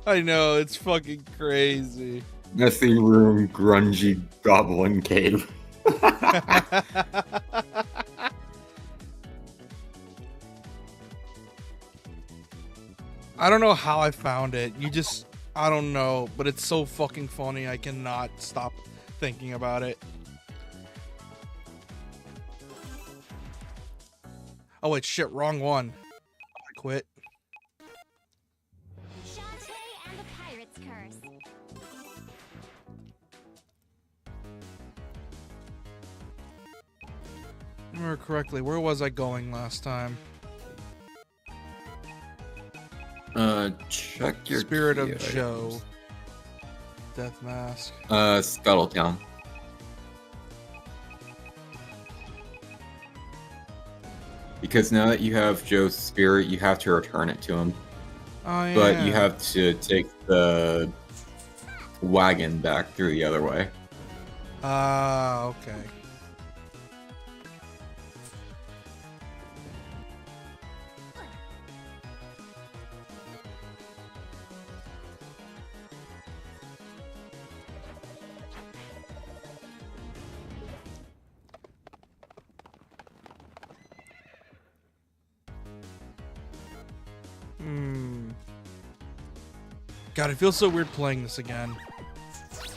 I know, it's fucking crazy. Messy room, grungy goblin cave. I don't know how I found it. I don't know, but it's so fucking funny. I cannot stop thinking about it. Oh wait, shit, wrong one. Quit. Shantae and the Pirate's Curse. If I remember correctly, where was I going last time? Check your Spirit key of Joe. items. Death Mask. Scuttletown. Because now that you have Joe's spirit, you have to return it to him. Oh yeah. But you have to take the wagon back through the other way. Ah, okay. God, it feels so weird playing this again.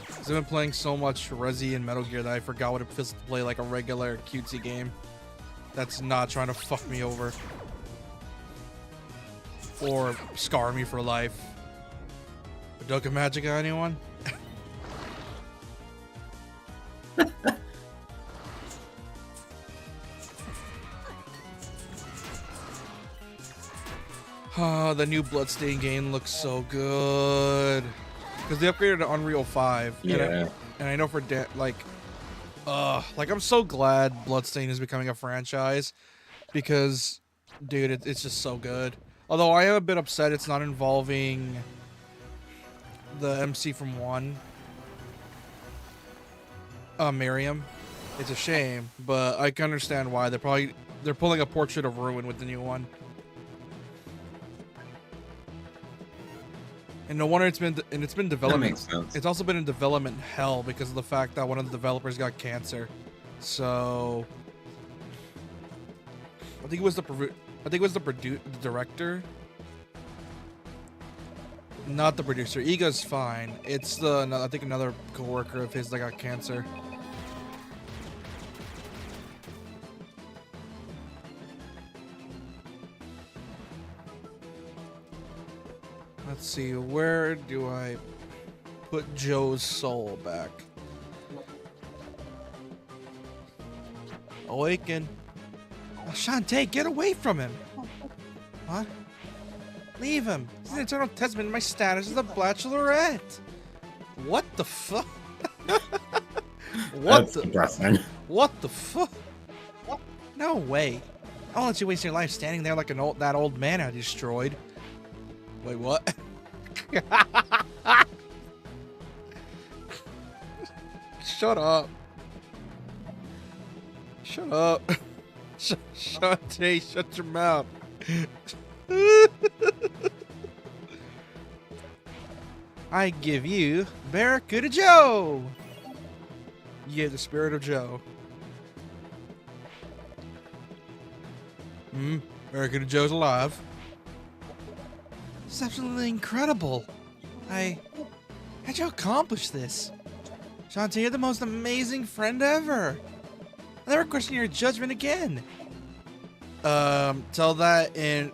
Because I've been playing so much Resi and Metal Gear that I forgot what it feels to play like a regular cutesy game. That's not trying to fuck me over. Or scar me for life. Budoka Magica, anyone? The new Bloodstained game looks so good. Because they upgraded to Unreal 5. Yeah. And I know for like I'm so glad Bloodstained is becoming a franchise. Because, dude, it's just so good. Although I am a bit upset it's not involving the MC from 1. Miriam. It's a shame, but I can understand why. They're pulling a Portrait of Ruin with the new one. And no wonder it's been development. That makes sense. It's also been in development hell because of the fact that one of the developers got cancer. So I think it was the director. Not the producer. Iga's fine. It's I think another coworker of his that got cancer. Let's see, where do I put Joe's soul back? Awaken. Oh, Shantae, get away from him! What? Leave him. He's an eternal testament to my status as a bachelorette. What the fuck? That's depressing. What the fuck? No way. I won't let you waste your life standing there like that old man I destroyed. Wait, what? Shut up. Shut up. Shante, shut your mouth. I give you Barracuda Joe. Yeah, the spirit of Joe. Barracuda Joe's alive. It's absolutely incredible. How'd you accomplish this? Shantae, you're the most amazing friend ever. I'll never question your judgment again. Tell that in,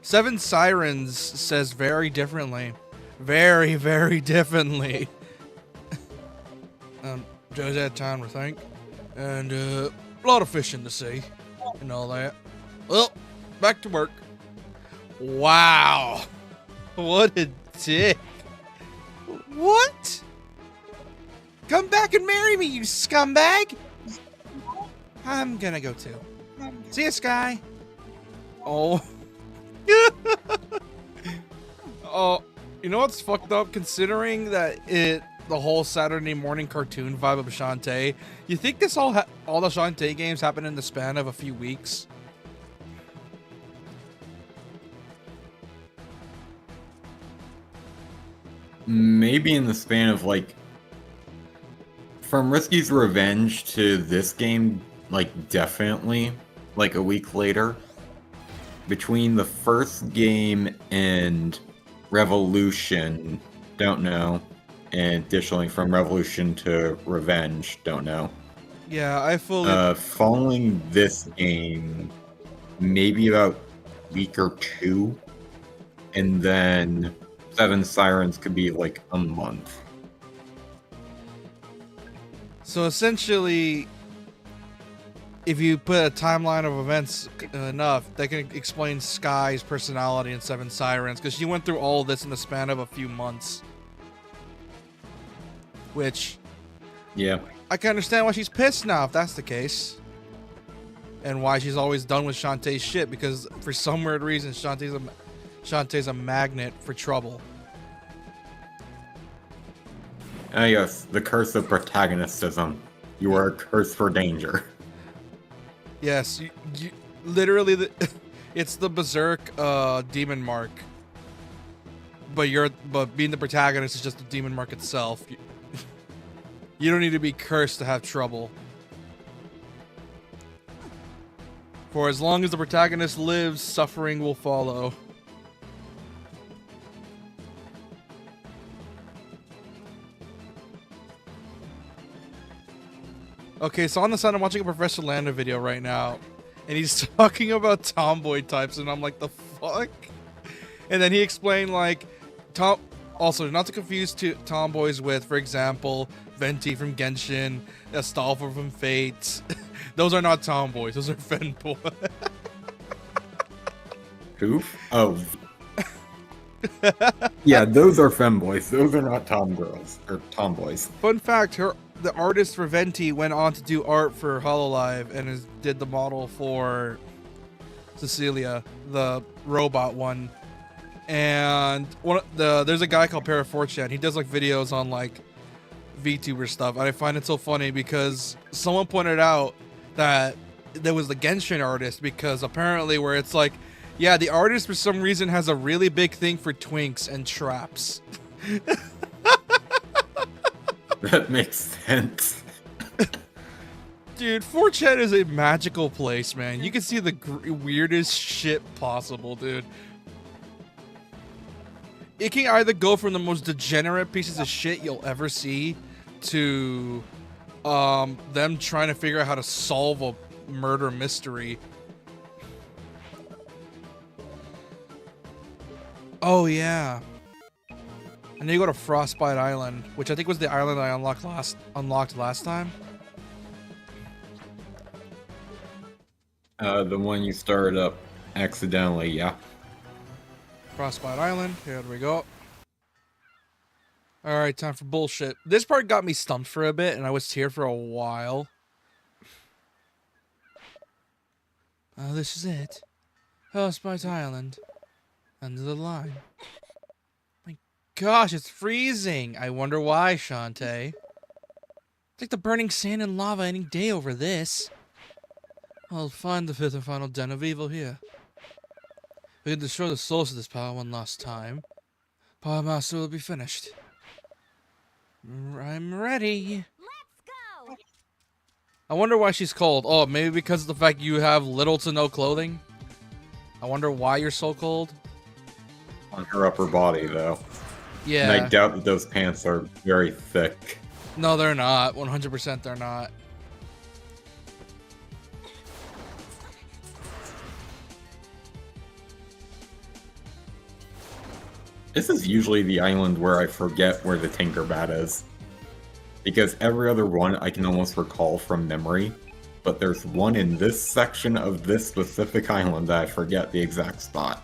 Seven Sirens says very differently. Very, very differently. Joe's had time to think. And, a lot of fishing to see. And all that. Well, back to work. Wow. What a dick. What? Come back and marry me, you scumbag. I'm gonna go too. See ya, Sky. Oh. Oh, you know what's fucked up? Considering that the whole Saturday morning cartoon vibe of Shantae, you think this all the Shantae games happen in the span of a few weeks? maybe in the span of like from Risky's Revenge to this game, like definitely like a week later. Between the first game and Revolution, don't know. And additionally from Revolution to Revenge, don't know. Yeah, I fully. Following this game, maybe about a week or two, and then Seven Sirens could be like a month. So essentially, if you put a timeline of events enough, they can explain Sky's personality in Seven Sirens, because she went through all of this in the span of a few months. Which, Yeah. I can understand why she's pissed now, if that's the case. And why she's always done with Shantae's shit, because for some weird reason, Shantae's a magnet for trouble. Yes, the curse of protagonistism. You are a curse for danger. Yes, you literally, it's the Berserk demon mark. But being the protagonist is just the demon mark itself. You don't need to be cursed to have trouble. For as long as the protagonist lives, suffering will follow. Okay, so on the side, I'm watching a Professor Landa video right now, and he's talking about tomboy types, and I'm like, the fuck? And then he explained, like, also, not to confuse tomboys with, for example, Venti from Genshin, Astolfo from Fate. Those are not tomboys, those are femboys. Who? Oh. Yeah, those are femboys. Those are not tomgirls or tomboys. Fun fact, the artist for Venti went on to do art for Hololive and did the model for Cecilia, the robot one. And there's a guy called Para4chan. He does like videos on like VTuber stuff. And I find it so funny because someone pointed out that there was the Genshin artist, because apparently where it's like, yeah, the artist for some reason has a really big thing for twinks and traps. That makes sense. Dude, 4chan is a magical place, man. You can see the weirdest shit possible, dude. It can either go from the most degenerate pieces of shit you'll ever see to them trying to figure out how to solve a murder mystery. Oh, yeah. And then you go to Frostbite Island, which I think was the island I unlocked last time. The one you started up accidentally, yeah. Frostbite Island. Here we go. Alright, time for bullshit. This part got me stumped for a bit, and I was here for a while. Oh, this is it. Frostbite Island. Under the line. My gosh, it's freezing. I wonder why, Shante. It's like the burning sand and lava any day over this. I'll find the fifth and final den of evil here. We can destroy the source of this power one last time. Power Master will be finished. I'm ready. Let's go. I wonder why she's cold. Oh, maybe because of the fact you have little to no clothing? I wonder why you're so cold? On her upper body, though. Yeah. And I doubt that those pants are very thick. No, they're not. 100% they're not. This is usually the island where I forget where the Tinkerbat is. Because every other one I can almost recall from memory. But there's one in this section of this specific island that I forget the exact spot.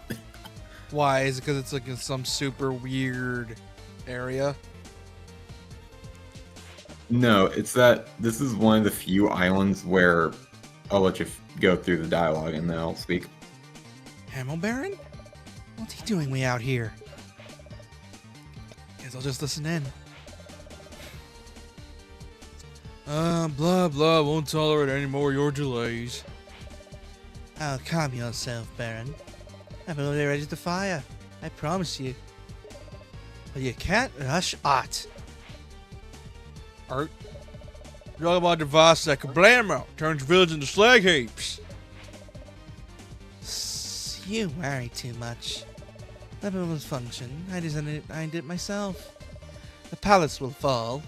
Why? Is it because it's like in some super weird area? No, it's that this is one of the few islands where I'll let you go through the dialogue and then I'll speak. Hamel Baron? What's he doing way out here? Guess I'll just listen in. Blah blah, won't tolerate any more of your delays. Oh, calm yourself, Baron. I'm only ready to fire. I promise you. But you can't rush art. Art? You're talking about a device that kablamo turns villages into slag heaps. You worry too much. The boom will function. I designed it myself. The palace will fall.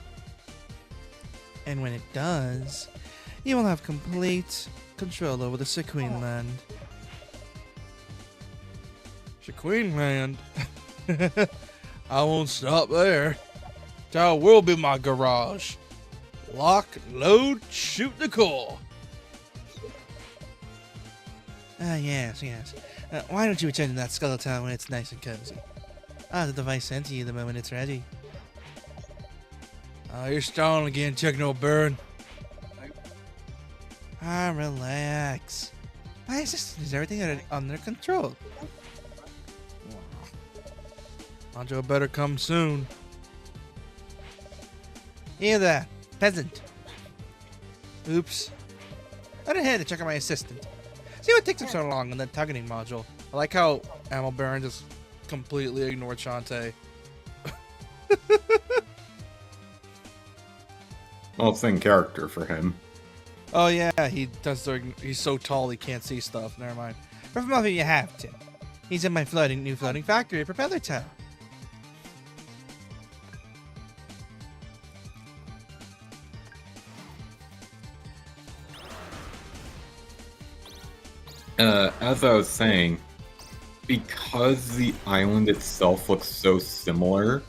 And when it does, you will have complete control over the Sequin land. Sequin land? I won't stop there. Tower will be my garage. Lock, load, shoot the core. Yes. Why don't you return to that Skull Tower when it's nice and cozy? The device sent to you the moment it's ready. You're stalling again, Techno Baron. Relax. My assistant is everything under control. Anjo better come soon. You there, peasant. Oops. I didn't have to check on my assistant. See what takes him so long in the targeting module. I like how Ammo Baron just completely ignored Shantae. Well, it's in character for him. Oh yeah, he does. He's so tall he can't see stuff. Never mind. But from over you have to. He's in my new floating factory propeller tower. As I was saying, because the island itself looks so similar,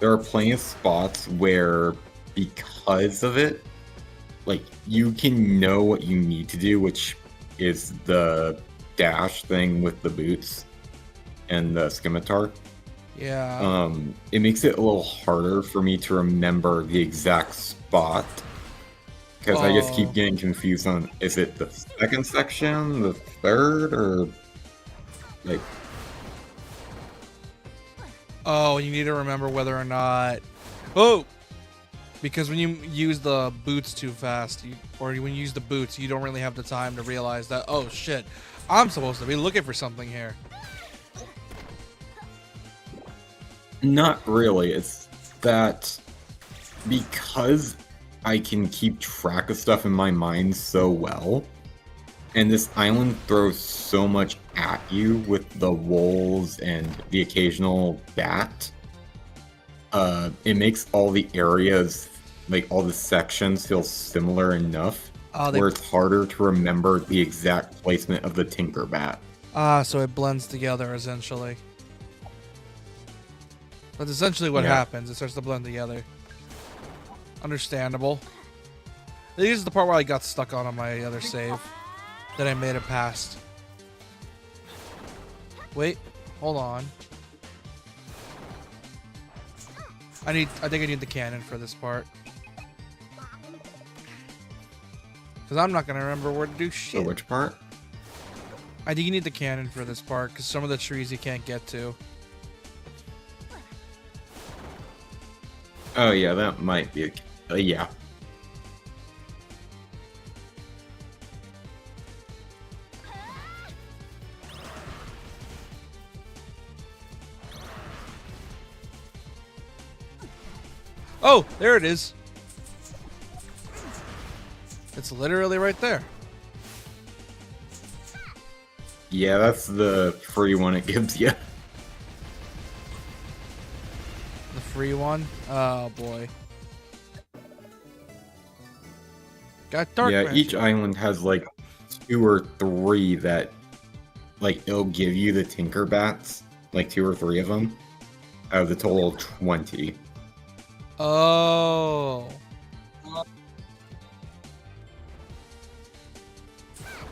there are plenty of spots where, because of it, like, you can know what you need to do, which is the dash thing with the boots and the scimitar. Yeah. It makes it a little harder for me to remember the exact spot. Because I just keep getting confused on, is it the second section, the third, or like... Oh, you need to remember whether or not... Oh! Because when you use the boots too fast, or when you use the boots, you don't really have the time to realize that, oh shit, I'm supposed to be looking for something here. Not really. It's that because I can keep track of stuff in my mind so well, and this island throws so much at you with the wolves and the occasional bat, it makes all the areas, like all the sections, feel similar enough where it's harder to remember the exact placement of the Tinker Bat. So it blends together essentially. That's essentially what happens. It starts to blend together. Understandable. This is the part where I got stuck on my other save. That I made it past. Wait, hold on. I think I need the cannon for this part. Because I'm not going to remember where to do shit. So which part? I think you need the cannon for this part, because some of the trees you can't get to. Oh yeah, that might be a... yeah. Oh, there it is. It's literally right there. Yeah, that's the free one it gives you. The free one? Oh boy. Got dark. Yeah, magic. each island has like 2 or 3 that, like, it'll give you the Tinker Bats, like 2 or 3 of them, out of the total 20. Oh.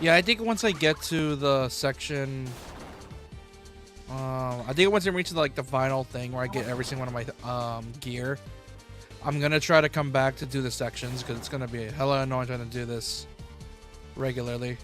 Yeah, I think once I get to the section, I think once I reach like the final thing where I get every single one of my gear, I'm gonna try to come back to do the sections because it's gonna be hella annoying trying to do this regularly.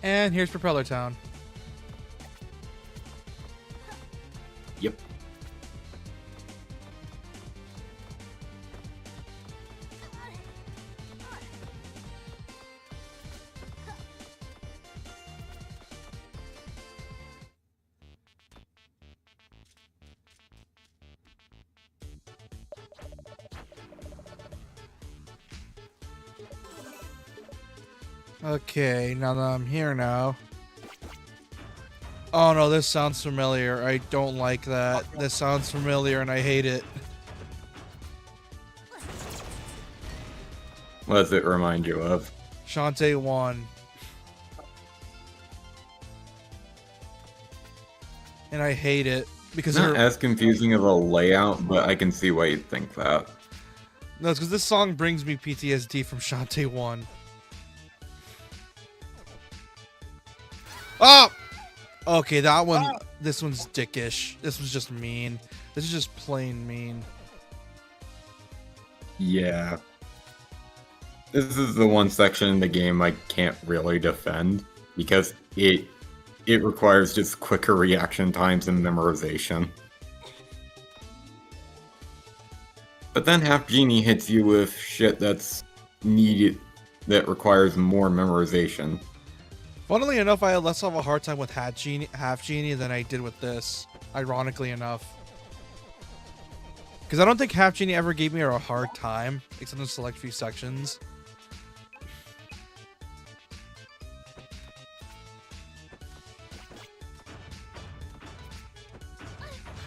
And here's Propeller Town. Yep. Okay, now that I'm here now. Oh no, this sounds familiar. I don't like that. This sounds familiar and I hate it. What does it remind you of? Shantae 1. And I hate it because Not as confusing of a layout, but I can see why you'd think that. no, it's because this song brings me PTSD from Shantae 1. Oh! Okay, that one, this one's dickish. This was just mean. This is just plain mean. Yeah. This is the one section in the game I can't really defend because it requires just quicker reaction times and memorization. But then Half Genie hits you with shit that's needed that requires more memorization. Funnily enough, I had less of a hard time with Half Genie than I did with this, ironically enough. Because I don't think Half Genie ever gave me a hard time, except in select few sections.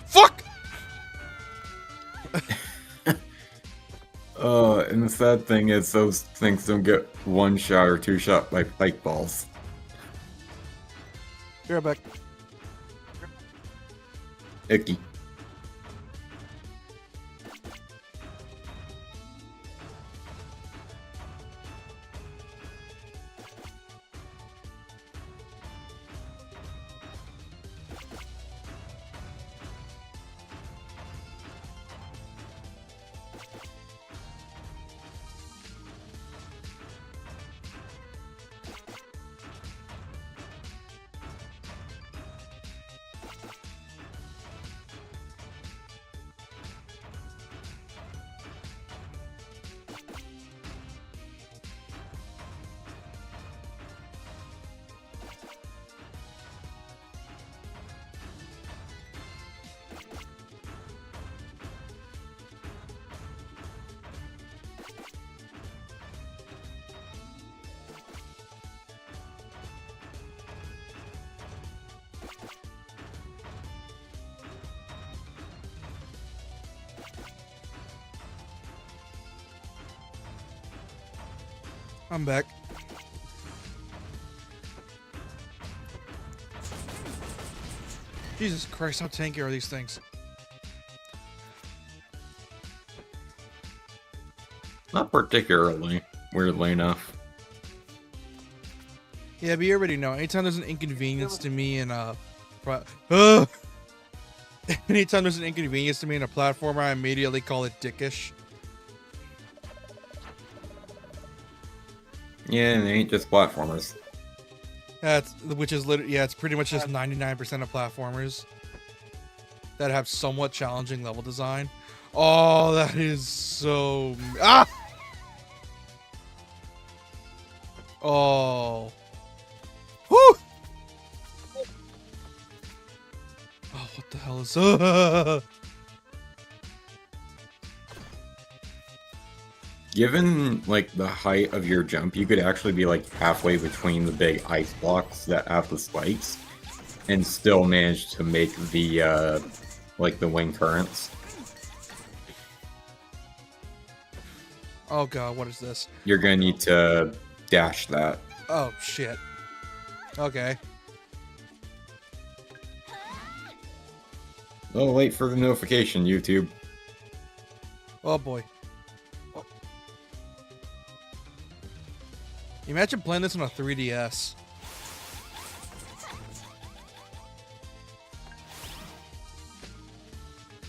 Fuck! And the sad thing is those things don't get one shot or two shot by spike balls. Be right back. Icky. I'm back. Jesus Christ, how tanky are these things? Not particularly, weirdly enough. Yeah, but you already know. Anytime there's an inconvenience to me in a... Anytime there's an inconvenience to me in a platformer, I immediately call it dickish. Yeah, and they ain't just platformers. That's which is literally, yeah, it's pretty much just 99% of platformers that have somewhat challenging level design. Oh, that is so... Ah! Oh. Whew! Oh, what the hell is... Given, like, the height of your jump, you could actually be, like, halfway between the big ice blocks that have the spikes and still manage to make the, like, the wing currents. Oh god, what is this? You're gonna need to dash that. Oh, shit. Okay. Oh, wait for the notification, YouTube. Oh boy. Oh. Imagine playing this on a 3DS.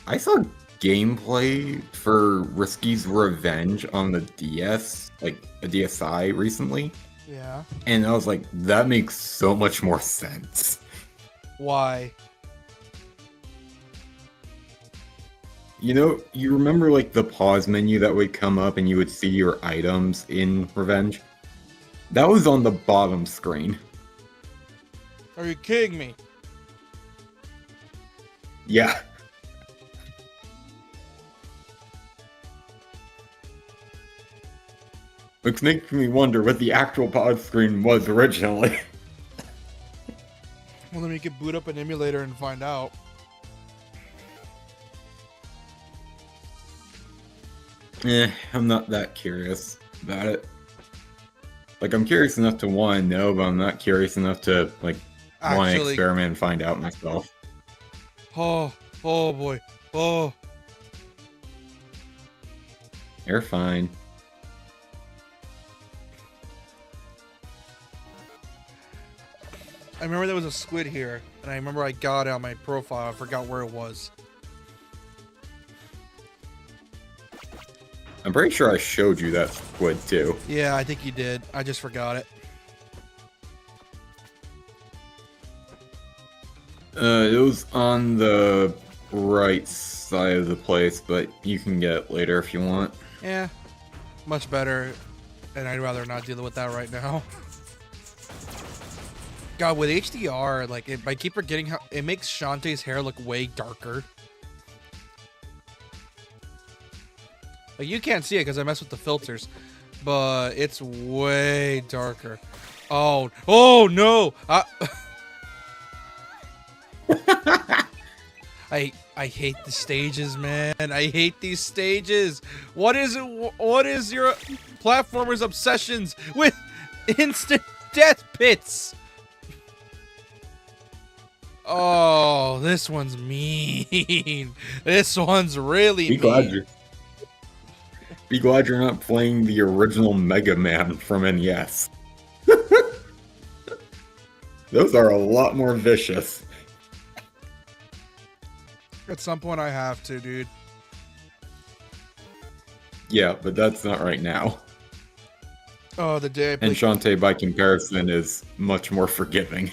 I saw gameplay for Risky's Revenge on the DS, like a DSi recently. Yeah. And I was like, that makes so much more sense. Why? You know, you remember like the pause menu that would come up and you would see your items in Revenge? That was on the bottom screen. Are you kidding me? Yeah. Which makes me wonder what the actual pause screen was originally. Well, then we could boot up an emulator and find out. I'm not that curious about it. Like, I'm curious enough to want to know, but I'm not curious enough to, like, want to Actually, experiment and find out myself. oh boy, oh. You're fine. I remember there was a squid here, and I remember I got it on my profile. I forgot where it was. I'm pretty sure I showed you that squid, too. Yeah, I think you did. I just forgot it. It was on the right side of the place, but you can get it later if you want. Yeah, much better, and I'd rather not deal with that right now. God, with HDR, like, I keep forgetting how it makes Shantae's hair look way darker. Like, you can't see it because I mess with the filters, but it's way darker. Oh no! I hate the stages, man. I hate these stages. What is it? What is your platformers' obsessions with instant death pits? Oh, this one's mean. This one's really mean. Be glad you're not playing the original Mega Man from NES. Those are a lot more vicious. At some point, I have to, dude. Yeah, but that's not right now. Oh, the day I And played, Shantae, by comparison, is much more forgiving.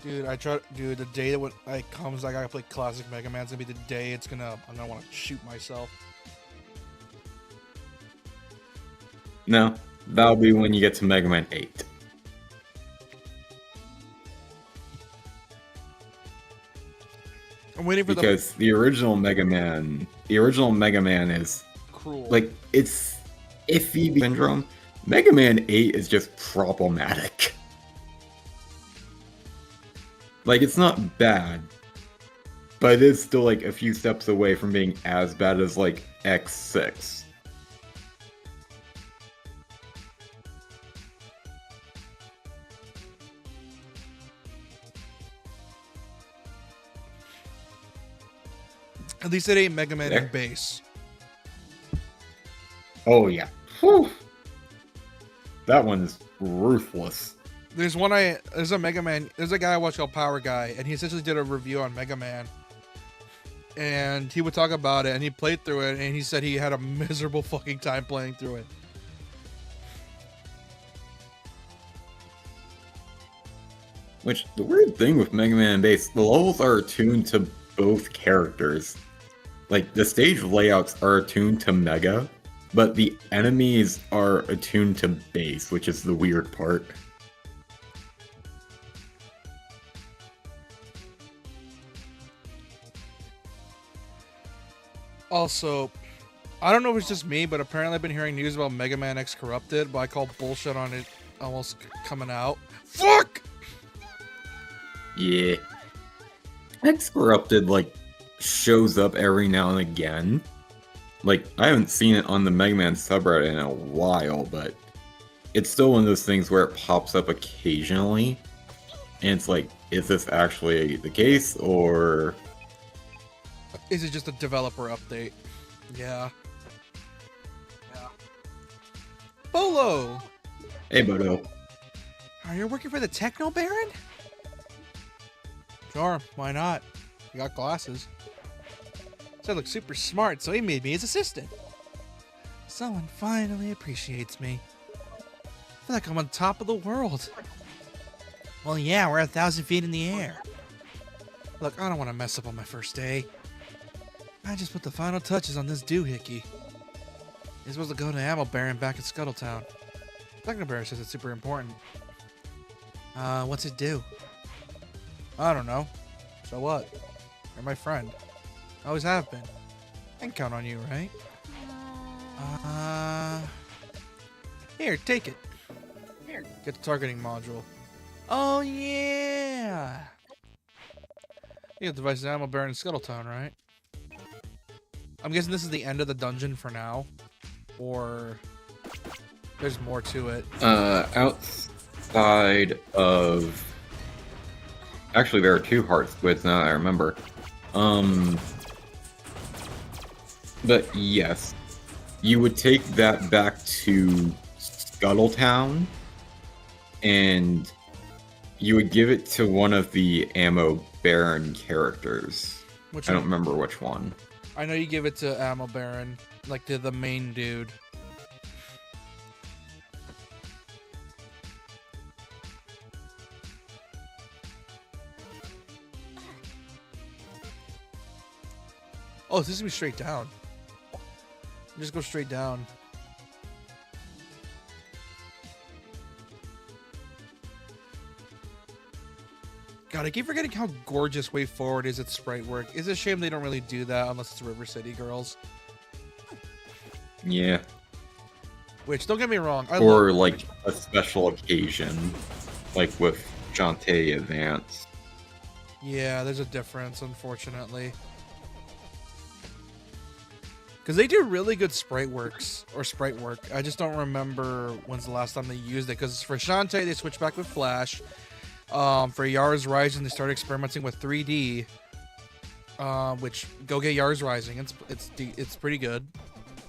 dude. The day that when it comes, I gotta play classic Mega Man. It's gonna be the day I'm gonna want to shoot myself. No, that'll be when you get to Mega Man 8. I'm waiting for Because the original Mega Man is cruel. like, it's iffy syndrome. Mega Man 8 is just problematic. Like, it's not bad, but it is still like a few steps away from being as bad as like X6. At least it ain't Mega Man There. in base. Oh yeah. Whew. That one's ruthless. There's a Mega Man. There's a guy I watch called Power Guy, and he essentially did a review on Mega Man. And he would talk about it, and he played through it, and he said he had a miserable fucking time playing through it. Which, the weird thing with Mega Man base, the levels are attuned to both characters. Like, the stage layouts are attuned to Mega, but the enemies are attuned to base, which is the weird part. Also, I don't know if it's just me, but apparently I've been hearing news about Mega Man X Corrupted, but I call bullshit on it almost coming out. Fuck! Yeah. X Corrupted, like, shows up every now and again. Like, I haven't seen it on the Mega Man subreddit in a while, but it's still one of those things where it pops up occasionally. And it's like, is this actually the case, or... Is it just a developer update? Yeah. Bolo! Hey, Bodo. Are you working for the Techno Baron? Sure, why not? You got glasses. So I look super smart, so he made me his assistant. Someone finally appreciates me. I feel like I'm on top of the world. Well, yeah, we're 1,000 feet in the air. Look, I don't want to mess up on my first day. I just put the final touches on this doohickey. You're supposed to go to Ammo Baron back at Scuttletown. Techno Bear says it's super important. What's it do? I don't know. So what? You're my friend. Always have been. I can count on you, right? Here, take it. Here, get the targeting module. Oh, yeah! You have devices Ammo Baron in Scuttletown, right? I'm guessing this is the end of the dungeon for now. Or there's more to it. Outside of... Actually, there are 2 heart squids now that I remember. But yes, you would take that back to Scuttletown, and you would give it to one of the Ammo Baron characters. Which I don't remember which one. I know you give it to Ammo Baron, like to the main dude. Oh, this is gonna be straight down. Just go straight down. God, I keep forgetting how gorgeous Way Forward is at sprite work. It's a shame they don't really do that unless it's River City Girls. Yeah. Which, don't get me wrong, I or love like a special occasion, like with Shantae Advance. Yeah, there's a difference, unfortunately. Because they do really good sprite work. I just don't remember when's the last time they used it. Because for Shantae, they switched back with Flash. For Yara's Rising, they started experimenting with 3D. Which, go get Yara's Rising. It's pretty good.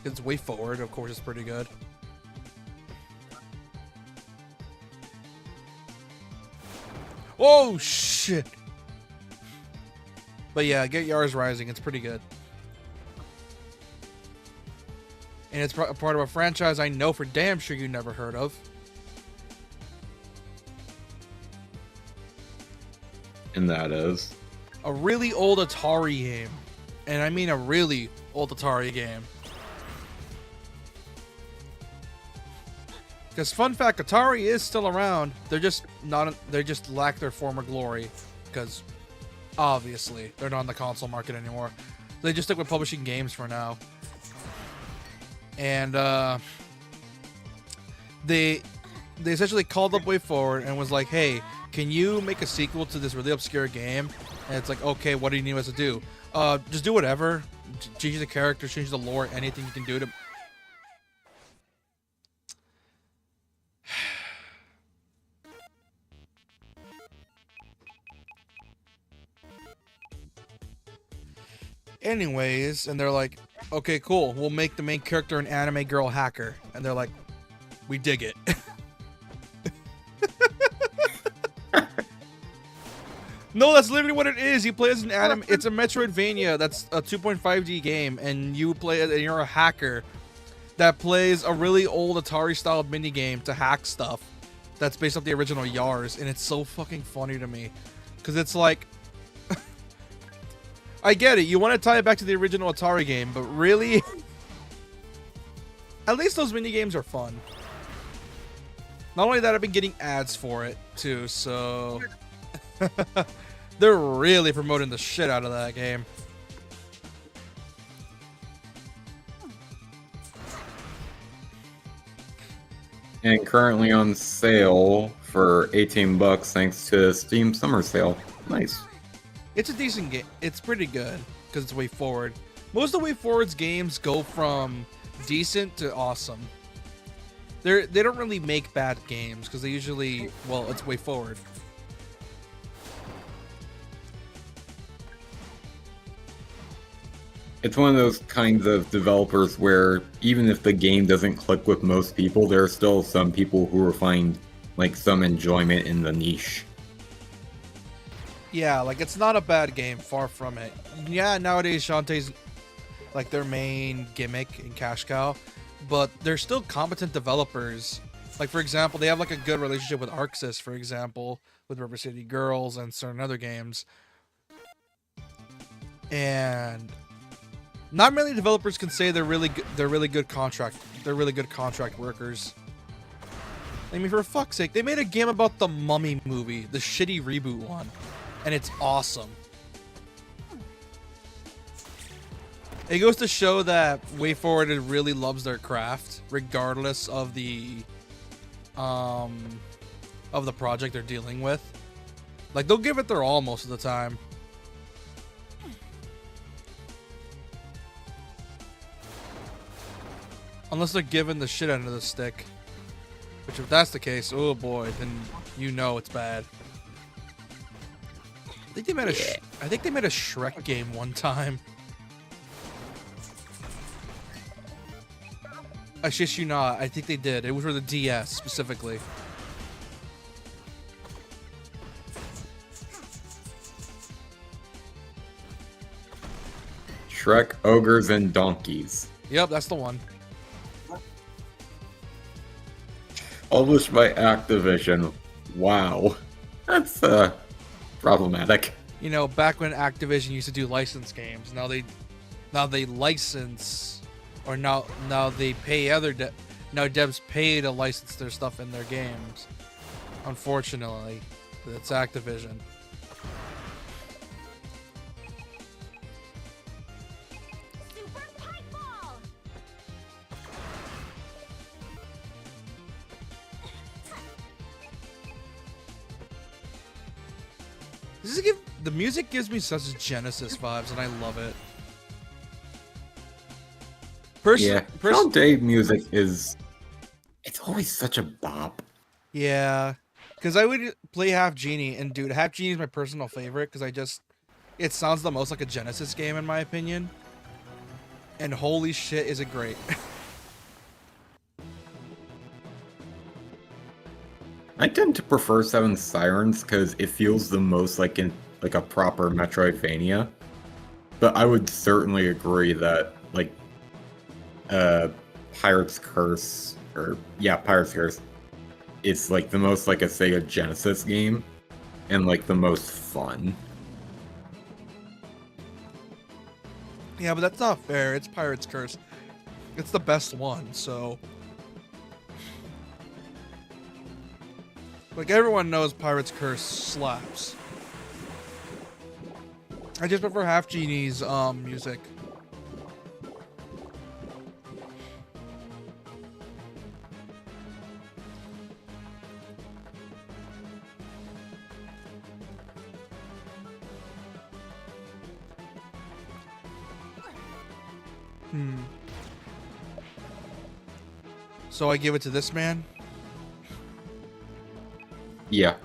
It's Way Forward, of course, it's pretty good. Oh, shit! But yeah, get Yara's Rising. It's pretty good. And it's a part of a franchise I know for damn sure you never heard of. And that is? A really old Atari game. And I mean a really old Atari game. Because fun fact, Atari is still around. They're just not. They just lack their former glory. Because obviously they're not in the console market anymore. They just stick with publishing games for now. And they essentially called up Way Forward and was like, "Hey, can you make a sequel to this really obscure game?" And it's like, "Okay, what do you need us to do? Just do whatever. Change the characters, change the lore, anything you can do to." Anyways, and they're like, "Okay, cool. We'll make the main character an anime girl hacker." And they're like, "We dig it." No, that's literally what it is. You play as an anime. It's a Metroidvania. That's a 2.5D game, and you play it, and you're a hacker that plays a really old Atari-styled minigame to hack stuff. That's based off the original Yars, and it's so fucking funny to me, because it's like, I get it. You want to tie it back to the original Atari game, but really, at least those minigames are fun. Not only that, I've been getting ads for it too, so they're really promoting the shit out of that game. And currently on sale for 18 bucks thanks to Steam Summer Sale. Nice. It's a decent game. It's pretty good because it's Way Forward. Most of Way Forward's games go from decent to awesome. They don't really make bad games because they usually, well, it's Way Forward. It's one of those kinds of developers where even if the game doesn't click with most people, there are still some people who will find like some enjoyment in the niche. Yeah, like it's not a bad game, far from it. Yeah, nowadays Shantae's like their main gimmick and cash cow, but they're still competent developers Like, for example, they have like a good relationship with Arxis, for example, with River City Girls and certain other games. And not many developers can say they're really good. They're really good contract workers. I mean, for fuck's sake, they made a game about the Mummy movie, the shitty reboot one, and it's awesome. It goes to show that WayForward really loves their craft, regardless of the project they're dealing with. Like, they'll give it their all most of the time. Unless they're given the shit end of the stick. Which, if that's the case, oh boy, then you know it's bad. I think they made a Shrek game one time. I shit you not. I think they did. It was for the DS specifically. Shrek, Ogres, and Donkeys. Yep, that's the one. Published by Activision. Wow. That's problematic. You know, back when Activision used to do licensed games, now they license, or now they pay now devs pay to license their stuff in their games. Unfortunately, that's Activision. Super Pipe Ball! The music gives me such Genesis vibes, and I love it. Shante music is... It's always such a bop. Yeah, because I would play Half Genie, and dude, Half Genie is my personal favorite because it sounds the most like a Genesis game in my opinion. And holy shit, is it great. I tend to prefer Seven Sirens because it feels the most like a proper Metroidvania. But I would certainly agree that Pirate's Curse it's like the most like a Sega Genesis game and like the most fun. Yeah, but that's not fair. It's Pirate's Curse. It's the best one, so like everyone knows Pirate's Curse slaps. I just prefer Half Genie's music. So I give it to this man? Yeah.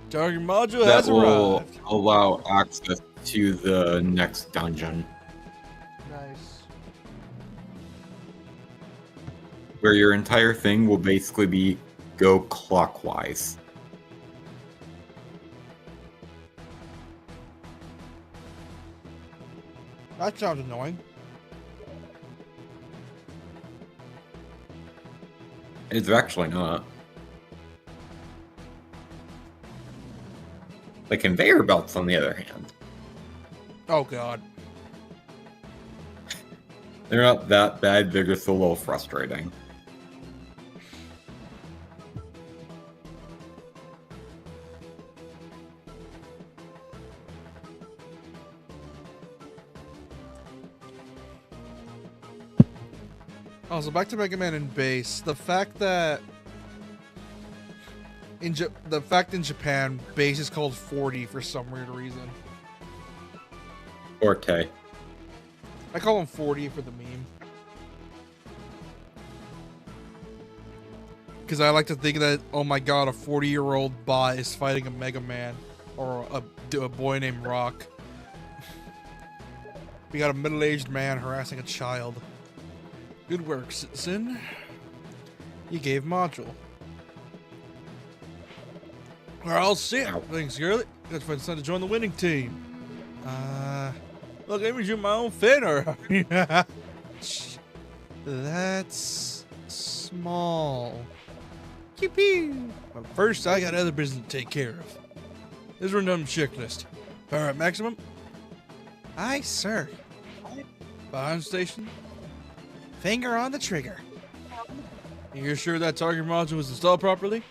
Target module That has will arrived. allow access to the next dungeon, Nice. where your entire thing will basically be go clockwise. That sounds annoying. It's actually not. The conveyor belts, on the other hand, Oh god. they're not that bad, they're just a little frustrating. Oh, so back to Mega Man and Base. The fact that in Japan, Base is called 40 for some weird reason. Forte. I call him 40 for the meme. Because I like to think that, oh my god, a 40-year-old bot is fighting a Mega Man. Or a boy named Rock. We got a middle-aged man harassing a child. Good work, citizen. You gave module. Alright, I'll see ya. Thanks, girlie. Let's find time to join the winning team. Look, let me do my own fin, or that's small. Pew pew. But first, I got other business to take care of. This random checklist. Power at maximum. Aye, sir. Behind station. Finger on the trigger. You're sure that target module was installed properly?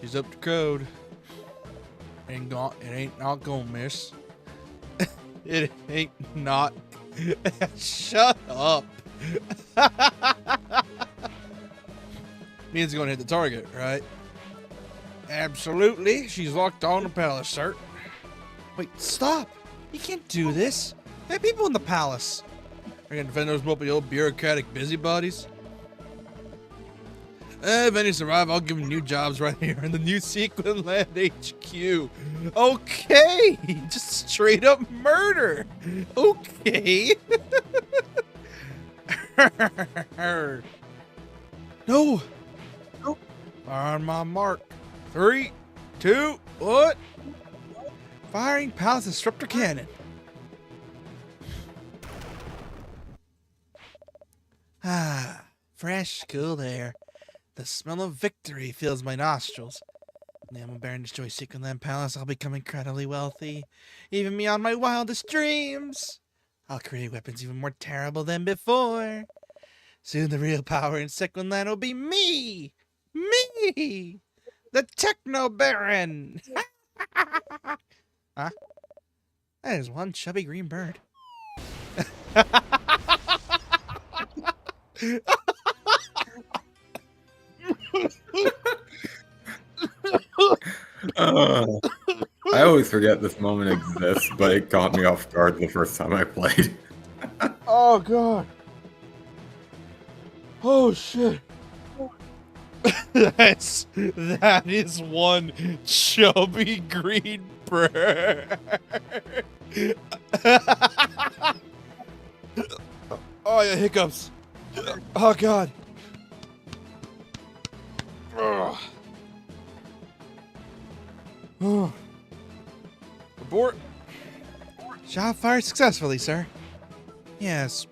She's up to code. It ain't not gonna miss. It ain't not. Shut up. Means gonna hit the target, right? Absolutely. She's locked on the palace, sir. Wait, stop. You can't do this. There are people in the palace. Are you gonna defend those multiple bureaucratic busybodies? If any survive, I'll give them new jobs right here in the new Sequin Land HQ. Okay, just straight up murder. Okay. No. On my mark. 3, 2, what? Firing palace disruptor cannon. Ah, fresh, cool air. The smell of victory fills my nostrils. Now when Baron destroys Secret Land Palace, I'll become incredibly wealthy, even beyond my wildest dreams. I'll create weapons even more terrible than before. Soon the real power in Secret Land will be me! Me! The Techno Baron! Huh? That is one chubby green bird. I always forget this moment exists, but it caught me off guard the first time I played. Oh god. Oh shit. That is one chubby green bird. Oh yeah, hiccups. Oh god. Ugh. Oh. Abort. Shot fired successfully, sir. Yes,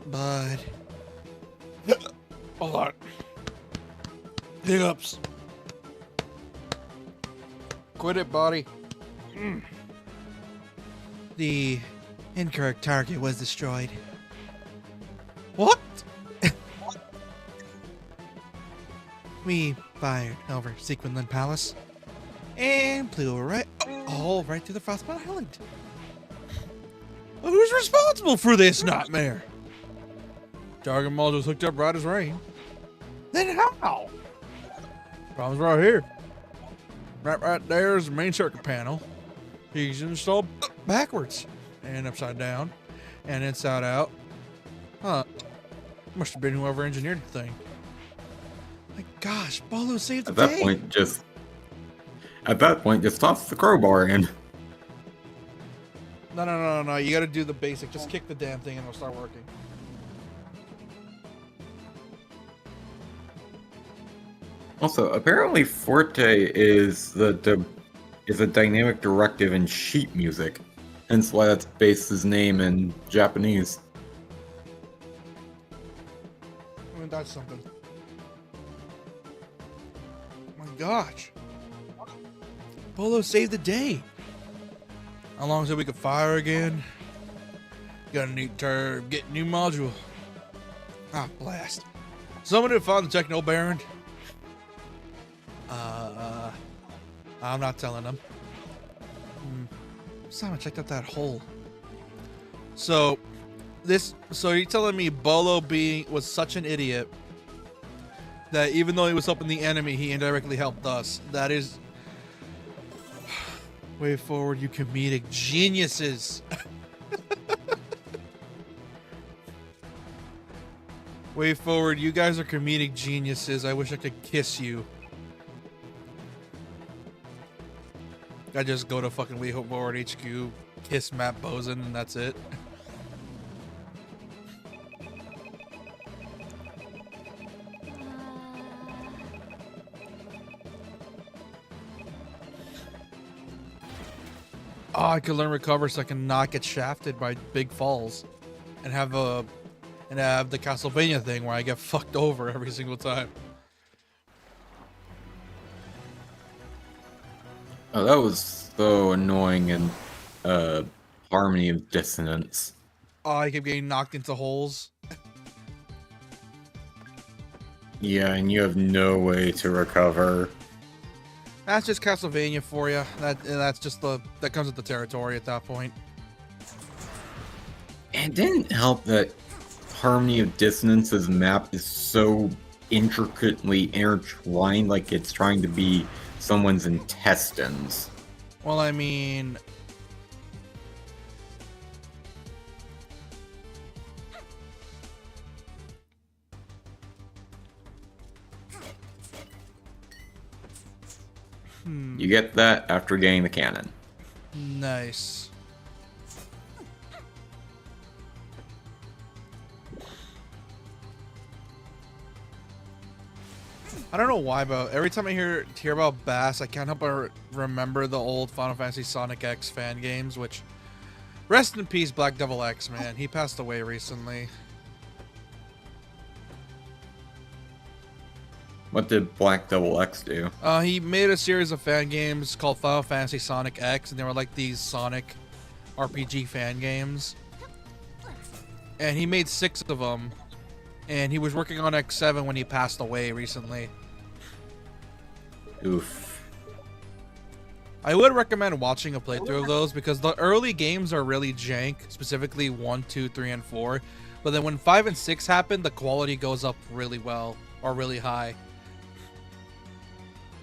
but hold on. Hiccups. Quit it, buddy. The incorrect target was destroyed. What? We fired over Sequin Land Palace and flew right through the Frostbite Island. Who's responsible for this nightmare? Target module's hooked up right as rain. Then how? Problem's right here. Right there is the main circuit panel. He's installed backwards and upside down and inside out. Huh. Must have been whoever engineered the thing. My gosh, Bolo saved the day. At that point, just toss the crowbar in. No. You gotta do the basic. Just kick the damn thing and it'll start working. Also, apparently Forte is a dynamic directive in sheet music, hence why that's based his name in Japanese. I mean, that's something. Oh my gosh. Polo saved the day. How long until we could fire again? Got a new turb, get new module. Ah, blast. Somebody found the Techno Baron. I'm not telling them. Simon checked out that hole. So you're telling me Bolo was such an idiot that even though he was helping the enemy, he indirectly helped us. That is way forward, you comedic geniuses. Way forward, you guys are comedic geniuses. I wish I could kiss you. I just go to fucking Way Forward HQ, kiss Matt Bozen, and that's it. Oh, I could learn recover so I can not get shafted by big falls, and have and have the Castlevania thing where I get fucked over every single time. Oh, that was so annoying in Harmony of Dissonance. Oh, I kept getting knocked into holes. Yeah, and you have no way to recover. That's just Castlevania for you. That's just that comes with the territory at that point. And it didn't help that Harmony of Dissonance's map is so intricately intertwined, like it's trying to be someone's intestines. Well, I mean, You get that after getting the cannon. nice. I don't know why, but every time I hear about Bass, I can't help but remember the old Final Fantasy Sonic X fan games, which, rest in peace, Black Devil X, man. He passed away recently. What did Black Devil X do? He made a series of fan games called Final Fantasy Sonic X, and they were like these Sonic RPG fan games. And he made 6 of them, and he was working on X7 when he passed away recently. Oof. I would recommend watching a playthrough of those because the early games are really jank, specifically 1, 2, 3, and 4. But then when 5 and 6 happen, the quality goes up really well, or really high.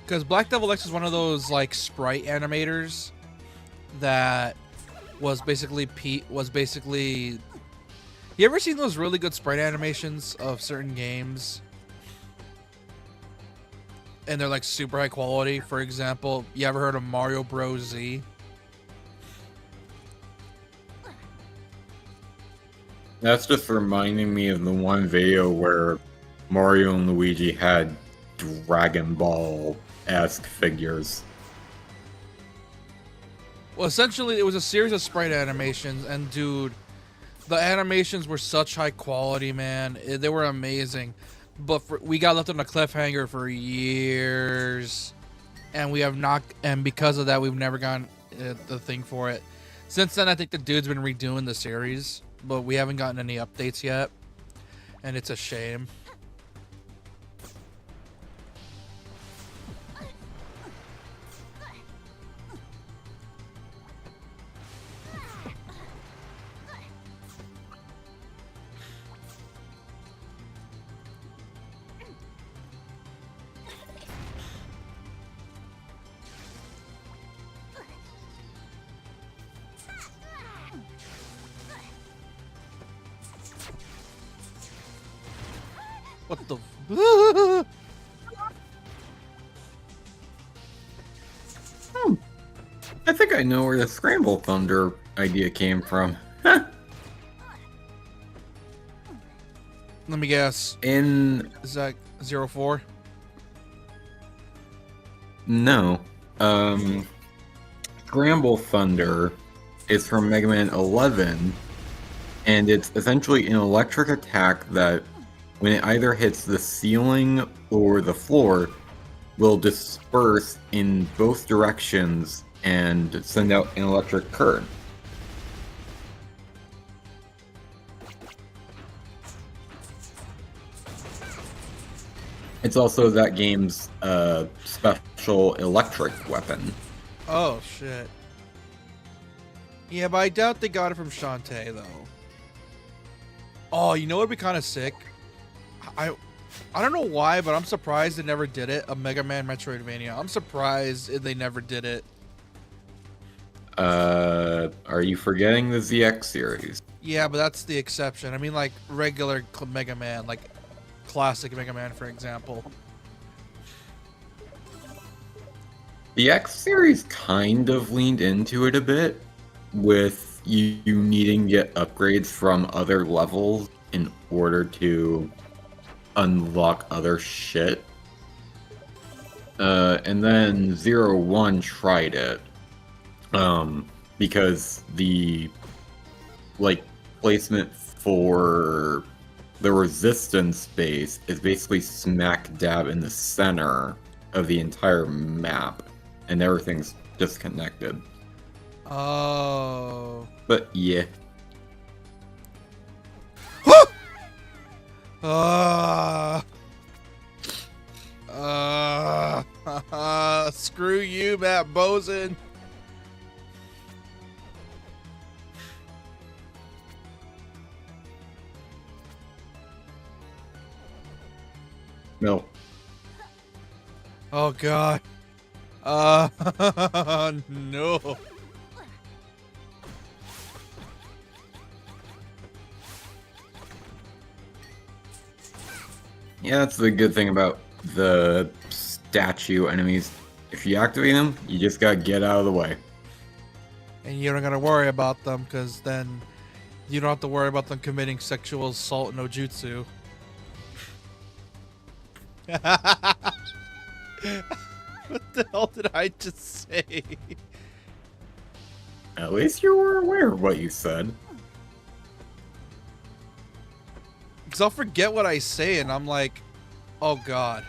Because Black Devil X is one of those like sprite animators that was basically You ever seen those really good sprite animations of certain games? And they're like super high quality. For example, you ever heard of Mario Bros. Z? That's just reminding me of the one video where Mario and Luigi had Dragon Ball-esque figures. Well, essentially, it was a series of sprite animations, and dude, the animations were such high quality, man. They were amazing. But we got left on a cliffhanger for years, and because of that, we've never gotten the thing for it. Since then, I think the dude's been redoing the series, but we haven't gotten any updates yet, and it's a shame. What the? I think I know where the Scramble Thunder idea came from. Let me guess. Is that 04? No. Scramble Thunder is from Mega Man 11, and it's essentially an electric attack that, when it either hits the ceiling or the floor, will disperse in both directions and send out an electric current. It's also that game's special electric weapon. Oh shit. Yeah, but I doubt they got it from Shantae though. Oh, you know what'd be kind of sick? I don't know why, but I'm surprised they never did it. A Mega Man Metroidvania. I'm surprised they never did it. Are you forgetting the ZX series? Yeah, but that's the exception. I mean, like regular Mega Man, like classic Mega Man, for example. The X series kind of leaned into it a bit, with you needing to get upgrades from other levels in order to unlock other shit. And then 01 tried it. Because the placement for the resistance base is basically smack dab in the center of the entire map, and everything's disconnected. Oh. But yeah. Screw you, Matt Boson. No. Oh God. No. Yeah, that's the good thing about the statue enemies. If you activate them, you just gotta get out of the way. And you don't gotta worry about them, because then you don't have to worry about them committing sexual assault no jutsu. What the hell did I just say? At least you were aware of what you said. Because I'll forget what I say and I'm like, oh God.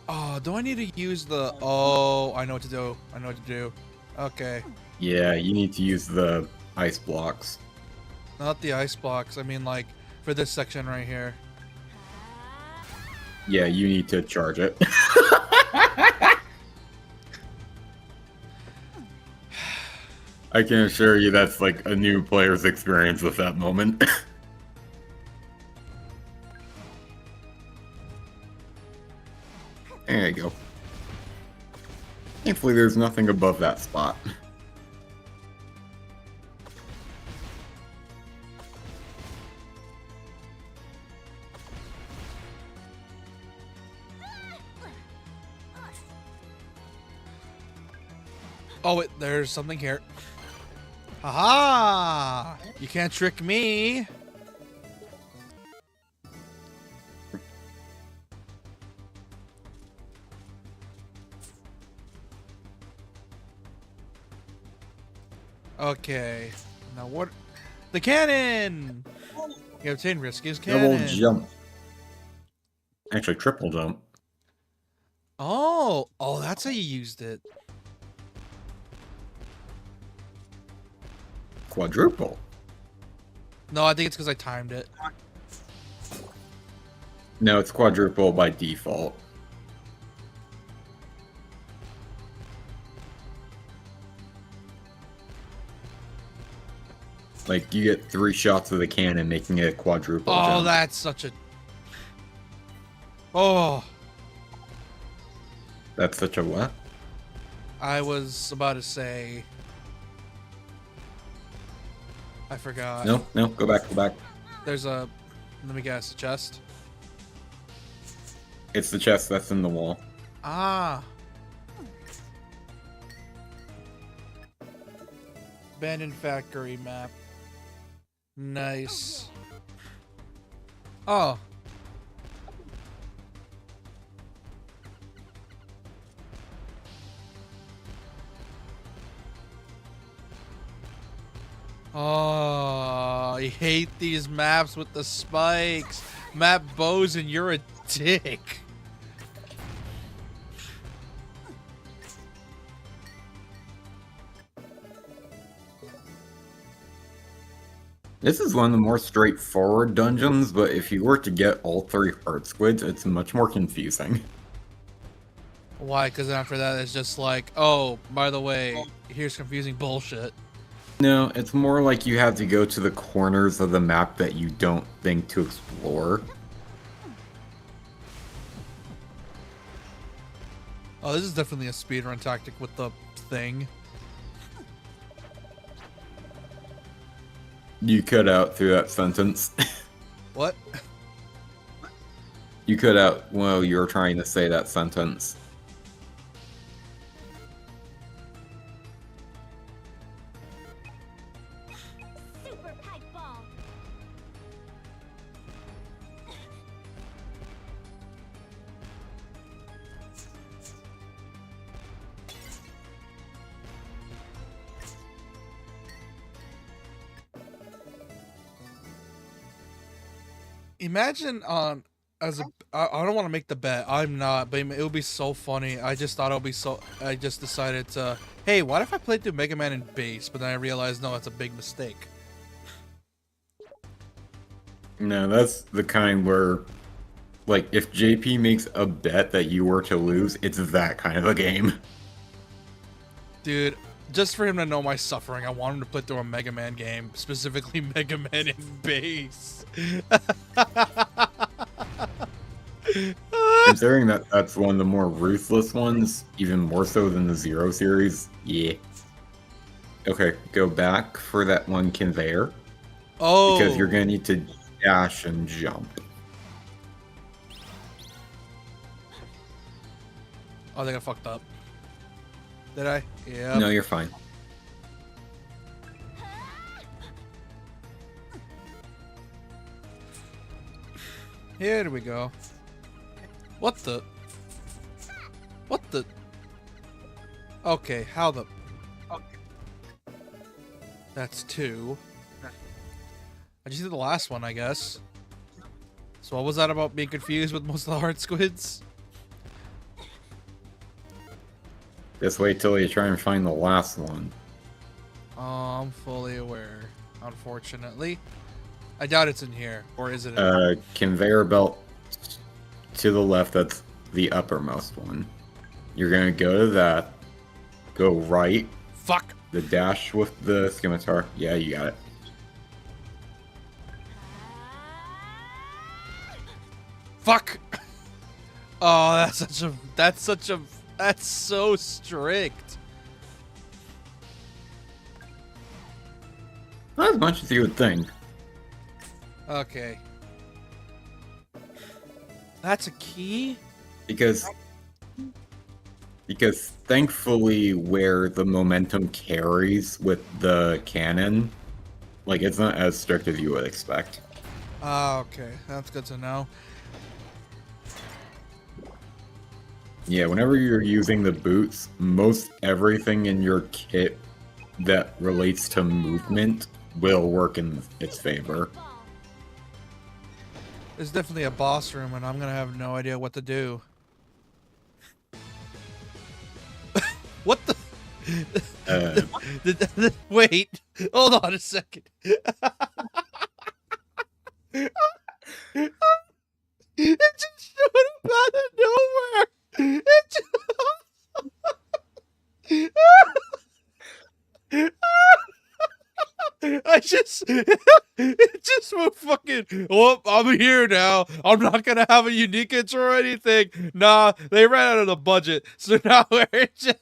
Oh, do I need to use the... Oh, I know what to do. I know what to do. Okay. Yeah, you need to use the ice blocks. Not the ice blocks. I mean, like, for this section right here. Yeah, you need to charge it. I can assure you that's like a new player's experience with that moment. There you go. Thankfully there's nothing above that spot. Oh, wait, there's something here. Haha! You can't trick me. Okay. Now what? The cannon! You obtain Risky's cannon. Double jump. Actually, triple jump. Oh, that's how you used it. Quadruple. No, I think it's because I timed it. No, it's quadruple by default. Like, you get 3 shots of the cannon, making it a quadruple Oh, jump. that's such a... Oh, That's such a what? I was about to say... I forgot. No, go back, go back. There's a... Let me guess, a chest? It's the chest that's in the wall. Ah. Abandoned factory map. Nice. Oh. Oh, I hate these maps with the spikes. Map Bosun, you're a dick. This is one of the more straightforward dungeons, but if you were to get all 3 heart squids, it's much more confusing. Why? Because after that, it's just like, oh, by the way, here's confusing bullshit. No, it's more like you have to go to the corners of the map that you don't think to explore. Oh, this is definitely a speedrun tactic with the thing. You cut out through that sentence. What? You cut out while you were trying to say that sentence. Super pipe ball. Imagine on as a I don't want to make the bet. I'm not, but it would be so funny. I just thought it would be so. I just decided to. Hey, what if I played through Mega Man in base? But then I realized no, it's a big mistake. No, that's the kind where, like, if JP makes a bet that you were to lose, it's that kind of a game. Dude, just for him to know my suffering, I want him to play through a Mega Man game, specifically Mega Man in base. Considering that that's one of the more ruthless ones, even more so than the Zero series, yeah. Okay, go back for that one conveyor. Oh. Because you're gonna need to dash and jump. Oh, I think I fucked up. Did I? Yeah. No, you're fine. Here we go. What the? What the? Okay, how the? That's two. I just did the last one, I guess. So what was that about being confused with most of the hard squids? Just wait till you try and find the last one. I'm fully aware, unfortunately. I doubt it's in here, or is it? Conveyor belt to the left, that's the uppermost one. You're gonna go to that, go right, Fuck! the dash with the scimitar. Yeah, you got it. Fuck! Oh, that's so strict. Not as much as you would think. Okay. That's a key? Because thankfully where the momentum carries with the cannon, like, it's not as strict as you would expect. Okay. That's good to know. Yeah, whenever you're using the boots, most everything in your kit that relates to movement will work in its favor. There's definitely a boss room, and I'm gonna have no idea what to do. What the? Wait, hold on a second. It just showed up out of nowhere. It just... it just went fucking... Oh, I'm here now. I'm not gonna have a unique intro or anything. Nah, they ran out of the budget, so now we're just...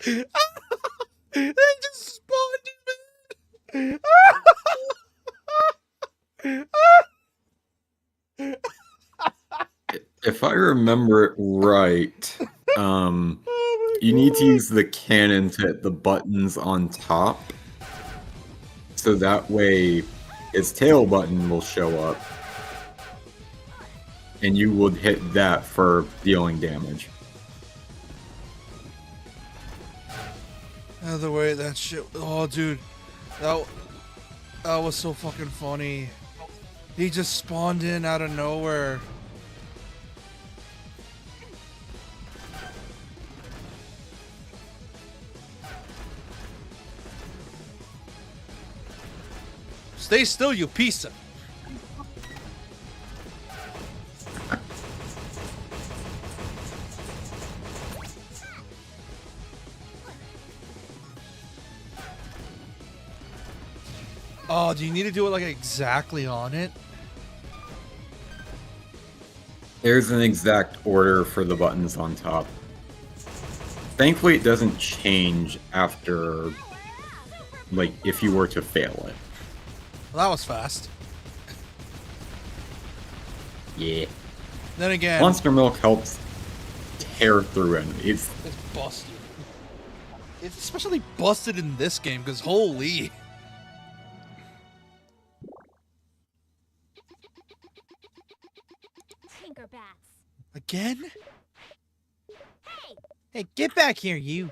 They just spawned in. If I remember it right, you need to use the cannon to hit the buttons on top, so that way its tail button will show up, and you would hit that for dealing damage. The way that shit... Oh, dude. That was so fucking funny. He just spawned in out of nowhere. Stay still, you piece of... Oh, do you need to do it like exactly on it? There's an exact order for the buttons on top. Thankfully, it doesn't change after, like, if you were to fail it. Well, that was fast. Yeah. Then again... Monster Milk helps tear through enemies. It's busted. It's especially busted in this game, because holy... Tinkerbats. Again? Hey, get back here, you.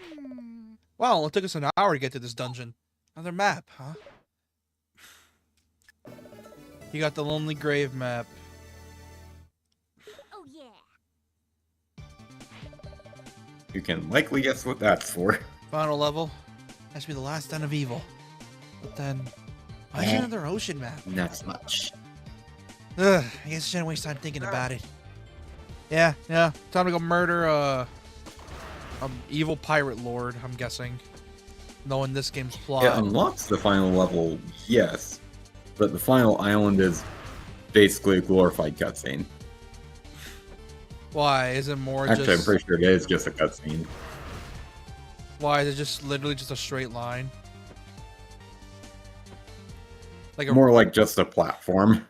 Hmm. Wow, it took us an hour to get to this dungeon. Another map, huh? You got the Lonely Grave map. Oh yeah. You can likely guess what that's for. Final level. Has to be the last den of evil. But then, why is there another ocean map? Not so much. Ugh, I guess I shouldn't waste time thinking about it. Yeah. Time to go murder a evil pirate lord, I'm guessing. Knowing this game's plot. It unlocks the final level, yes. But the final island is basically a glorified cutscene. Why? Is it more Actually, just... I'm pretty sure it is just a cutscene. Why? Is it just literally just a straight line? Like a... More like just a platform.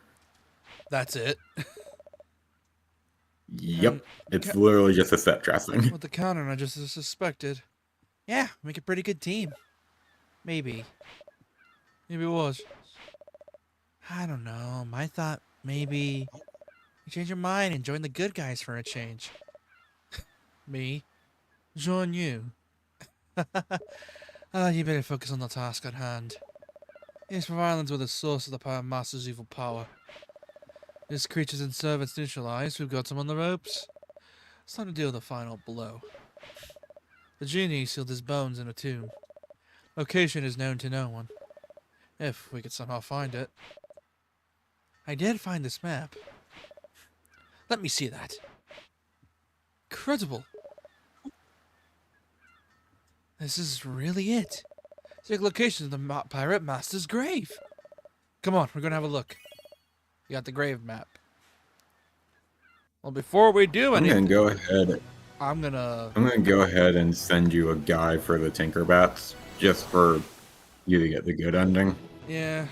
That's it. Yep. It's literally just a set dressing. With the counter, I just suspected. Yeah, make a pretty good team. Maybe. Maybe it was. I don't know. My thought, maybe you change your mind and join the good guys for a change. Me? Join you? You better focus on the task at hand. Yes, for violence were the source of the Pirate Master's evil power. His creatures and servants neutralized, we've got him on the ropes. It's time to deal with the final blow. The genie sealed his bones in a tomb. Location is known to no one. If we could somehow find it. I did find this map. Let me see that. Incredible. This is really it. It's the location of the Pirate Master's grave. Come on, we're gonna have a look. You got the grave map. Well, before we do anything, I'm gonna go ahead and send you a guide for the Tinkerbats, just for you to get the good ending. Yeah.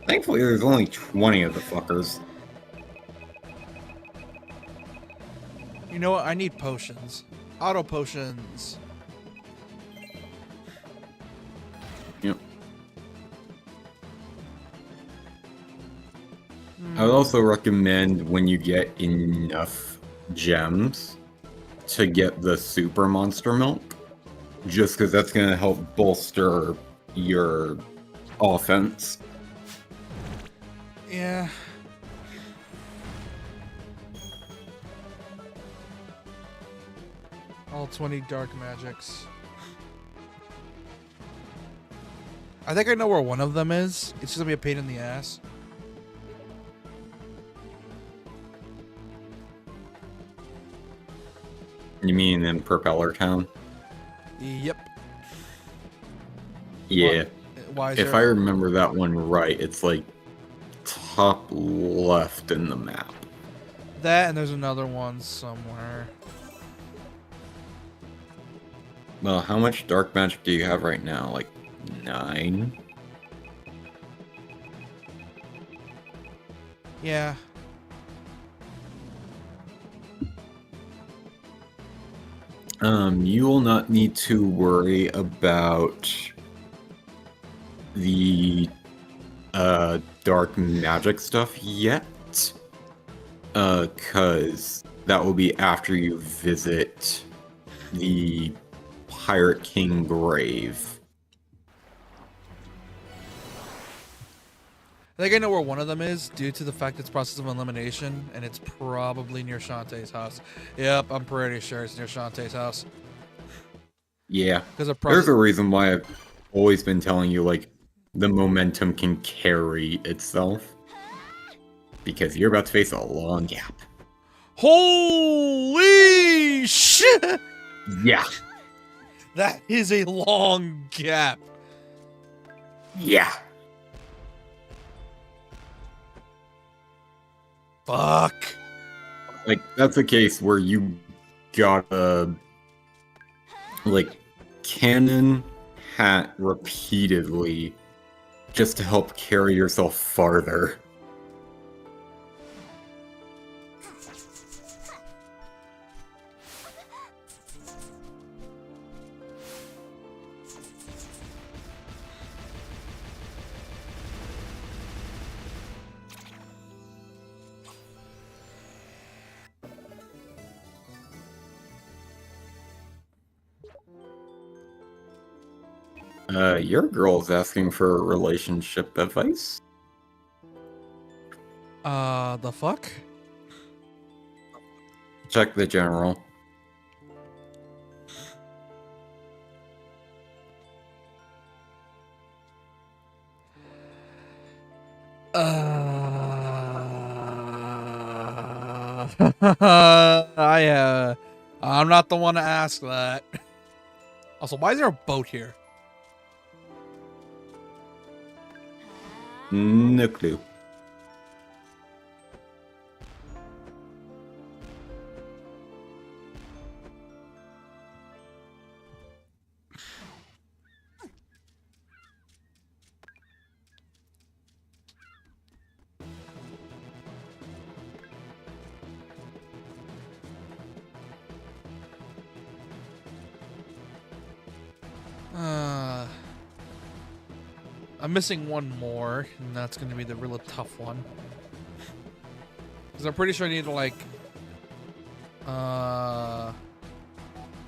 Thankfully, there's only 20 of the fuckers. You know what? I need potions. Auto potions. Yep. I would also recommend when you get enough gems to get the super monster milk, just because that's going to help bolster your offense. Yeah. All 20 dark magics. I think I know where one of them is. It's just gonna be a pain in the ass. You mean in Propeller Town? Yep. Yeah. Why is If I remember that one right, it's like top left in the map. that and there's another one somewhere. Well, how much dark magic do you have right now? Like 9? Yeah. You will not need to worry about the dark magic stuff yet. Cause that will be after you visit the Pirate King grave. I think I know where one of them is due to the fact it's process of elimination, and it's probably near Shantae's house. Yep, I'm pretty sure it's near Shantae's house. Yeah. Because There's a reason why I've always been telling you, like, the momentum can carry itself. Because you're about to face a long gap. Holy shit! Yeah. That is a long gap. Yeah. Fuck. Like, that's a case where you gotta, like, cannon hat repeatedly just to help carry yourself farther. Your girl's asking for relationship advice. The fuck? Check the general. I'm not the one to ask that. Also, why is there a boat here? No clue. I'm missing one more, and that's gonna be the real tough one. Because I'm pretty sure I need to, like...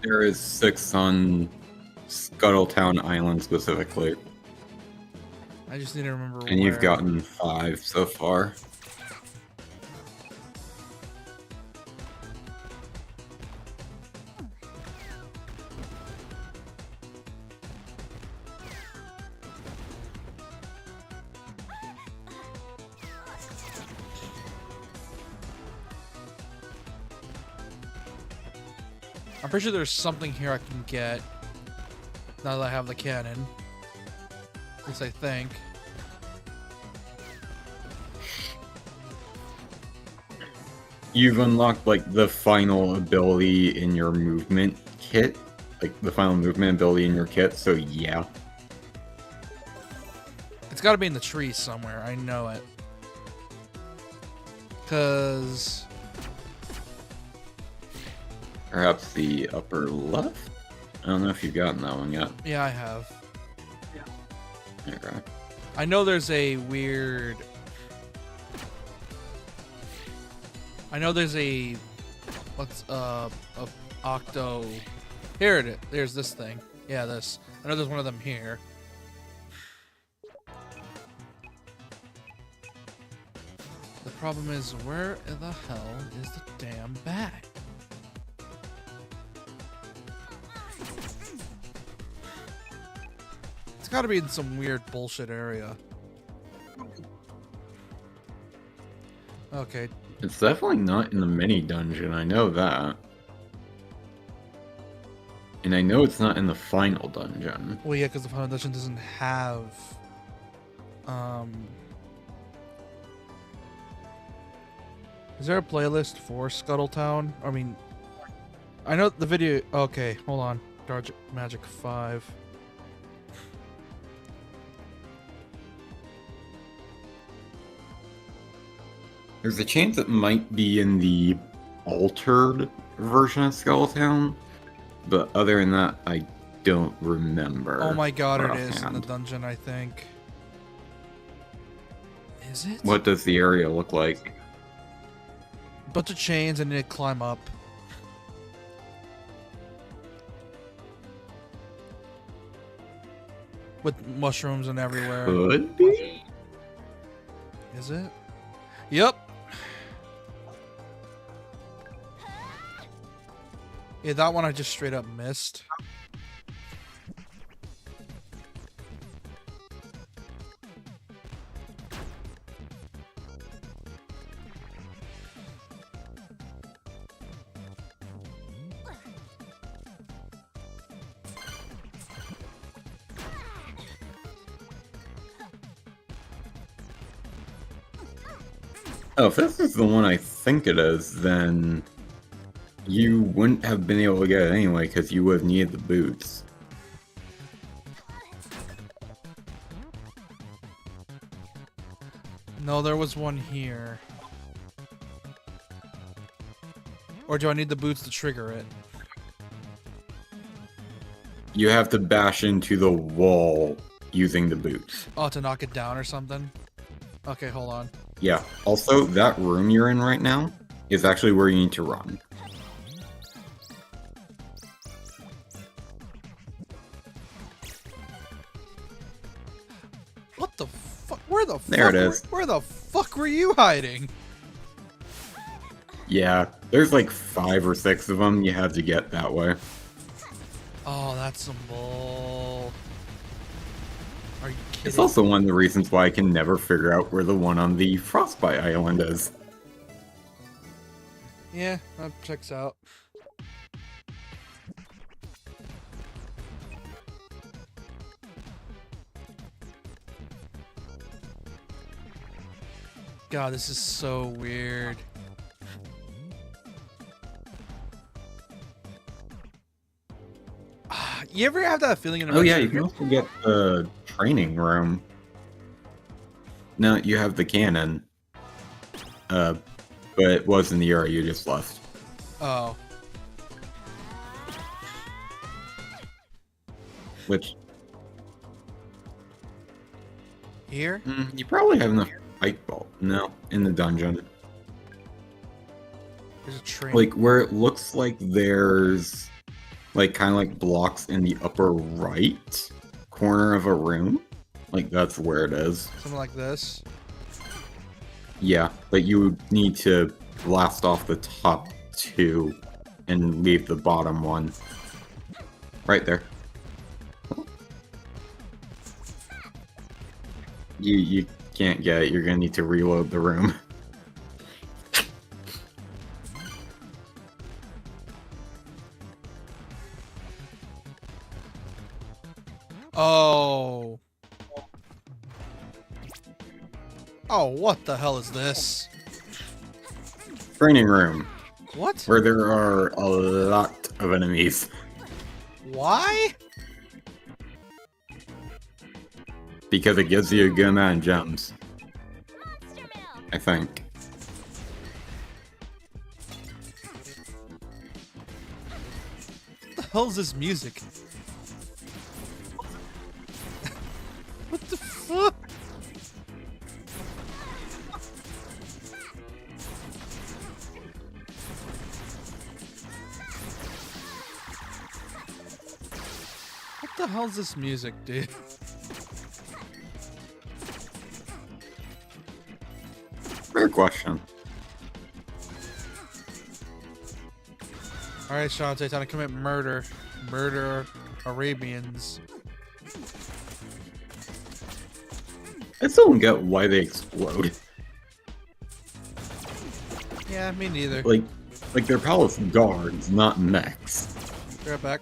There is 6 on Scuttletown Island specifically. I just need to remember And you've where. gotten 5 so far. I'm pretty sure there's something here I can get now that I have the cannon. At least I think. You've unlocked like the final ability in your movement kit. Like the final movement ability in your kit, so yeah. It's gotta be in the trees somewhere. I know it. Cause... Perhaps the upper left? I don't know if you've gotten that one yet. yeah, I have. Okay. I know there's a weird... I know there's a... What's, a octo... Here it is. There's this thing. Yeah, this. I know there's one of them here. The problem is, where the hell is the damn bag? It's gotta be in some weird bullshit area. Okay. It's definitely not in the mini dungeon, I know that. And I know it's not in the final dungeon. Well, yeah, because the final dungeon doesn't have... Is there a playlist for Scuttletown? I mean... I know the video... Okay, hold on. Dark Magic 5. There's a chance it might be in the altered version of Scuttletown, but other than that, I don't remember. Oh my god, it is in the offhand. dungeon, I think. Is it? What does the area look like? Bunch of chains and it climb up. With mushrooms and everywhere. Could be? Is it? Yep. Yeah, that one I just straight up missed. Oh, if this is the one I think it is, then you wouldn't have been able to get it anyway because you would have needed the boots. No, there was one here. Or do I need the boots to trigger it? You have to bash into the wall using the boots. Oh, to knock it down or something? Okay, hold on. Yeah. Also, that room you're in right now is actually where you need to run. What the fuck? Where the There fuck? it is. Where the fuck were you hiding? Yeah, there's like 5 or 6 of them you have to get that way. Oh, that's some bull. Are you kidding? It's also one of the reasons why I can never figure out where the one on the Frostbite Island is. Yeah, that checks out. God, this is so weird. You ever have that feeling in a Oh yeah, Mexican you can also get the training room. No, you have the cannon. But it was in the area you just left. Oh. Which, Here? you probably have enough fight ball. No, in the dungeon. There's a train. Like, where it looks like there's, like, kind of like blocks in the upper right corner of a room. Like, that's where it is. Something like this. Yeah, but you would need to blast off the top 2 and leave the bottom one. Right there. You can't get it, you're gonna need to reload the room. Oh. Oh, what the hell is this? Training room, What? where there are a lot of enemies. Why? Because it gives you a good amount of gems. I think. What the hell is this music? What the fuck? What the hell is this music, dude? Fair question. Alright, Shante, time to commit murder. Murder Arabians. I still don't get why they explode. Yeah, me neither. Like they're palace guards, not mechs. Be right back.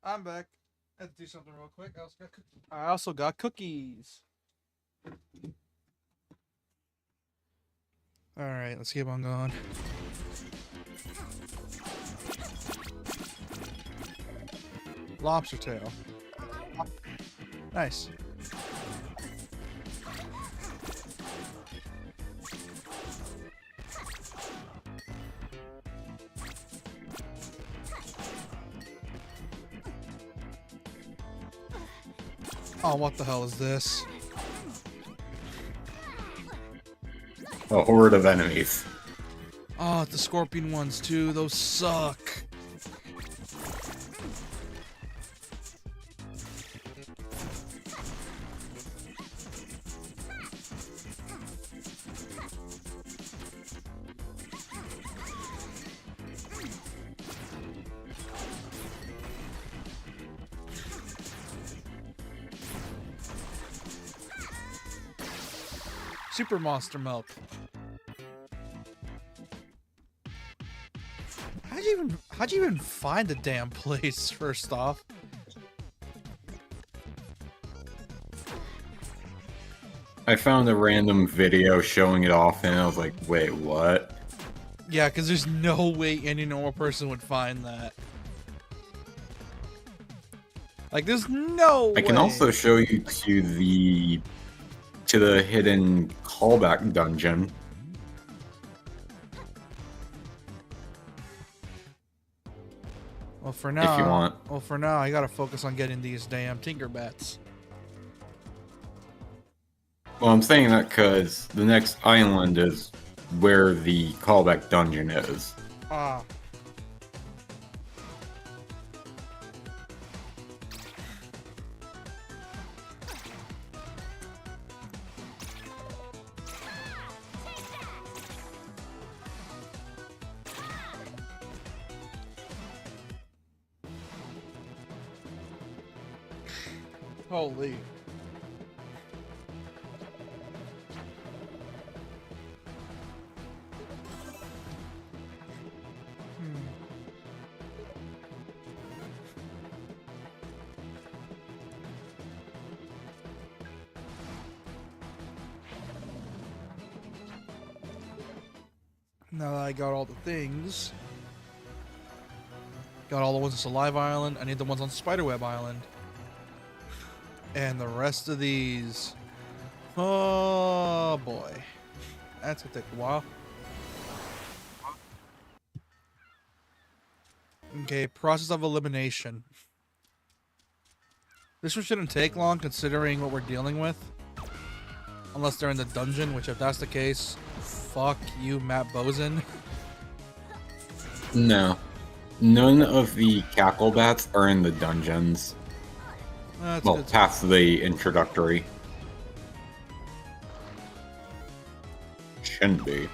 I'm back. I had to do something real quick. I also got cookies. All right, let's keep on going. Lobster tail. Nice. Oh, what the hell is this? A horde of enemies. Oh, the scorpion ones too. Those suck. Super monster milk. How'd you even find the damn place, first off? I found a random video showing it off, and I was like, wait, what? Yeah, because there's no way any normal person would find that. Like, there's no way. I can also show you to the hidden callback dungeon. Well, for now, if you want. Well, for now, I gotta focus on getting these damn Tinkerbats. Well, I'm saying that because the next island is where the callback dungeon is. Ah. Holy. Now that I got all the things, got all the ones on Saliva Island, I need the ones on Spiderweb Island. And the rest of these. Oh boy. That's gonna take a while. Okay, process of elimination. This one shouldn't take long considering what we're dealing with. Unless they're in the dungeon, which if that's the case, fuck you, Matt Bozen. No. None of the Cacklebats are in the dungeons. That's Well, good. past the introductory. Shouldn't be.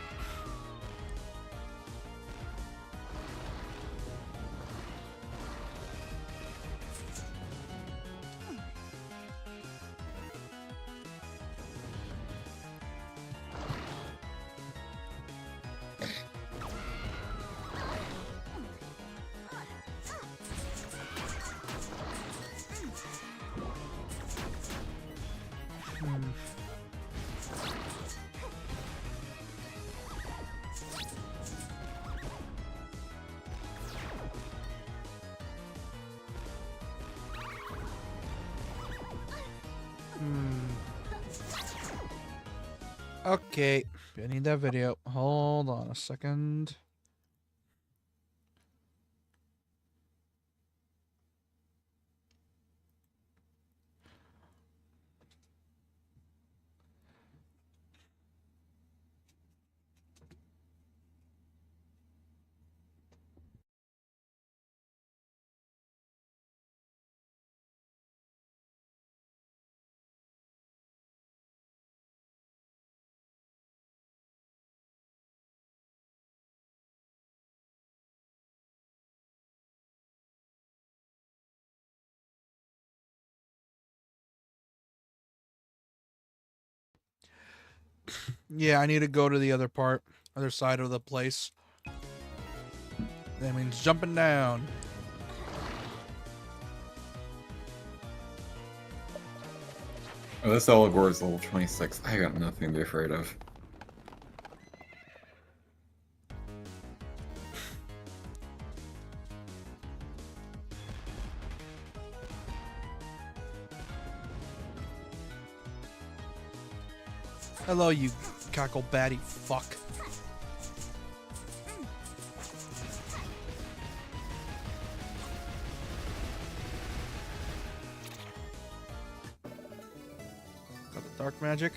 Okay, I need that video. Hold on a second. Yeah, I need to go to the other part, other side of the place. That means jumping down. Oh, this Eligor is level 26. I got nothing to be afraid of. Hello, you cackle batty fuck. Got the dark magic.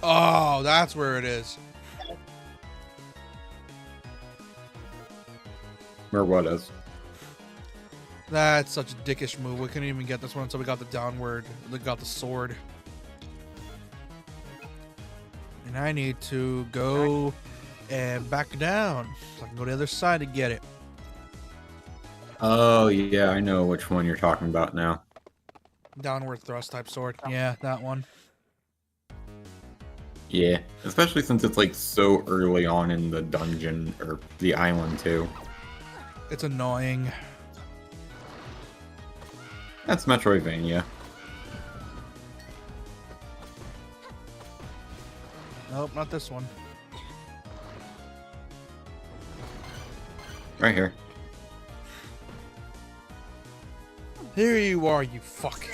Oh, that's where it is. Or what is? That's such a dickish move. We couldn't even get this one until we got the downward. We got the sword. And I need to go and back down. So I can go to the other side to get it. Oh, yeah, I know which one you're talking about now. Downward thrust type sword. Yeah, that one. Yeah, especially since it's like so early on in the dungeon, or the island too. It's annoying. That's Metroidvania. Nope, not this one. Right here. Here you are, you fuck.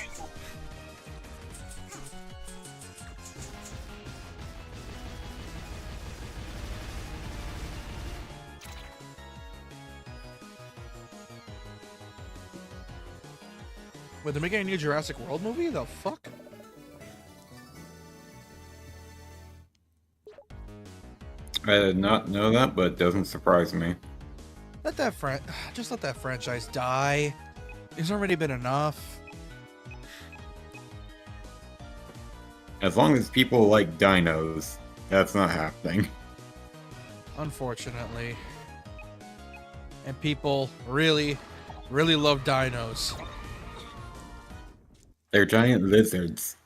Wait, they're making a new Jurassic World movie? The fuck? I did not know that, but it doesn't surprise me. Let that just let that franchise die. There's already been enough. As long as people like dinos, that's not happening. Unfortunately. And people really, really love dinos. They're giant lizards.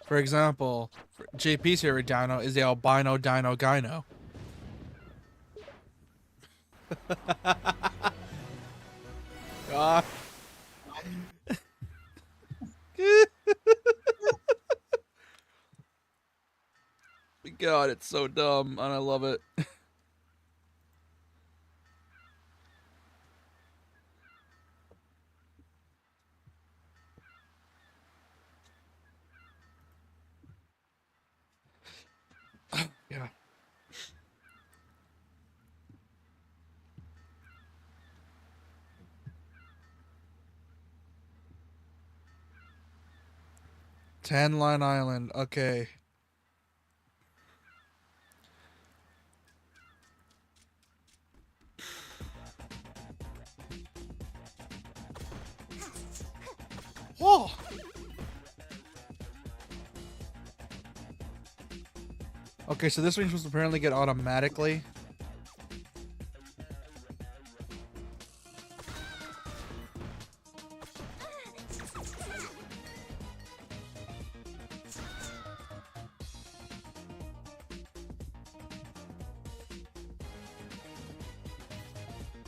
For example, JP's favorite dino is the albino dino gyno. God. God, it's so dumb, and I love it. Yeah. Tan Line Island. Okay. Whoa. Okay, so this one's supposed to apparently get automatically.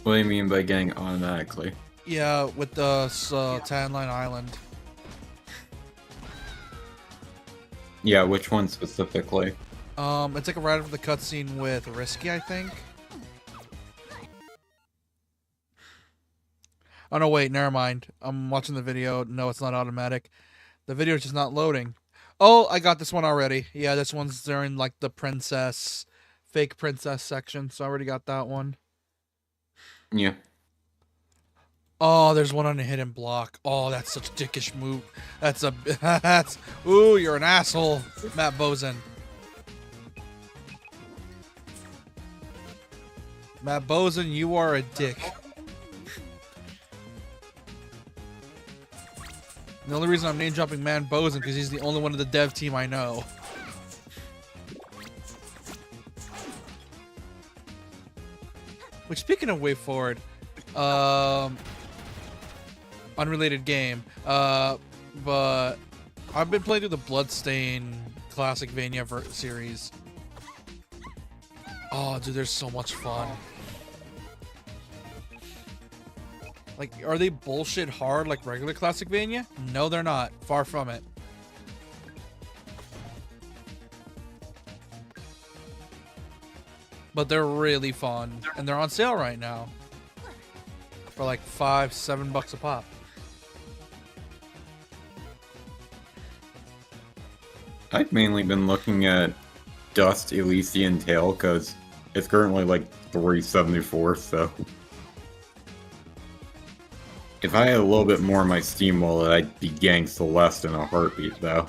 What do you mean by getting automatically? Yeah, with the Tan Line Island. Yeah, which one specifically? It's like right after the cutscene with Risky, I think. Oh no, wait, never mind. I'm watching the video. No, it's not automatic. The video's just not loading. Oh, I got this one already. Yeah, this one's during like the princess, fake princess section. So I already got that one. Yeah. Oh, there's one on a hidden block. Oh, that's such a dickish move. That's a that's ooh, you're an asshole, Matt Bozen. Matt Bozen, you are a dick. The only reason I'm name dropping Man Bozen because he's the only one of the dev team I know. Which, speaking of Way Forward, unrelated game, but I've been playing through the Bloodstain Classic Vania series. Oh, dude, there's so much fun. Like, are they bullshit hard like regular Classic Vania? No, they're not. Far from it. But they're really fun, and they're on sale right now for like $5-7 a pop. I've mainly been looking at Dust Elysian Tale because it's currently like $3.74, so if I had a little bit more in my Steam wallet, I'd be getting Celeste in a heartbeat, though.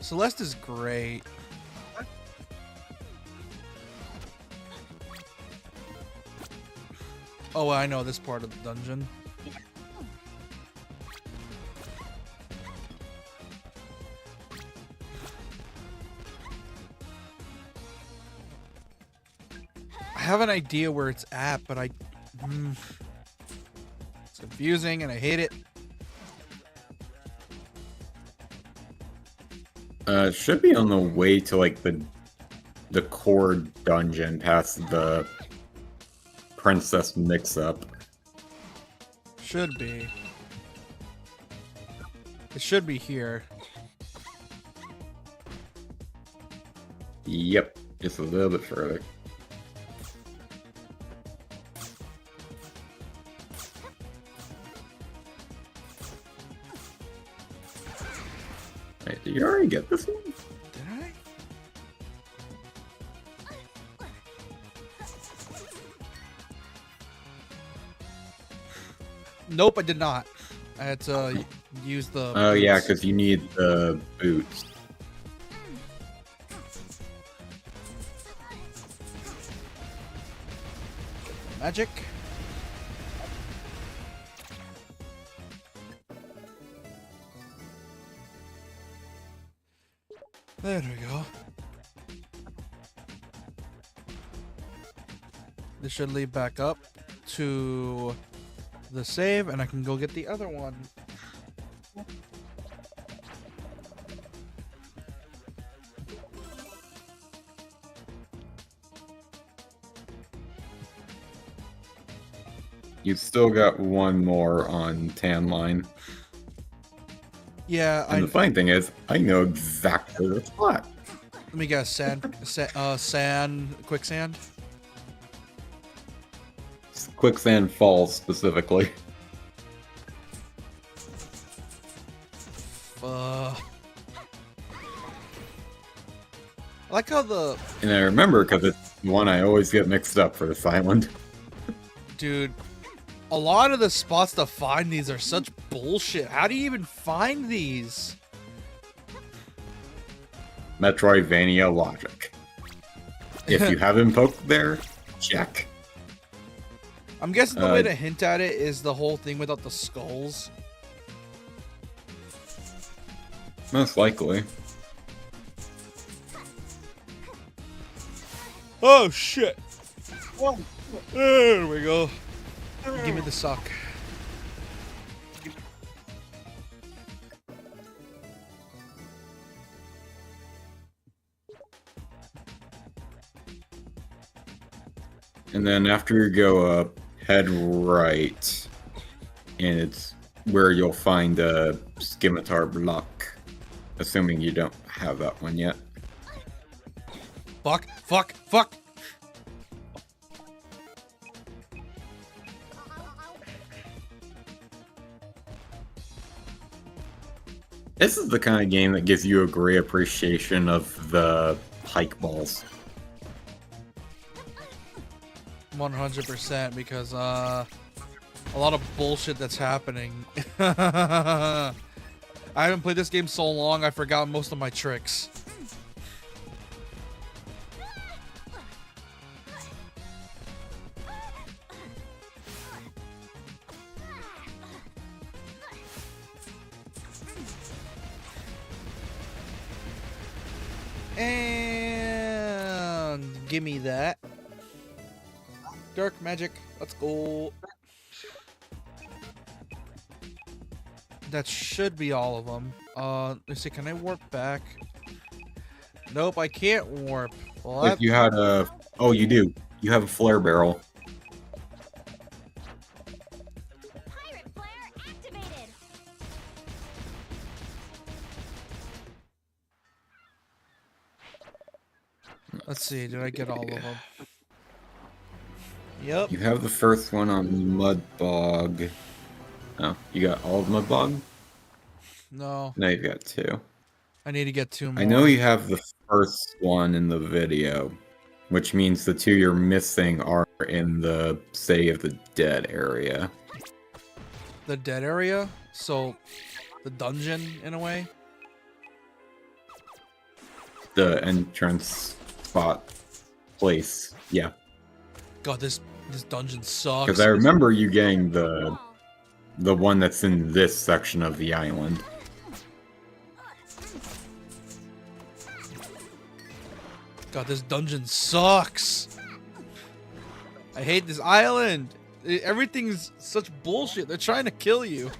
Celeste is great. Oh, I know this part of the dungeon. I have an idea where it's at, but it's confusing and I hate it. It should be on the way to like the core dungeon past the Princess mix-up. Should be. It should be here. Yep, just a little bit further. Wait, did you already get this one? Did I? Nope, I did not. I had to use the... Oh yeah, boots. because you need the boots. Magic. There we go. This should lead back up to the save, and I can go get the other one. You've still got one more on Tan Line. Yeah, And the funny thing is, I know exactly the spot. let me guess. Sand, quicksand. Quicksand Falls specifically. I like how the And I remember because it's the one I always get mixed up for this island. dude. A lot of the spots to find these are such bullshit. How do you even find these? Metroidvania logic. If you haven't poked there, check. I'm guessing the way to hint at it is the whole thing without the skulls. Most likely. Oh shit! There we go. Give me the sock. And then after you go up, head right, and it's where you'll find a scimitar block, assuming you don't have that one yet. Fuck! Fuck! Fuck! This is the kind of game that gives you a great appreciation of the pike balls. 100% because a lot of bullshit that's happening. I haven't played this game so long I forgot most of my tricks. And give me that. Dark magic. Let's go. That should be all of them. Let's see. Can I warp back? Nope, I can't warp. Well, If you had a... Oh, you do. You have a flare barrel. Pirate flare activated. let's see. Did I get all of them? Yep. You have the first one on Mud Bog. Oh, you got all of Mud Bog? No, No, you've got 2. I need to get 2 more. I know you have the first one in the video, which means the 2 you're missing are in the City of the Dead area. The dead area. So, the dungeon in a way. The entrance spot place. Yeah. God, this dungeon sucks. Because I remember you getting the one that's in this section of the island. God, this dungeon sucks. I hate this island. Everything's such bullshit. They're trying to kill you.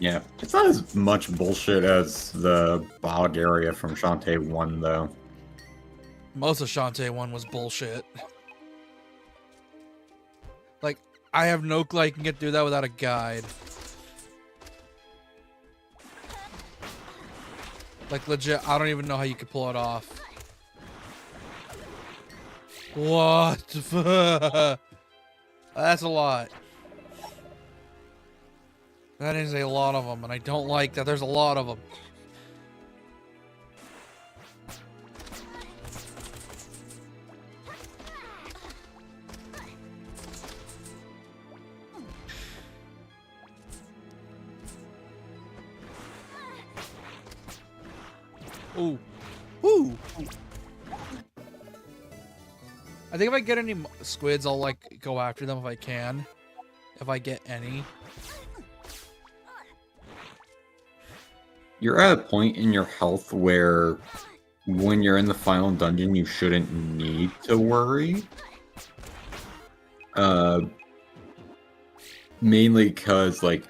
Yeah, it's not as much bullshit as the bog area from Shantae 1, though. Most of Shantae 1 was bullshit. Like, I have no clue I can get through that without a guide. Like, legit, I don't even know how you could pull it off. What the fuck? That's a lot. That is a lot of them, and I don't like that there's a lot of them. Ooh. Ooh. I think if I get any squids, I'll, like, go after them if I can. If I get any. You're at a point in your health where when you're in the final dungeon, you shouldn't need to worry. Mainly because, like,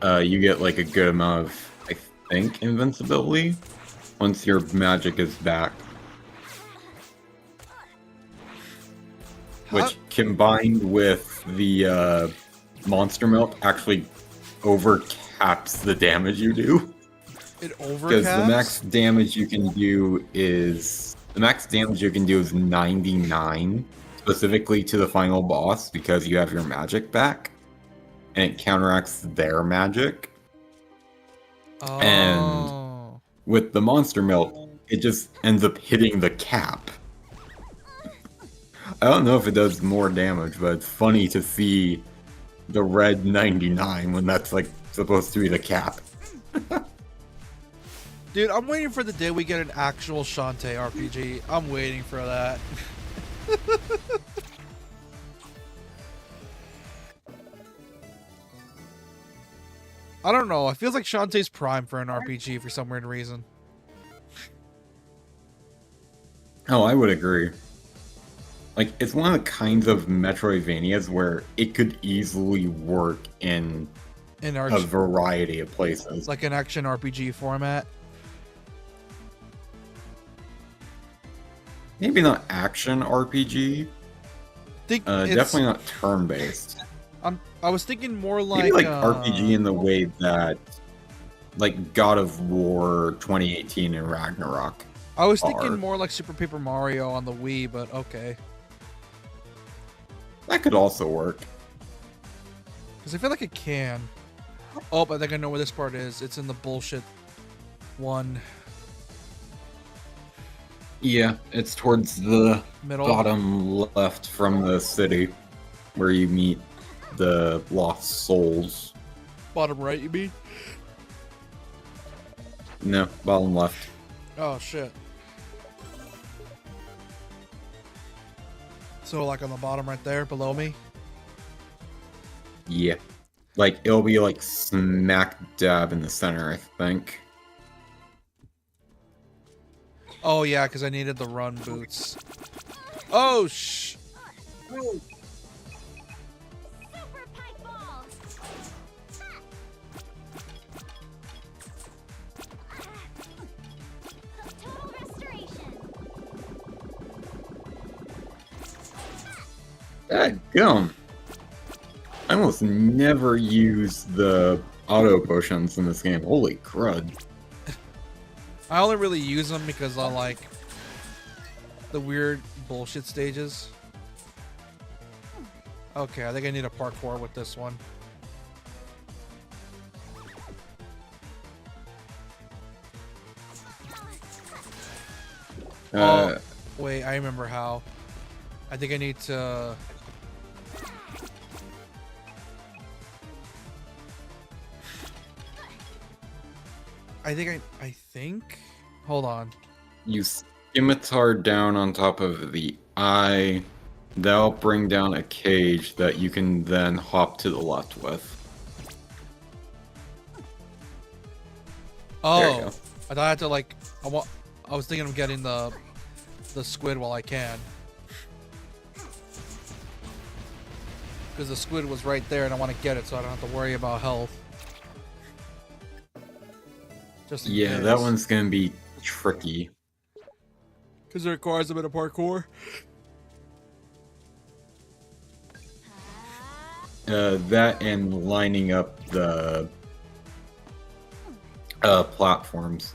you get, like, a good amount of, I think, invincibility once your magic is back. Which, combined with the monster milk, actually overcaps the damage you do. It overcaps? Because the max damage you can do is 99, specifically to the final boss, because you have your magic back, and it counteracts their magic. Oh. And with the monster milk, it just ends up hitting the cap. I don't know if it does more damage, but it's funny to see the red 99 when that's, like, supposed to be the cap. Dude, I'm waiting for the day we get an actual Shantae RPG. I'm waiting for that. I don't know. It feels like Shantae's prime for an RPG for some weird reason. Oh, I would agree. Like, it's one of the kinds of Metroidvanias where it could easily work in a variety of places. Like an action RPG format. Maybe not action RPG. Definitely not turn-based. I was thinking more like... Maybe like RPG in the way that, like, God of War 2018 and Ragnarok. I was thinking more like Super Paper Mario on the Wii, but okay. That could also work. Because I feel like it can. Oh, I think I know where this part is. It's in the bullshit one. Yeah, it's towards the Middle. bottom left from the city, where you meet the lost souls. Bottom right, you mean? No, bottom left. Oh, shit. So, like, on the bottom right there, below me? Yeah. Like, it'll be, like, smack dab in the center, I think. Oh yeah, because I needed the run boots. Oh sh. Super pipe ball. Total restoration. Dadgum. I almost never use the auto potions in this game. Holy crud. I only really use them because I like the weird bullshit stages. Okay, I think I need a parkour with this one. Oh, wait, I remember how. I think I need to... I think? Hold on. You scimitar down on top of the eye. That'll bring down a cage that you can then hop to the left with. Oh, There you go. I thought I had to like... I was thinking of getting the squid while I can. Because the squid was right there and I want to get it so I don't have to worry about health. Just in Yeah, case. that one's gonna be tricky. Because it requires a bit of parkour. That and lining up the platforms.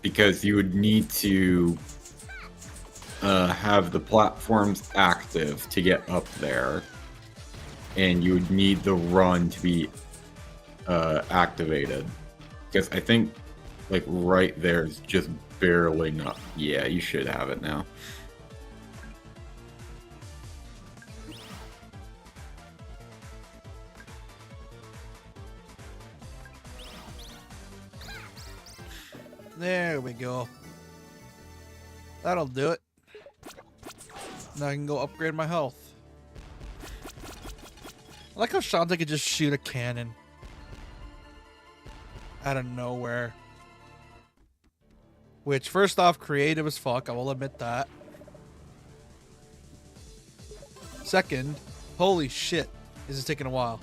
Because you would need to have the platforms active to get up there. And you would need the run to be activated. Because I think, like, right there is just barely not... Yeah, you should have it now. There we go. That'll do it. Now I can go upgrade my health. I like how Shante could just shoot a cannon out of nowhere. Which, first off, creative as fuck. I will admit that. Second, holy shit, this is taking a while.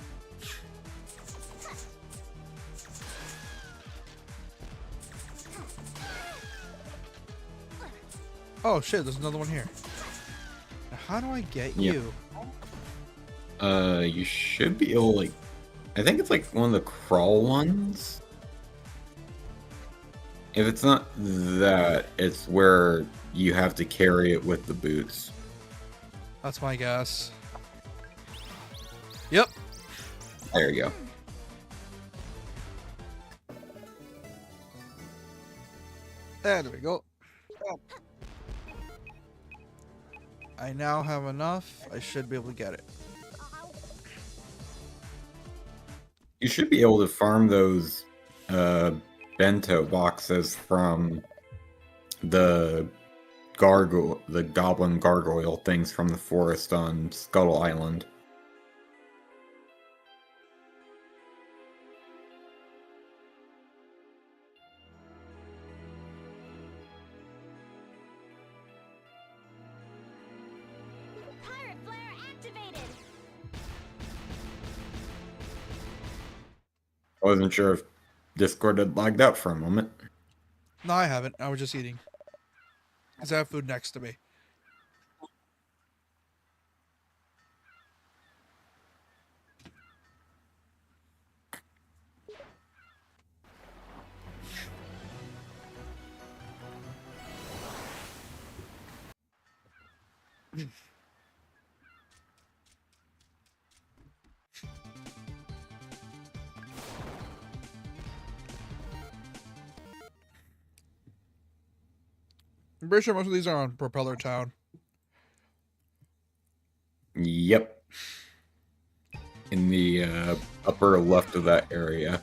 Oh shit, there's another one here. Now, how do I get Yep. you? You should be able to, like... I think it's like one of the crawl ones. If it's not that, it's where you have to carry it with the boots. That's my guess. Yep. There you go. There we go. I now have enough. I should be able to get it. You should be able to farm those bento boxes from the goblin gargoyle things from the forest on Scuttle Island. Pirate flare activated. I wasn't sure if Discord had lagged out for a moment. No, I haven't. I was just eating. Because I have food next to me. I'm pretty sure most of these are on Propeller Town. Yep. In the upper left of that area.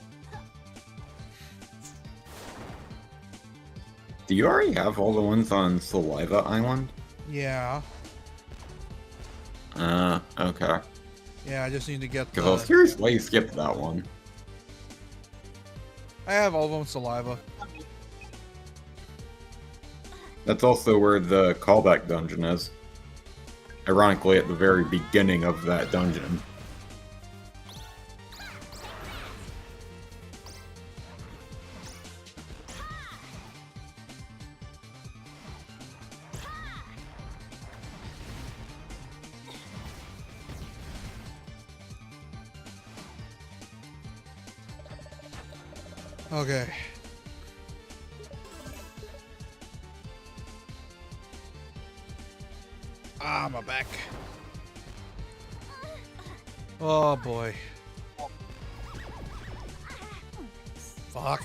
Do you already have all the ones on Saliva Island? Yeah. Okay. Yeah, I just need to get Because I was curious why you skipped that one. I have all of them Saliva. That's also where the callback dungeon is. Ironically, at the very beginning of that dungeon. Okay. Ah, my back. Oh boy. Fuck.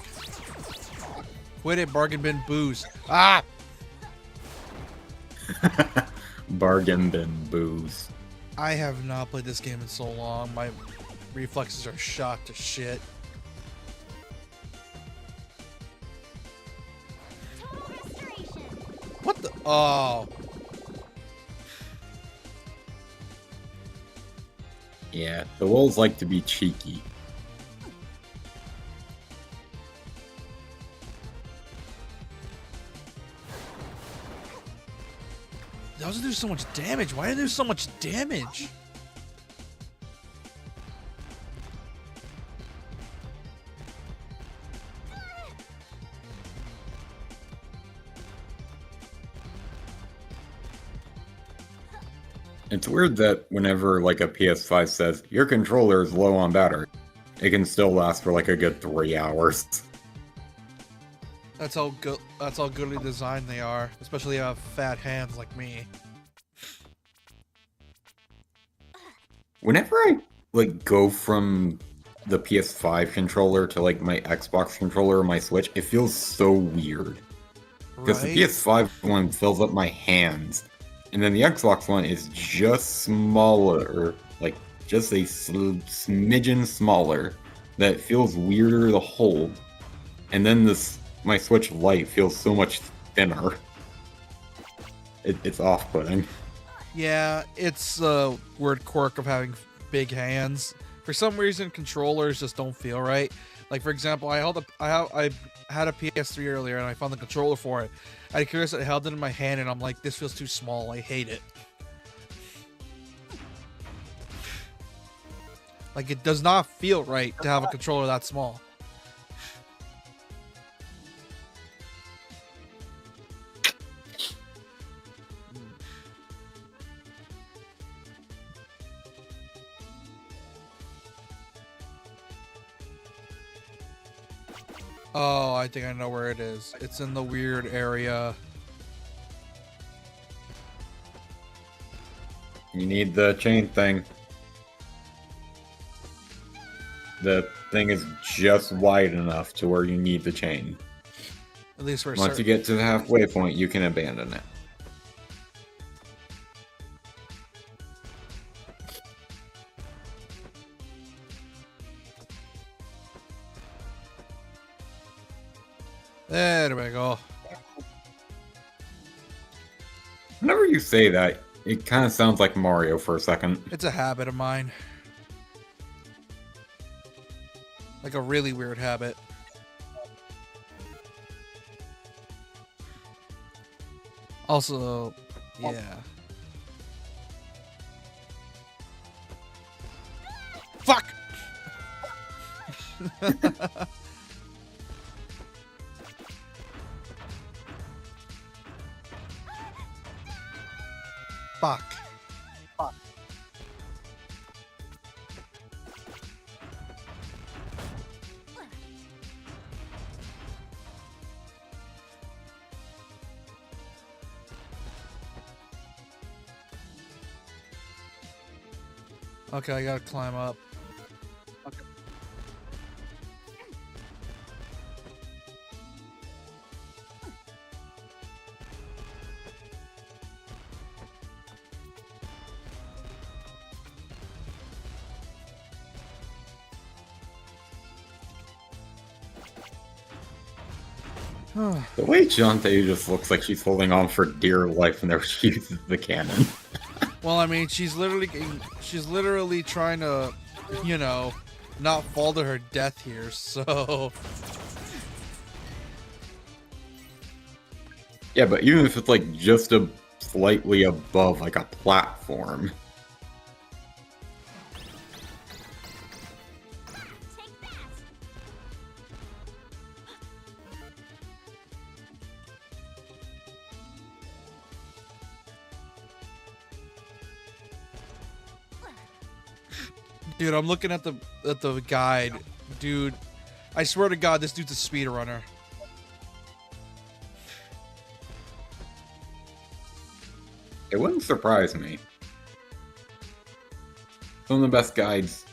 Quit it, bargain bin booze. Ah! Bargain bin booze. I have not played this game in so long. My reflexes are shot to shit. Total restoration. What the? Oh. Yeah, the wolves like to be cheeky. That doesn't do so much damage. Why did it do so much damage? It's weird that whenever like a PS5 says your controller is low on battery, it can still last for like a good 3 hours. That's how good. That's how goodly designed they are, especially fat hands like me. Whenever I like go from the PS5 controller to like my Xbox controller or my Switch, it feels so weird. Because the PS5 one fills up my hands, and then the Xbox one is just smaller, like just a smidgen smaller, that feels weirder to hold. And then my Switch Lite feels so much thinner. It's off-putting. Yeah, it's a weird quirk of having big hands. For some reason, controllers just don't feel right. Like for example, I had a PS3 earlier and I found the controller for it. I curious, I held it in my hand and I'm like, this feels too small. I hate it. Like it does not feel right to have a controller that small. Oh, I think I know where it is. It's in the weird area. You need the chain thing. The thing is just wide enough to where you need the chain. At least we're Once you get to the halfway point, you can abandon it. There we go. Whenever you say that, it kind of sounds like Mario for a second. It's a habit of mine. Like a really weird habit. Also, yeah. Fuck! Fuck. Okay, I gotta climb up. The way Shante just looks like she's holding on for dear life whenever she uses the cannon. Well, I mean, she's literally trying to, you know, not fall to her death here, so... Yeah, but even if it's like just a slightly above like a platform. Take that. Dude, I'm looking at the guide. Dude, I swear to God, this dude's a speedrunner. It wouldn't surprise me. Some of the best guides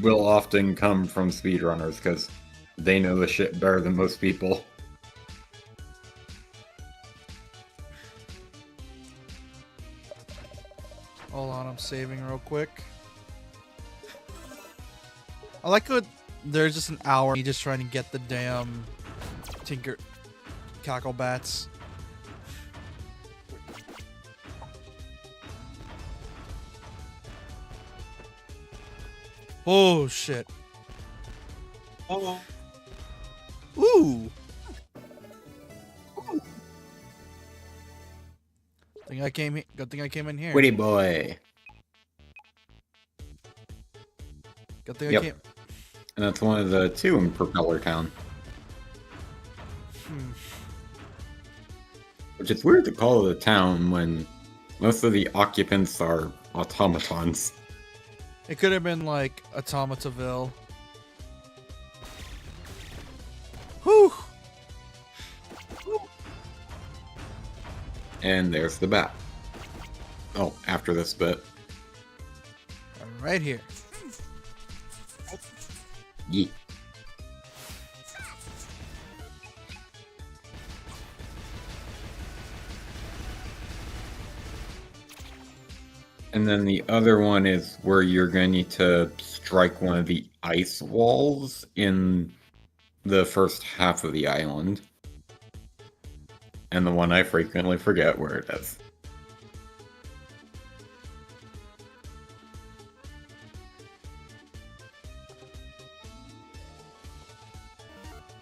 will often come from speedrunners because they know the shit better than most people. Hold on, I'm saving real quick. I like how there's just an hour me just trying to get the damn Tinker Cackle Bats. Oh shit. Oh. Ooh. Good thing I came in here. Witty boy. Good thing Yep. I came. And that's one of the two in Propeller Town. Which is weird to call it a town when most of the occupants are automatons. It could have been like Automataville. Whew. And there's the bat. Oh, after this bit. Right here. Yeet. And then the other one is where you're going to need to strike one of the ice walls in the first half of the island. And the one I frequently forget where it is.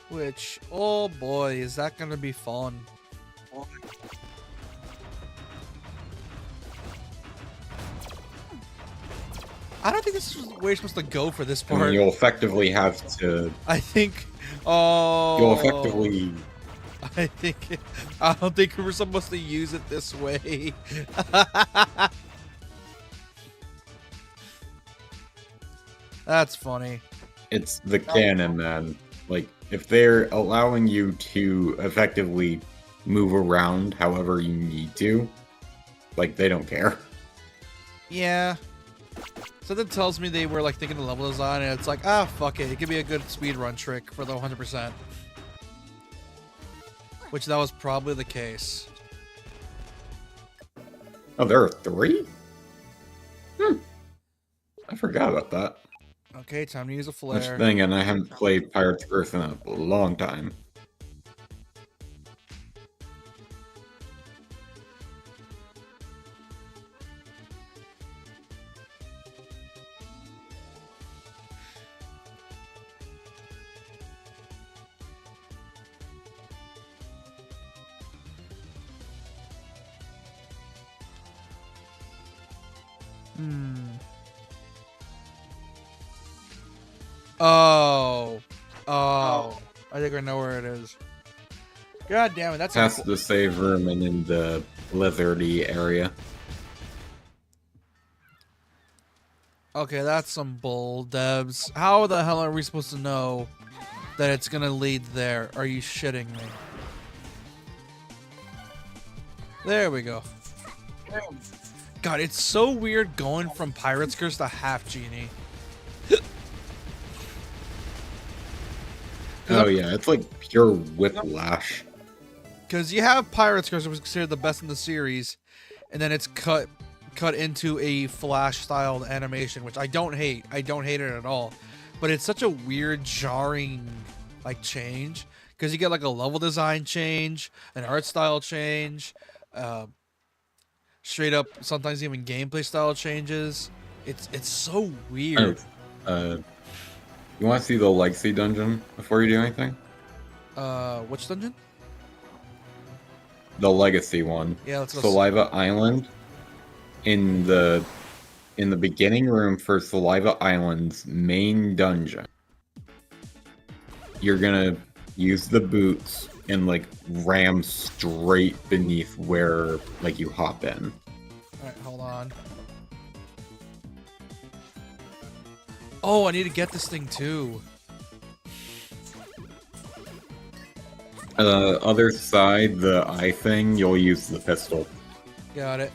Which, oh boy, is that gonna be fun. I don't think this is where you're supposed to go for this And part. then you'll effectively have to... I think, oh... You'll effectively... I don't think we're supposed to use it this way. That's funny. It's the canon, man. Like, if they're allowing you to effectively move around however you need to, like, they don't care. Yeah. Something tells me they were like thinking of level design and it's like, ah, fuck it. It could be a good speedrun trick for the 100%. Which that was probably the case. Oh, there are 3? I forgot about that. Okay, time to use a Which flare. thing, and I haven't played Pirates Earth in a long time. Oh. Oh. I think I know where it is. God damn it, that's a Past the save room and in the lizardy area. Okay, that's some bull, Debs. How the hell are we supposed to know that it's gonna lead there? Are you shitting me? There we go. God, it's so weird going from Pirate's Curse to Half Genie. Oh yeah, it's like pure whiplash. Because you have Pirate's Curse, which was considered the best in the series, and then it's cut into a Flash-styled animation, which I don't hate. I don't hate it at all. But it's such a weird, jarring, like, change. Because you get, like, a level design change, an art style change, straight up, sometimes even gameplay style changes. It's so weird. You want to see the Legacy dungeon before you do anything? Which dungeon? the legacy one. Yeah, let's go. Saliva Island. In the beginning room for Saliva Island's main dungeon, you're gonna use the boots and like ram straight beneath where like you hop in. Alright, hold on. Oh, I need to get this thing too. Other side, the eye thing, you'll use the pistol. Got it.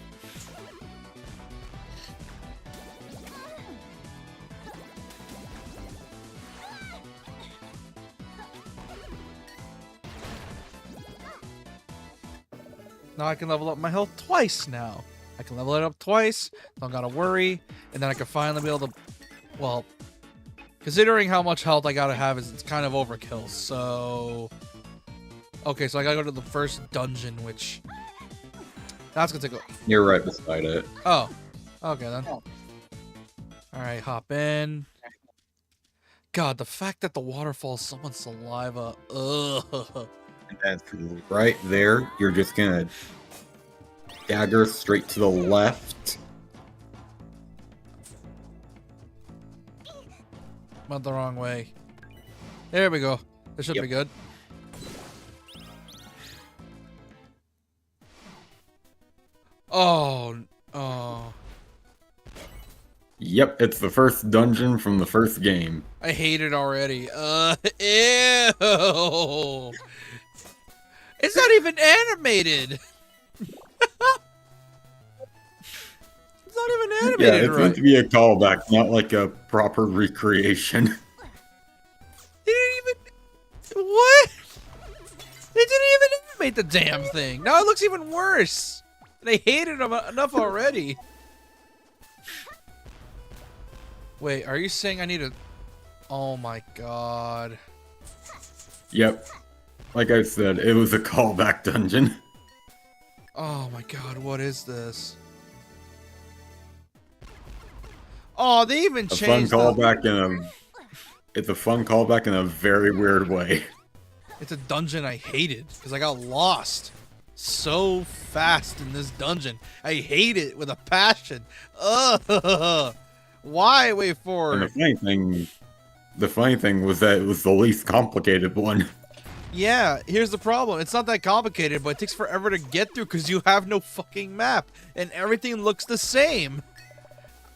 Now I can level up my health twice now. I can level it up twice, don't gotta worry, and then I can finally be able to, well, considering how much health I gotta have, it's kind of overkill, so... Okay, so I gotta go to the first dungeon, which... That's gonna take a... You're right beside it. Oh. Okay, then. Alright, hop in. God, the fact that the waterfall is someone's saliva. Ugh. And that's right there. You're just gonna dagger straight to the left. Went the wrong way. There we go. This should be good. Oh. Oh. Yep, it's the first dungeon from the first game. I hate it already. Ew. It's not even animated. It's not even animated Yeah, it's right. meant to be a callback, not like a proper recreation. They didn't even... What? They didn't even animate the damn thing. Now it looks even worse. And I hated them enough already. Wait, are you saying I need a... Oh my god. Yep. Like I said, it was a callback dungeon. Oh my god, what is this? Oh, they even A fun changed the... callback in a... It's a fun callback in a very weird way. It's a dungeon I hated because I got lost so fast in this dungeon. I hate it with a passion. Ugh. Why wait And for? the funny thing was that it was the least complicated one. Yeah, here's the problem. It's not that complicated, but it takes forever to get through because you have no fucking map and everything looks the same.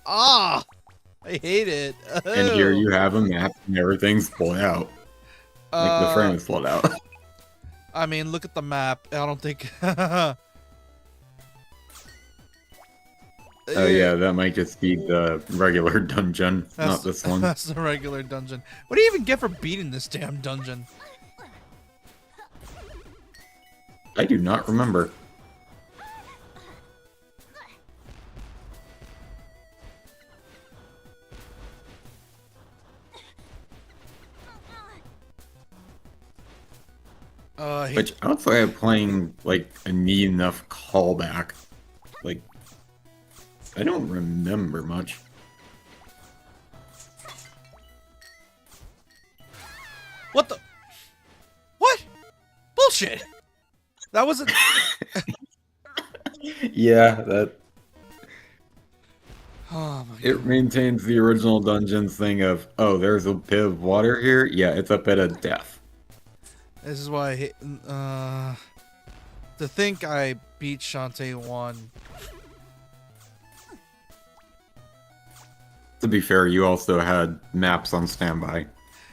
Ah, I hate it. And here you have a map and everything's split out. Like the frame is split out. I mean, look at the map. I don't think. Oh Yeah, that might just be the regular dungeon, not this one. That's the regular dungeon. What do you even get for beating this damn dungeon? I do not remember. Which outside of playing like a neat enough callback, like I don't remember much. What the? What? Bullshit! That wasn't. Yeah, that Oh my it maintains the original dungeons thing of, oh, there's a pit of water here. Yeah, it's a pit of death. This is why I hate. To think I beat Shantae 1. To be fair, you also had maps on standby.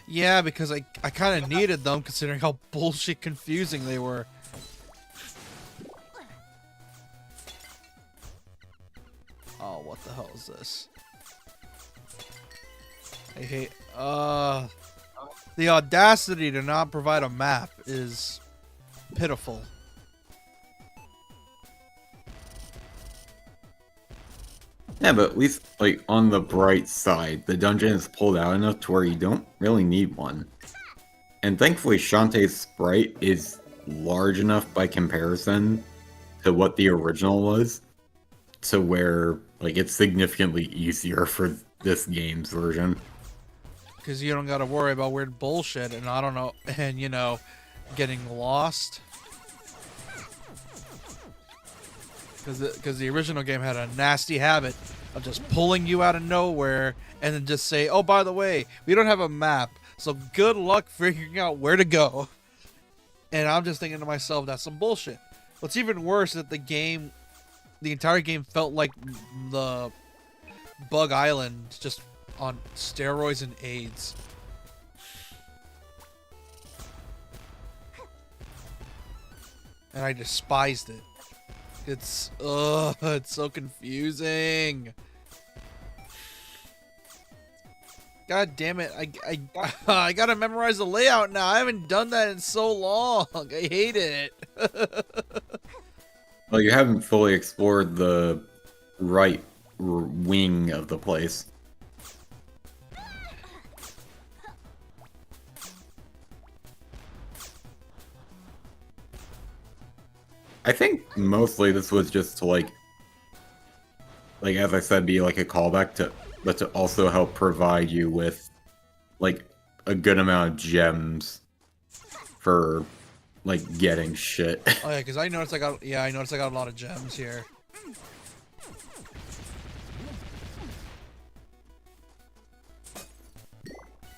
Yeah, because I kind of needed them considering how bullshit confusing they were. Oh, what the hell is this? I hate. The audacity to not provide a map is pitiful. Yeah, but at least, like, on the bright side, the dungeon is pulled out enough to where you don't really need one. And thankfully, Shantae's sprite is large enough by comparison to what the original was, to where, like, it's significantly easier for this game's version. Because you don't gotta worry about weird bullshit and I don't know, and you know, getting lost. Because the original game had a nasty habit of just pulling you out of nowhere and then just say, oh, by the way, we don't have a map, so good luck figuring out where to go. And I'm just thinking to myself, that's some bullshit. What's even worse is that the entire game felt like the Bug Island, just on steroids and AIDS. And I despised it. It's so confusing. God damn it! I gotta memorize the layout now. I haven't done that in so long. I hate it. Well, you haven't fully explored the right wing of the place. I think mostly this was just to like as I said, be like a callback to, but to also help provide you with like a good amount of gems for like getting shit. Oh yeah, because I noticed I got a lot of gems here.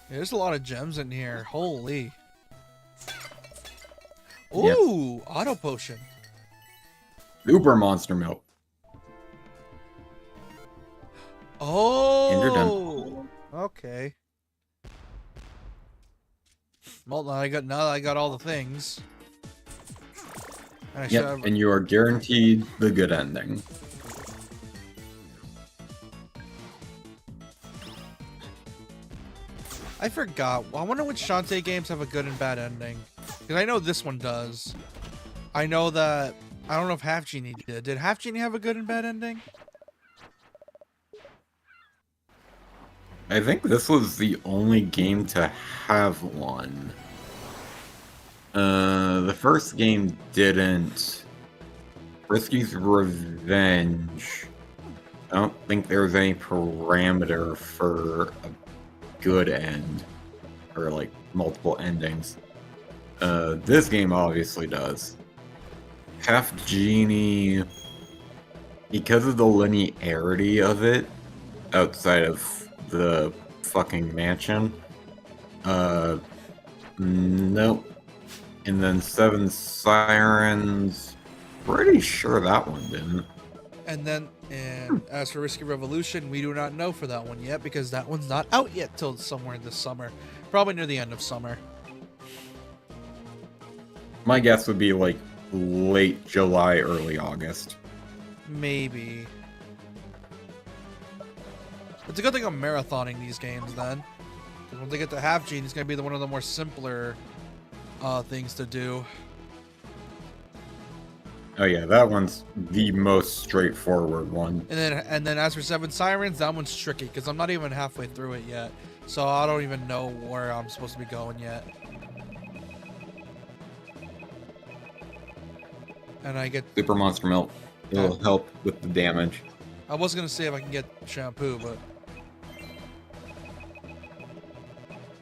Yeah, there's a lot of gems in here. Holy. Ooh, yep. Auto potion. Super monster milk. Oh. And you're done. Okay. Well, now I got all the things. And yep, and you are guaranteed the good ending. I forgot. I wonder which Shantae games have a good and bad ending. Because I know this one does. I know that... I don't know if Half Genie did. Did Half Genie have a good and bad ending? I think this was the only game to have one. The first game didn't. Risky's Revenge. I don't think there was any parameter for a good end. Or like multiple endings. This game obviously does. Half Genie, because of the linearity of it, outside of the fucking mansion, nope. And then Seven Sirens, pretty sure that one didn't. And as for Risky Revolution, we do not know for that one yet, because that one's not out yet till somewhere this summer. Probably near the end of summer. My guess would be like late July, early August. Maybe. It's a good thing I'm marathoning these games then. Because when they get to Half Gene, it's going to be one of the more simpler things to do. Oh yeah, that one's the most straightforward one. And then as for Seven Sirens, that one's tricky because I'm not even halfway through it yet. So I don't even know where I'm supposed to be going yet. And I get Super Monster Milk. It'll help with the damage. I was gonna say if I can get shampoo, but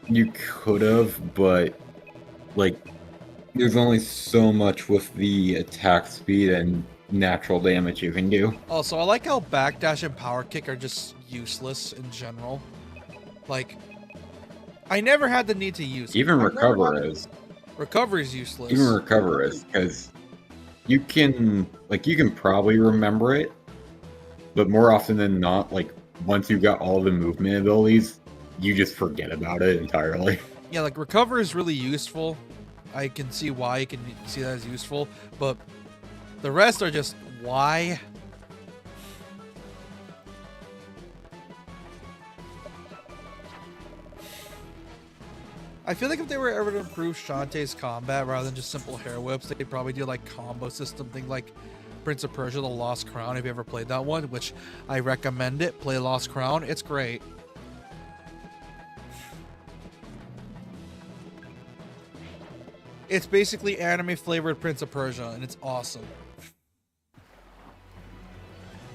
you could have, but like there's only so much with the attack speed and natural damage you can do. Also, I like how backdash and power kick are just useless in general. Like, I never had the need to use even recover is. Recover is useless. Even recover is, because you can probably remember it, but more often than not, like once you got all the movement abilities, you just forget about it entirely. Yeah, like recover is really useful. I can see why you can see that as useful, but the rest are just why. I feel like if they were ever to improve Shantae's combat rather than just simple hair whips, they'd probably do like combo system thing like Prince of Persia: The Lost Crown. If you ever played that one, which I recommend it, play Lost Crown. It's great. It's basically anime flavored Prince of Persia, and it's awesome.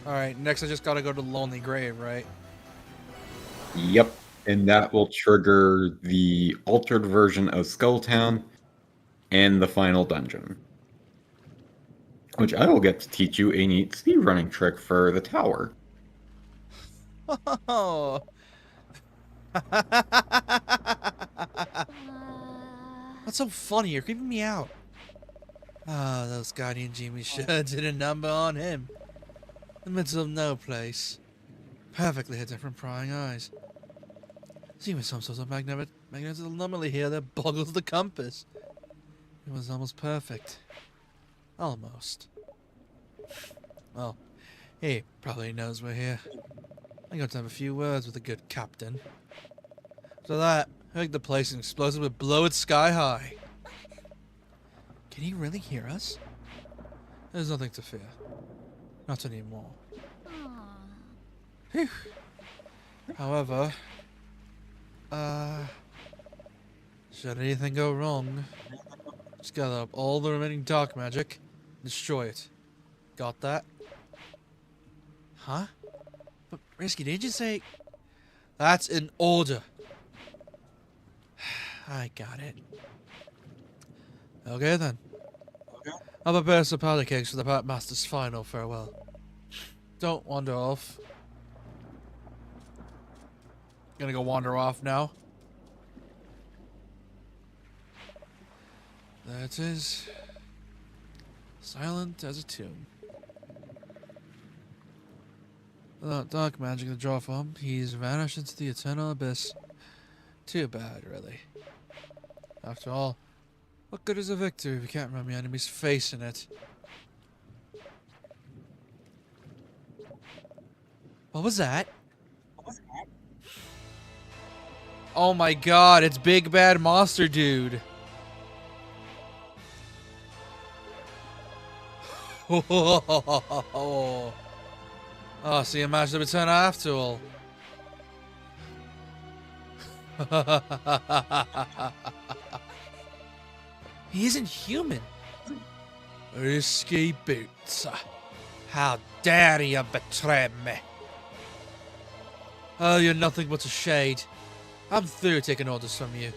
Alright, next I just gotta go to Lonely Grave, right? Yep, and that will trigger the altered version of Skulltown and the final dungeon. Which I will get to teach you a neat speedrunning trick for the tower. Oh. What's so funny? You're creeping me out. Ah, those Guardian Jimmy sure did a number on him. The middle of no place. Perfectly hidden from prying eyes. Seems some sort of magnetic anomaly here that boggles the compass. It was almost perfect. Almost. Well, he probably knows we're here. I got to have a few words with the good captain. So that, I think the place an explosive would blow it sky high. Can he really hear us? There's nothing to fear. Not anymore. Whew. However, should anything go wrong, just gather up all the remaining dark magic, and destroy it. Got that? Huh? But Risky, did you say... That's an order. I got it. Okay then. I'll prepare some powder cakes for the Pat Master's final farewell. Don't wander off. Gonna go wander off now. There it is. Silent as a tomb. Without dark magic to draw from, he's vanished into the eternal abyss. Too bad, really. After all, what good is a victory if you can't remember your enemy's face in it? What was that? Oh my god, it's Big Bad Monster Dude. Oh, so you managed to return after all. He isn't human. Risky boots. How dare you betray me? Oh, you're nothing but a shade. I'm through taking orders from you.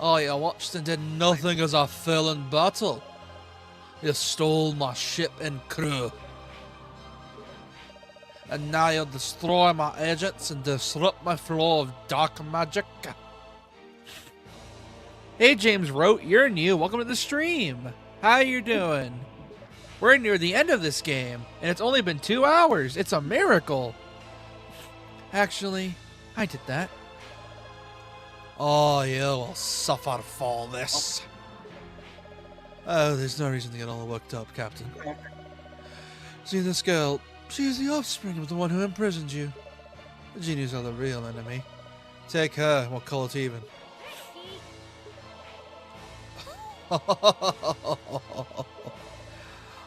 All you watched and did nothing as I fell in battle. You stole my ship and crew. And now you'll destroy my agents and disrupt my flow of dark magic. Hey James Rote, you're new. Welcome to the stream. How you doing? We're near the end of this game, and it's only been 2 hours. It's a miracle. Actually, I did that. Oh, you will suffer for this. Oh, there's no reason to get all worked up, Captain. See, this girl, she's the offspring of the one who imprisoned you. The genies are the real enemy. Take her, and we'll call it even.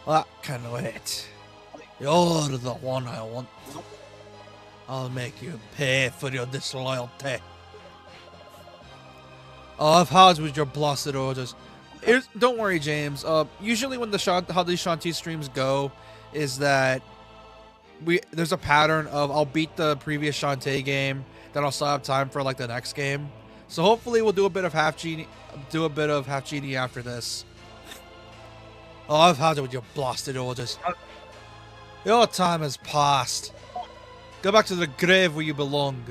That can wait. You're the one I want. I'll make you pay for your disloyalty. Oh, I've had with your blasted orders. Don't worry, James. Usually when how these Shantae streams go is that there's a pattern of I'll beat the previous Shantae game, then I'll still have time for like the next game. So hopefully we'll do a bit of half genie after this. Oh, I've had it with your blasted orders. Your time has passed. Go back to the grave where you belong.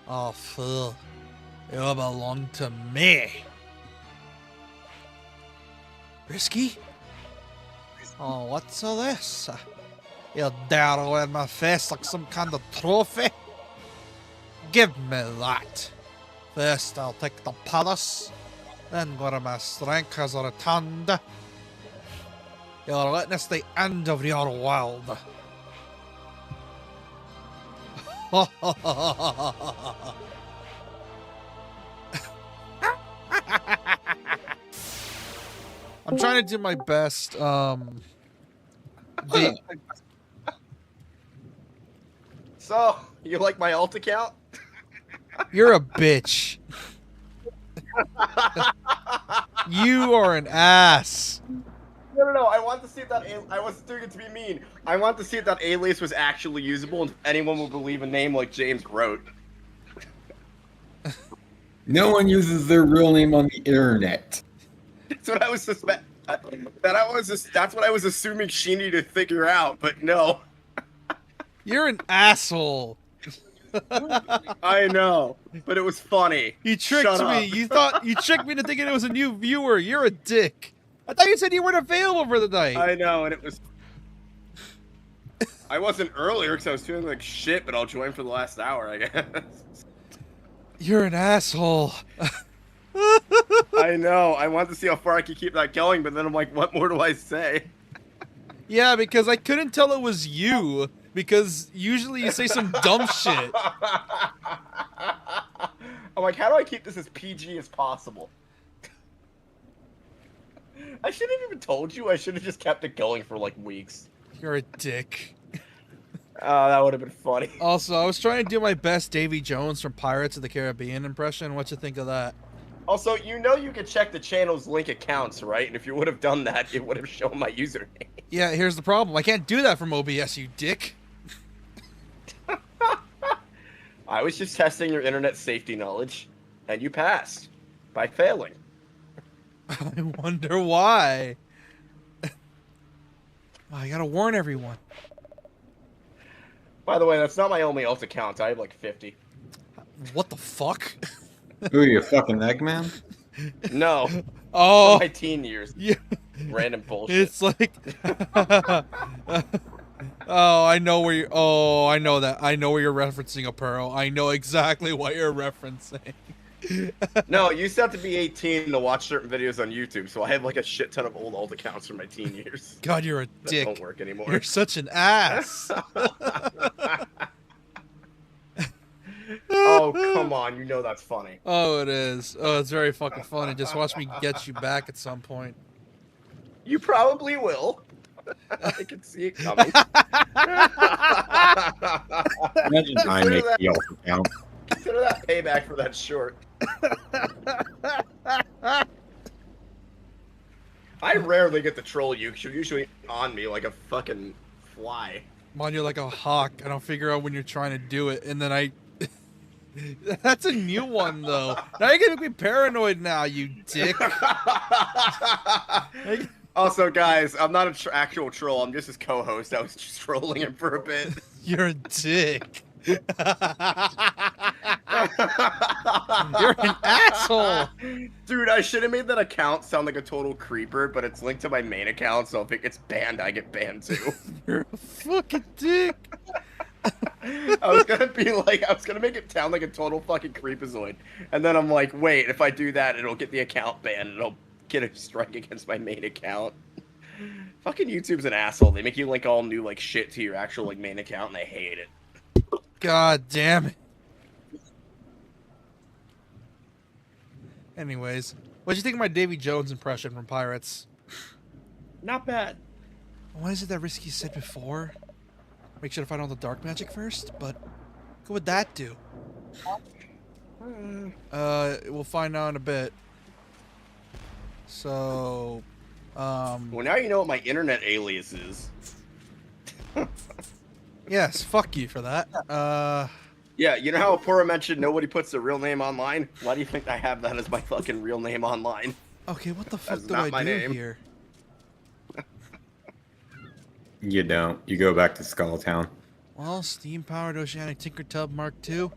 Oh, fool. You belong to me. Risky? Oh, what's all this? You dare to wear my face like some kind of trophy? Give me that. First, I'll take the palace. Then, where my strength has returned, you'll witness the end of your world. I'm trying to do my best. So, you like my alt account? You're a bitch. You are an ass. No. I want to see if that I wasn't doing it to be mean. I want to see if that alias was actually usable and if anyone will believe a name like James Rote. No one uses their real name on the internet. That's what I was suspect. That's what I was assuming she needed to figure out, but no. You're an asshole. I know, but it was funny. You tricked Shut me. up. You tricked me into thinking it was a new viewer. You're a dick. I thought you said you weren't available for the night. I know, and it was. I wasn't earlier because I was feeling like shit, but I'll join for the last hour, I guess. You're an asshole. I know. I wanted to see how far I could keep that going, but then I'm like, what more do I say? Yeah, because I couldn't tell it was you. Because usually you say some dumb shit. I'm like, how do I keep this as PG as possible? I shouldn't have even told you. I should have just kept it going for like weeks. You're a dick. Oh, that would have been funny. Also, I was trying to do my best Davy Jones from Pirates of the Caribbean impression. What you think of that? Also, you know you could check the channel's link accounts, right? And if you would have done that, it would have shown my username. Yeah, here's the problem. I can't do that from OBS, you dick. I was just testing your internet safety knowledge, and you passed by failing. I wonder why. I gotta warn everyone. By the way, that's not my only alt account. I have like 50. What the fuck? Who are you, fucking Eggman? No. Oh, My teen years. yeah. Random bullshit. It's like. Oh, I know where you. Oh, I know that. I know where you're referencing a pearl. I know exactly what you're referencing. No, you used to have to be 18 to watch certain videos on YouTube, so I have like a shit ton of old alt accounts from my teen years. God, you're a That dick. don't work anymore. You're such an ass. Oh, come on. You know that's funny. Oh, it is. Oh, it's very fucking funny. Just watch me get you back at some point. You probably will. I can see it coming. Imagine I make the alt account. Consider that payback for that short. I rarely get to troll you because you're usually on me like a fucking fly. Man, you're like a hawk. I don't figure out when you're trying to do it, and then I. That's a new one, though. Now you're gonna make me paranoid now, you dick. Also, guys, I'm not an actual troll. I'm just his co-host. I was just trolling him for a bit. You're a dick. You're an asshole. Dude, I should have made that account sound like a total creeper, but it's linked to my main account, so if it gets banned, I get banned too. You're a fucking dick. I was gonna make it sound like a total fucking creepazoid. And then I'm like, wait, if I do that, it'll get the account banned, and it'll get a strike against my main account. Fucking YouTube's an asshole. They make you link all new, like, shit to your actual, like, main account, and I hate it. God damn it. Anyways, what'd you think of my Davy Jones impression from Pirates? Not bad. What is it that Risky said before? Make sure to find all the dark magic first, but what would that do? We'll find out in a bit. So, Well, now you know what my internet alias is. yes, fuck you for that. Yeah, you know how Apura mentioned nobody puts their real name online? Why do you think I have that as my fucking real name online? Okay, what the fuck That's do not I my do name. here? You don't. You go back to Skulltown. Well, steam-powered Oceanic Tinker Tub Mark II.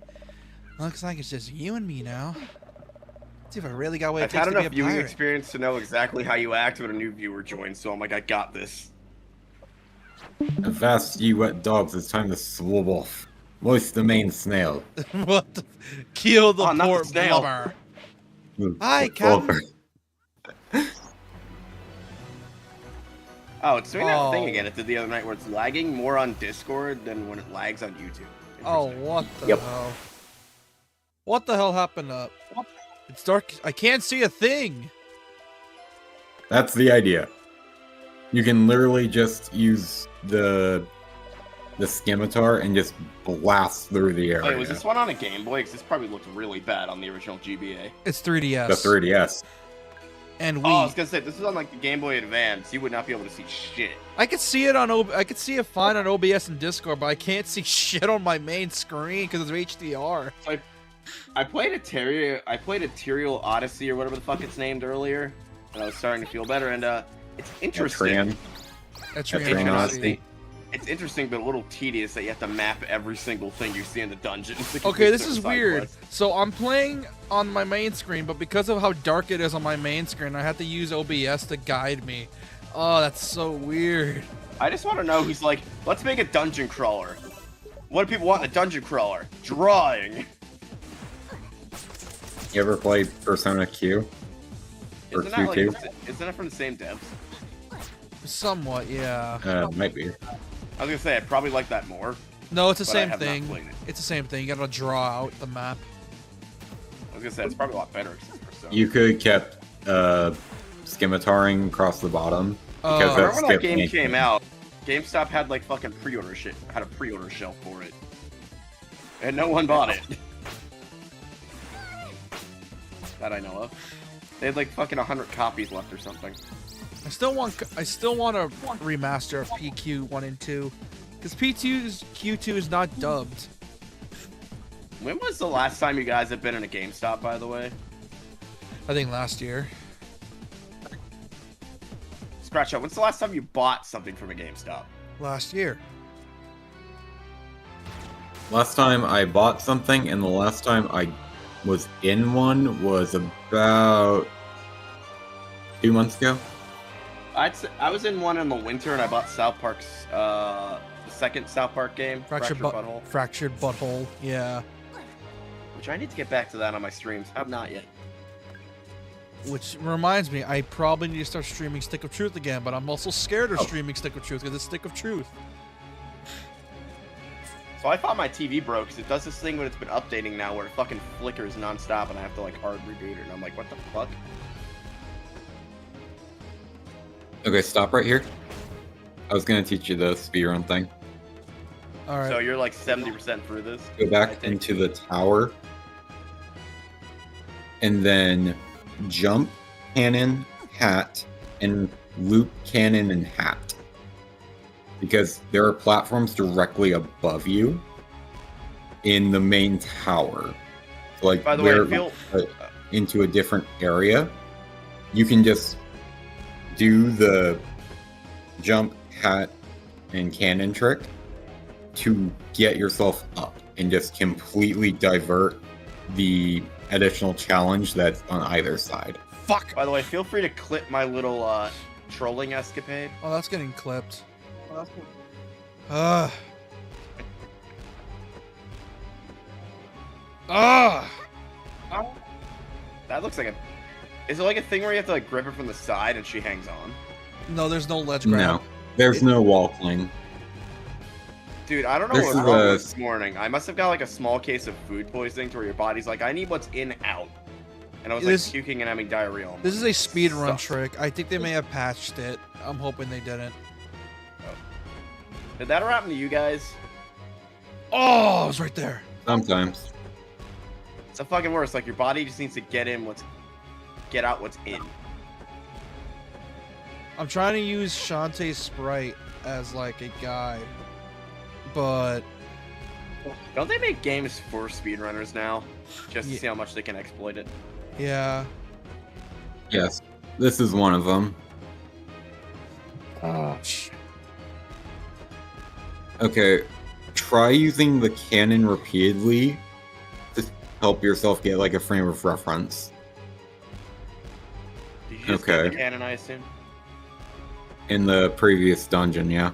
Looks like it's just you and me now. Let's see if I really got what it I've takes had to be enough a viewing pirate. experience to know exactly how you act when a new viewer joins, so I'm like, I got this. At fast, ye wet dogs, it's time to swab off. Moist the main snail. What the? Kill the Oh, not the poor snail. blubber. Hi, Captain. Oh, it's doing that thing Oh. again it did the other night where it's lagging more on Discord than when it lags on YouTube. Oh, Interesting. what the Yep. hell? What the hell happened up? It's dark. I can't see a thing. That's the idea. You can literally just use the scimitar and just blast through the area. Wait, was this one on a Game Boy? Because this probably looked really bad on the original GBA. It's 3DS. The 3DS. And Oh, I was Wii. gonna say, this is on like the Game Boy Advance. You would not be able to see shit. I could see it on I could see it fine on OBS and Discord, but I can't see shit on my main screen because it's HDR. So I played Ethereal Odyssey or whatever the fuck it's named earlier, and I was starting to feel better. And It's interesting. Etrian Odyssey. It's interesting, but a little tedious that you have to map every single thing you see in the dungeon. Okay, this is weird. So I'm playing on my main screen, but because of how dark it is on my main screen, I have to use OBS to guide me. Oh, that's so weird. I just want to know who's like, let's make a dungeon crawler. What do people want in a dungeon crawler? Drawing. You ever played Persona Q? Or Isn't that like, Q2? isn't it from the same devs? Somewhat, yeah. Might be. I was gonna say, I probably like that more. No, it's the but I same have not thing. played it. It's the same thing. You gotta draw out the map. I was gonna say, it's probably a lot better. Persona. You could have kept scimitariing across the bottom. Oh. Because I remember that when that skipped game me. came out, GameStop had like fucking pre-order shit, had a pre-order shelf for it. And no one bought it. That I know of. They had like fucking 100 copies left or something. I still want a remaster of PQ 1 and 2, because Q2 is not dubbed. When was the last time you guys have been in a GameStop, by the way? I think last year. Scratch out. When's the last time you bought something from a GameStop? Last year. Last time I bought something, and the last time I was in one was about 2 months ago. I was in one in the winter, and I bought South Park's the second South Park game, Fractured Butthole, Fractured Butthole. Yeah. which I need to get back to that on my streams. I've not yet. Which reminds me, I probably need to start streaming Stick of Truth again, but I'm also scared of streaming Stick of Truth because it's Stick of Truth. So I thought my TV broke because it does this thing when it's been updating now where it fucking flickers nonstop, and I have to like hard reboot it, and I'm like, what the fuck? Okay, stop right here. I was gonna teach you the speedrun thing. All right. So you're like 70% through this? Go back into the tower. And then jump, cannon, hat, and loop, cannon, and hat. Because there are platforms directly above you in the main tower. So, like, By the way, I where feel into a different area, you can just do the jump, hat, and cannon trick to get yourself up and just completely divert the additional challenge that's on either side. Fuck! By the way, feel free to clip my little trolling escapade. Oh, that's getting clipped. Oh, that's cool. Ugh. Ugh. That looks like a... Is it like a thing where you have to like grip her from the side and she hangs on? No, there's no ledge grab. No, there's no wall cling. Dude, I don't know This what is was wrong a- this morning. I must have got like a small case of food poisoning to where your body's like, I need what's in, out. And I was like This- puking and having diarrhea. all This is a morning. speed run Sucks. trick. I think they may have patched it. I'm hoping they didn't. Did that ever happen to you guys? Oh, it was right there. Sometimes. It's the fucking worst. Like your body just needs to get out what's in. I'm trying to use Shantae's sprite as like a guide, but Don't they make games for speedrunners now? Just to Yeah. see how much they can exploit it. yeah. Yes, this is one of them. Oh, shit. Okay, try using the cannon repeatedly to help yourself get like a frame of reference. Did you just get Okay. the cannon, I assume? In the previous dungeon, yeah.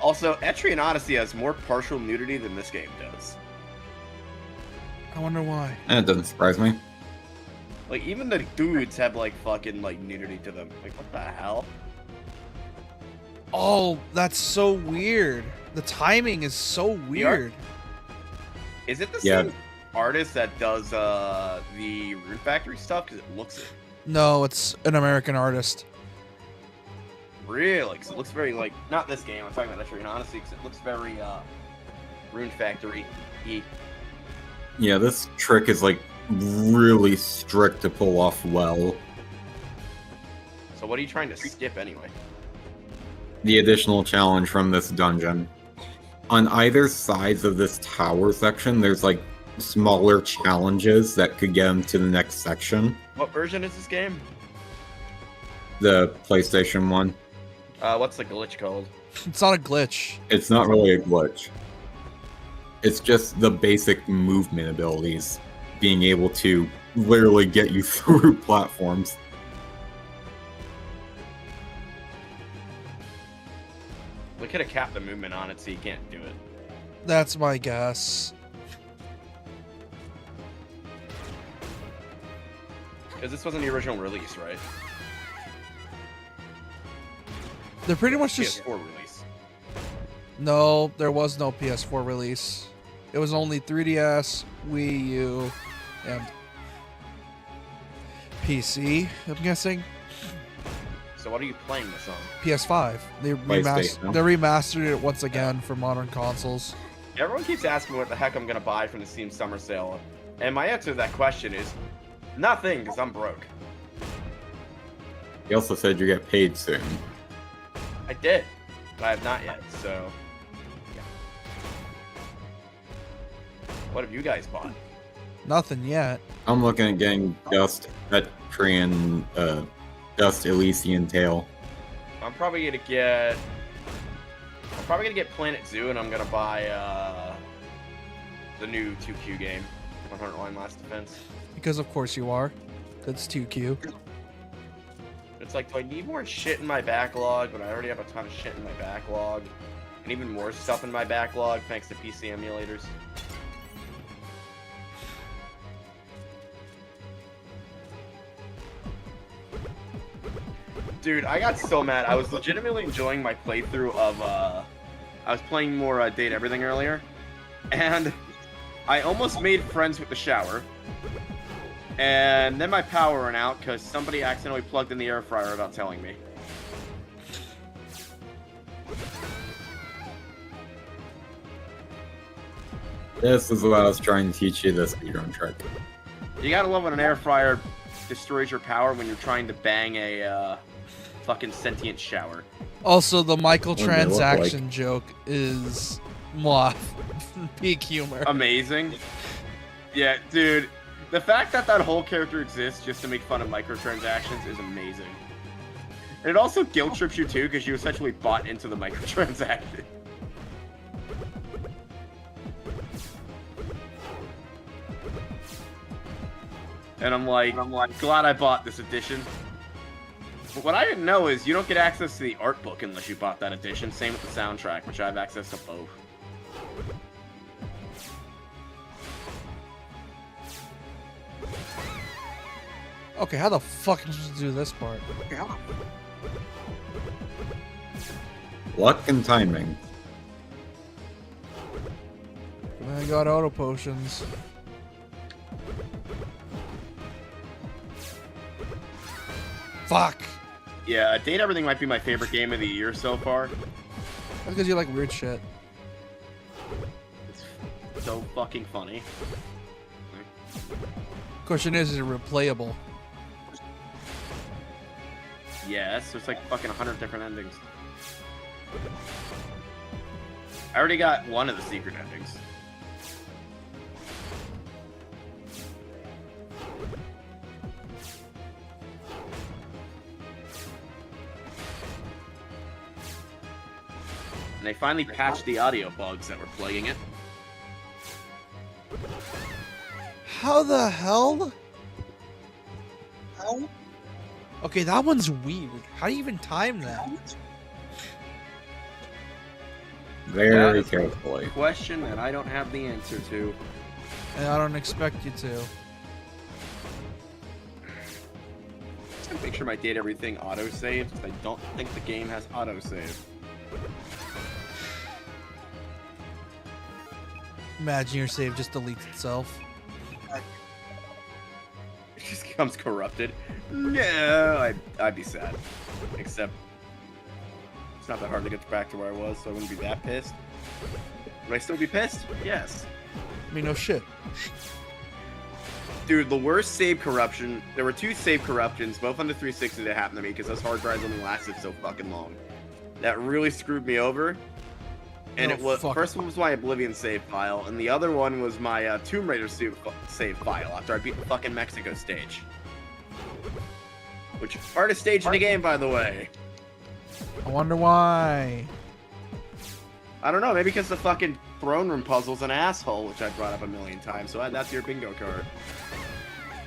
Also, Etrian Odyssey has more partial nudity than this game does. I wonder why. That doesn't surprise me. Like, even the dudes have, like, fucking, like, nudity to them. Like, what the hell? Oh, that's so weird. The timing is so weird. Is it the Yeah. same artist that does, the Rune Factory stuff? Because it looks No, it's an American artist. really, because it looks very, like, not this game, I'm talking about Etrian Odyssey, because it looks very, Rune Factory-y. Yeah, this trick is like really strict to pull off well. So what are you trying to skip, anyway? The additional challenge from this dungeon. On either sides of this tower section, there's like smaller challenges that could get them to the next section. What version is this game? The PlayStation one. What's the glitch called? It's not a glitch. It's not really a glitch. It's just the basic movement abilities being able to literally get you through platforms. We could have capped the movement on it so you can't do it. That's my guess. Because this wasn't the original release, right? They're pretty much just... PS4 release. No, there was no PS4 release. It was only 3DS, Wii U, and PC, I'm guessing. So what are you playing this on? PS5. They PlayStation. remastered it once again for modern consoles. Everyone keeps asking what the heck I'm gonna buy from the Steam Summer Sale, and my answer to that question is nothing, because I'm broke. You also said you get paid soon. I did, but I have not yet, so... yeah. What have you guys bought? Nothing yet. I'm looking at getting Dust Etrian, Dust Elysian Tale. I'm probably gonna get Planet Zoo, and I'm gonna buy the new 2Q game, 100 Line Last Defense. Because of course you are. That's 2Q. It's like, do I need more shit in my backlog? But I already have a ton of shit in my backlog, and even more stuff in my backlog thanks to PC emulators. Dude, I got so mad. I was legitimately enjoying my playthrough of, I was playing more Date Everything earlier, and I almost made friends with the shower, and then my power went out because somebody accidentally plugged in the air fryer without telling me. This is what I was trying to teach you, this speedrun trick. You gotta love when an air fryer destroys your power when you're trying to bang a, fucking sentient shower. Also, the What do they look microtransaction joke is mwah, peak humor. Amazing. Yeah, dude. The fact that that whole character exists just to make fun of microtransactions is amazing. And it also guilt trips you too, because you essentially bought into the microtransaction. And I'm like, glad I bought this edition. But what I didn't know is you don't get access to the art book unless you bought that edition. Same with the soundtrack, which I have access to both. Okay, how the fuck am I supposed to do this part? Luck and timing. I got auto potions. Fuck. Yeah, Date Everything might be my favorite game of the year so far. That's because you like weird shit. It's so fucking funny. Question is it replayable? Yes, there's like fucking 100 different endings. I already got one of the secret endings. And they finally patched the audio bugs that were plaguing it. How the hell? Okay, that one's weird. How do you even time that? Very carefully. Question that I don't have the answer to. And I don't expect you to. Just gonna make sure my Date Everything autosaves, because I don't think the game has autosave. Imagine your save just deletes itself. It just becomes corrupted. No, I'd be sad. Except, it's not that hard to get back to where I was, so I wouldn't be that pissed. Would I still be pissed? Yes. I mean, no shit. Dude, the worst save corruption, there were 2 save corruptions, both on the 360 that happened to me, because those hard drives only lasted so fucking long. That really screwed me over. And No it was, fucking- first one was my Oblivion save file, and the other one was my Tomb Raider save file after I beat the fucking Mexico stage. Which hardest stage in the game, by the way. I wonder why. I don't know, maybe because the fucking throne room puzzle's an asshole, which I brought up a million times, so add that to your bingo card.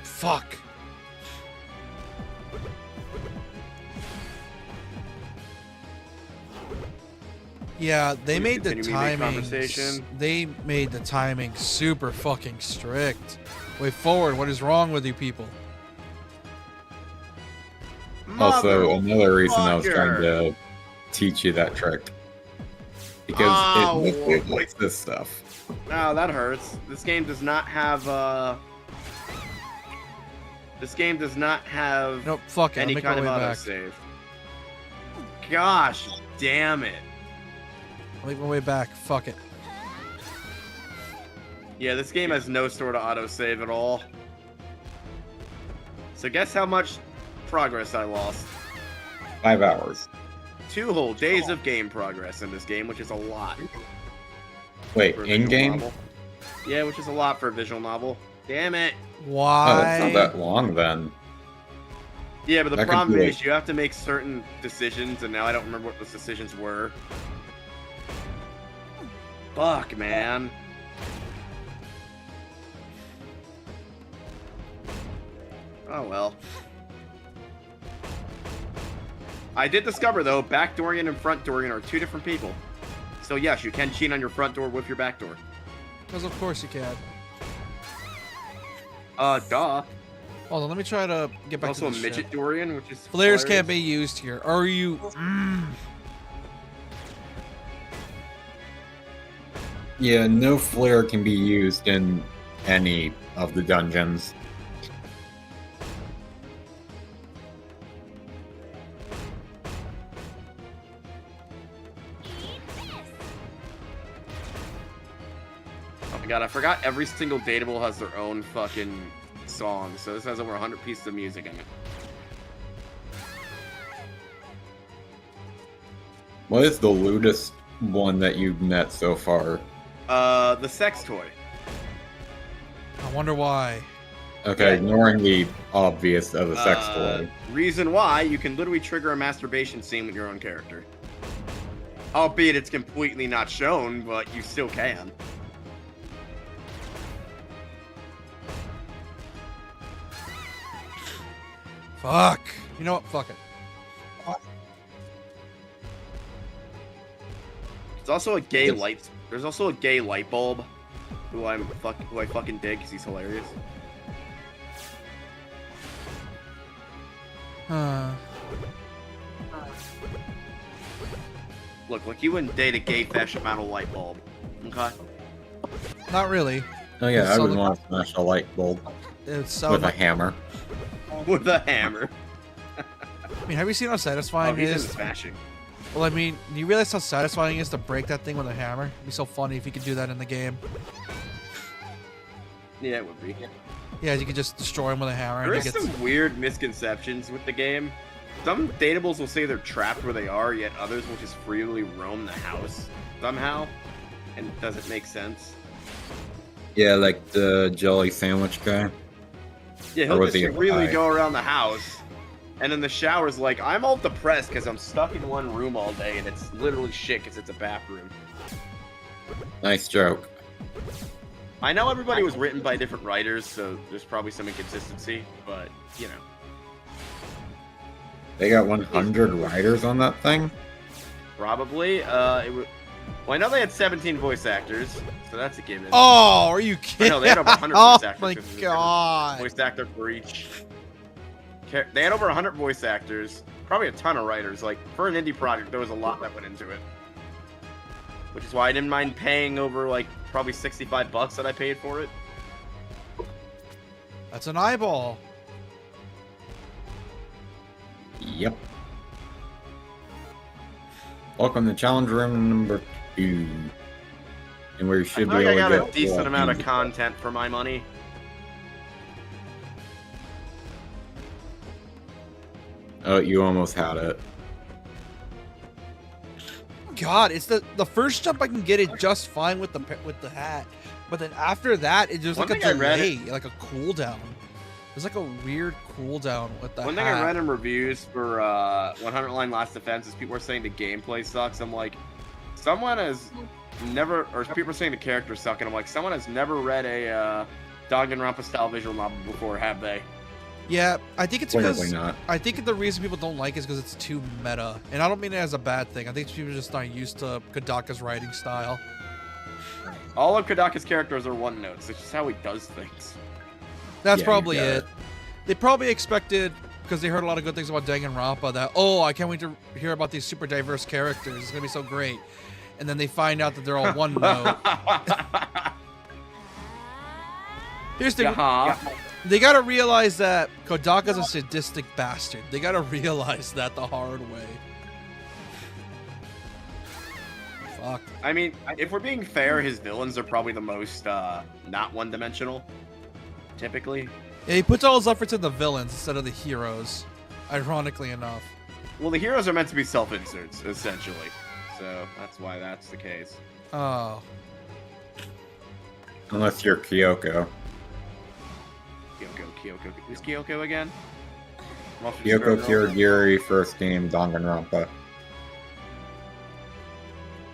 Fuck. Yeah, they Will you made the continue me to make timing. conversation? They made the timing super fucking strict. Way forward, what is wrong with you people? Also, another reason I was Motherfucker. trying to teach you that trick. Because Oh, it likes this stuff. Oh, that hurts. This game does not have, This game does not have Nope, fuck it. I'll any make kind my of way back. autosave. Gosh damn it. I'll make my way back. Fuck it. Yeah, this game has no sort of autosave at all. So guess how much progress I lost? 5 hours. 2 whole days of game progress in this game, which is a lot. Wait, for a visual in-game? novel. Yeah, which is a lot for a visual novel. Damn it. Oh, Why? that's not that long then. Yeah, but the That could problem be is you have to make certain decisions, and now I don't remember what those decisions were. Fuck, man. Oh well. I did discover, though, back Dorian and front Dorian are 2 different people. So yes, you can cheat on your front door with your back door. Because of course you can. Duh. Hold on, let me try to get back Also to a the midget ship. Dorian, which is Flares hilarious. can't be used here. Are you? Yeah, no flare can be used in any of the dungeons. Oh my god, I forgot every single Dateable has their own fucking song, so this has over 100 pieces of music in it. What is the lewdest one that you've met so far? The sex toy. I wonder why. Okay, Yeah. ignoring the obvious of the sex toy. Reason why, you can literally trigger a masturbation scene with your own character. Albeit it's completely not shown, but you still can. Fuck. You know what? Fuck it. There's also a gay light. There's also a gay light bulb, who I fucking dig because he's hilarious. Look, you wouldn't date a gay fashion model light bulb. Okay. Not really. Oh yeah, I So would the- want to smash a light bulb It's with a hammer. With a hammer. I mean, have you seen how Oh, satisfying he's it into is? smashing. Well, I mean, do you realize how satisfying it is to break that thing with a hammer? It'd be so funny if you could do that in the game. Yeah, it would be. Yeah, you could just destroy him with a hammer. There And is he gets... some weird misconceptions with the game. Some Dateables will say they're trapped where they are, yet others will just freely roam the house somehow, and it doesn't make sense. Yeah, like the jelly sandwich guy. Yeah, Or he'll was just he really high? go around the house, and in the shower's like, I'm all depressed because I'm stuck in one room all day, and it's literally shit because it's a bathroom. Nice joke. I know everybody was written by different writers, so there's probably some inconsistency, but, you know. They got 100 riders on that thing? Probably. Well, I know they had 17 voice actors, so that's a given. Oh, are you Or kidding? no, they had over 100 Oh voice actors. my 'cause there's a god. voice actor for each. They had over 100 voice actors, probably a ton of writers. Like, for an indie project, there was a lot that went into it. Which is why I didn't mind paying over, like, probably $65 that I paid for it. That's an eyeball. Yep. Welcome to challenge room number 2. And where you I should feel be like I able got to a get decent full amount of music. content for my money. Oh, you almost had it. God, it's the first jump I can get it just fine with the hat, but then after that, it's just One like a thing I read- delay, like a cooldown. There's like a weird cooldown with that. One thing I read in reviews for 100 Line Last Defense is people are saying the gameplay sucks. I'm like, someone has never, or people are saying the characters suck, and I'm like, someone has never read a Danganronpa style visual novel before, have they? Yeah, I think it's Clearly because not. I think the reason people don't like it is because it's too meta, and I don't mean it as a bad thing. I think people are just not used to Kodaka's writing style. All of Kodaka's characters are one notes. It's just how he does things. That's Yeah, probably you got it. They probably expected, because they heard a lot of good things about Danganronpa, that, oh, I can't wait to hear about these super diverse characters. It's going to be so great. And then they find out that they're all one note. Here's the... They got to realize that Kodaka's a sadistic bastard. They got to realize that the hard way. Fuck. I mean, if we're being fair, his villains are probably the most not one-dimensional, typically. Yeah, he puts all his efforts in the villains instead of the heroes, ironically enough. Well, the heroes are meant to be self-inserts, essentially. So that's why that's the case. Oh. Unless you're Kyoko. Kyoko. Who's Kyoko again? Kyoko Kirigiri, first game, Danganronpa.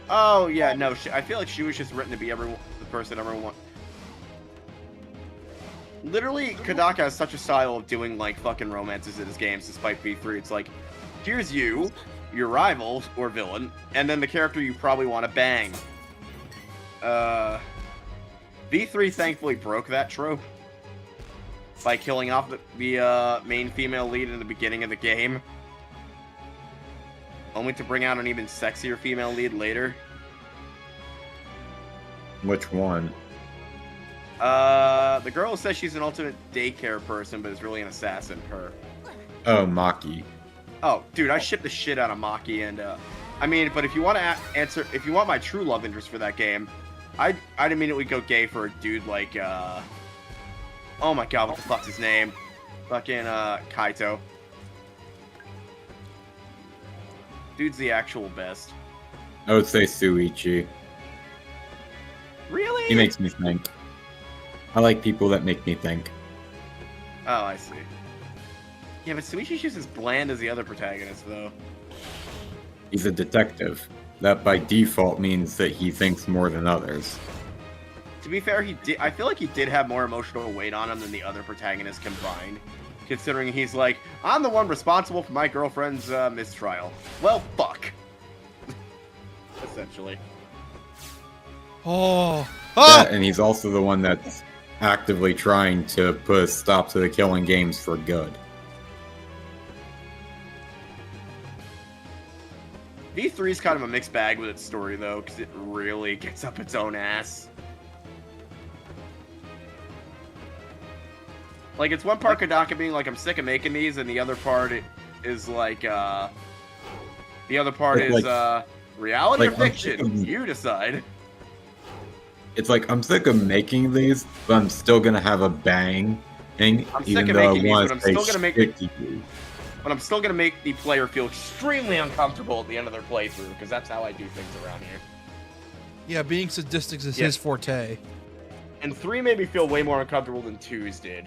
Oh, yeah, no, I feel like she was just written to be the person everyone wants. Literally, Kodaka has such a style of doing, like, fucking romances in his games, despite V3. It's like, here's you, your rival, or villain, and then the character you probably want to bang. V3 thankfully broke that trope by killing off the main female lead in the beginning of the game, only to bring out an even sexier female lead later. Which one? The girl who says she's an ultimate daycare person, but is really an assassin. Her. Oh, Maki. Oh, dude, I ship the shit out of Maki, and I mean, but if you want to answer, if you want my true love interest for that game, I'd immediately go gay for a dude like oh my god, what the fuck's his name? Fucking Kaito. Dude's the actual best. I would say Suichi. Really? He makes me think. I like people that make me think. Oh, I see. Yeah, but Suichi's just as bland as the other protagonists, though. He's a detective. That by default means that he thinks more than others. To be fair, I feel like he did have more emotional weight on him than the other protagonists combined. Considering he's like, I'm the one responsible for my girlfriend's mistrial. Well, fuck. Essentially. Oh. Yeah, and he's also the one that's actively trying to put a stop to the killing games for good. V3 is kind of a mixed bag with its story, though, because it really gets up its own ass. Like, it's one part Kodaka being like, I'm sick of making these, and the other part is like, reality or fiction? You decide. It's like, I'm sick of making these, but I'm still gonna have a bang. I'm sick of making these, but I'm still gonna make But I'm still gonna make the player feel extremely uncomfortable at the end of their playthrough, because that's how I do things around here. Yeah, being sadistic is his forte. And 3 made me feel way more uncomfortable than 2's did.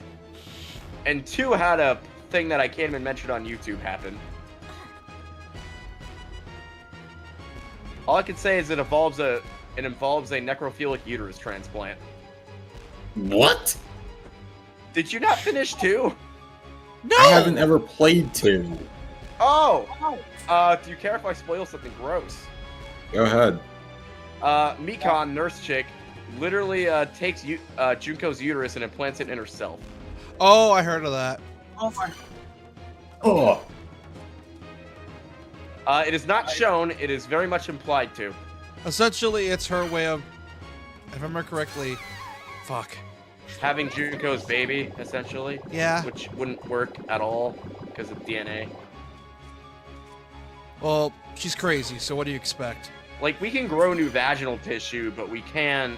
And 2 had a thing that I can't even mention on YouTube happen. All I can say is it involves a necrophilic uterus transplant. What? Did you not finish 2? No! I haven't ever played 2. Oh! Do you care if I spoil something gross? Go ahead. Mikon, nurse chick, literally takes Junko's uterus and implants it in herself. Oh, I heard of that. Oh. It is not shown, it is very much implied to. Essentially, it's her way of, if I remember correctly, fuck. Having Junko's baby, essentially. Yeah. Which wouldn't work at all because of DNA. Well, she's crazy, so what do you expect? Like, we can grow new vaginal tissue, but we can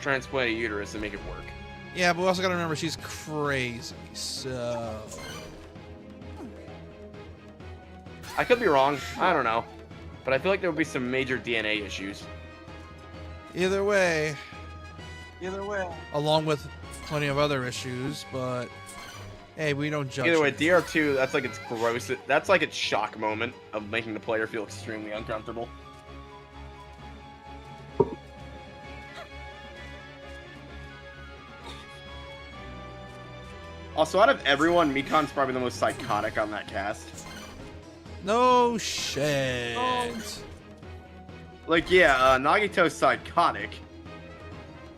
transplant a uterus and make it work. Yeah, but we also gotta remember she's crazy, so... I could be wrong. I don't know. But I feel like there would be some major DNA issues. Either way... Either way. along with plenty of other issues. But hey, we don't judge. Either way, it. DR2, that's like its gross. That's like its shock moment of making the player feel extremely uncomfortable. Also, out of everyone, Mikon's probably the most psychotic on that cast. No shit. Like, yeah, Nagito's psychotic,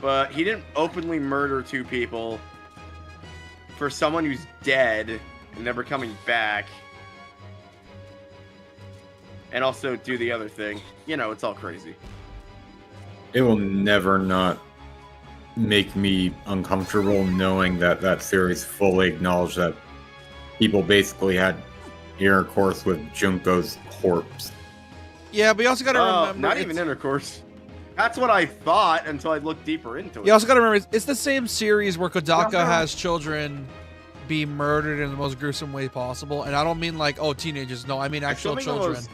but he didn't openly murder 2 people for someone who's dead and never coming back. And also do the other thing. You know, it's all crazy. It will never not make me uncomfortable knowing that that series fully acknowledged that people basically had intercourse with Junko's corpse. Yeah, but you also gotta remember. Not even intercourse. That's what I thought until I looked deeper into it. You also gotta remember, it's the same series where Kodaka has children be murdered in the most gruesome way possible. And I don't mean like, oh, teenagers. No, I mean actual children.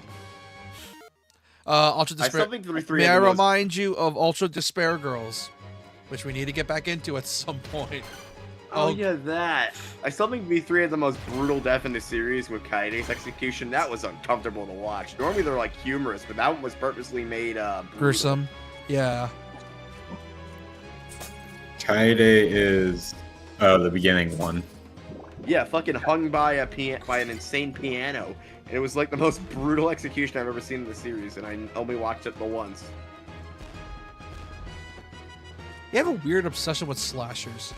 Ultra Despair. May I remind you of Ultra Despair Girls, which we need to get back into at some point. Oh yeah, that. I still think V3 had the most brutal death in the series with Kaede's execution. That was uncomfortable to watch. Normally they're like humorous, but that one was purposely made gruesome. Yeah. Kaede is the beginning one. Yeah, fucking hung by an insane piano. And it was like the most brutal execution I've ever seen in the series, and I only watched it the once. You have a weird obsession with slashers.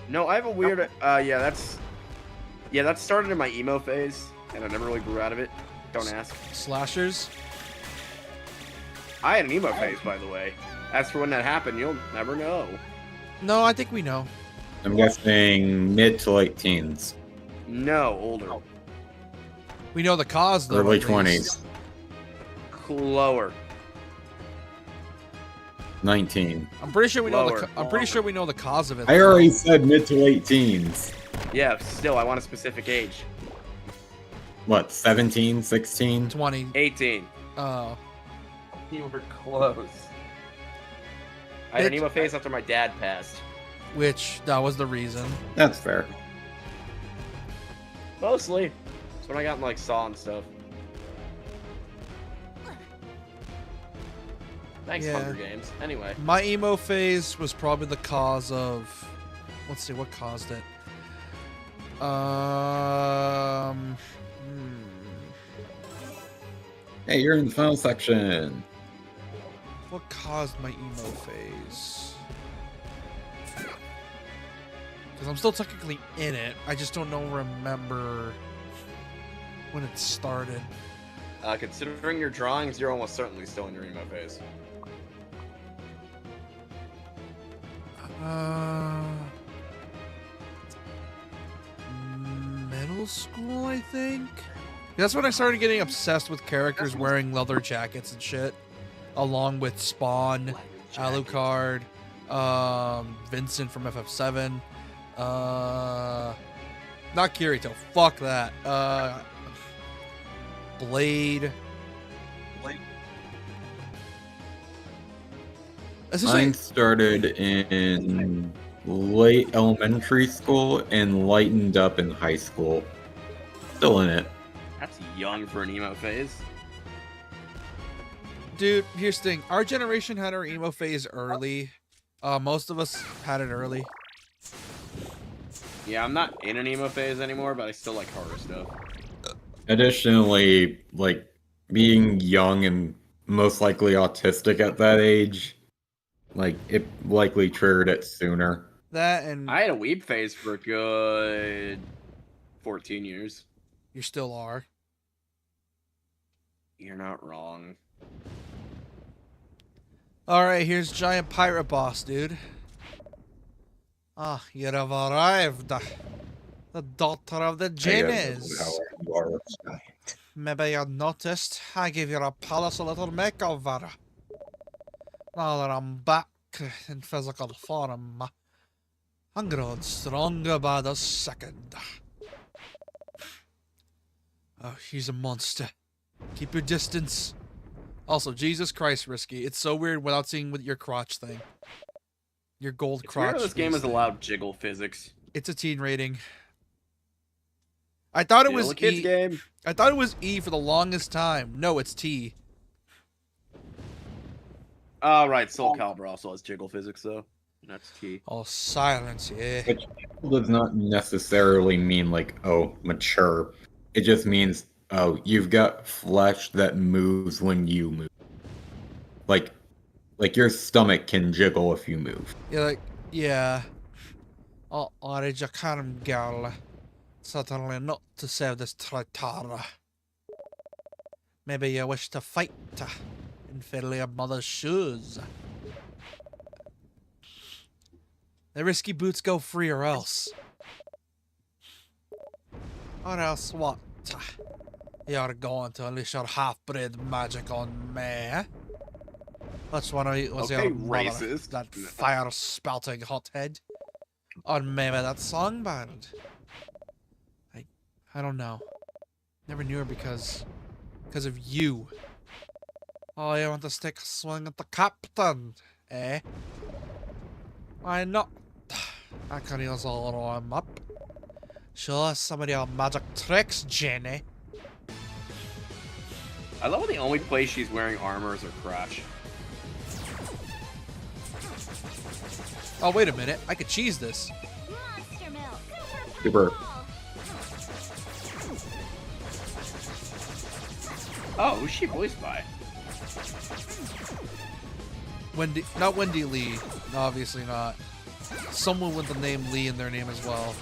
No, I have a weird. Yeah, that started in my emo phase, and I never really grew out of it. Don't ask. Slashers? I had an emo phase, by the way. As for when that happened, you'll never know. No, I think we know. I'm guessing mid to late teens. No, older. We know the cause, though. Early 20s. Lower. 19. I'm pretty sure we know Lower. I'm pretty sure we know the cause of it. I already said mid to late teens. Yeah, still, I want a specific age. What, 17, 16? 20. 18. Oh. You were close. I had an emo phase after my dad passed. Which, that was the reason. That's fair. Mostly. That's when I got in, like, Saw and stuff. Thanks, Yeah. Hunger Games. Anyway. My emo phase was probably the cause of... Let's see, what caused it? Hey, you're in the final section. What caused my emo phase? Because I'm still technically in it. I just don't remember when it started. Considering your drawings, you're almost certainly still in your emo phase. Middle school, I think? That's when I started getting obsessed with characters wearing leather jackets and shit. Along with Spawn, Alucard, Vincent from FF7. Not Kirito. Fuck that. Blade. Mine started in late elementary school and lightened up in high school. Still in it. That's young for an emo phase. Dude, here's the thing. Our generation had our emo phase early. Most of us had it early. Yeah, I'm not in an emo phase anymore, but I still like horror stuff. Additionally, like, being young and most likely autistic at that age, like, it likely triggered it sooner. That and I had a weeb phase for a good 14 years. you still are. You're not wrong. Alright, here's Giant Pirate Boss, dude. Ah, you have arrived. The daughter of the genies. Maybe you noticed I gave your palace a little makeover. Now that I'm back in physical form, I'm growing stronger by the second. Oh, he's a monster. Keep your distance. Also, Jesus Christ, Risky. It's so weird without seeing with your crotch thing. Your gold It's crotch. weird this game face has thing. allowed jiggle physics. It's a teen rating. I thought it Still was a kid's E. game. I thought it was E for the longest time. No, it's T. Oh, right. Soul Calibur also has jiggle physics, though. That's T. Oh, silence, yeah. Which does not necessarily mean like, oh, mature. It just means, oh, you've got flesh that moves when you move. Like your stomach can jiggle if you move. You're like, yeah. Oh, did you come, girl? Certainly not to save this Tritara. Maybe you wish to fight and fill your mother's shoes. The risky boots go free or else. Or else what? You're going to unleash your half-breed magic on me? Which one was Okay, your mother? racist. That fire-spouting hothead? Or maybe that songbird? I don't know. Never knew her because of you. Oh, you want to take a swing at the captain, eh? Why not? I can use a little warm up. Show us some of your magic tricks, Jenny. I love how the only place she's wearing armor is her crotch. Oh, wait a minute. I could cheese this. Monster milk. Super. Oh, who's she voiced by? Wendy, not Wendy Lee. Obviously not. Someone with the name Lee in their name as well.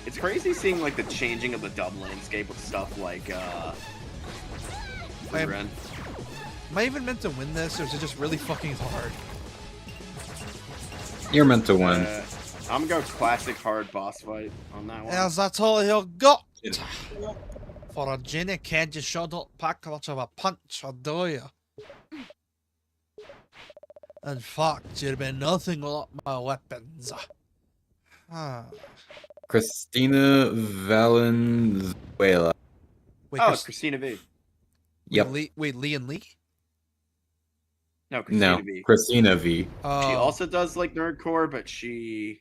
It's crazy seeing like the changing of the dub landscape with stuff like Am Ren. I even meant to win this, or is it just really fucking hard? You're meant to win. I'm gonna go classic hard boss fight on that one. Is that all you got? For a Jenny, can't you shut up pack much of a punch, or do you? In fact, you'd be nothing without my weapons. Ah. Christina Valenzuela. Wait, Oh, it's Christina V. Yep. Wait, Lee and Lee? No, Christina No, V. Christina V. She Oh. also does like nerdcore, but she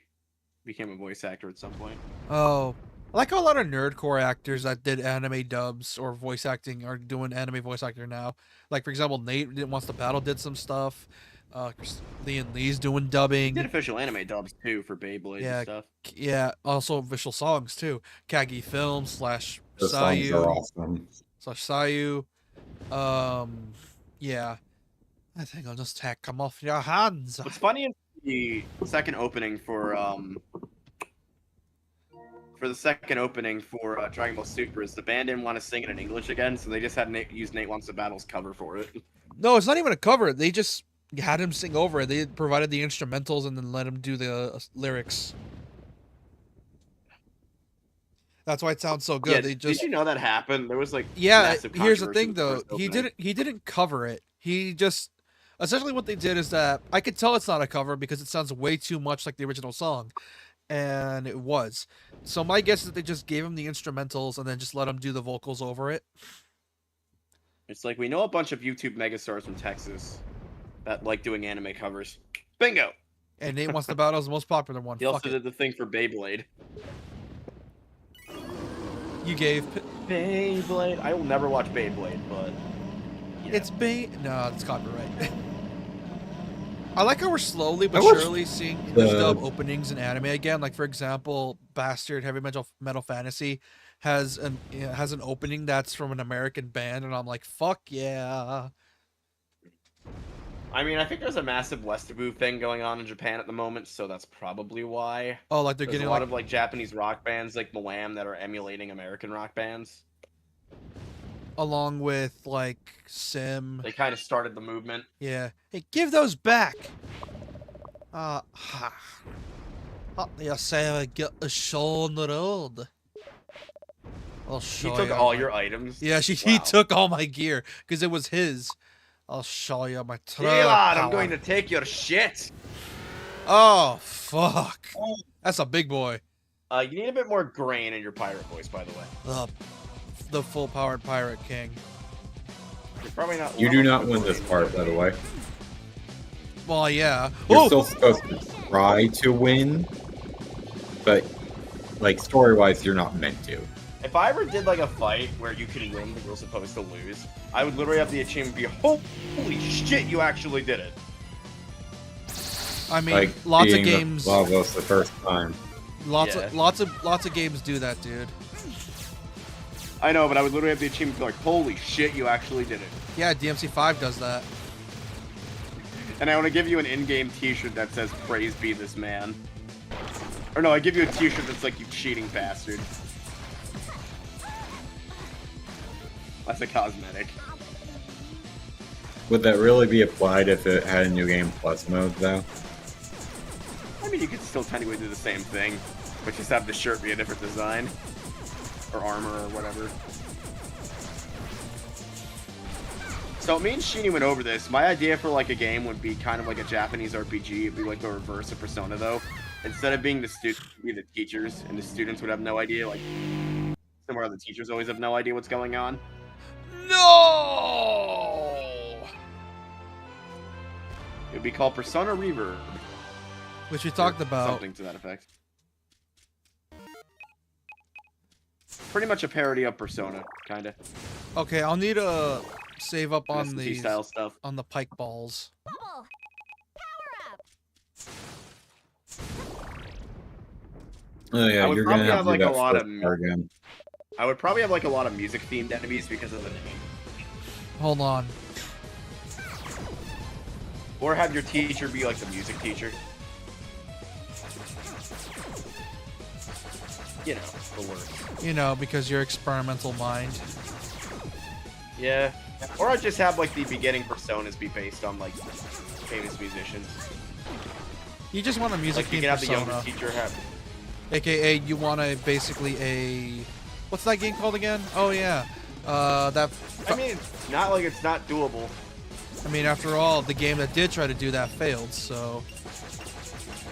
became a voice actor at some point. Oh. I like how a lot of nerdcore actors that did anime dubs or voice acting are doing anime voice actor now. Like, for example, Nate did Wants to Battle did some stuff. Lee and Lee's doing He dubbing. did official anime dubs too for Beyblade Yeah. and stuff. Yeah, also official songs too. Kagi Films The songs are / awesome. Sayu. Yeah. I think I'll just take them off your hands. What's funny is the second opening for Dragon Ball Super is the band didn't want to sing it in English again, so they just had Nate use Nate Wants to Battle's cover for it. No, it's not even a cover. They just had him sing over it. They provided the instrumentals and then let him do the lyrics. That's why it sounds so good. Yeah, They just did you know that happened? There was like here's the controversy thing with the though. first He opening. didn't cover it. He just essentially what they did is that I could tell it's not a cover because it sounds way too much like the original song, and it was. So my guess is that they just gave him the instrumentals and then just let him do the vocals over it. It's like we know a bunch of YouTube megastars from Texas that like doing anime covers. Bingo. And Nate Wants to Battle is the most popular one. He Fuck also it. did the thing for Beyblade. You gave. Beyblade. I will never watch Beyblade, but yeah. It's No, it's copyright. I like how we're slowly but I watched surely seeing the- English dub openings in anime again. Like for example, Bastard Heavy Metal Fantasy has an opening that's from an American band, and I'm like, fuck yeah. I mean, I think there's a massive Westaboo thing going on in Japan at the moment, so that's probably why. Oh, like they're There's getting a lot like of like Japanese rock bands like Moam that are emulating American rock bands. along with like Sim. They kind of started the movement. Yeah. Hey, give those back. You say I get a show on the road. I'll He show took you all my- your items. Yeah, he Wow. took all my gear because it was his. I'll show you my true Elon, I'm power. going to take your shit. Oh fuck! That's a big boy. You need a bit more grain in your pirate voice, by the way. The full-powered pirate king. You're probably not. You do not win this part, by the way. Well, yeah. You're Oh! still supposed to try to win, but like story-wise, you're not meant to. If I ever did like a fight where you could win but you're supposed to lose, I would literally have the achievement be, holy shit, you actually did it. I mean, Like lots of being games. the Lavos the first time. Lots Yeah. of games do that, dude. I know, but I would literally have the achievement be like, holy shit, you actually did it. Yeah, DMC5 does that. And I want to give you an in-game t-shirt that says, praise be this man. Or no, I give you a t-shirt that's like, you cheating bastard. That's a cosmetic. Would that really be applied if it had a New Game Plus mode, though? I mean, you could still technically do the same thing, but just have the shirt be a different design. Or armor, or whatever. So me and Sheeny went over this. My idea for like a game would be kind of like a Japanese RPG. It'd be like the reverse of Persona, though. Instead of being the students, it'd be the teachers, and the students would have no idea. Like, somewhere the teachers always have no idea what's going on. No! It would be called Persona Reverb. Which we talked or about. something to that effect. Pretty much a parody of Persona, kinda. Okay, I'll need to save up on SMT the style stuff. on the pike balls. Bubble. Power up. Oh yeah, I would you're probably gonna have, have to like, do a lot that of first part again. I would probably have like a lot of music themed enemies because of the name. Hold on. Or have your teacher be like the music teacher. You know, the worst. You know, because your experimental mind. Yeah. Or I'd just have like the beginning personas be based on like famous musicians. You just want a music Like you themed can have the persona. youngest teacher have. AKA, you want a basically a what's that game called again? Oh yeah, that. I mean, it's not like it's not doable. I mean, after all, the game that did try to do that failed. So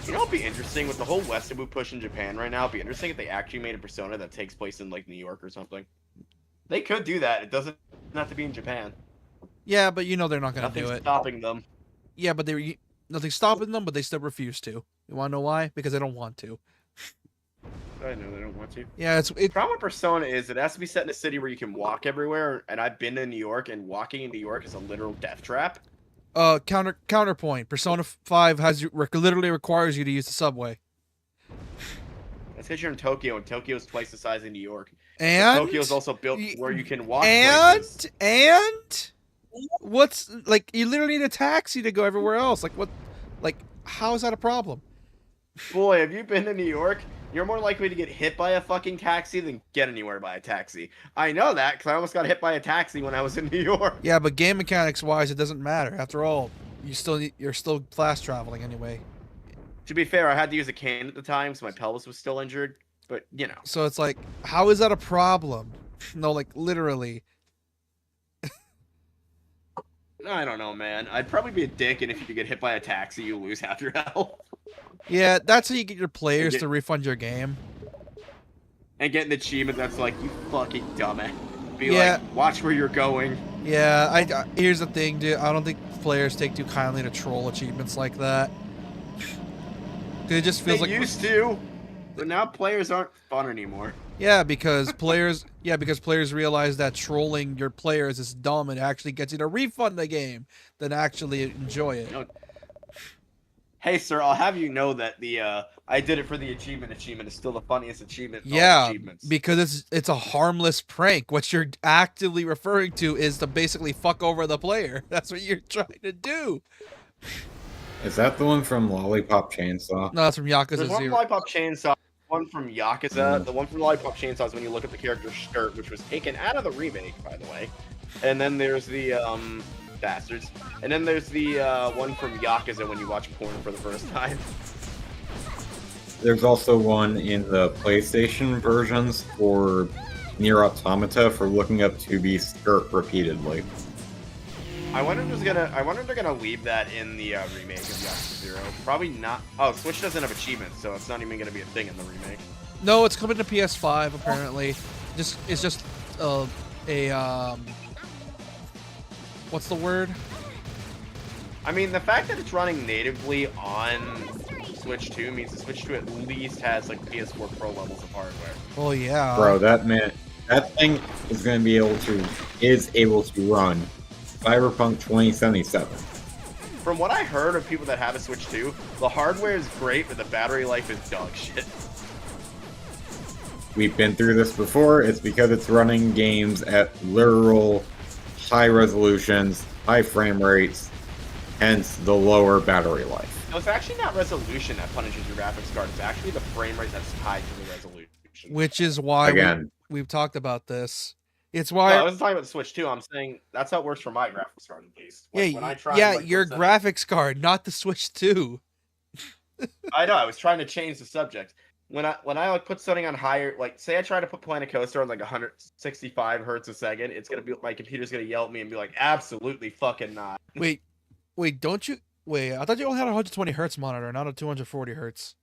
You know what'd be interesting with the whole Westobu push in Japan right now? It'd be interesting if they actually made a persona that takes place in like New York or something. They could do that. It doesn't have to be in Japan. yeah, but you know they're not gonna Nothing's do it. stopping them. Yeah, but they nothing's stopping them, but they still refuse to. You want to know why? Because they don't want to. I know they don't want to. Yeah, The problem with Persona is it has to be set in a city where you can walk everywhere, and I've been to New York, and walking in New York is a literal death trap. Counterpoint. Persona 5 has you literally requires you to use the subway. That's because you're in Tokyo, and Tokyo's twice the size of New York. And Tokyo's also built where you can walk and places. and what's like you literally need a taxi to go everywhere else. Like what? Like how is that a problem? Boy, have you been to New York? You're more likely to get hit by a fucking taxi than get anywhere by a taxi. I know that because I almost got hit by a taxi when I was in New York. Yeah, but game mechanics wise, it doesn't matter. After all, you're still fast traveling anyway. To be fair, I had to use a cane at the time, so my pelvis was still injured. But you know, So it's like, how is that a problem? No, like literally. I don't know, man. I'd probably be a dick, and if you get hit by a taxi, you lose half your health. Yeah, that's how you get your players to refund your game. And get an achievement that's like, you fucking dumbass. Be Yeah. like, watch where you're going. Yeah, here's the thing, dude. I don't think players take too kindly to troll achievements like that. 'Cause it just feels They like used to, but now players aren't fun anymore. yeah, because players realize that trolling your players is dumb and actually gets you to refund the game than actually enjoy it. No. Hey, sir, I'll have you know that the I did it for the achievement is still the funniest achievement in all Yeah, achievements. because it's a harmless prank. What you're actively referring to is to basically fuck over the player. That's what you're trying to do. Is that the one from Lollipop Chainsaw? No, that's from Yakuza There's one from 0. Lollipop Chainsaw, one from Yakuza. The one from Lollipop Chainsaw is when you look at the character's skirt, which was taken out of the remake, by the way. And then there's the bastards. And then there's the one from Yakuza when you watch porn for the first time. There's also one in the PlayStation versions for Nier Automata for looking up 2B's skirt repeatedly. I wonder if they're gonna leave that in the remake of Yakuza 0. Probably not. Oh, Switch doesn't have achievements, so it's not even gonna be a thing in the remake. No, it's coming to PS5 apparently. It's just a what's the word? I mean, the fact that it's running natively on Switch 2 means the Switch 2 at least has like PS4 Pro levels of hardware. Oh yeah, Bro, that thing is going to be able to run Cyberpunk 2077. From what I heard of people that have a Switch 2, the hardware is great, but the battery life is dog shit. We've been through this before. It's because it's running games at literal high resolutions, high frame rates, hence the lower battery life. No, it's actually not resolution that punishes your graphics card. It's actually the frame rate that's tied to the resolution. which is why Again, we've talked about this. It's No, why I wasn't talking about the Switch 2. I'm saying that's how it works for my graphics card, at least. Like, when I try yeah, and, like, your put something- graphics card, not the Switch 2. I know. I was trying to change the subject. When I like put something on higher, like say I try to put Planet Coaster on like 165 hertz a second, it's gonna be my computer's gonna yell at me and be like, absolutely fucking not. Wait, don't you? Wait, I thought you only had a 120 hertz monitor, not a 240 hertz.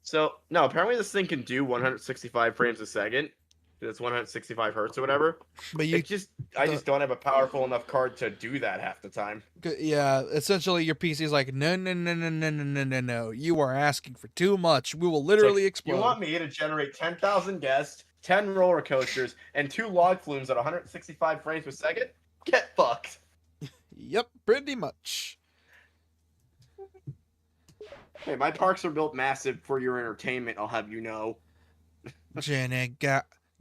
So no, apparently this thing can do 165 frames a second. It's 165 hertz or whatever. But I just don't have a powerful enough card to do that half the time. yeah, essentially your PC is like, no. You are asking for too much. We will literally explode. You want me to generate 10,000 guests, 10 roller coasters, and 2 log flumes at 165 frames per second? Get fucked. Yep, pretty much. Hey, my parks are built massive for your entertainment, I'll have you know.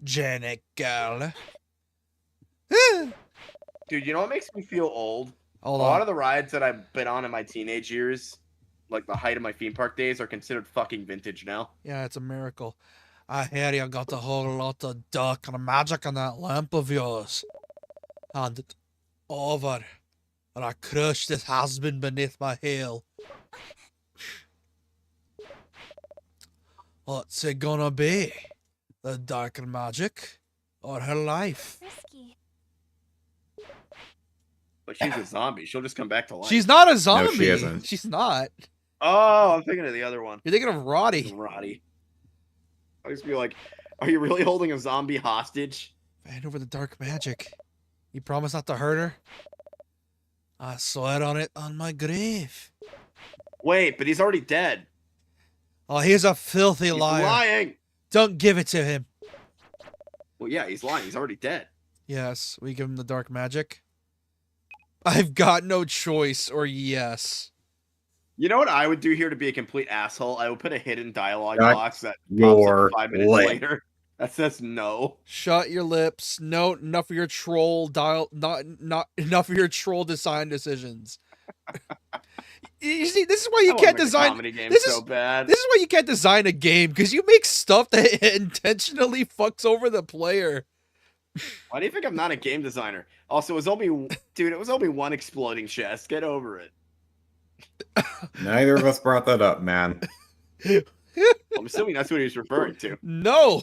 Janet girl. Dude, you know what makes me feel old? Hold A lot on. of the rides that I've been on in my teenage years, like the height of my theme park days, are considered fucking vintage now. Yeah, it's a miracle. I hear you got a whole lot of dark and magic in that lamp of yours. Hand it over, or I crush this husband beneath my heel. What's it gonna be? The dark and magic, or her life? Risky. But she's a zombie. She'll just come back to life. She's not a zombie. she isn't. She's not. Oh, I'm thinking of the other one. You're thinking of Roddy. Roddy. I just be like, are you really holding a zombie hostage? Hand over the dark magic. You promise not to hurt her? I swear on it on my grave. Wait, but he's already dead. Oh, he's a filthy He's liar. lying. Don't give it to him. Well, yeah, he's lying. He's already dead. Yes, we give him the dark magic. I've got no choice, or yes. You know what I would do here to be a complete asshole? I would put a hidden dialogue Shut box that pops your up 5 minutes lip. later that says no. Shut your lips. No, enough of your troll not enough of your troll design decisions. You see, this is why you I wanna can't make a design. comedy game This so is bad. this is why you can't design a game, because you make stuff that intentionally fucks over the player. Why do you think I'm not a game designer? Also, it was only one exploding chest. Get over it. Neither of us brought that up, man. I'm assuming that's what he was referring to. No,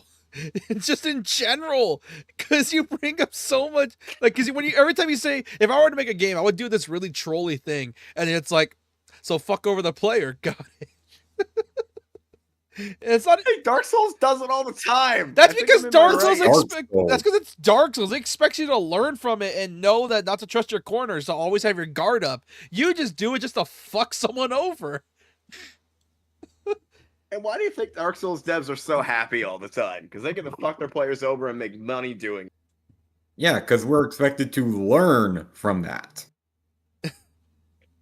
it's just in general, because you bring up so much. Like, because every time you say, if I were to make a game, I would do this really trolly thing, and it's like, so fuck over the player. Got it. It's not. Hey, Dark Souls does it all the time. That's I think because I'm in my Dark Souls right. that's because it's Dark Souls. It expects you to learn from it and know that not to trust your corners, to always have your guard up. You just do it just to fuck someone over. And why do you think Dark Souls devs are so happy all the time? Because they get to fuck their players over and make money doing it. Yeah, because we're expected to learn from that.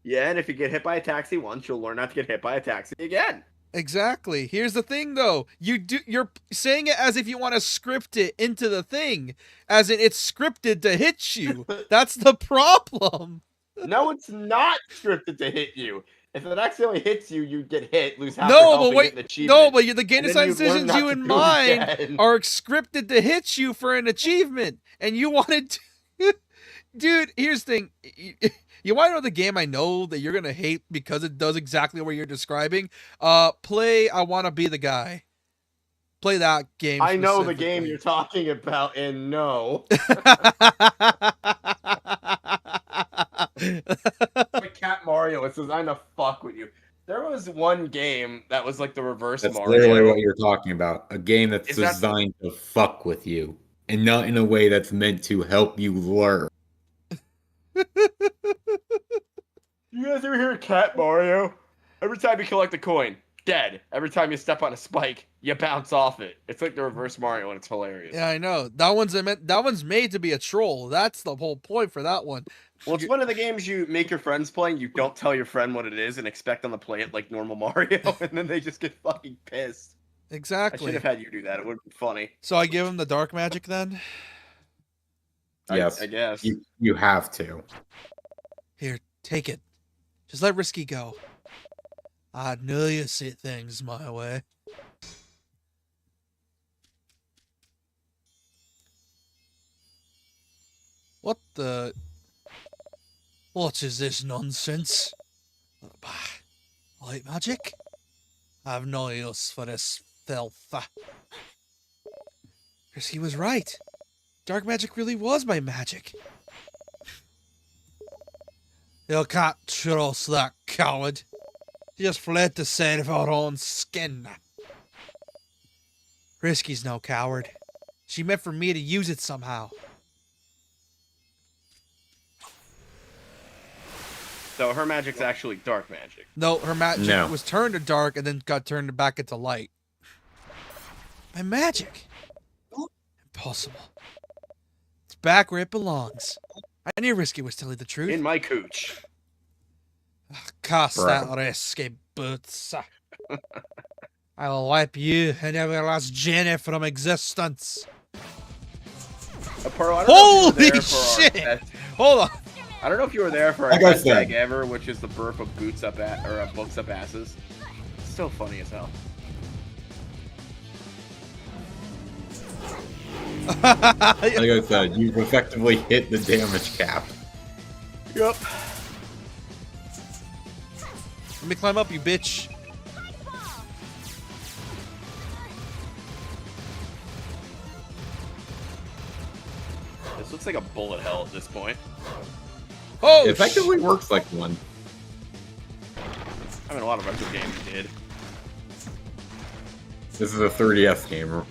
Yeah, and if you get hit by a taxi once, you'll learn not to get hit by a taxi again. Exactly. Here's the thing, though. You're saying it as if you want to script it into the thing, as in it's scripted to hit you. That's the problem. No, it's not scripted to hit you. If it accidentally hits you, you get hit, lose half your No, health, but and wait. get an achievement. No, but the game And design then you learn decisions not you to in do it mind again. are scripted to hit you for an achievement, and you wanted to. Dude, here's the thing. You want to know the game I know that you're gonna hate because it does exactly what you're describing? Play I Wanna Be the Guy. Play that game. I know the game you're talking about, and no. Like Cat Mario, it's designed to fuck with you. There was one game that was like the reverse That's Mario. literally what you're talking about. A game that's Is that- designed to fuck with you, and not in a way that's meant to help you learn. You guys ever hear of Cat Mario? Every time you collect a coin, dead. Every time you step on a spike, you bounce off it. It's like the reverse Mario, and it's hilarious. Yeah, I know. That one's made to be a troll. That's the whole point for that one. Well, it's one of the games you make your friends play, and you don't tell your friend what it is and expect them to play it like normal Mario, and then they just get fucking pissed. I Exactly. should have had you do that. It would have been funny. So I give him the dark magic then? Yes, I guess. you have to. Here, take it. Just let Risky go. I know you see things my way. What the... What is this nonsense? Bah, light magic? I've no use for this filth. Risky was right. Dark magic really was my magic. You can't trust that coward. She just fled to save her own skin. Risky's no coward. She meant for me to use it somehow. So her magic's actually dark magic. No, her magic No. was turned to dark and then got turned back into light. My magic? Impossible. It's back where it belongs. I knew Risky was telling the truth. In my cooch. Cast Bro. that risky boots. I'll wipe you and every last Jenny from existence. Pearl, I don't know if you Holy were there for our shit! best- Hold on. I don't know if you were there for our Like I best said. gag ever, which is the burp of boots up books up asses. It's so funny as hell. Like I said, you've effectively hit the damage cap. Yep. Let me climb up, you bitch. This looks like a bullet hell at this point. Oh, It effectively works like one. I mean, a lot of retro games did. This is a 3DS game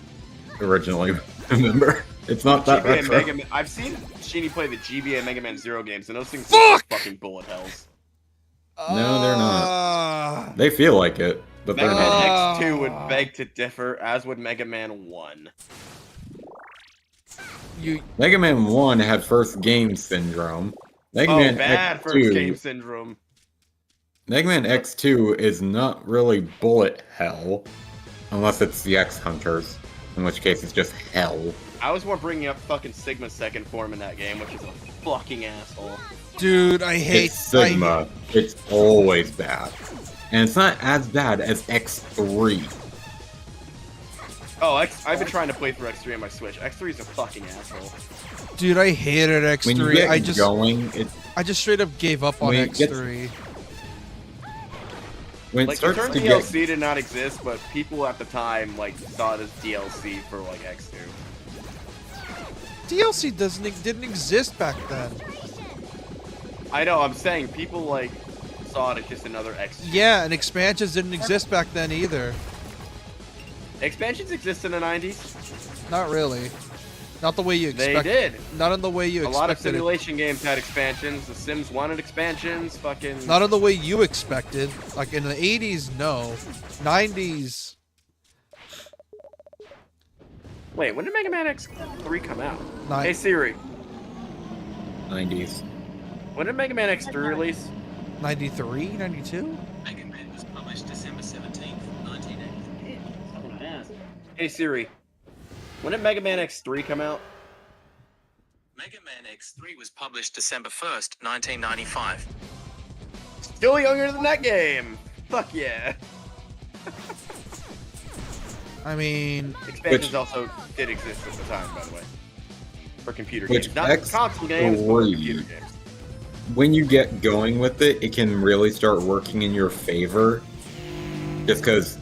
originally. Remember? It's not that GBA and retro. Mega Man. I've seen Sheeny play the GBA and Mega Man Zero games, and those things Fuck! look like fucking bullet hells. No, they're not. They feel like it, but they're Mega not. Man X2 would beg to differ, as would Mega Man 1. You Mega Man 1 had first game syndrome. Mega Oh, Man bad X2, first game syndrome. Mega Man X2 is not really bullet hell, unless it's the X Hunters, in which case it's just hell. I was more bringing up fucking Sigma's second form in that game, which is a fucking asshole. dude, I hate It's Sigma. It's always bad. And it's not as bad as X3. Oh, I've been trying to play through X3 on my Switch. X3 is a fucking asshole. Dude, I hated When you X3. get going, I just straight up gave up on When it gets- X3. when it Like, the starts turn to DLC get did not exist, but people at the time, like, saw it as DLC for, like, X2. DLC didn't exist back then. I know, I'm saying people, like, saw it as just another X2. Yeah, and expansions didn't exist back then either. Expansions exist in the 90s? Not really. Not the way you They expect. did. Not in the way you A lot of expected it. simulation games had expansions. The Sims wanted expansions. Fucking. Not in the way you expected. Like in the 80s, no. 90s. Wait, when did Mega Man X3 come out? Ni- Hey Siri, 90s. when did Mega Man X3 release? 93, 92? Mega Man was published December 17th, 1980. Hey Siri, when did Mega Man X3 come out? Mega Man X3 was published December 1st, 1995. Still younger than that game. Fuck yeah. I mean, Expansions Which- also did exist at the time, by the way. For computer Which games. Not X3 console games, but for computer games. When you get going with it, it can really start working in your favor. Just because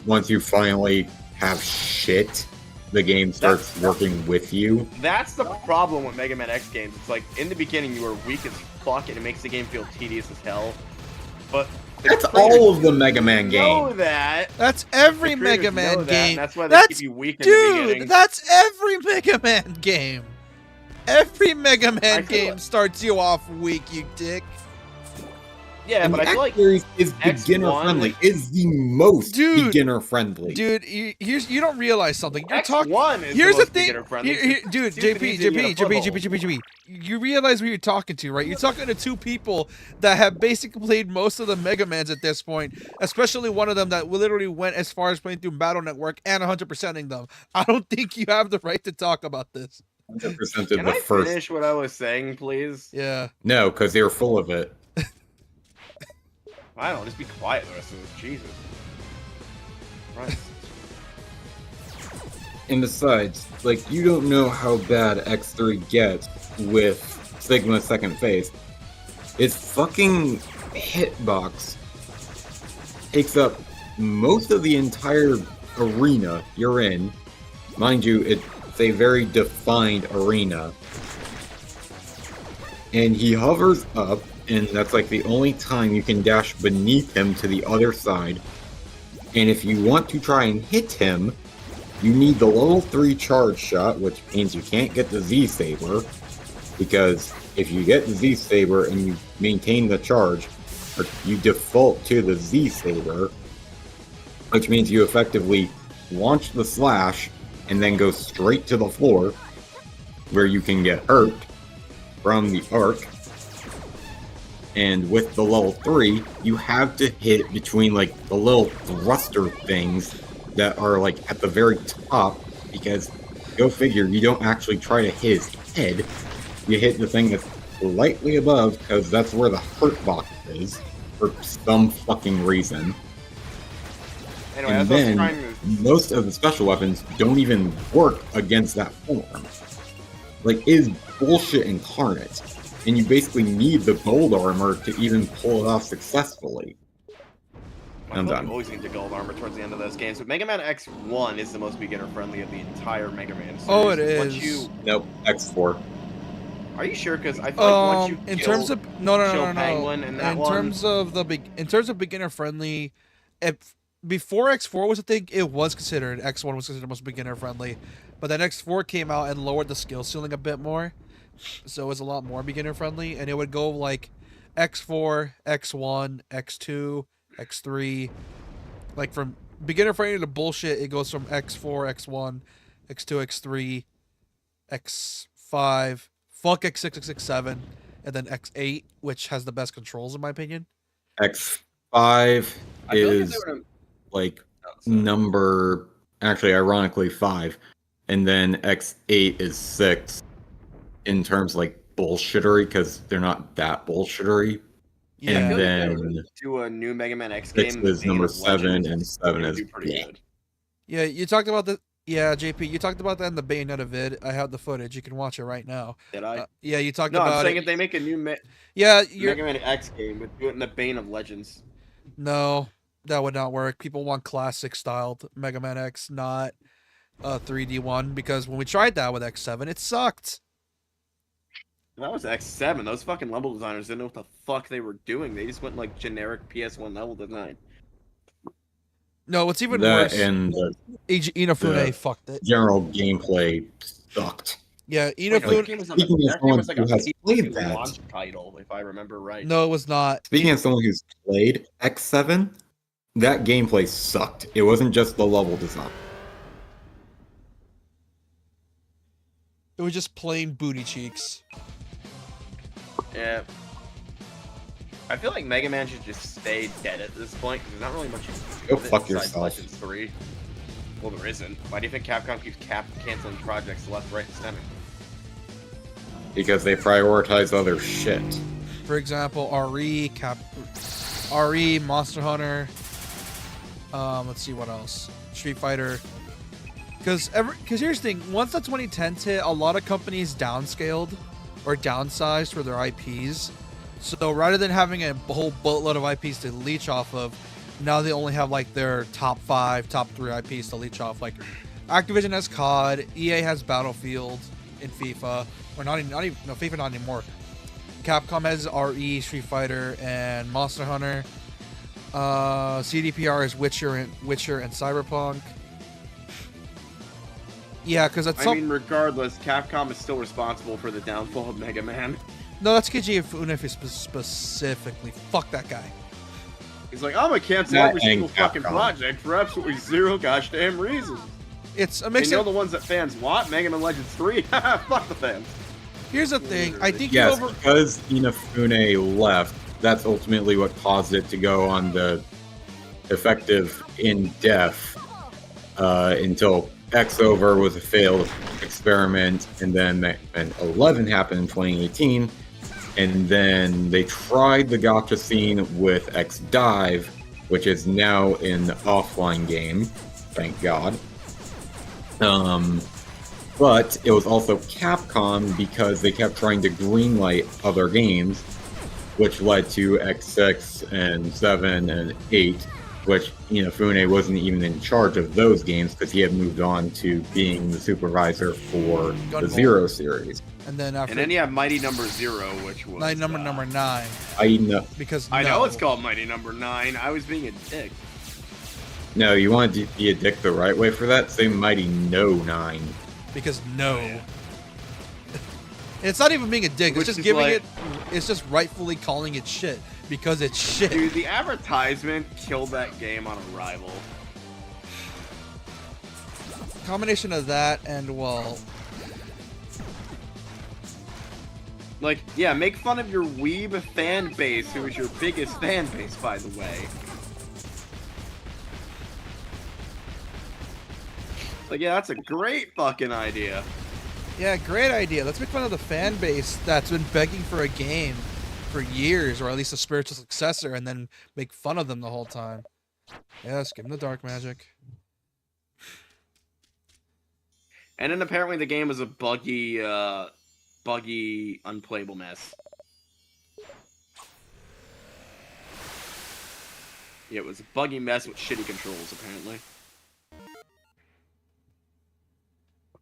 once you finally have shit, the game starts working with you. That's the problem with Mega Man X games. It's like, in the beginning, you are weak as fuck, and it makes the game feel tedious as hell. But That's all of the Mega Man Know games. that. That's every The creators Mega Man know that, and game. that's why they That's keep you weak in the beginning. dude. That's every Mega Man game. Every Mega Man feel game like- starts you off weak, you dick. Yeah, And but the I feel X like series is X1 beginner friendly. Is the most Dude. beginner friendly. Dude, you don't realize something. You're talking. X1 is Here's the the most thing, beginner-friendly. dude. Stupid JP, easy to get a JP. You realize who you're talking to, right? You're talking to two people that have basically played most of the Mega Mans at this point, especially one of them that literally went as far as playing through Battle Network and 100%ing them. I don't think you have the right to talk about this. 100% Can of the I first. finish what I was saying, please? Yeah. No, because they're full of it. I don't know, just be quiet the rest of this. Jesus. Christ. And besides, like, you don't know how bad X3 gets with Sigma's second phase. Its fucking hitbox takes up most of the entire arena you're in. Mind you, it's a very defined arena. And he hovers up, and that's like the only time you can dash beneath him to the other side. And if you want to try and hit him, you need the level 3 charge shot, which means you can't get the Z-Saber, because if you get the Z-Saber and you maintain the charge, or you default to the Z-Saber, which means you effectively launch the slash and then go straight to the floor, where you can get hurt from the arc. And with the level 3, you have to hit between like the little thruster things that are like at the very top, because go figure, you don't actually try to hit his head, you hit the thing that's slightly above, because that's where the hurt box is, for some fucking reason. Anyway, And that's what I was then, trying to... most of the special weapons don't even work against that form. Like, it is bullshit incarnate. And you basically need the gold armor to even pull it off successfully. I'm done. You always need the gold armor towards the end of those games. But Mega Man X1 is the most beginner-friendly of the entire Mega Man series. Oh, it Once is. you... Nope, X4. Are you sure? Because I feel like once you in kill terms of no Penguin in that in one... terms of beginner friendly, before X4 was a thing, it was considered X1 was considered the most beginner friendly, but then X4 came out and lowered the skill ceiling a bit more, so it was a lot more beginner friendly, and it would go like X4, X1, X2, X3, like from beginner friendly to bullshit. It goes from X4, X1, X2, X3, X5. Fuck X6, X7, and then X8, which has the best controls in my opinion. X5 I feel like is they would've- like Oh, sorry. number, actually ironically 5, and then X8 is 6 in terms like bullshittery, because they're not that bullshittery. Yeah. I And feel like then they would do a new Mega Man X 6 game. is Bane number of 7, Legends. and 7 It would is do pretty bleh. good. Yeah, you talked about the JP, you talked about that in the Bayonetta vid. I have the footage. You can watch it right now. Did I? Yeah, you talked No, I'm about saying it. if they make a new Yeah, you're Mega Man X game, would do it in the Bane of Legends. no, that would not work. People want classic styled Mega Man X, not 3D one, because when we tried that with X7, it sucked. That was X7. Those fucking level designers didn't know what the fuck they were doing. They just went like generic PS1 level design. No, what's even That worse, and the Inafune the- fucked it. general gameplay sucked. Yeah, Wait, no, that Inafune. game was on the, Speaking as that game was someone like a who has played PC that. launch title, if I remember right. No, it was not. Speaking as someone who's played X7, that gameplay sucked. It wasn't just the level design. It was just plain booty cheeks. Yeah. I feel like Mega Man should just stay dead at this point, because there's not really much you can do Go with it fuck besides yourself. Legends 3. Well, there isn't. Why do you think Capcom keeps canceling projects left, right, and center? Because they prioritize other shit. For example, RE, Monster Hunter. Let's see what else. Street Fighter. Because here's the thing. Once the 2010s hit, a lot of companies downscaled or downsized for their IPs. So rather than having a whole boatload of IPs to leech off of, now they only have like their top 5, top 3 IPs to leech off. Like Activision has COD, EA has Battlefield in FIFA, or not even no, FIFA not anymore. Capcom has RE, Street Fighter, and Monster Hunter. CDPR is Witcher and Cyberpunk. Yeah, because I mean, regardless, Capcom is still responsible for the downfall of Mega Man. no, that's Keiji Inafune specifically. Fuck that guy. He's like, I'm gonna cancel That every single ain't fucking Capcom. project for absolutely zero gosh damn reason. It's a And mix you know of. the ones that fans want? Mega Man Legends 3? Fuck the fans. Here's the thing. I think Yes, you over. because Inafune left, that's ultimately what caused it to go on the effective in def until X-Over was a failed experiment, and then 11 happened in 2018, and then they tried the gacha scene with X-Dive, which is now an offline game, thank God. But it was also Capcom because they kept trying to greenlight other games, which led to X6 and 7 and 8, which Inafune wasn't even in charge of those games because he had moved on to being the supervisor for the Gunvolt. Zero series. And then after. And then you have Mighty Number 0, which was... number 9. I know. Because I no. know it's called Mighty Number 9. I was being a dick. No, you want to be a dick the right way for that? Say Mighty No 9. Because no. It's not even being a dick. It's Which just is giving like- it. It's just rightfully calling it shit because it's shit. Dude, the advertisement killed that game on arrival. Combination of that and well, Like, yeah, make fun of your weeb fan base, who is your biggest fan base, by the way. Like, yeah, that's a great fucking idea. yeah, great idea. Let's make fun of the fan base that's been begging for a game for years, or at least a spiritual successor, and then make fun of them the whole time. Yes, give them the dark magic. And then apparently the game was a buggy, unplayable mess. Yeah, it was a buggy mess with shitty controls, apparently.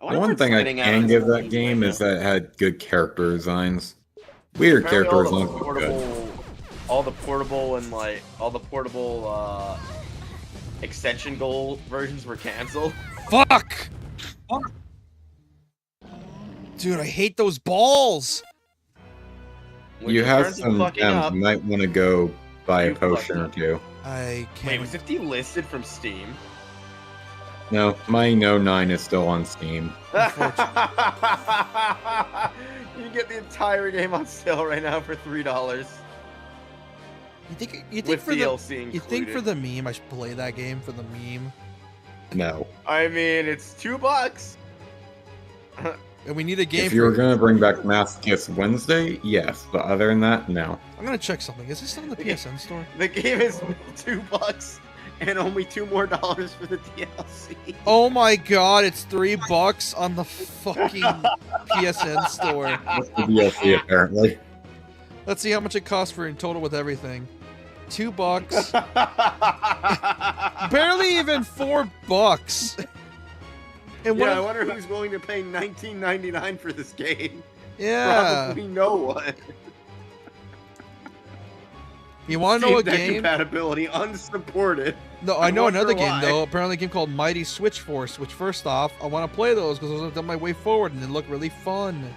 The one thing I can give that game is that it had good character designs. Weird character designs, but good. All the portable and like all the portable extension goal versions were canceled. Fuck! Dude, I hate those balls. Which You in have terms of some fucking gems. up- You might want to go buy a You potion or fucking- two. I Wait, can't. was it delisted from Steam? No, my No 9 is still on Steam. You can get the entire game on sale right now for $3 You think with for the DLC included. you think for the meme I should play that game for the meme? No. I mean, it's $2. And we need a game. If you were for... going to bring back Masochist Wednesday, yes. But other than that, no. I'm gonna check something. Is this still in the PSN store? The game is $2 and only $2 more for the DLC. Oh my god, it's $3 on the fucking PSN store. That's the DLC, apparently. Let's see how much it costs for in total with everything. $2. Barely even $4. And Yeah, I wonder who's willing to pay $19.99 for this game. yeah. Probably no one. You want to know a Steam Deck game? compatibility unsupported. No, I know wonder another game why. though. Apparently, a game called Mighty Switch Force. Which, first off, I want to play those because those are my way forward and they look really fun.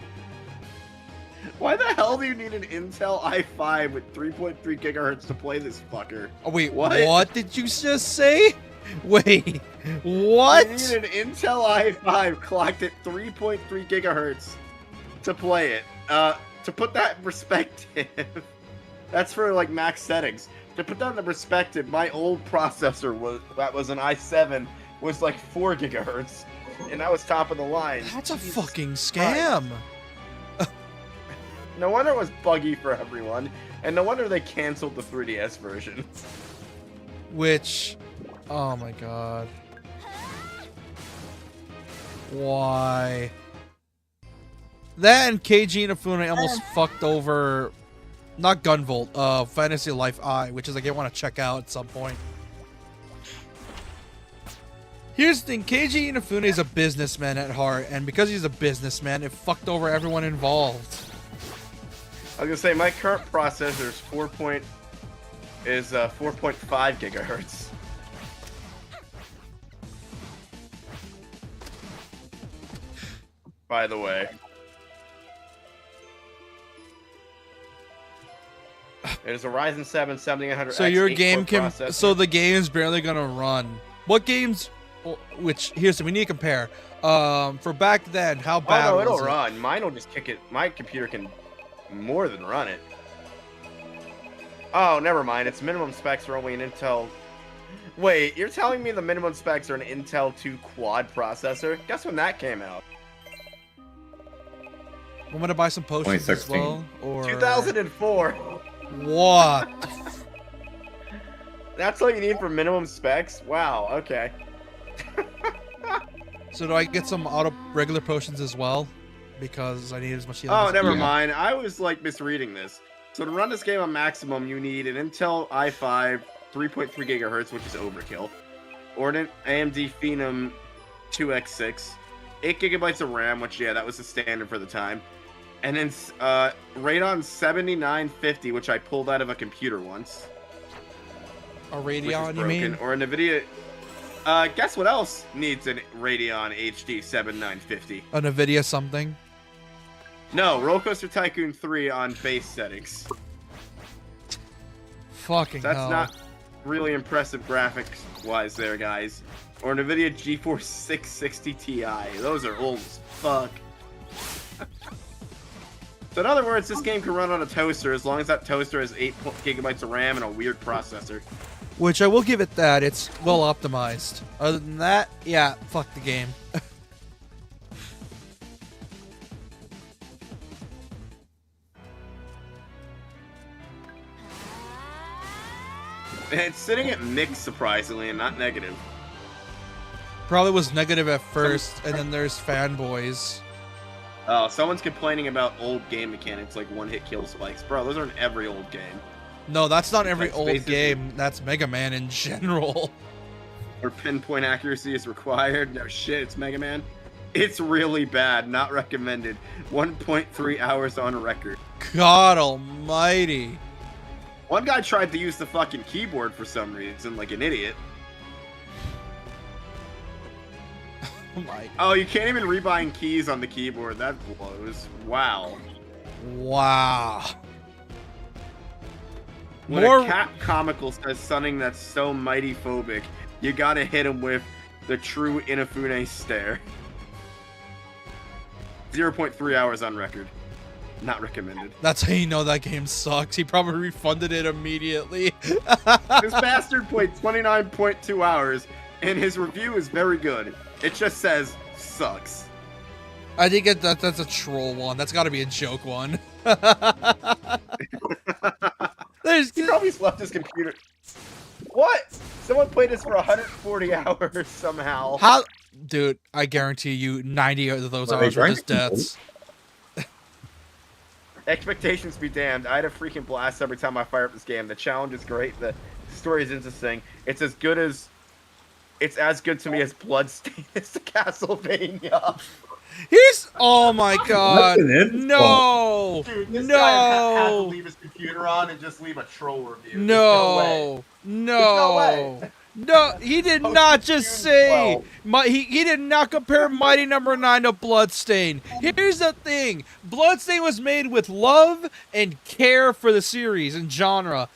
Why the hell do you need an Intel i5 with 3.3 gigahertz to play this fucker? Oh wait, What? what did you just say? Wait, what? You need an Intel i5 clocked at 3.3 gigahertz to play it. To put that in perspective, that's for like max settings. To put that in perspective, my old processor was an i7 was like 4 gigahertz, and that was top of the line. That's a Jesus fucking Christ. scam. No wonder it was buggy for everyone, and no wonder they canceled the 3DS version. Which, oh my god. Why? That and Keiji Inafune almost fucked over, not Gunvolt, Fantasy Life I, which is a game I want to check out at some point. Here's the thing, Keiji Inafune is a businessman at heart, and because he's a businessman, it fucked over everyone involved. I was gonna say my current processor is is 4.5 gigahertz. By the way. It is a Ryzen 7 7900X. So your 8-core game can. processor. So the game is barely gonna run. What games? Which here's we need to compare. For back then, how bad Oh no, was it'll it? run. Mine will just kick it. My computer can more than run it. Oh, never mind. Its minimum specs are only an Intel. Wait, you're telling me the minimum specs are an Intel 2 quad processor? Guess when that came out? I'm gonna buy some potions as 2016. well, or 2004. what? That's all you need for minimum specs? Wow. Okay. So do I get some regular potions as well? Because I need as much healing. Oh, as never Yeah. mind. I was like misreading this. So to run this game on maximum, you need an Intel i5 3.3 gigahertz, which is overkill, or an AMD Phenom 2x6, 8 gigabytes of RAM, which yeah, that was the standard for the time, and then Radeon 7950, which I pulled out of a computer once, A which is Radeon, you broken, mean? or a NVIDIA. Guess what else needs a Radeon HD 7950? A Nvidia something? No, Roller Coaster Tycoon 3 on base settings. Fucking That's hell. not really impressive graphics wise there, guys. Or NVIDIA GeForce 660 Ti. Those are old as fuck. So in other words, this game can run on a toaster as long as that toaster has 8 gigabytes of RAM and a weird processor. Which I will give it that. It's well optimized. Other than that, yeah, fuck the game. And it's sitting at mixed, surprisingly, and not negative. Probably was negative at first, and then there's fanboys. Oh, someone's complaining about old game mechanics like one-hit kill spikes. Bro, those are in every old game. No, that's not every Like old spaces- game. That's Mega Man in general. Or pinpoint accuracy is required. No shit, it's Mega Man. It's really bad. Not recommended. 1.3 hours on record. God almighty. One guy tried to use the fucking keyboard for some reason, like an idiot. Oh my. Oh, you can't even rebind keys on the keyboard. That blows. Wow. Wow. When More- a cat comical says something that's so mighty phobic, you gotta hit him with the true Inafune stare. 0.3 hours on record. Not recommended. That's how you know that game sucks. He probably refunded it immediately. This bastard played 29.2 hours, and his review is very good. It just says, sucks. I think that's a troll one. That's got to be a joke one. There's He probably left his computer. What? Someone played this for 140 hours somehow. how, dude. I guarantee you, 90 of those Are they hours were just drinking? deaths. Expectations be damned. I had a freaking blast every time I fire up this game. The challenge is great. The story is interesting. It's as good to me as Bloodstained is to Castlevania. Oh my god. an insult. No. Dude, this guy had to No. leave his computer on and just leave a troll review. There's No. no way. No, he did Post not just June say 12. he did not compare Mighty Number 9 to Bloodstain. Here's the thing. Bloodstain was made with love and care for the series and genre.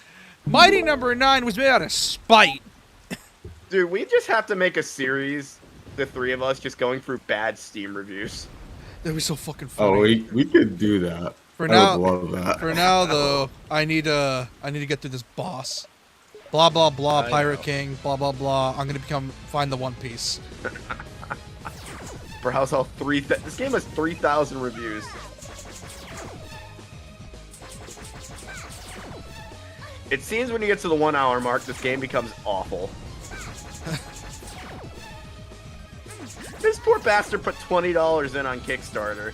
Mighty Number 9 was made out of spite. Dude, we just have to make a series, the three of us just going through bad Steam reviews. That'd be so fucking funny. Oh, we could do that. For I now, would love that. for now though, I need to get through this boss. Blah blah blah, I Pirate know. King, blah blah blah. I'm gonna find the One Piece. Browse all this game has 3,000 reviews. It seems when you get to the 1 hour mark, this game becomes awful. This poor bastard put $20 in on Kickstarter.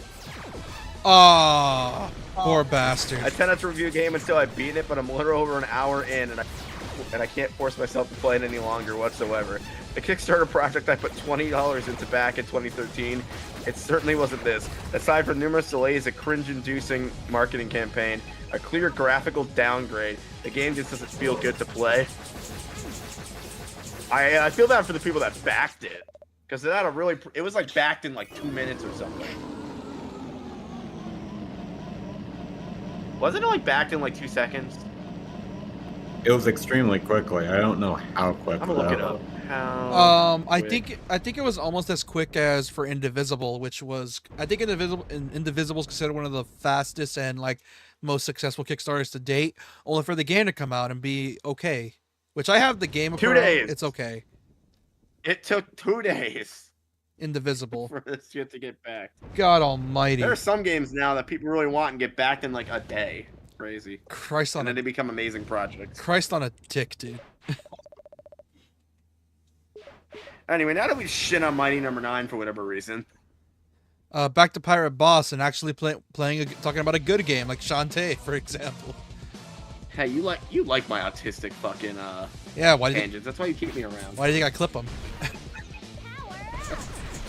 Ah, poor bastard. I tend not to review a game until I beat it, but I'm literally over an hour in, and I can't force myself to play it any longer whatsoever. The Kickstarter project I put $20 into back in 2013. It certainly wasn't this. Aside from numerous delays, a cringe-inducing marketing campaign, a clear graphical downgrade, the game just doesn't feel good to play. I feel bad for the people that backed it, because it had a really, it was like backed in like 2 minutes or something. Wasn't it like backed in like 2 seconds? It was extremely quickly. I don't know how quick. I'm gonna look it up. How I quick? think it was almost as quick as for Indivisible, which was I think Indivisible is considered one of the fastest and like most successful Kickstarters to date. Only for the game to come out and be okay, which I have the game. 2 days. It's okay. It took 2 days Indivisible. for this shit to get backed. God Almighty. There are some games now that people really want and get backed in like a day. Crazy. Christ on And then a they become amazing projects. Christ on a tick, dude. Anyway, now that we shit on Mighty Number 9 for whatever reason. Back to Pirate Boss and actually talking about a good game like Shantae, for example. Hey, you like my autistic fucking Yeah, why do you tangents. That's why you keep me around. why do you think I clip them? That's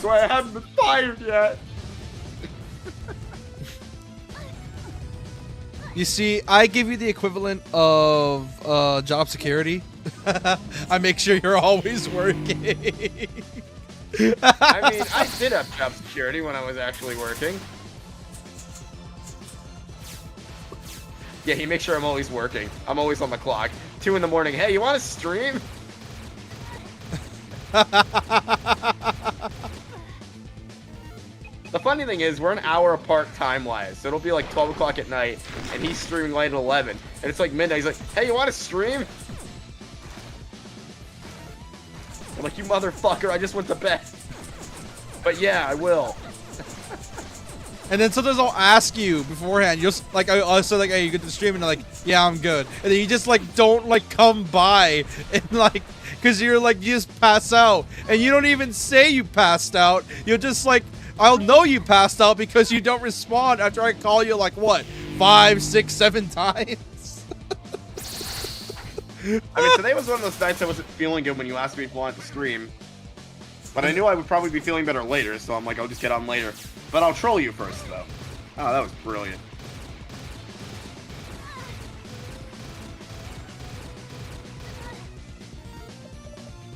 why I haven't been fired yet. You see, I give you the equivalent of job security. I make sure you're always working. I mean, I did have job security when I was actually working. Yeah, he makes sure I'm always working. I'm always on the clock. 2 in the morning. Hey, you want to stream? The funny thing is, we're an hour apart time-wise, so it'll be like 12 o'clock at night, and he's streaming late at 11, and it's like midnight. He's like, hey, you want to stream? I'm like, you motherfucker, I just went to bed. But yeah, I will. And then sometimes I'll ask you beforehand. You'll like I'll say like, hey, you get to stream, and they're like, yeah, I'm good. And then you just like don't like come by and like, cause you're like you just pass out, and you don't even say you passed out. You're just like, I'll know you passed out because you don't respond after I call you like what 5, 6, 7 times. I mean, today was one of those nights I wasn't feeling good when you asked me if I wanted to stream. But I knew I would probably be feeling better later, so I'm like, I'll just get on later. But I'll troll you first, though. Oh, that was brilliant.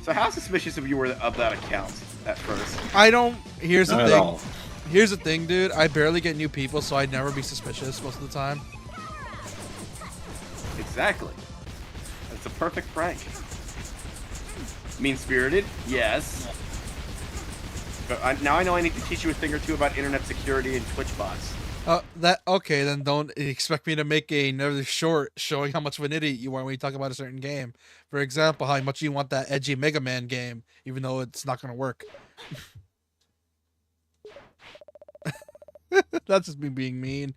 So how suspicious of you were of that account at first? I don't. Here's the Not at thing. all. Here's the thing, dude. I barely get new people, so I'd never be suspicious most of the time. Exactly. That's a perfect prank. Mean-spirited? Yes. But now I know I need to teach you a thing or two about internet security and Twitch bots. Okay, then don't expect me to make another short showing how much of an idiot you are when you talk about a certain game. For example, how much you want that edgy Mega Man game, even though it's not going to work. That's just me being mean.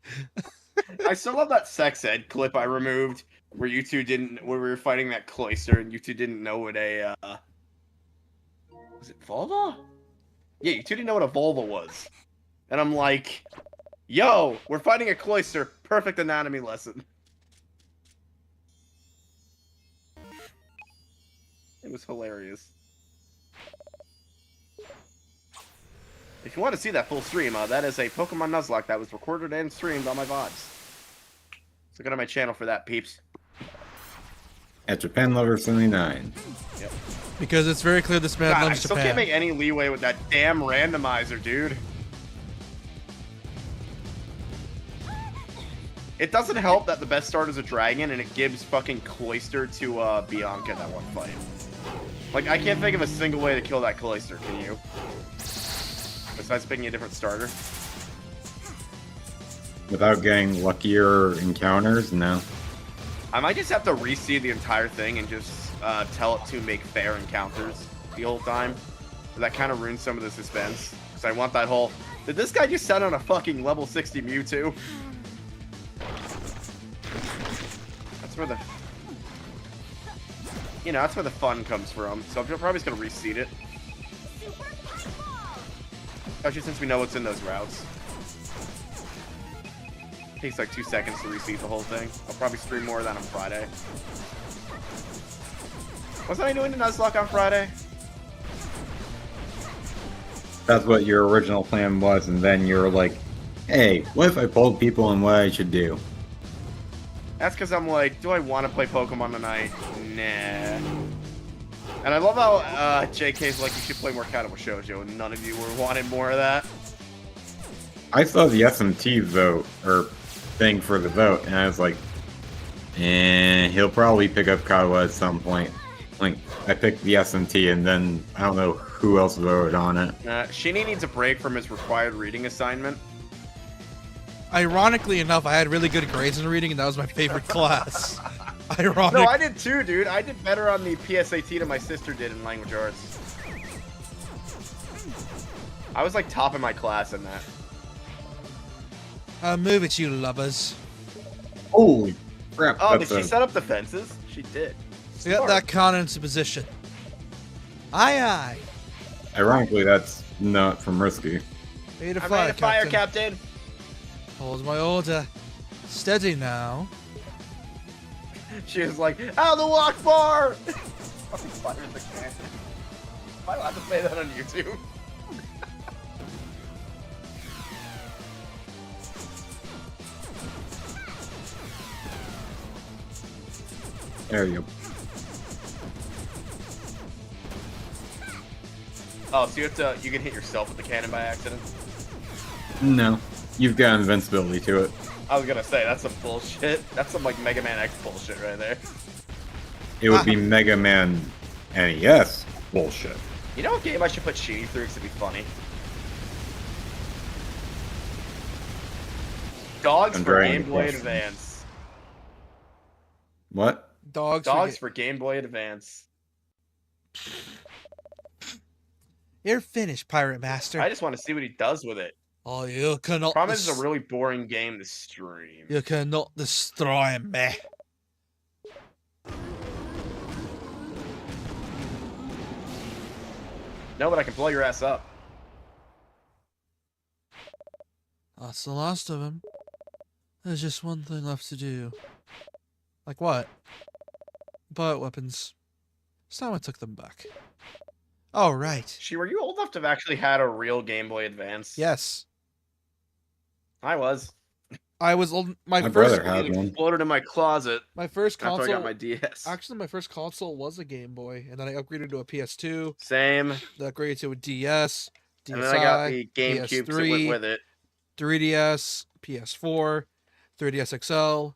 I still love that sex ed clip I removed where you two didn't, where we were fighting that cloister and you two didn't know what a, was it vulva? Yeah, you two didn't know what a vulva was. And I'm like, yo, we're fighting a cloister. Perfect anatomy lesson. It was hilarious. If you want to see that full stream, that is a Pokemon Nuzlocke that was recorded and streamed on my VODs. So go to my channel for that, peeps. At Japan Lover 79. Yep. Because it's very clear this man God, I loves still Japan. can't make any leeway with that damn randomizer, dude. It doesn't help that the best start is a dragon and it gives fucking Cloyster to Bianca that one fight. Like, I can't think of a single way to kill that Cloyster, can you? Besides picking a different starter. Without getting luckier encounters, no. I might just have to reseed the entire thing and just tell it to make fair encounters the whole time. That kind of ruins some of the suspense. Because I want that whole... Did this guy just set on a fucking level 60 Mewtwo? That's where the... You know, that's where the fun comes from. So I'm probably just going to reseed it. Especially since we know what's in those routes. Takes like 2 seconds to reseed the whole thing. I'll probably stream more of that on Friday. Wasn't I doing the Nuzlocke on Friday? That's what your original plan was, and then you're like, hey, what if I polled people on what I should do? That's because I'm like, do I want to play Pokemon tonight? Nah. And I love how JK's like, you should play more Kaido Shoujo, and none of you were wanting more of that. I saw the SMT vote, or thing for the vote, and I was like, he'll probably pick up Kawa at some point. Like, I picked the SMT, and then I don't know who else voted on it. Shinny needs a break from his required reading assignment. Ironically enough, I had really good grades in reading, and that was my favorite class. Ironic. No, I did too, dude. I did better on the PSAT than my sister did in language arts. I was like top in my class in that. Move it, you lubbers. Holy crap. Oh, did she set up the fences? She did. We got that cannon into position. Aye, aye. Ironically, that's not from Risky. Ready to I'm fire, ready to fire, Captain. Captain. Hold my order. Steady now. She was like, "Out of the walk bar!" Fucking fired the cannon. Am I allowed to say that on YouTube? There you go. Oh, so you can hit yourself with the cannon by accident? No. You've got invincibility to it. I was gonna say, that's some bullshit. That's some, like, Mega Man X bullshit right there. It would be Mega Man NES bullshit. You know what game I should put Sheeny through because it'd be funny? Dogs I'm for drawing Game the Boy question. Advance. What? Dogs For Game Boy Advance. You're finished, Pirate Master. I just want to see what he does with it. Oh, you cannot. Problem is, it's a really boring game to stream. You cannot destroy me. No, but I can blow your ass up. That's the last of them. There's just one thing left to do. Like what? Bio weapons. It's time I took them back. Oh, right. She, were you old enough to have actually had a real Game Boy Advance? Yes. I was. I was old. My My first. brother had It one. exploded in my closet My first after I console. got my DS. Actually, my first console was a Game Boy, and then I upgraded to a PS2. Same. Then upgraded to a DS. DSi, And then I got the GameCube that went PS3, with it. 3DS, PS4, 3DS XL,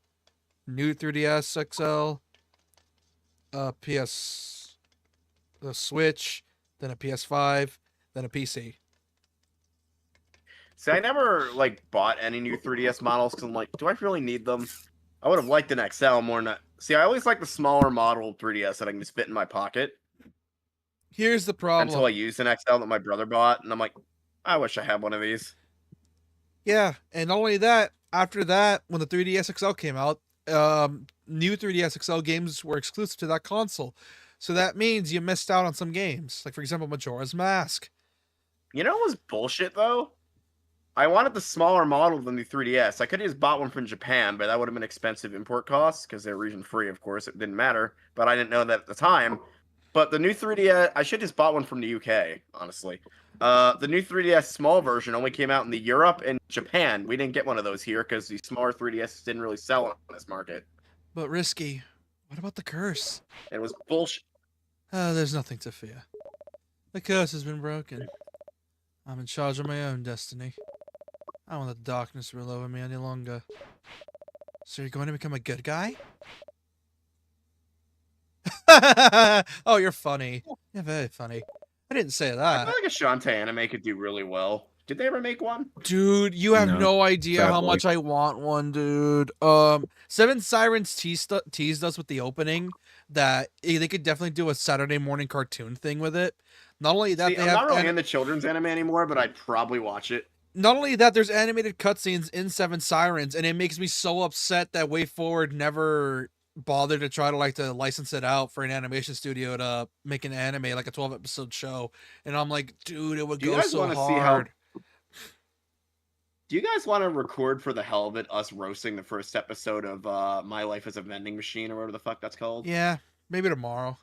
new 3DS XL, the Switch, then a PS5, then a PC. See, I never, like, bought any new 3DS models because I'm like, do I really need them? I would have liked an XL more than that. See, I always like the smaller model 3DS that I can just fit in my pocket Here's the problem. until I used an XL that my brother bought, and I'm like, I wish I had one of these. Yeah, and not only that, after that, when the 3DS XL came out, new 3DS XL games were exclusive to that console. So that means you missed out on some games. Like, for example, Majora's Mask. You know what was bullshit, though? I wanted the smaller model than the 3DS. I could have just bought one from Japan, but that would have been expensive import costs, because they're region-free, of course. It didn't matter, but I didn't know that at the time. But the new 3DS, I should have just bought one from the UK, honestly. The new 3DS small version only came out in the Europe and Japan. We didn't get one of those here, because the smaller 3DS didn't really sell on this market. But Risky, what about the curse? And it was bullshit. There's nothing to fear. The curse has been broken. I'm in charge of my own destiny. I don't want the darkness to rule over me any longer. So you're going to become a good guy? Oh, you're funny. You're very funny. I didn't say I that. feel like a Shantae anime could do really well. Did they ever make one? Dude, you have No, no idea how sadly. much I want one, dude. Seven Sirens teased us with the opening that they could definitely do a Saturday morning cartoon thing with it. Not only that, See, I'm not really into children's anime anymore, but I'd probably watch it. not only that, there's animated cutscenes in Seven Sirens, and it makes me so upset that Way Forward never bothered to try to license it out for an animation studio to make an anime, like a 12-episode show. And I'm like, dude, it would Do you go guys so wanna hard. see how- Do you guys want to record for the hell of it us roasting the first episode of My Life as a Vending Machine or whatever the fuck that's called? Yeah, maybe tomorrow.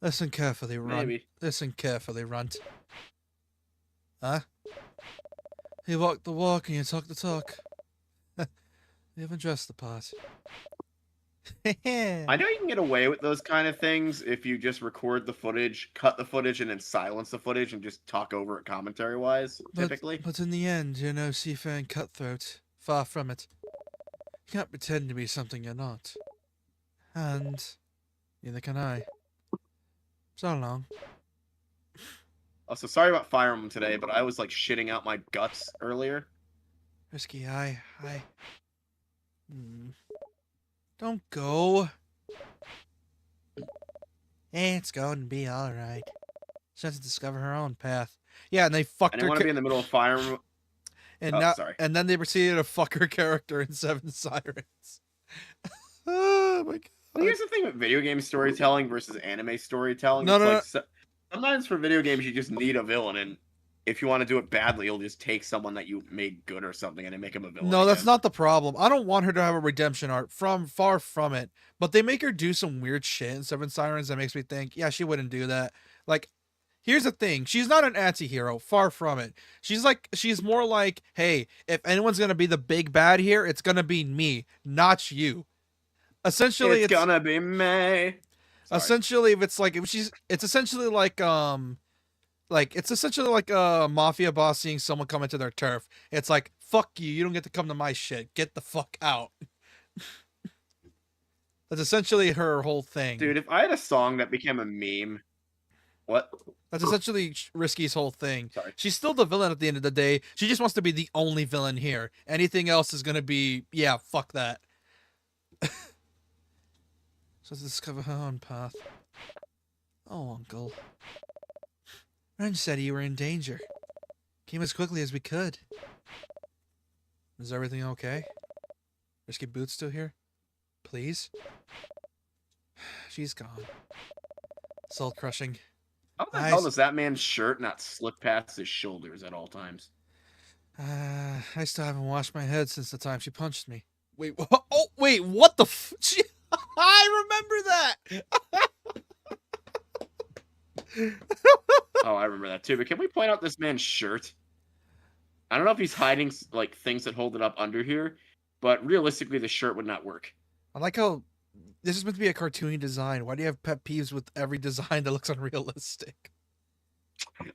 Listen carefully, Runt. Maybe. Listen carefully, Runt. Huh? You walk the walk and you talk the talk. You haven't dressed the part. I know you can get away with those kind of things if you just record the footage, cut the footage, and then silence the footage and just talk over it commentary-wise, typically. But in the end, you're no seafaring cutthroat. Far from it. You can't pretend to be something you're not. And neither can I. So long. Also, sorry about Fire Emblem today, but I was like shitting out my guts earlier. Risky, Don't go. It's going to be alright. She has to discover her own path. Yeah, and they I fucked didn't her. want to be in the middle of Fire Emblem. And Oh, now, sorry. and then they proceeded to fuck her character in Seven Sirens. Oh my god. Well, here's the thing with video game storytelling versus anime storytelling. No, It's no, like sometimes for video games you just need a villain, and if you want to do it badly, you'll just take someone that you made good or something and then make him a villain. No, that's again. not the problem. I don't want her to have a redemption arc. Far from it. But they make her do some weird shit in Seven Sirens that makes me think, yeah, she wouldn't do that. Like, here's the thing. She's not an anti-hero. Far from it. She's more like, hey, if anyone's gonna be the big bad here, it's gonna be me, not you. Essentially, It's gonna be May. Sorry. Essentially, it's essentially like it's essentially like a mafia boss seeing someone come into their turf. It's like, fuck you, you don't get to come to my shit. Get the fuck out. That's essentially her whole thing. Dude, if I had a song that became a meme, what? That's essentially Risky's whole thing. Sorry. She's still the villain at the end of the day. She just wants to be the only villain here. Anything else is gonna be, yeah, fuck that. So to discover her own path. Oh, Uncle. Ren said you were in danger. Came as quickly as we could. Is everything okay? Risky Boots still here? Please? She's gone. Soul crushing. How the hell does that man's shirt not slip past his shoulders at all times? I still haven't washed my head since the time she punched me. Wait, oh, wait, what the I remember that! Oh, I remember that too. But can we point out this man's shirt? I don't know if he's hiding like things that hold it up under here, but realistically, the shirt would not work. I like how this is meant to be a cartoony design. Why do you have pet peeves with every design that looks unrealistic?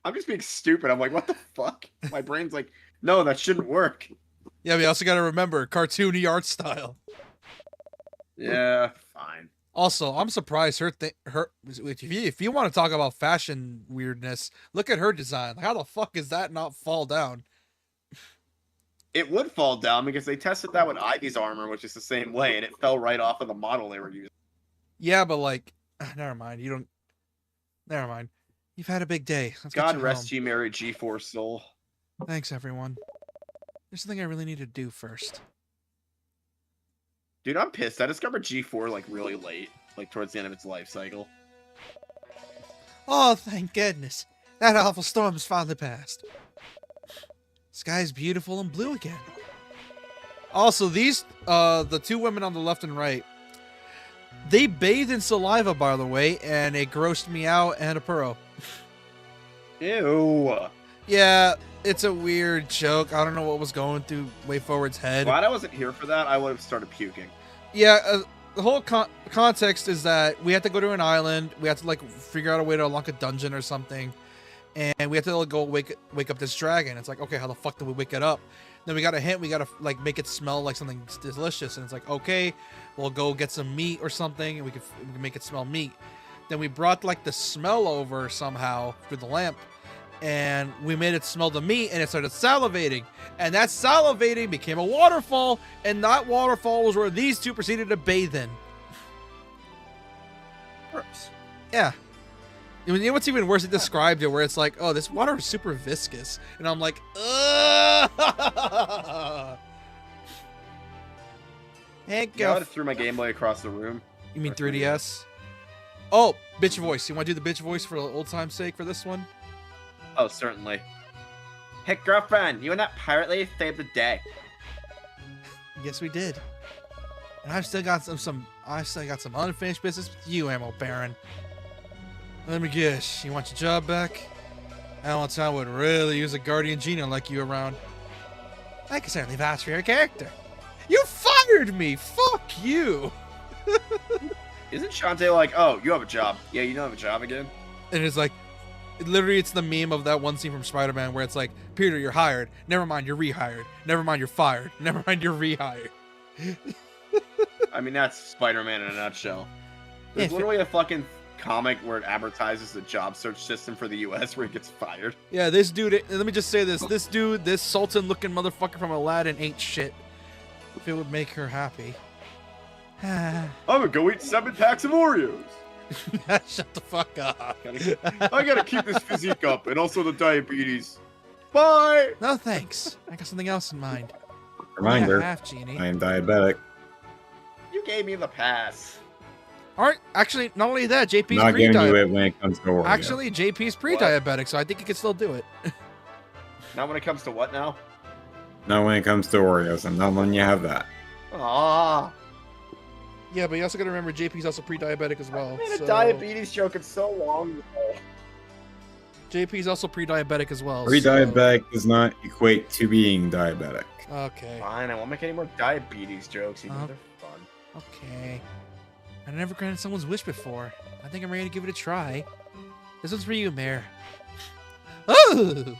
I'm just being stupid. I'm like, what the fuck? My brain's like, no, that shouldn't work. Yeah, we also got to remember cartoony art style. Yeah, fine. Also, I'm surprised if you want to talk about fashion weirdness, look at her design. Like, how the fuck is that not fall down? It would fall down because they tested that with Ivy's armor, which is the same way, and it fell right off of the model they were using. Yeah, but like, never mind. Never mind. You've had a big day. Let's get God you rest home. you, Mary G4 soul. Thanks, everyone. There's something I really need to do first. Dude, I'm pissed. I discovered G4 like really late, like towards the end of its life cycle. Oh, thank goodness. That awful storm's finally passed. Sky's beautiful and blue again. Also, these, the two women on the left and right, they bathed in saliva, by the way, and it grossed me out and a Puro. Ew. Yeah, it's a weird joke. I don't know what was going through WayForward's head. Glad I wasn't here for that. I would have started puking. Yeah, the whole context is that we had to go to an island. We had to like figure out a way to unlock a dungeon or something, and we had to like, go wake up this dragon. It's like, okay, how the fuck do we wake it up? Then we got a hint. We gotta like make it smell like something delicious, and it's like, okay, we'll go get some meat or something, and we can make it smell meat. Then we brought like the smell over somehow through the lamp, and we made it smell the meat, and it started salivating, and that salivating became a waterfall, and that waterfall was where these two proceeded to bathe in. Gross. Yeah. You know what's even worse? It described it where it's like, oh, this water is super viscous, and I'm like, ugh. Heck, Yeah, I would have threw my Game Boy across the room. You mean 3DS? Oh, bitch voice. You want to do the bitch voice for old time's sake for this one? Oh, certainly. Hey, girlfriend, you and that pirate lady saved the day. Yes, we did. And I've still got some unfinished business with you, Ammo Baron. Let me guess. You want your job back? Allentown would really use a guardian genie like you around. I can certainly vouch for your character. You fired me! Fuck you! Isn't Shantae like, oh, you have a job? Yeah, you don't have a job again? And it's like, literally, it's the meme of that one scene from Spider-Man where it's like, Peter, you're hired. Never mind, you're rehired. Never mind, you're fired. Never mind, you're rehired. I mean, that's Spider-Man in a nutshell. There's Yeah, literally a fucking comic where it advertises the job search system for the U.S. where he gets fired. Yeah, this dude, let me just say this. This dude, this Sultan-looking motherfucker from Aladdin ain't shit. If it would make her happy. I'm gonna go eat 7 packs of Oreos. Shut the fuck up. I gotta keep this physique up and also the diabetes. Bye! No thanks. I got something else in mind. Reminder, Half, Genie. I am diabetic. You gave me the pass. Alright, actually, not only that, JP's Not giving you pre-diabetic. it when it comes to Oreo. Actually, JP's pre-diabetic, so I think he can still do it. Not when it comes to what now? not when it comes to Oreos. I'm not letting you have that. Ah, Yeah, but you also gotta remember JP's also pre-diabetic as well. I made a so- diabetes joke. It's so long ago. JP's also pre-diabetic as well. Pre-diabetic does not equate to being diabetic. So... Okay. Fine, I won't make any more diabetes jokes. Even Uh-huh. though they're fun. Okay. I never granted someone's wish before. I think I'm ready to give it a try. This one's for you, Mayor. Oh!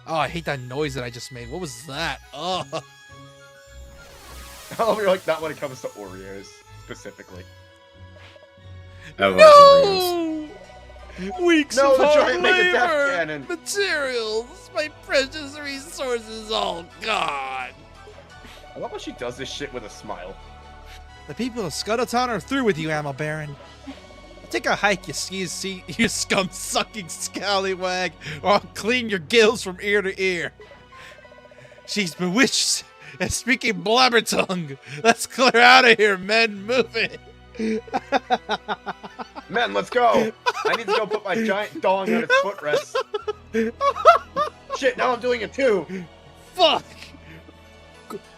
Oh, I hate that noise that I just made. What was that? Oh. Oh, you're like not when it comes to Oreos specifically. I love Oreos. No! Weeks No, of they're hard trying to make a death labor! cannon. Materials! My precious resources all gone! I love how she does this shit with a smile. The people of Scuttletown are through with you, Ammo Baron. Take a hike, you scum-sucking scallywag, or I'll clean your gills from ear to ear. She's bewitched and speaking blabber tongue. Let's clear out of here, men. Move it. Men, let's go! I need to go put my giant dong on its footrest. Shit, now I'm doing it too. Fuck.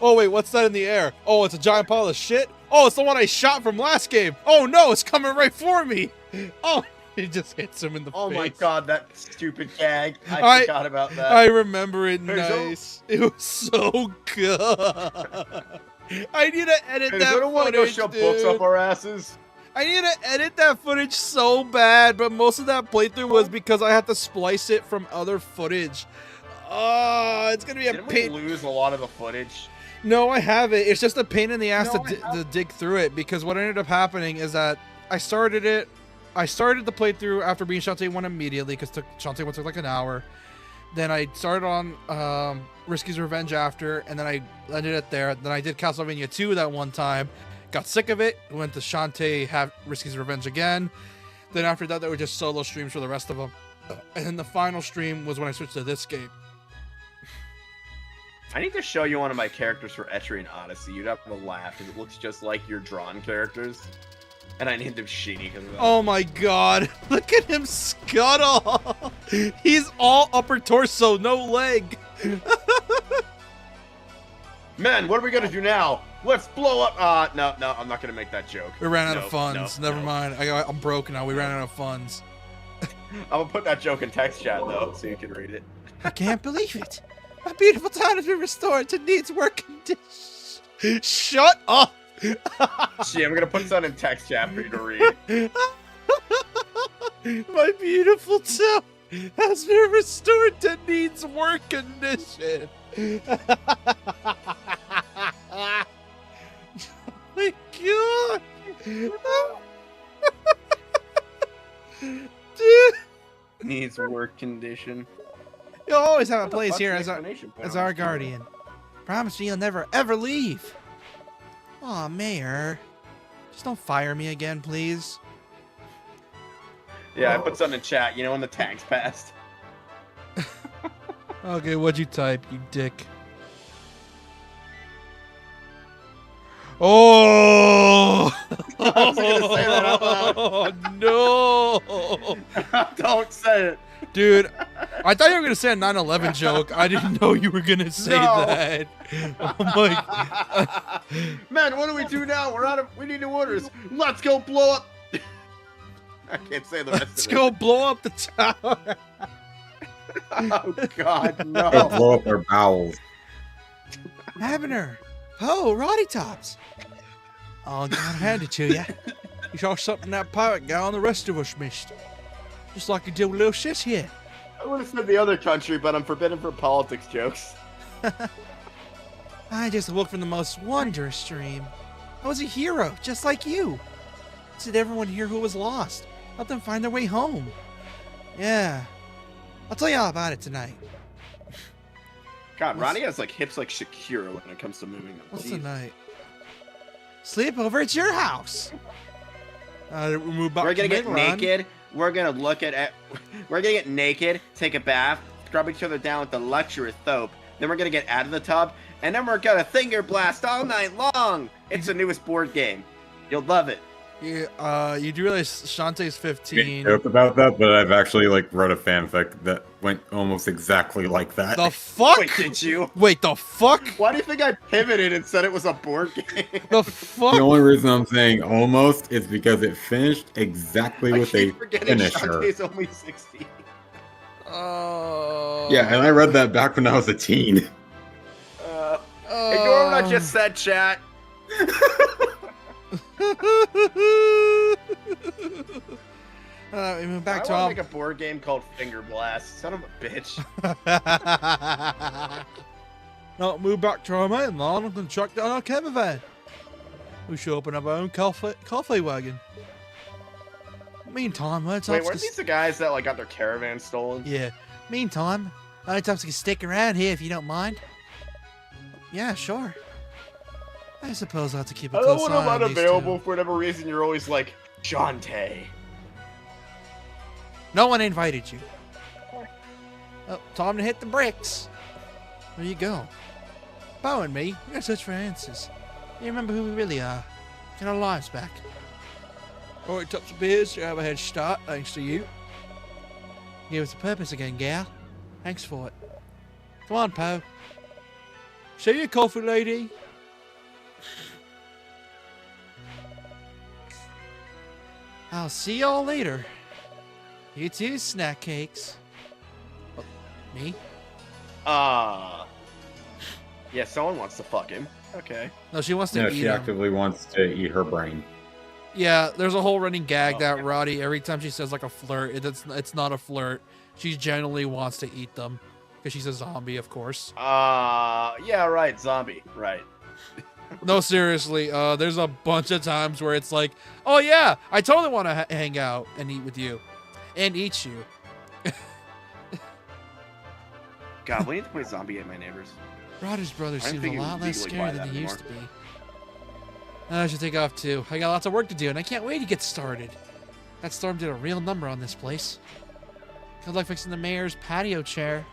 Oh wait, what's that in the air? Oh, it's a giant pile of shit. Oh, it's the one I shot from last game. Oh no, it's coming right for me. Oh, it just hits him in the face. Oh my god, that stupid gag. I forgot about that. I remember it Hey, Zo- nice. It was so good. I need to edit Hey, that I don't want to go footage, shove books dude. up our asses. I need to edit that footage so bad, but most of that playthrough was because I had to splice it from other footage. Oh, it's gonna be a Didn't we pain. lose a lot of the footage? No, I have it. It's just a pain in the ass No, to dig through it, because what ended up happening is that I started the playthrough after being Shantae 1 immediately, because Shantae 1 took like an hour. Then I started on Risky's Revenge after, and then I ended it there. Then I did Castlevania 2 that one time. Got sick of it. Went to Shantae, have Risky's Revenge again. Then after that, there were just solo streams for the rest of them. And then the final stream was when I switched to this game. I need to show you one of my characters for Etrian Odyssey. You'd have to laugh because it looks just like your drawn characters. And I named him Sheeny because of that. Oh my god. Look at him scuttle. He's all upper torso, no leg. Men, what are we gonna do now? Let's blow up. No, I'm not gonna make that joke. We ran out of No, funds. no, Never no. mind. I'm broke now. We ran out of funds. I'm gonna put that joke in text chat though, so you can read it. I can't believe it. My beautiful town has been restored to needs work conditions. Shut up. Shit, I'm gonna put something in text chat for you to read. My beautiful town has been restored to needs work condition. Oh my god. Dude. Needs work condition. You'll always have a What the place fuck's here the as exclamation point as on our this photo? guardian. Promise me you'll never ever leave. Aw, Mayor. Just don't fire me again, please. Yeah, I put something in chat. You know when the tags passed. Okay, what'd you type, you dick? Oh! I was gonna say that out loud. Oh, no! Don't say it. Dude, I thought you were going to say a 9/11 joke. I didn't know you were going to say No. that. Oh my... Man, what do we do now? We need new orders. Let's go blow up. I can't say the rest Let's of it. go blow up the tower. Oh God, They'll no! blow up our bowels. Abner. Oh, Roddy Tops. Oh, God, hand it to you. You saw something that pirate guy and the rest of us missed. Just like you did with little sis here. I would have said the other country, but I'm forbidden for politics jokes. I just woke from the most wondrous dream. I was a hero, just like you. Said everyone here who was lost. Help them find their way home. Yeah. I'll tell you all about it tonight. God, Ronnie has like hips like Shakira when it comes to moving them. What's Jeez. tonight? Sleep over at your house. We move back We're gonna to get Mainland. naked. We're gonna look at. We're gonna get naked, take a bath, scrub each other down with the luxurious soap. Then we're gonna get out of the tub, and then we're gonna finger blast all night long. It's the newest board game. You'll love it. Yeah, you do realize Shantae's 15. Joke about that, but I've actually like wrote a fanfic that went almost exactly like that. The fuck? Wait, did you? Wait, the fuck? Why do you think I pivoted and said it was a board game? The fuck? The only reason I'm saying almost is because it finished exactly I with a keep forgetting finisher. Shantae's only 16. Yeah, and I read that back when I was a teen. Ignore what I just said, chat. We move back I to want our... to make a board game called Finger Blast. Son of a bitch. No, move back to our mainland and track down our caravan. We should open up our own coffee wagon. Meantime, Wait, weren't these the guys that like got their caravan stolen? Yeah. Meantime, Roddy Tops can stick around here if you don't mind. Yeah, sure. I suppose I'll have to keep a I don't close when eye I'm on these unavailable two. for whatever reason. You're always like Shantae. No one invited you. Oh, time to hit the bricks. There you go. Bo and me, we're gonna search for answers. You remember who we really are. Get our lives back. Alright, Tops appears to have a head start thanks to you. Give us a purpose again, gal. Thanks for it. Come on, Poe. See you, coffee lady. I'll see y'all later. You too, snack cakes. Oh, me? Yeah, someone wants to fuck him. Okay. No, she wants to No, eat she him. actively wants to eat her brain. Yeah, there's a whole running gag Oh, that okay. Roddy, every time she says like a flirt, it's not a flirt. She genuinely wants to eat them. Because she's a zombie, of course. Yeah, right, zombie. Right. No, seriously, there's a bunch of times where it's like, oh yeah, I totally want to hang out and eat with you. And eat you. God, we need to play Zombie Ate My Neighbors. Roddy's brothers I seem didn't a think you lot could less legally scary buy than that they used to be. I should take off too. I got lots of work to do, and I can't wait to get started. That storm did a real number on this place. Good luck fixing the mayor's patio chair.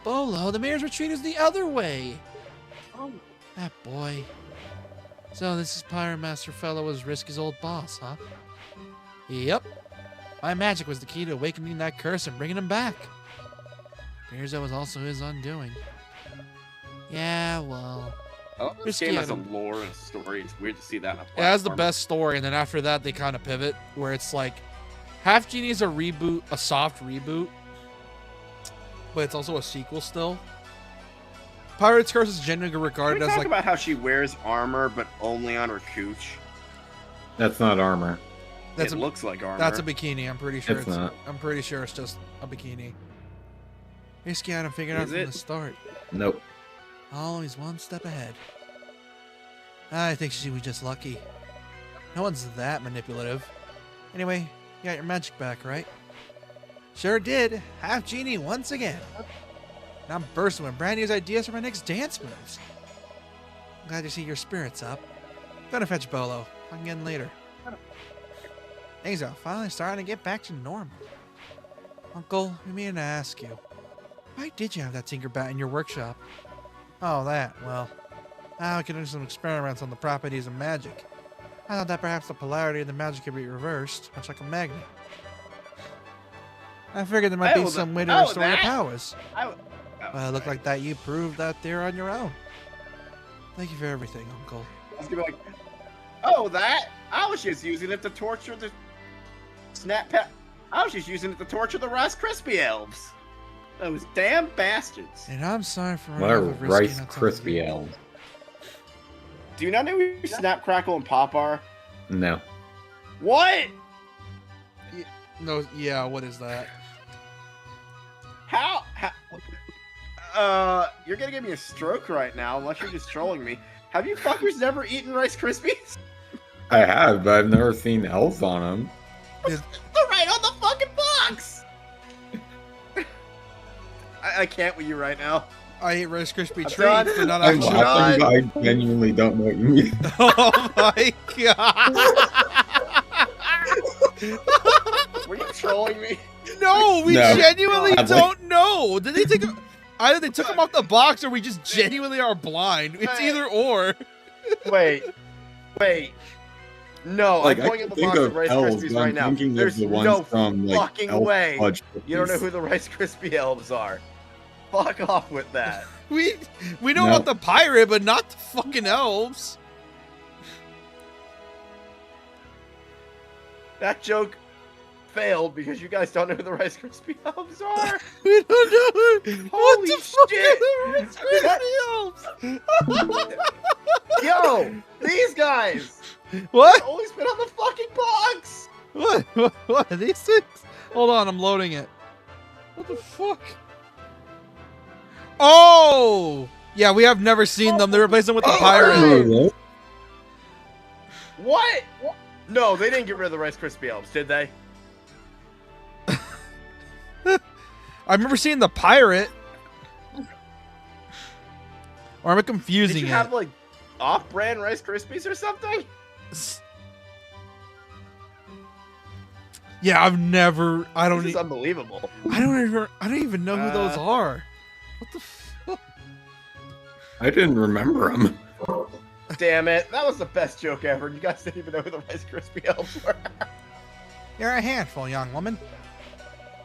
Bolo, the mayor's retreat is the other way. Oh. That boy. So this is Pirate Master Fellow was Risky's old boss, huh? Yep. My magic was the key to awakening that curse and bringing him back. Beerzo was also his undoing. Yeah, well... Oh, this Risky game has item. some lore and story. It's weird to see that on a It has the platform. best story, and then after that, they kind of pivot, where it's like... Half Genie is a reboot, a soft reboot. But it's also a sequel still. Pirate's Curse is generally Can regarded we as talk like... about how she wears armor, but only on her cooch? That's not armor. That's It a, looks like armor. that's a bikini, I'm pretty sure It's not. I'm pretty sure it's just a bikini. Risky had him figured out Is from it? the start. Nope. Always one step ahead. I think she was just lucky. No one's that manipulative. Anyway, you got your magic back, right? Sure did. Half genie once again. Now I'm bursting with brand new ideas for my next dance moves. I'm glad to see your spirits up. Gonna fetch Bolo. I'm getting later. Things are finally starting to get back to normal. Uncle, we mean to ask you. Why did you have that Tinkerbat in your workshop? Oh, that. Well, now we can do some experiments on the properties of magic. I thought that perhaps the polarity of the magic could be reversed, much like a magnet. I figured there might be some way to restore your powers. Well, it looked like that you proved that there on your own. Thank you for everything, Uncle. I was gonna be like, oh, that? I was just using it to torture the Snap Pat. I was just using it to torture the Rice Krispie elves. Those damn bastards. And I'm sorry for What are risking Rice it on Krispie you. elves? Do you not know who Snap, Crackle, and Pop are? No. What? No, yeah, what is that? How? You're gonna give me a stroke right now, unless you're just trolling me. Have you fuckers never eaten Rice Krispies? I have, but I've never seen elves on them. They're right on the fucking box! I can't with you right now. I ate Rice Krispie I'm treats, done. but not I'm actually. laughing, but I genuinely don't know what you mean. Oh my god! Were you trolling me? No, we No. genuinely Sadly. don't know. Did they take? Either they took them off the box, or we just genuinely are blind. It's either or. Wait. No, Like, I'm I going in can the think box of of Rice elves, Krispies but right I'm now. thinking There's of the ones no from, like, fucking elf way. fudge You don't know cookies. who the Rice Krispie elves are. Fuck off with that. We know No. about the pirate, but not the fucking elves. That joke failed because you guys don't know who the Rice Krispie elves are. We don't know. What Holy the fuck shit. are the Rice Krispie elves? Yo, these guys. What? Always been on the fucking box. What are these things? Hold on, I'm loading it. What the fuck? Oh! Yeah, we have never seen them. They replaced them with the pirate. What? No, they didn't get rid of the Rice Krispie elves, did they? I remember seeing the pirate. Or am I Did confusing you it? have like off-brand Rice Krispies or something? Yeah, I've never. I don't. This is unbelievable. I don't even know who those are. What the fuck? I didn't remember them. Damn it, that was the best joke ever. You guys didn't even know who the Rice Krispie elves were. You're a handful, young woman.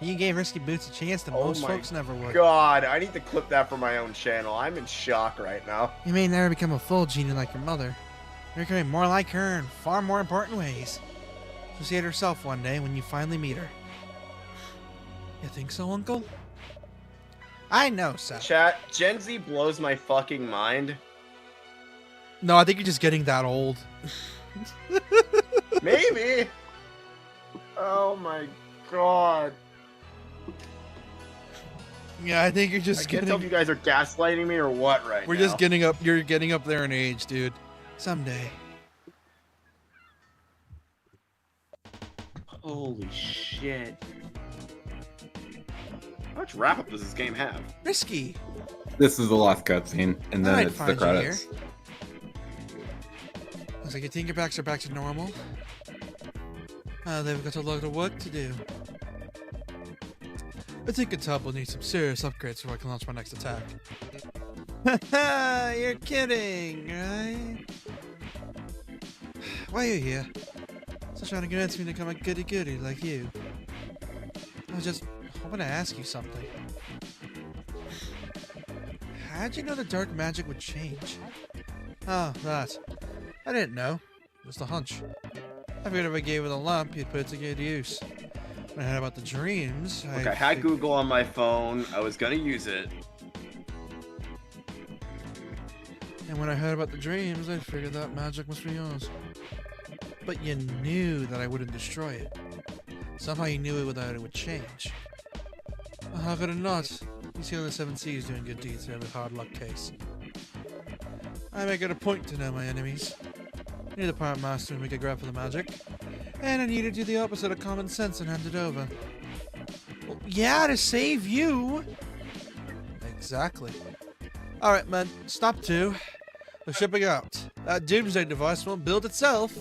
You gave Risky Boots a chance that Oh most my folks never would. God, I need to clip that for my own channel. I'm in shock right now. You may never become a full genie like your mother. You're becoming more like her in far more important ways. She'll see it herself one day when you finally meet her. You think so, Uncle? I know, so. Chat, Gen Z blows my fucking mind. No, I think you're just getting that old. Maybe. Oh my God. Yeah, I think you're I just can't tell if getting. you guys are gaslighting me or what right We're now. just getting up. You're getting up there in age, dude. Someday. Holy shit. How much wrap-up does this game have? Risky. This is the last cutscene, and then I'd it's the find you here. credits. Looks like your tinkerbacks are back to normal. They've got a lot of work to do. I think it's help will need some serious upgrades before I can launch my next attack. You're kidding, right? Why are you here? Still trying to convince me to become a goody-goody like you. I was just hoping to ask you something. How'd you know the dark magic would change? Oh, that. I didn't know. Just a hunch. I figured if I gave it a lump, you'd put it to good use. When I heard about the dreams, Look, I had Google on my phone. I was gonna use it. And when I heard about the dreams, I figured that magic must be yours. But you knew that I wouldn't destroy it. Somehow you knew it that it would change. Well, how could it not? You see all the Seven Seas doing good deeds in every hard luck case. I make it a point to know my enemies. I need the pirate master to make a grab for the magic. And I need to do the opposite of common sense and hand it over. Well, yeah, to save you! Exactly. Alright, man, stop two. We're shipping out. That doomsday device won't build itself.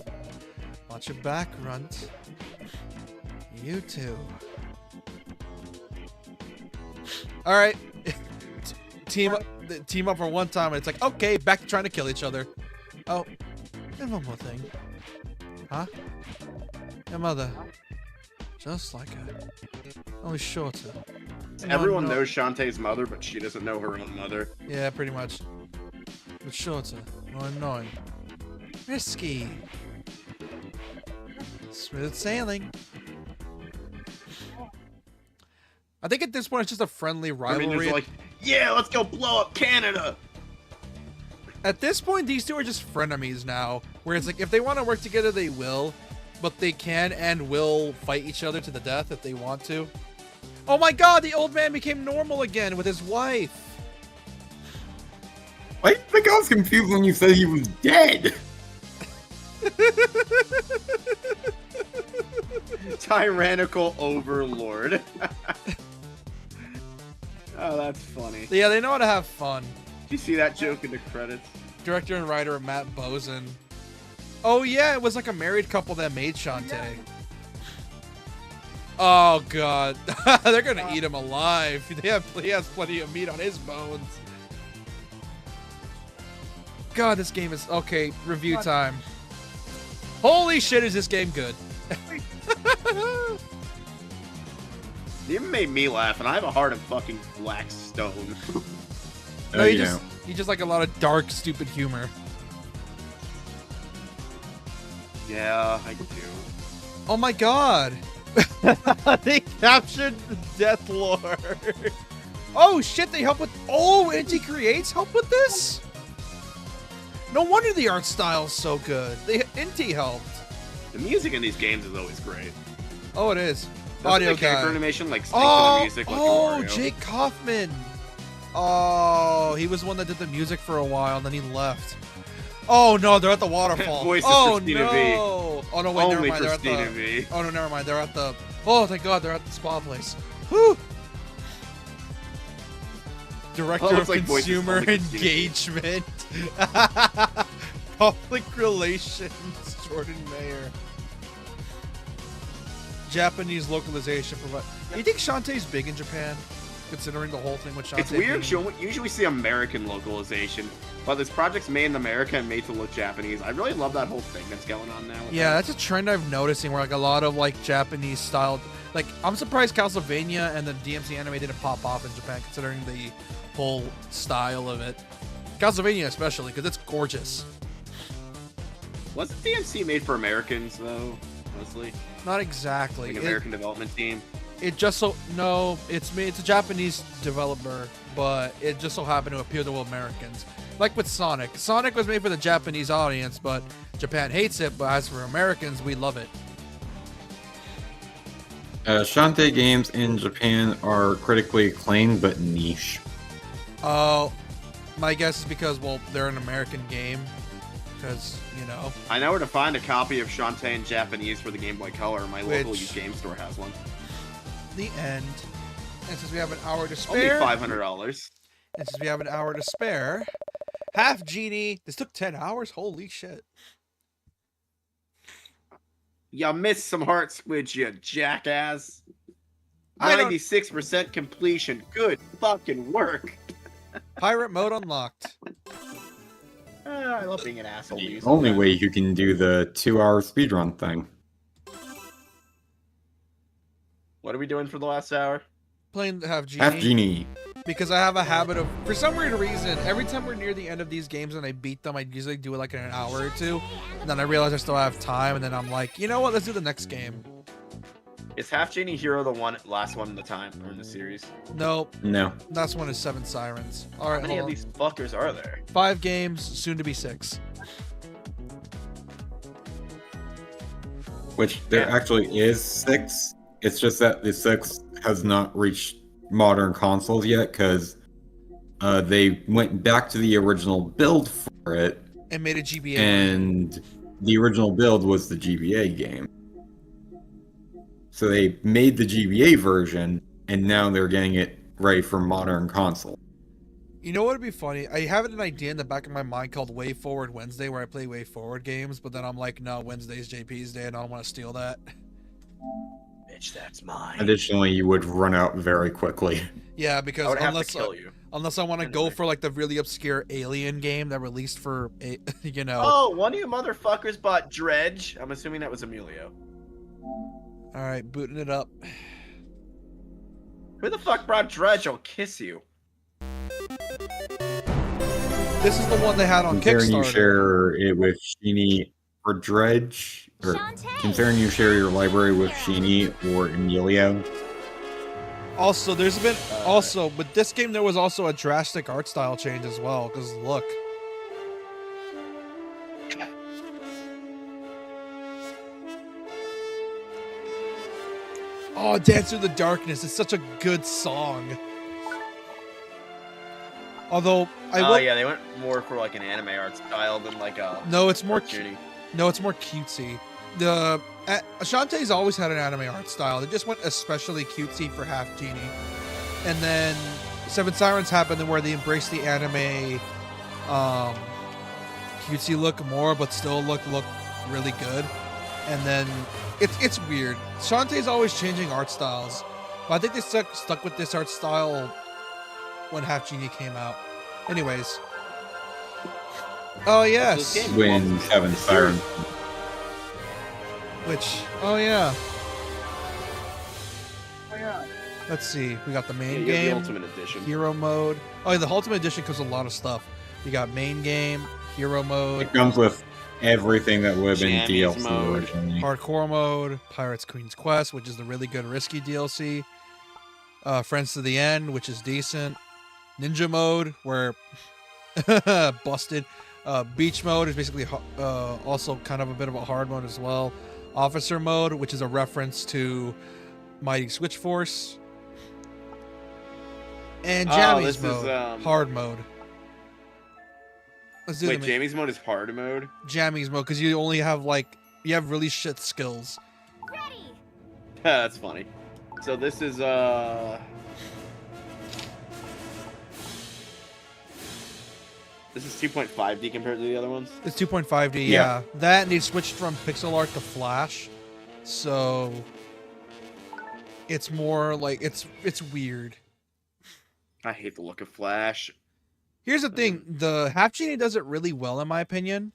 Watch your back, runt. You too. All right, team up for one time, and it's like, okay, back to trying to kill each other. Oh, and one more thing. Huh? Your mother. Just like her. Only shorter. Everyone No. knows Shantae's mother, but she doesn't know her own mother. Yeah, pretty much. But shorter. More annoying. Risky. Smooth sailing. I think at this point it's just a friendly I mean, rivalry. it's like, yeah, let's go blow up Canada. At this point, these two are just frenemies now. Where it's like, if they want to work together, they will. But they can and will fight each other to the death if they want to. Oh my god, the old man became normal again with his wife. I think I was confused when you said he was dead. Tyrannical overlord. Oh, that's funny. Yeah, they know how to have fun. Did you see that joke in the credits? Director and writer Matt Bozen. Oh yeah, it was like a married couple that made Shantae. Oh god, they're gonna eat him alive. He has plenty of meat on his bones. God, this game is okay. Review time. Holy shit, is this game good? You made me laugh, and I have a heart of fucking black stone. No, you just like a lot of dark, stupid humor. Yeah, I do. Oh my god. They captured the Death Lord. Oh shit, they help with. Oh, Inti Creates help with this? No wonder the art style's so good. Inti helped. The music in these games is always great. Oh, it is. Doesn't Audio the character guy. animation like sync to the music like Mario? Jake Kaufman. Oh, he was the one that did the music for a while, and then he left. Oh no, they're at the waterfall. Voice of Oh Christina no. V. Oh no, wait, Only never mind. They're at Christina the. V. Oh no, never mind. They're at the. Oh, thank God, they're at the spa place. Whew. Director Oh, of it's like voices Consumer only Christina V. Engagement. Public Relations, Jordan Mayer. Japanese localization provide. You think Shantae's big in Japan? Considering the whole thing with Shantae. It's weird. being- Usually we see American localization, but this project's made in America and made to look Japanese. I really love that whole thing that's going on now. with Yeah, that. that's a trend I've noticing where like a lot of like Japanese styled. Like I'm surprised Castlevania and the DMC anime didn't pop off in Japan, considering the whole style of it. Castlevania especially because it's gorgeous. Wasn't DMC made for Americans though? Mostly, Not exactly. like It- American development team. It just so no, it's a Japanese developer, but it just so happened to appeal to Americans. Like with Sonic. Sonic was made for the Japanese audience, but Japan hates it, but as for Americans, we love it. Shantae games in Japan are critically acclaimed but niche. Oh, my guess is because, well, they're an American game. Because, you know. I know where to find a copy of Shantae in Japanese for the Game Boy Color. My local Which- used game store has one. The end. And since we have an hour to Only spare. $500. And since we have an hour to spare. Half Genie. This took 10 hours? Holy shit. You missed some heart squids, you jackass. I don't- 96% completion. Good fucking work. Pirate mode unlocked. I love being an asshole. The dude. only way you can do the 2-hour speedrun thing. What are we doing for the last hour? Playing Half Genie. Half Genie. Because I have a habit of, for some weird reason, every time we're near the end of these games and I beat them, I usually do it like in an hour or two. And then I realize I still have time, and then I'm like, you know what, let's do the next game. Is Half Genie Hero the last one in the time or in the series? Nope, No. last one is 7 Sirens. How Alright, many hold of on. these fuckers are there? 5 games, soon to be 6. Which there Yeah. actually is 6. It's just that the 6 has not reached modern consoles yet because they went back to the original build for it, And made a GBA. and the original build was the GBA game. So they made the GBA version, and now they're getting it ready for modern console. You know what would be funny? I have an idea in the back of my mind called Way Forward Wednesday, where I play Way Forward games, but then I'm like, no, Wednesday's JP's day, and I don't want to steal that. Bitch, that's mine. Additionally, you would run out very quickly. Yeah, I because would have to unless kill you. unless I want to go Anyway. for like the really obscure Alien game that released for a, you know. Oh, one of you motherfuckers bought Dredge. I'm assuming that was Emilio. All right, booting it up. Who the fuck brought Dredge? I'll kiss you. This is the one they had on Considering you Kickstarter. share it with Sheeny or Dredge, or Shantae. considering you share your library with Sheeny or Emilio, Also, there's been also with this game there was also a drastic art style change as well. Because look, oh, Dance Through the Darkness is such a good song. Although Oh yeah, they went more for like an anime art style than like a no, it's more cartoony. no, it's more cutesy. The Shantae's always had an anime art style. They just went especially cutesy for Half Genie, and then Seven Sirens happened where they embraced the anime cutesy look more, but still look really good. And then it's weird. Shantae's always changing art styles, but I think they stuck with this art style when Half Genie came out. Anyways. Oh yes. This game When was- Seven Sirens. Which oh yeah. Oh, yeah. Let's see. We got the Yeah, main you get the game, Ultimate Edition. hero mode. Oh, yeah, the Ultimate Edition comes with a lot of stuff. You got main game, hero mode, It comes with everything that would have been Jammies DLC mode. originally. hardcore mode, Pirates Queen's Quest, which is the really good risky DLC. Friends to the End, which is decent. Ninja mode, where busted. Beach mode is basically also kind of a bit of a hard mode as well. Officer mode, which is a reference to Mighty Switch Force. And Jammies this mode, is, hard mode. Let's do Wait, the Jamie's mode is hard mode? Jammies mode because you only have you have really shit skills. Ready. That's funny. So this is this is 2.5D compared to the other ones. It's 2.5D, yeah. That and they switched from pixel art to Flash, so it's more like it's weird. I hate the look of Flash. Here's the thing: the Half Genie does it really well, in my opinion,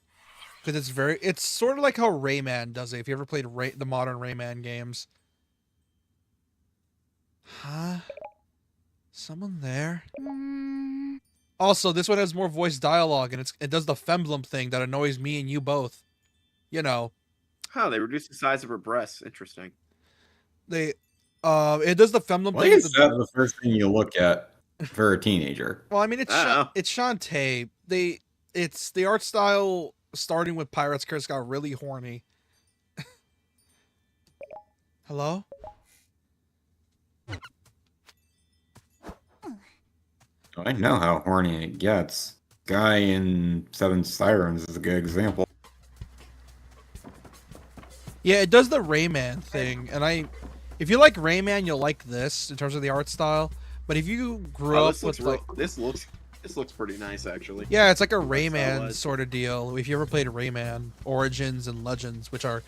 because it's sort of like how Rayman does it. If you ever played the modern Rayman games, huh? Someone there? Mm, Also, this one has more voice dialogue, and it does the femblem thing that annoys me and you both. You know, Oh, they reduced the size of her breasts. Interesting. it does the femblem Why thing. is that the first thing you look at for a teenager? Well, I mean, it's I don't know. it's Shantae. It's the art style starting with Pirates Curse got really horny. Hello? I know how horny it gets. Guy in Seven Sirens is a good example. Yeah, it does the Rayman thing, and if you like Rayman, you'll like this in terms of the art style. But if you grew Oh, up this with looks like, this looks pretty nice actually. yeah, it's like a Art style Rayman wise. sort of deal. If you ever played Rayman Origins and Legends, which are,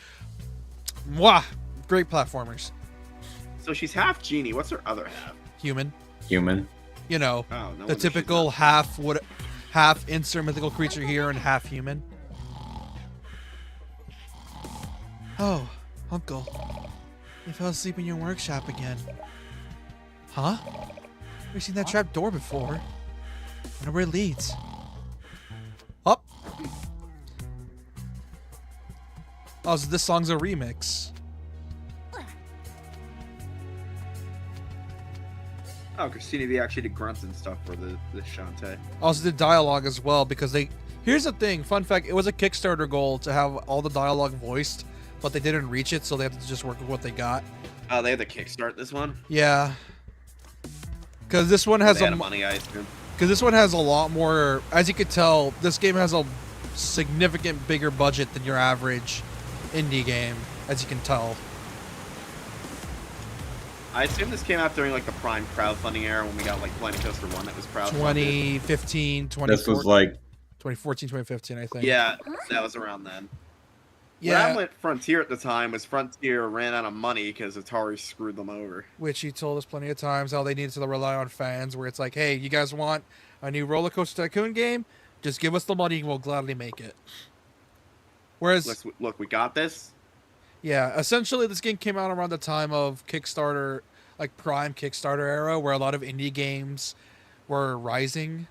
mwah, great platformers. So she's half genie. What's her other half? Human, Human. you know. Oh, no The wonder she's typical not- half insert mythical creature here and half human. Oh, Uncle. You fell asleep in your workshop again. Huh? We've seen that trap door before. Wonder where it leads. Up. Oh, so this song's a remix. Oh, Christina V actually did grunts and stuff for the Shantae. Also did dialogue as well because here's the thing, fun fact, it was a Kickstarter goal to have all the dialogue voiced, but they didn't reach it, so they had to just work with what they got. Oh, they had to kickstart this one. Yeah. Cause this one has They had money, I assume. a lot more, as you could tell, this game has a significant bigger budget than your average indie game, as you can tell. I assume this came out during like the prime crowdfunding era when we got like Planet Coaster 1 that was crowdfunded. 2015, This was like 2014, 2015, I think. Yeah, that was around then. Yeah. What I went Frontier at the time was Frontier ran out of money because Atari screwed them over. Which he told us plenty of times how they needed to rely on fans, where it's like, hey, you guys want a new Roller Coaster Tycoon game? Just give us the money and we'll gladly make it. Whereas, Look, we got this. yeah, essentially this game came out around the time of Kickstarter, like prime Kickstarter era, where a lot of indie games were rising.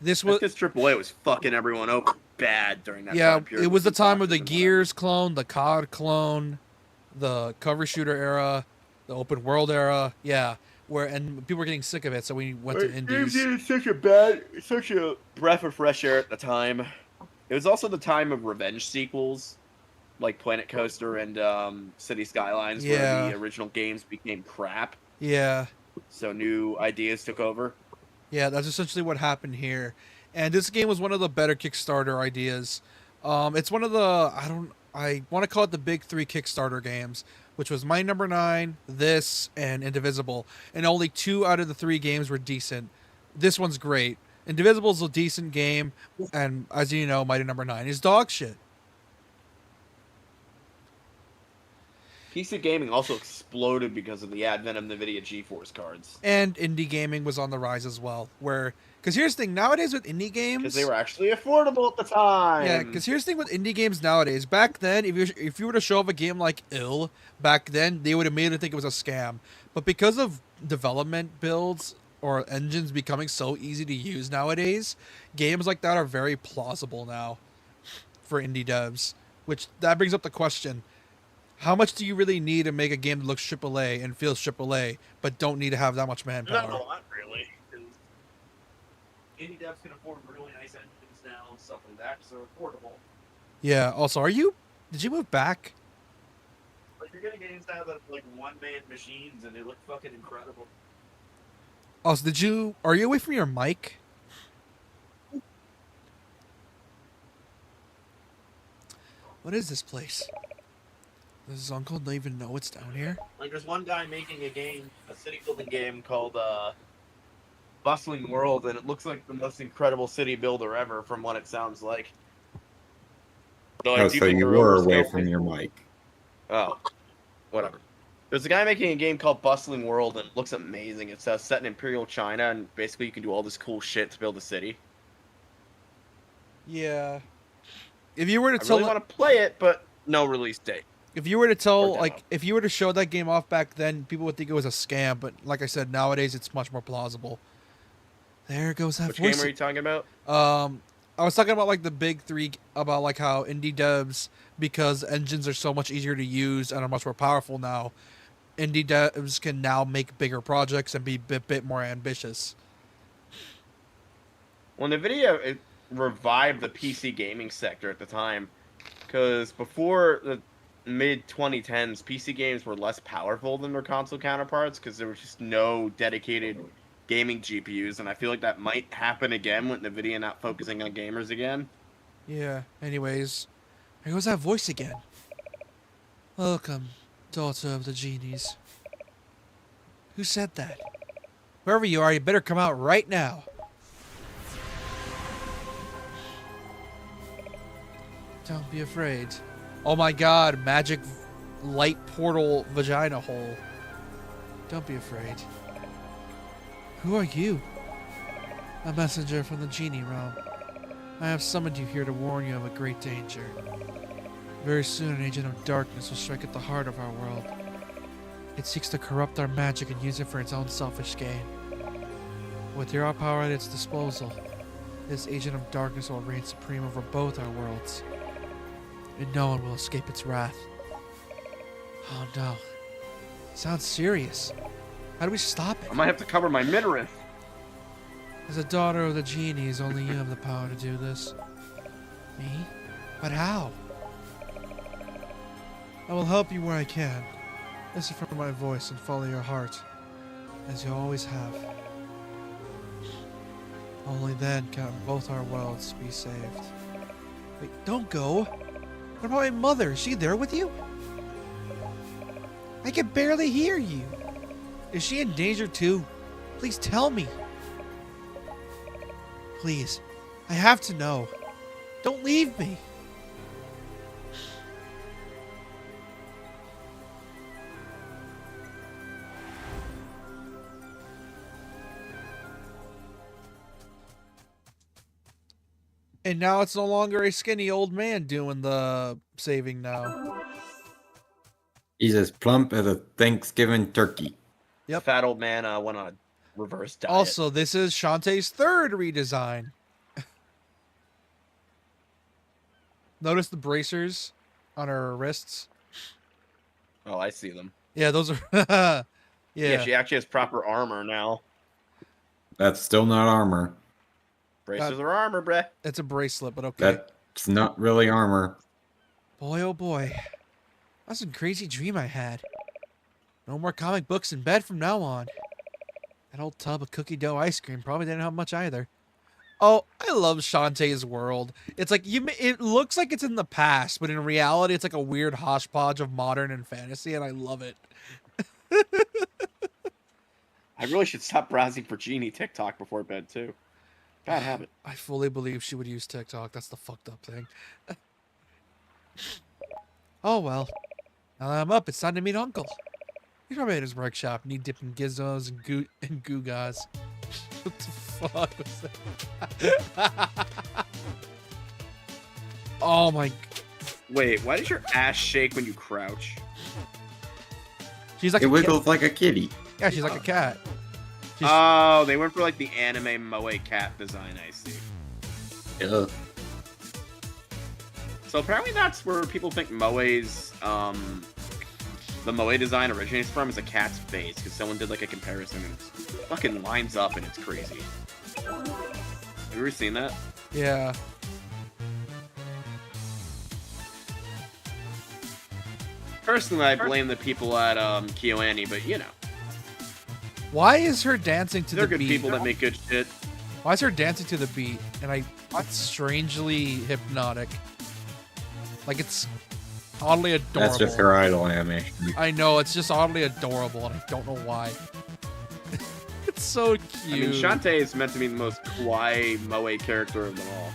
This was, Because AAA was fucking everyone over bad during that yeah, time period. it was the with time of the boxes and Gears clone, the COD clone, the cover shooter era. The open world era, yeah. And people were getting sick of it, so we went to indies. It was such a breath of fresh air at the time. It was also the time of revenge sequels, like Planet Coaster and City Skylines, where Yeah. the original games became crap. Yeah. So new ideas took over. Yeah, that's essentially what happened here. And this game was one of the better Kickstarter ideas. It's one of the I want to call it the big three Kickstarter games, which was My Number Nine, this, and Indivisible. And only 2 out of the 3 games were decent. This one's great. Indivisible's a decent game, and as you know, Mighty Number Nine is dog shit. PC gaming also exploded because of the advent of NVIDIA GeForce cards. And indie gaming was on the rise as well. Because here's the thing, nowadays with indie games, Because they were actually affordable at the time. yeah, because here's the thing with indie games nowadays. Back then, if you were to show up a game like Ill, back then they would immediately think it was a scam. But because of development builds or engines becoming so easy to use nowadays, games like that are very plausible now for indie devs. Which that brings up the question: how much do you really need to make a game that looks AAA and feels AAA, but don't need to have that much manpower? Not a lot, really. 'Cause indie devs can afford really nice engines now and stuff like that, so they're affordable. Yeah. Also, did you move back? Like, you're getting games now that like one-man machines, and they look fucking incredible. Also, are you away from your mic? What is this place? Does his uncle not even know it's down here? Like, there's one guy making a city-building game called Bustling World, and it looks like the most incredible city builder ever, from what it sounds like. Though I Oh, do so think you they're were away overscaled. from your mic. Oh, whatever. There's a guy making a game called Bustling World, and it looks amazing. It's set in Imperial China, and basically you can do all this cool shit to build a city. Yeah. If you were to I tell, really want to play it, but no release date. if you were to tell, Or like, demo. if you were to show that game off back then, people would think it was a scam. But like I said, nowadays it's much more plausible. There goes that Which voice. game are you talking about? I was talking about like the big three, about like how indie devs, because engines are so much easier to use and are much more powerful now, indie devs can now make bigger projects and be a bit more ambitious. Well, NVIDIA revived the PC gaming sector at the time, because before the mid-2010s, PC games were less powerful than their console counterparts, because there was just no dedicated gaming GPUs, and I feel like that might happen again with NVIDIA not focusing on gamers again. Yeah. Anyways, there goes that voice again. Welcome, daughter of the genies. Who said that? Whoever you are, you better come out right now. Don't be afraid. Oh my god, magic light portal vagina hole. Don't be afraid. Who are you? A messenger from the genie realm. I have summoned you here to warn you of a great danger. Very soon, an agent of darkness will strike at the heart of our world. It seeks to corrupt our magic and use it for its own selfish gain. With your power at its disposal, this agent of darkness will reign supreme over both our worlds, and no one will escape its wrath. Oh no. Sounds serious. How do we stop it? I might have to cover my midriff. As a daughter of the genies, only you have the power to do this. Me? But how? I will help you where I can. Listen for my voice and follow your heart, as you always have. Only then can both our worlds be saved. Wait, don't go! What about my mother? Is she there with you? I can barely hear you. Is she in danger too? Please tell me. Please, I have to know. Don't leave me. And now it's no longer a skinny old man doing the saving now. He's as plump as a Thanksgiving turkey. Yep. Fat old man went on a reverse diet. Also, this is Shantae's third redesign. Notice the bracers on her wrists. Oh, I see them. Yeah, those are. yeah. Yeah, she actually has proper armor now. That's still not armor. Bracers are armor, bruh. It's a bracelet, but okay. That's not really armor. Boy, oh boy. That's a crazy dream I had. No more comic books in bed from now on. That old tub of cookie dough ice cream probably didn't help much either. Oh, I love Shantae's world. It's like it looks like it's in the past, but in reality, it's like a weird hodgepodge of modern and fantasy, and I love it. I really should stop browsing for Genie TikTok before bed too. Bad habit. I fully believe she would use TikTok. That's the fucked up thing. Oh well. Now that I'm up, it's time to meet Uncle. He's probably at his workshop, knee dipping gizmos and Gugas. What the fuck was that? Oh my. Wait, why does your ass shake when you crouch? She's like It a wiggles like a kitty. Yeah, she's like a cat. She's, Oh, they went for like the anime moe cat design. I see. Yeah. So apparently that's where people think moe's the moe design originates from, is a cat's face, because someone did like a comparison and it fucking lines up and it's crazy. Have you ever seen that? yeah. Personally, I blame the people at KyoAni, but you know, Why is her dancing to they're the good beat? people that make good shit. Why is her dancing to the beat? And it's strangely hypnotic. Like it's oddly adorable. That's just her idol animation. I know, it's just oddly adorable, and I don't know why. It's so cute. I mean, Shante is meant to be the most kawaii moe character of them all.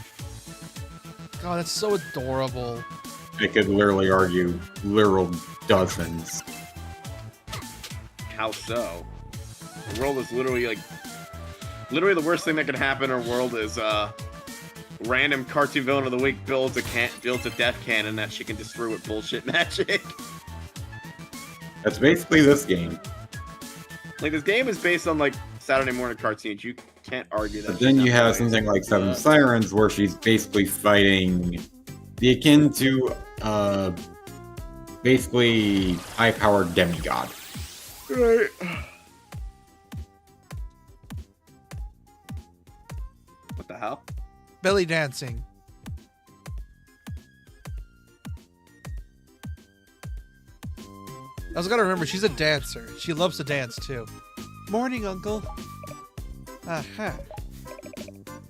God, that's so adorable. I could literally argue literal dozens. How so? The world is literally the worst thing that could happen in our world is random cartoon villain of the week builds a death cannon that she can destroy with bullshit magic. That's basically this game. Like, this game is based on like Saturday morning cartoons. You can't argue that. But then you have something like Seven Sirens, where she's basically fighting the akin to basically high-powered demigod. Right. What the hell? Belly dancing. I was gotta remember, she's a dancer. She loves to dance too. Morning, Uncle. Uh-huh.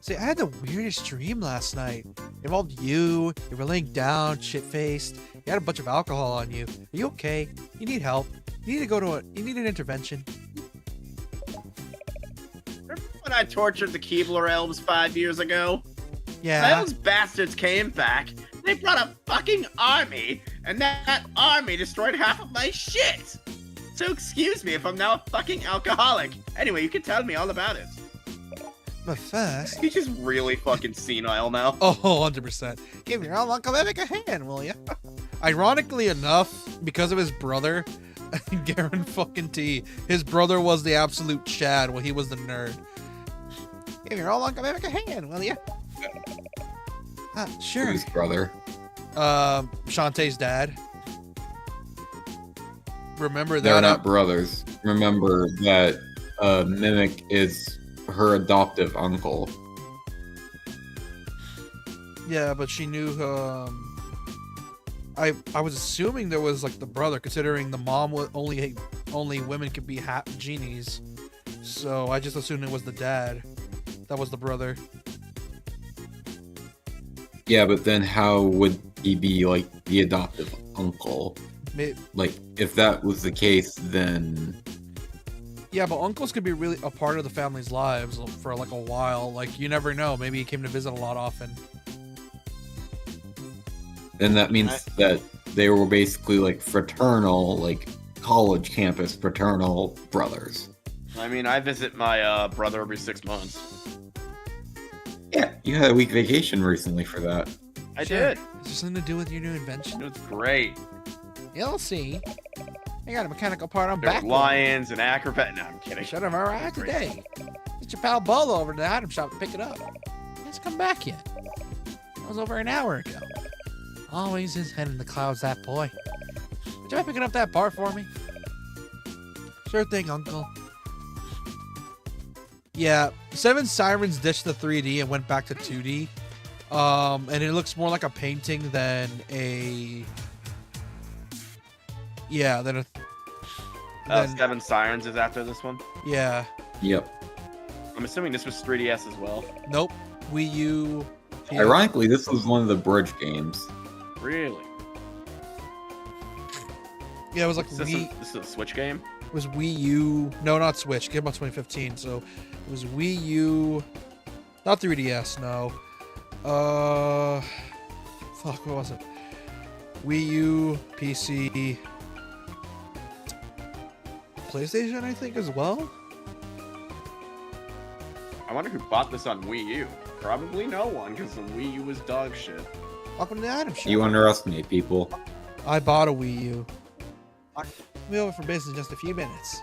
See, I had the weirdest dream last night. It involved you were laying down, shit-faced. You had a bunch of alcohol on you. Are you okay? You need help. You need an intervention. Remember when I tortured the Keebler elves 5 years ago? Yeah. Those bastards came back. They brought a fucking army, and that army destroyed half of my shit. So excuse me if I'm now a fucking alcoholic. Anyway, you can tell me all about it. But first... He's just really fucking senile now. Oh, 100%. Give your old Uncle Mimic a hand, will ya? Ironically enough, because of his brother, Garen fucking T, his brother was the absolute Chad while he was the nerd. Give your old Uncle Mimic a hand, will ya? Sure. Whose brother? Shantae's dad. Remember that? They're not brothers. Remember that Mimic is her adoptive uncle. Yeah, but she knew. I was assuming there was like the brother, considering the mom was only women could be genies. So I just assumed it was the dad. That was the brother. Yeah, but then how would he be like the adoptive uncle? Like, if that was the case, then Yeah, but uncles could be really a part of the family's lives for like a while. Like, you never know. Maybe he came to visit a lot often. then that means that they were basically like fraternal, like college campus fraternal brothers. I mean, I visit my brother every 6 months. Yeah, you had a week vacation recently for that. I Sure. did. Is there something to do with your new invention? It was great. You'll see. I got a mechanical part on There back. were lions and acrobat. No, I'm kidding. Should have arrived today. Get your pal Bolo over to the item shop to pick it up. He hasn't come back yet. That was over an hour ago. Always his head in the clouds, that boy. Would you mind picking up that part for me? Sure thing, Uncle. Yeah, Seven Sirens ditched the 3D and went back to 2D. And it looks more like a painting than a... Yeah, than a... Seven Sirens is after this one. Yeah. Yep. I'm assuming this was 3DS as well. Nope. Wii U. PS. Ironically, this was one of the bridge games. Really? Yeah, it was like Is this, Wii... this is a Switch game? It was Wii U. No, not Switch. Came out 2015. So it was Wii U. Not 3DS. No. Fuck. What was it? Wii U, PC, PlayStation. I think as well. I wonder who bought this on Wii U. Probably no one, because the Wii U was dog shit. Welcome to the item shop. You underestimate people. I bought a Wii U. I'll be over for business in just a few minutes.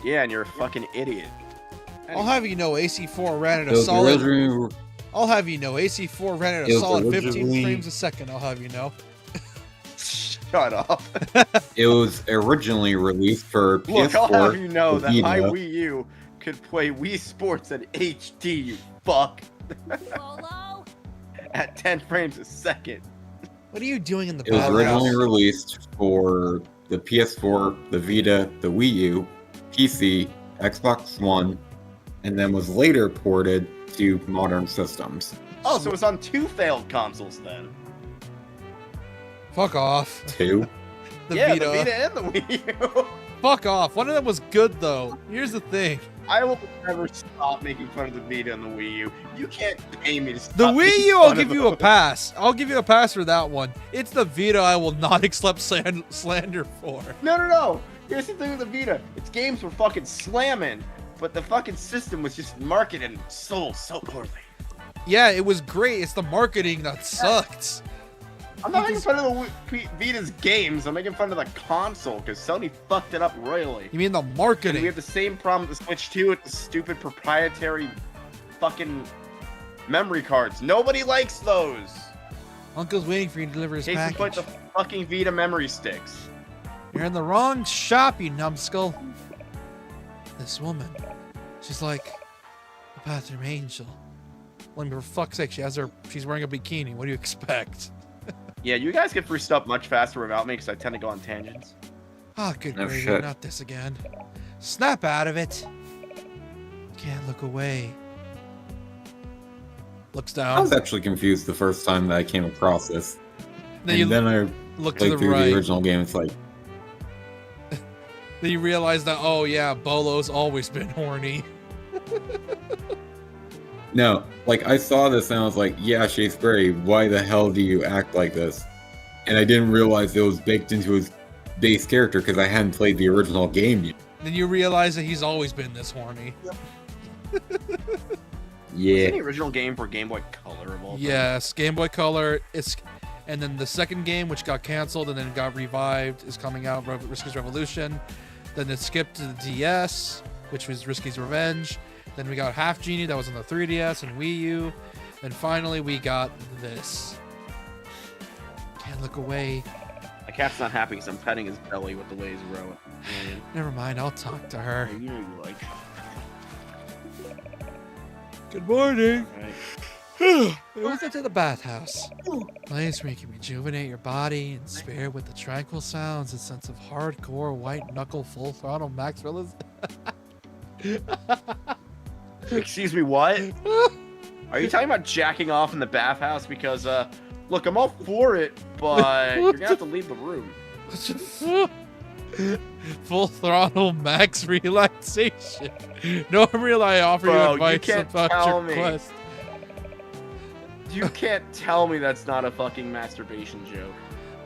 Yeah, and you're a fucking idiot. I'll have you know, AC4 ran at It a was solid. originally- I'll have you know, AC4 ran at It a was solid 15 originally- frames a second. I'll have you know. Shut up. It was originally released for PS4. Look, I'll have you know that my Vita. Wii U could play Wii Sports at HD, you fuck. Solo. At 10 frames a second. What are you doing in the It was bathhouse? originally released for the PS4, the Vita, the Wii U, PC, Xbox One, and then was later ported to modern systems. Oh, so it was on 2 failed consoles then. Fuck off. 2. The yeah, Vita. the Vita and the Wii U. Fuck off. One of them was good though. Here's the thing. I will never stop making fun of the Vita and the Wii U. You can't pay me to stop The Wii making U, I'll fun of give you a them. pass. I'll give you a pass for that one. It's the Vita I will not accept slander for. No. Here's the thing with the Vita. Its games were fucking slamming, but the fucking system was just marketed and sold so poorly. Yeah, it was great. It's the marketing that sucked. I'm not making fun of the Vita's games. I'm making fun of the console because Sony fucked it up royally. You mean the And we marketing? have the same problem with the Switch 2 with the stupid proprietary fucking memory cards. Nobody likes those. Uncle's waiting for you to deliver his Case in package. point, the fucking Vita memory sticks. You're in the wrong shop, you numbskull. This woman, she's like a bathroom angel. Well, I mean, for fuck's sake, she's wearing a bikini. What do you expect? Yeah, you guys get through stuff much faster without me because I tend to go on tangents. Ah, good No gravy, shit. not this again. Snap out of it. Can't look away. Looks I down. was actually confused the first time that I came across this. Then you and then I look to played the through right. the original game. It's like, Then you realize that, oh yeah, Bolo's always been horny. no. Like, I saw this and I was like, yeah, Shakespeare, why the hell do you act like this? And I didn't realize it was baked into his base character because I hadn't played the original game yet. Then you realize that he's always been this horny. Yeah. Any original game for Game Boy Color of all time? Yes, Game Boy Color. And then the second game, which got canceled and then got revived, is coming out. Risky's Revolution. Then it skipped to the DS, which was Risky's Revenge. Then we got Half Genie, that was on the 3DS and Wii U. Then finally we got this. Can't look away. My cat's not happy because I'm petting his belly with the laser row. Never mind, I'll talk to her. You know you like. Good morning. Right. Welcome to the bathhouse. Place where you can rejuvenate your body and spirit with the tranquil sounds and sense of hardcore white knuckle full throttle max realism. Excuse me, what? Are you talking about jacking off in the bathhouse? Because, look, I'm all for it, but you're gonna have to leave the room. Full throttle max relaxation. Normally I offer Bro, you you advice can't about tell your me. quest. You can't tell me that's not a fucking masturbation joke.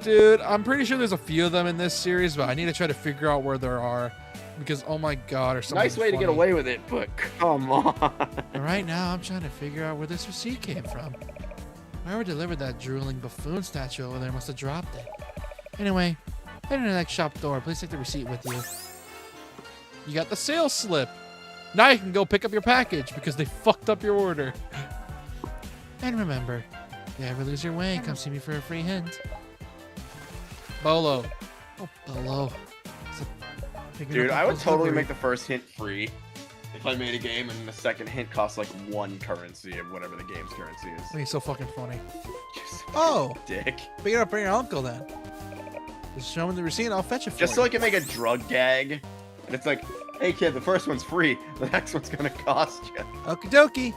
Dude, I'm pretty sure there's a few of them in this series, but I need to try to figure out where there are. Because, oh my god, or something Nice way to get funny. away with it, but come on. And right now, I'm trying to figure out where this receipt came from. Whoever delivered that drooling buffoon statue over there must have dropped it. Anyway, head into the next shop door. Please take the receipt with you. You got the sales slip. Now you can go pick up your package because they fucked up your order. And remember, if you ever lose your way, come see me for a free hint. Bolo. Oh, Bolo. Picking Dude, up I would Uncle's totally livery. make the first hint free if I made a game and the second hint costs like 1 currency of whatever the game's currency is. He's so fucking funny. Just Oh, dick. pick it up, bring your uncle then. Just show him the receipt, I'll fetch it for Just so you. I can make a drug gag. And it's like, hey kid, the first one's free, the next one's gonna cost you. Okie dokie.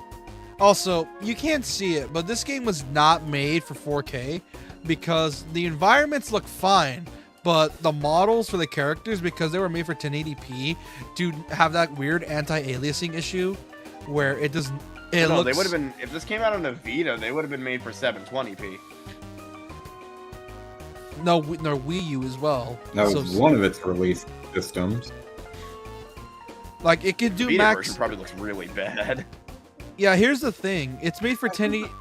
Also, you can't see it, but this game was not made for 4K because the environments look fine, but the models for the characters, because they were made for 1080p, do have that weird anti-aliasing issue where it doesn't. It No, looks. they would have been, if this came out on a Vita, they would have been made for 720p. No, Wii U as well. That So- was one of its release systems. Like it could do Vita max. version probably looks really bad. Yeah, here's the thing. It's made for 1080.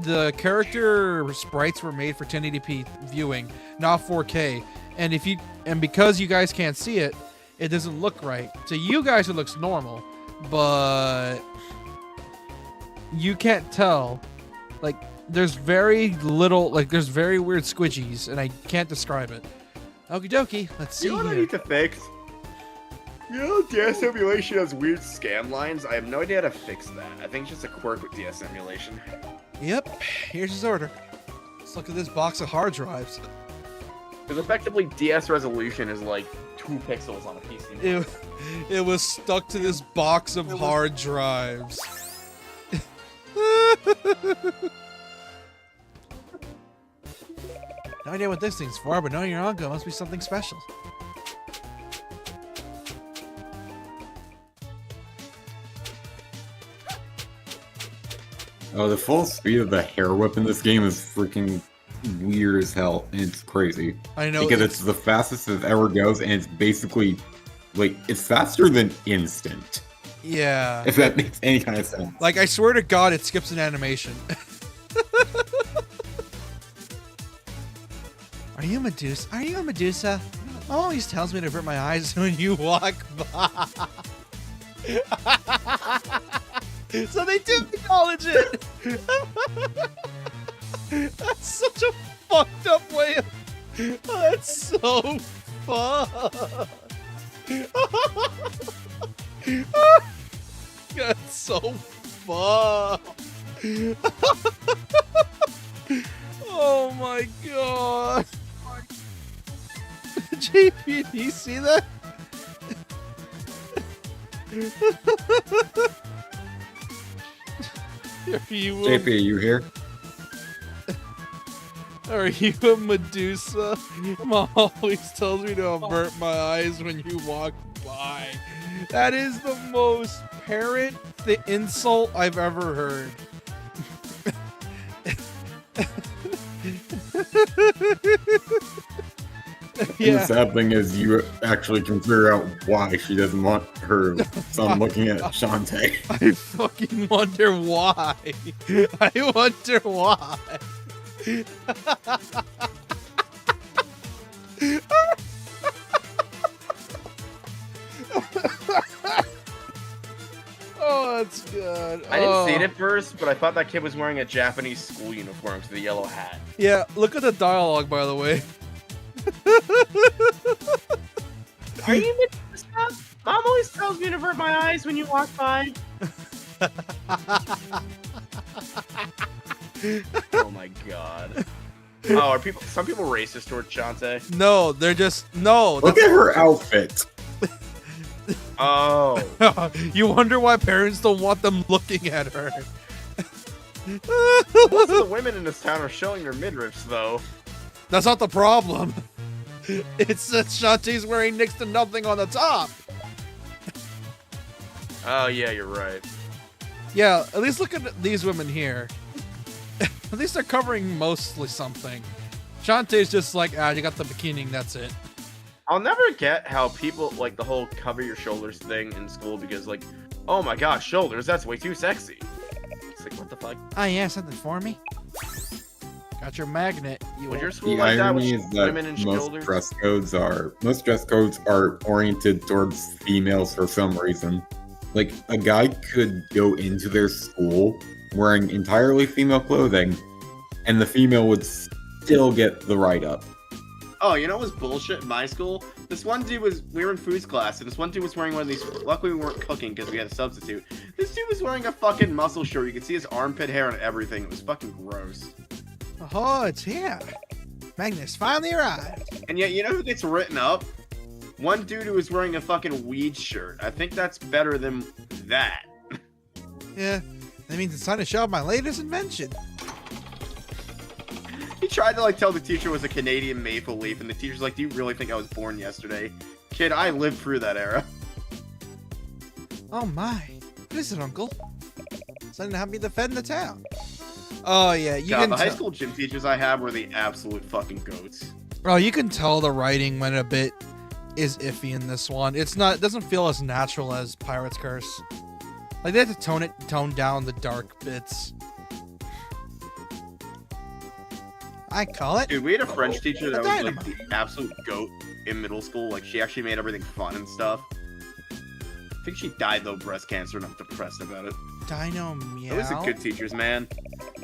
The character sprites were made for 1080p viewing, not 4K. And because you guys can't see it, it doesn't look right. To you guys, it looks normal, but you can't tell. Like, there's very little. Like, there's very weird squidgies, and I can't describe it. Okie dokie. Let's see You know what I here. need to fix? You know, DS emulation has weird scam lines. I have no idea how to fix that. I think it's just a quirk with DS emulation. Yep. Here's his order. Let's look at this box of hard drives. Because effectively, DS resolution is like 2 pixels on a PC. It was stuck to this box of hard drives. No idea what this thing's for, but knowing your uncle must be something special. Oh, the full speed of the hair whip in this game is freaking weird as hell, and it's crazy. I know Because it's the fastest it ever goes, and it's basically, like, it's faster than instant. yeah. If that makes any kind of sense. Like I swear to God, it skips an animation. Are you Medusa? Are you a Medusa? Mom always tells me to avert my eyes when you walk by. So they do acknowledge it. That's such a fucked up way of. Oh, that's so fun. That's so fun. Oh my god. JP, do you see that? Are you JP, are you here? Are you a Medusa? Mom always tells me to avert my eyes when you walk by. That is the most parent insult I've ever heard. The sad thing is you actually can figure out why she doesn't want her son looking at Shantae. I fucking wonder why. I wonder why. Oh, that's good. I didn't see it Oh. at first, but I thought that kid was wearing a Japanese school uniform with the yellow hat. Yeah, look at the dialogue, by the way. Are you Medusa? Mom always tells me to avert my eyes when you walk by. Oh my god. Oh, are some people racist towards Shante? No, they're just no. Look at her outfit. Oh. You wonder why parents don't want them looking at her. Most of the women in this town are showing their midriffs, though. That's not the problem. It's that Shantae's wearing next to nothing on the top. Oh, yeah, you're right. Yeah, at least look at these women here. At least they're covering mostly something. Shantae's just like, you got the bikini, that's it. I'll never get how people like the whole cover your shoulders thing in school because, like, oh my gosh, shoulders, that's way too sexy. It's like, what the fuck? Oh yeah, something for me? Got your magnet. Was your school The like that with irony is that women and shoulders? most dress codes are oriented towards females for some reason. Like, a guy could go into their school wearing entirely female clothing, and the female would still get the write-up. Oh, you know what was bullshit in my school? This one dude we were in foods class, and this one dude was wearing one of these. Luckily, we weren't cooking because we had a substitute. This dude was wearing a fucking muscle shirt. You could see his armpit hair and everything. It was fucking gross. Oh, it's here. Magnus finally arrived. And yet, you know who gets written up? One dude who was wearing a fucking weed shirt. I think that's better than that. Yeah, that means it's time to show off my latest invention. He tried to like tell the teacher it was a Canadian maple leaf, and the teacher's like, "Do you really think I was born yesterday, kid? I lived through that era." Oh my, what is it, Uncle? Something to help me defend the town. Oh yeah, you God, can. the high school gym teachers I had were the absolute fucking goats. Oh, you can tell the writing when a bit is iffy in this one. It doesn't feel as natural as Pirate's Curse. Like they have to tone down the dark bits. I call it. Dude, we had a French teacher that was like dynamite. the absolute goat in middle school. Like, she actually made everything fun and stuff. I think she died though, breast cancer, and I'm depressed about it. Dino Meow. Those are good teachers, man.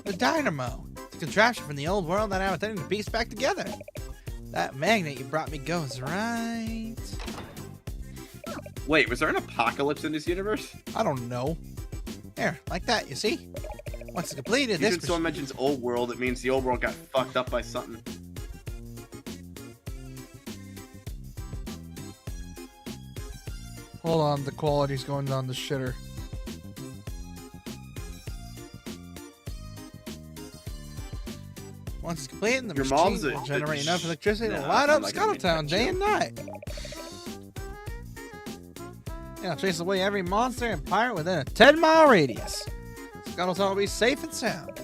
The Dynamo. The contraption from the old world that I'm attempting to piece back together. That magnet you brought me goes right. Wait, was there an apocalypse in this universe? I don't know. There, like that, you see? Once it's completed, Usually this... someone mentions old world, it means the old world got fucked up by something. Hold on, the quality's going down the shitter. Once it's completed, the Your machine mom's will generate enough electricity to Nah, light I'm up not gonna Scuttletown make that day and night. Yeah, chase away every monster and pirate within a 10-mile radius. Scuttletown will be safe and sound.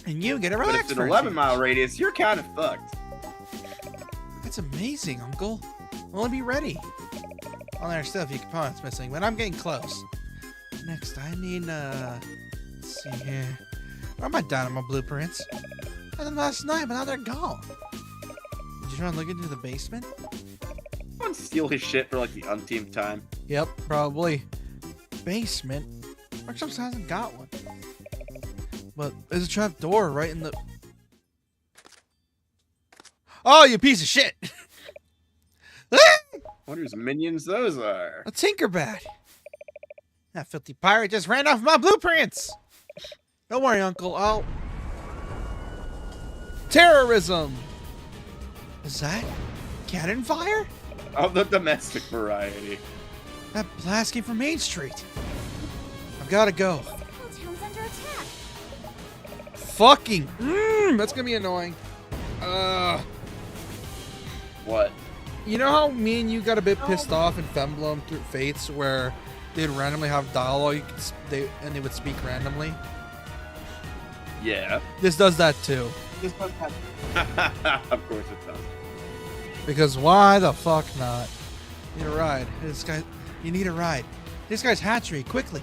And you get a But relax if it's an 11-mile radius, you're kind of fucked. That's amazing, Uncle. We'll be ready. Well, there's still a few components missing, but I'm getting close. Next, I need, let's see here. Where are my dynamo blueprints? I had them last night, but now they're gone. Did you try and look into the basement? Someone steal his shit for like the umpteenth time. Yep, probably. Basement? Workshops hasn't got one. But there's a trap door right in the... Oh, you piece of shit! Wonder whose minions those are. A Tinkerbat! That filthy pirate just ran off my blueprints! Don't worry, Uncle, I'll... Terrorism! Is that cannon fire? Of the domestic variety. That blast came from Main Street. I've gotta go. The whole town's under attack. Fucking... that's gonna be annoying. What? You know how me and you got a bit pissed off in Femblem through Fates where they'd randomly have dialogue and they would speak randomly? Yeah. This does that too. Of course it does. Because why the fuck not? Need a ride. This guy, you need a ride. This guy's hatchery, quickly.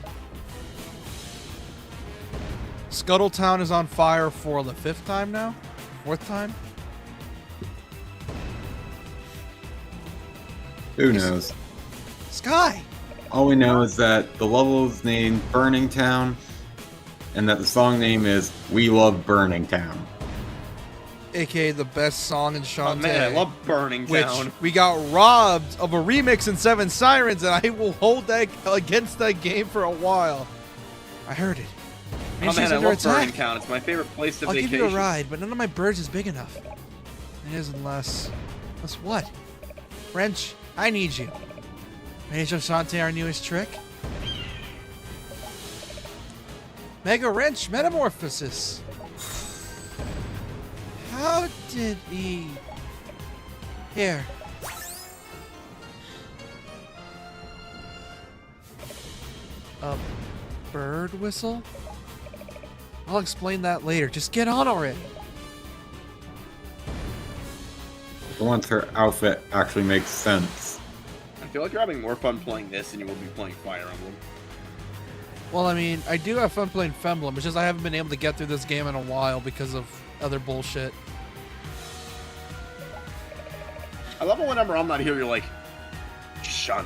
Scuttletown is on fire for the 5th time now? 4th time? Who knows? Sky! All we know is that the level is named Burning Town, and that the song name is We Love Burning Town. AKA the best song in Shante. Oh man, I love Burning Which Town. we got robbed of a remix in Seven Sirens, and I will hold that against that game for a while. I heard it. Oh She's man, I under love attack. Burning Town. It's my favorite place to I'll vacation. give you a ride, but none of my birds is big enough. It is unless what? Wrench, I need you. Ready to show Shantae our newest trick? Mega Wrench Metamorphosis. How did he... Here. A bird whistle? I'll explain that later. Just get on already. For once, her outfit actually makes sense. I feel like you're having more fun playing this than you will be playing Fire Emblem. Well, I mean, I do have fun playing Femblem. It's just I haven't been able to get through this game in a while because of other bullshit. I love it whenever I'm not here, you're like, Shante.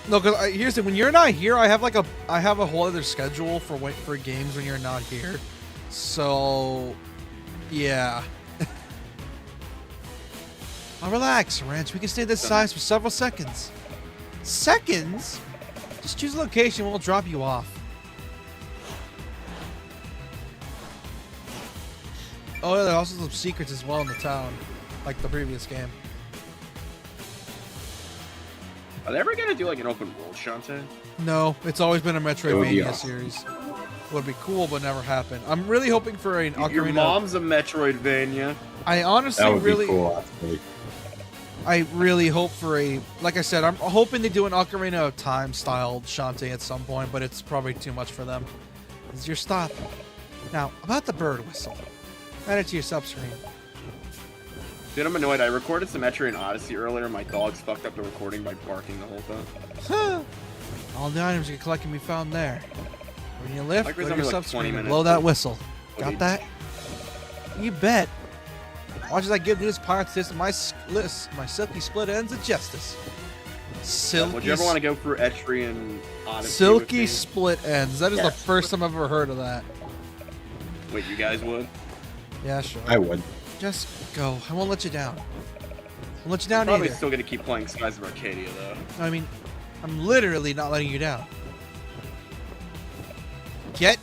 No, because here's the thing. When you're not here, I have a whole other schedule for games when you're not here. So, yeah. Oh, relax, Wrench. We can stay this size for several seconds. Seconds? Just choose a location and we'll drop you off. Oh, yeah, there are also some secrets as well in the town, like the previous game. Are they ever gonna do like an open world, Shante? No, it's always been a would be Metroidvania awesome. series. Would be cool, but never happened. I'm really hoping for an Your Ocarina. mom's a Metroidvania. I honestly That would really, be cool, actually. I really hope for a. Like I said, I'm hoping they do an Ocarina of Time styled Shantae at some point, but it's probably too much for them. It's your stop. Now about the bird whistle. Add it to your sub screen. Dude, I'm annoyed. I recorded some Metroid Odyssey earlier. My dogs fucked up the recording by barking the whole time. All the items you collect can be found there. When you lift, Like go there's to your only like sub 20 screen and minutes blow that of whistle. Got footage. that? You bet. Watch as I give these pirates this my silky split ends of justice. Silky, Would you ever want to go through Etchery and Odyssey? silky with me? split ends. That is the Yes. first time I've ever heard of that. Wait, you guys would? Yeah, sure. I would. Just go. I won't let you down. I won't let you down Probably either. still gonna keep playing Skies of Arcadia though. I mean, I'm literally not letting you down. Get.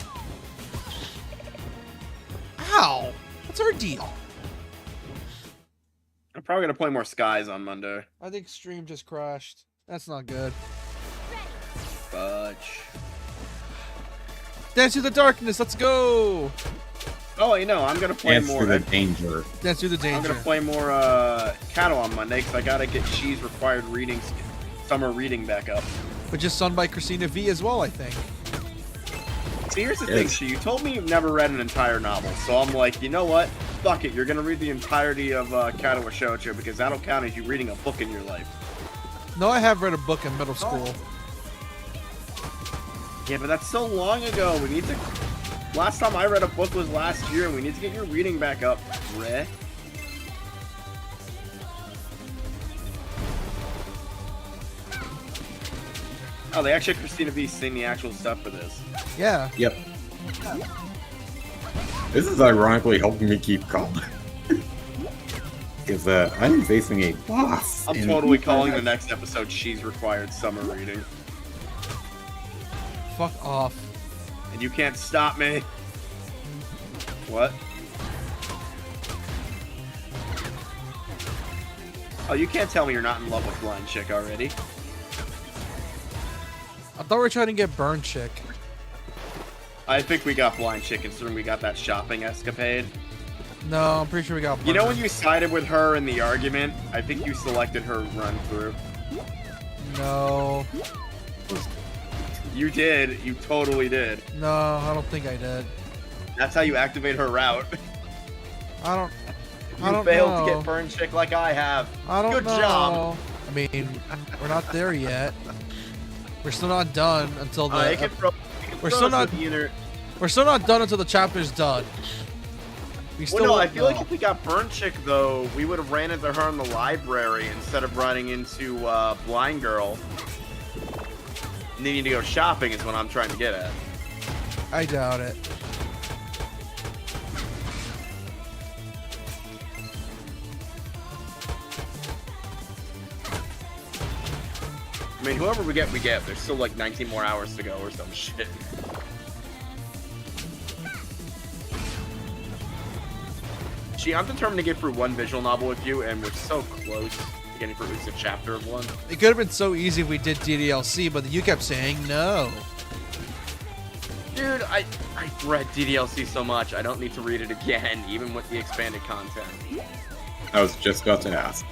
Ow! What's our deal? I'm probably gonna play more Skies on Monday. I think stream just crashed. That's not good. Fudge. Dance through the darkness. Let's go. Oh, you know, I'm gonna play Dance more. through the danger. Dance through the I'm danger. gonna play more Cattle on Monday because I gotta get She's required readings, summer reading back up. Which is sung by Christina V as well, I think. See, here's the Yes. thing, She. You told me you've never read an entire novel, so I'm like, you know what? Fuck it. You're gonna read the entirety of Cattle with Shoujo because that'll count as you reading a book in your life. No, I have read a book in middle school. Yeah, but that's so long ago. We need to. Last time I read a book was last year, and we need to get your reading back up, Reh. Oh, they actually had Christina V sing the actual stuff for this. Yeah. Yep. This is ironically helping me keep calm. Because I'm facing a boss. I'm in totally Pitates. calling the next episode She's Required Summer Reading. Fuck off. And you can't stop me. What? Oh, you can't tell me you're not in love with Blind Chick already. I thought we were trying to get Burn Chick. I think we got Blind Chick considering we got that shopping escapade. No, I'm pretty sure we got Burn. You know when you sided with her in the argument? I think you selected her run through. No. You did. You totally did. No, I don't think I did. That's how you activate her route. I don't You failed know. to get Burn Chick like I have. I don't Good know. job. I mean, we're not there yet. We're still not done until the. I can throw, we're still not- We're still not done until the chapter's done. We still Well, no, I won't feel like know. if we got Burn Chick, though, we would have ran into her in the library instead of running into Blind Girl. Needing to go shopping is what I'm trying to get at. I doubt it. I mean, whoever we get, we get. There's still like 19 more hours to go or some shit. Gee, I'm determined to get through one visual novel with you, and we're so close to getting through at least a chapter of one. It could have been so easy if we did DDLC, but you kept saying no. Dude, I read DDLC so much, I don't need to read it again, even with the expanded content. I was just about to ask.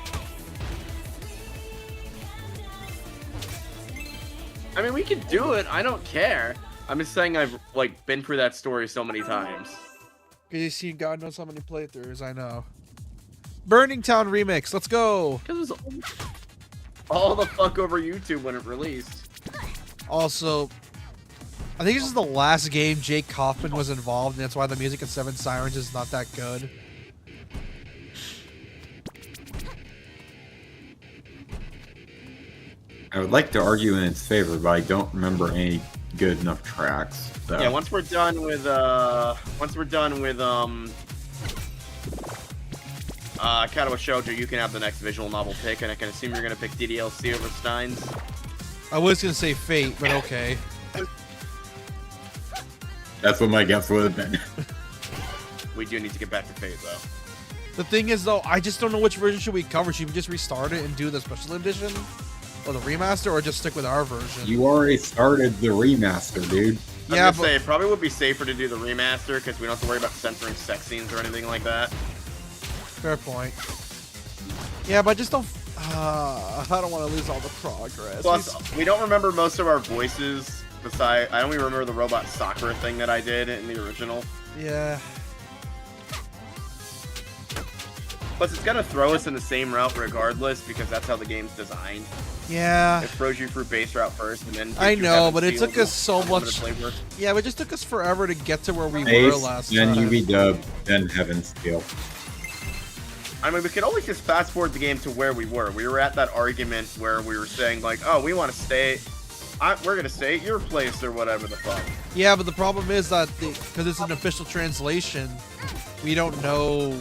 I mean, we can do it. I don't care. I'm just saying I've, like, been through that story so many times. Because you've seen God knows how many playthroughs, I know. Burning Town Remix, let's go! Because it was all the fuck over YouTube when it released. Also, I think this is the last game Jake Kaufman was involved, and that's why the music of Seven Sirens is not that good. I would like to argue in its favor, but I don't remember any good enough tracks. So. Yeah, once we're done with Katawa Shoujo, you can have the next visual novel pick, and I can assume you're gonna pick DDLC over Steins. I was gonna say Fate, but okay. That's what my guess would have been. We do need to get back to Fate, though. The thing is, though, I just don't know which version should we cover. Should we just restart it and do the special edition? Or the remaster, or just stick with our version? You already started the remaster, dude. I'm Yeah, gonna say it probably would be safer to do the remaster because we don't have to worry about censoring sex scenes or anything like that. fair point. Yeah, but I just don't... I don't want to lose all the progress. Plus, we don't remember most of our voices. Besides, I don't even remember the robot soccer thing that I did in the original. Yeah. Plus, it's gonna throw us in the same route regardless because that's how the game's designed. Yeah. It throws you through base route first, and then I gives you know, Heaven's but it Seal took us so unlimited much... flavor. Yeah, but it just took us forever to get to where we were Ace, last then time. UV dub, then Heaven's Steel. I mean, we could always just fast forward the game to where we were. We were at that argument where we were saying, like, oh, we want to stay. We're going to stay at your place or whatever the fuck. Yeah, but the problem is that because it's an official translation, we don't know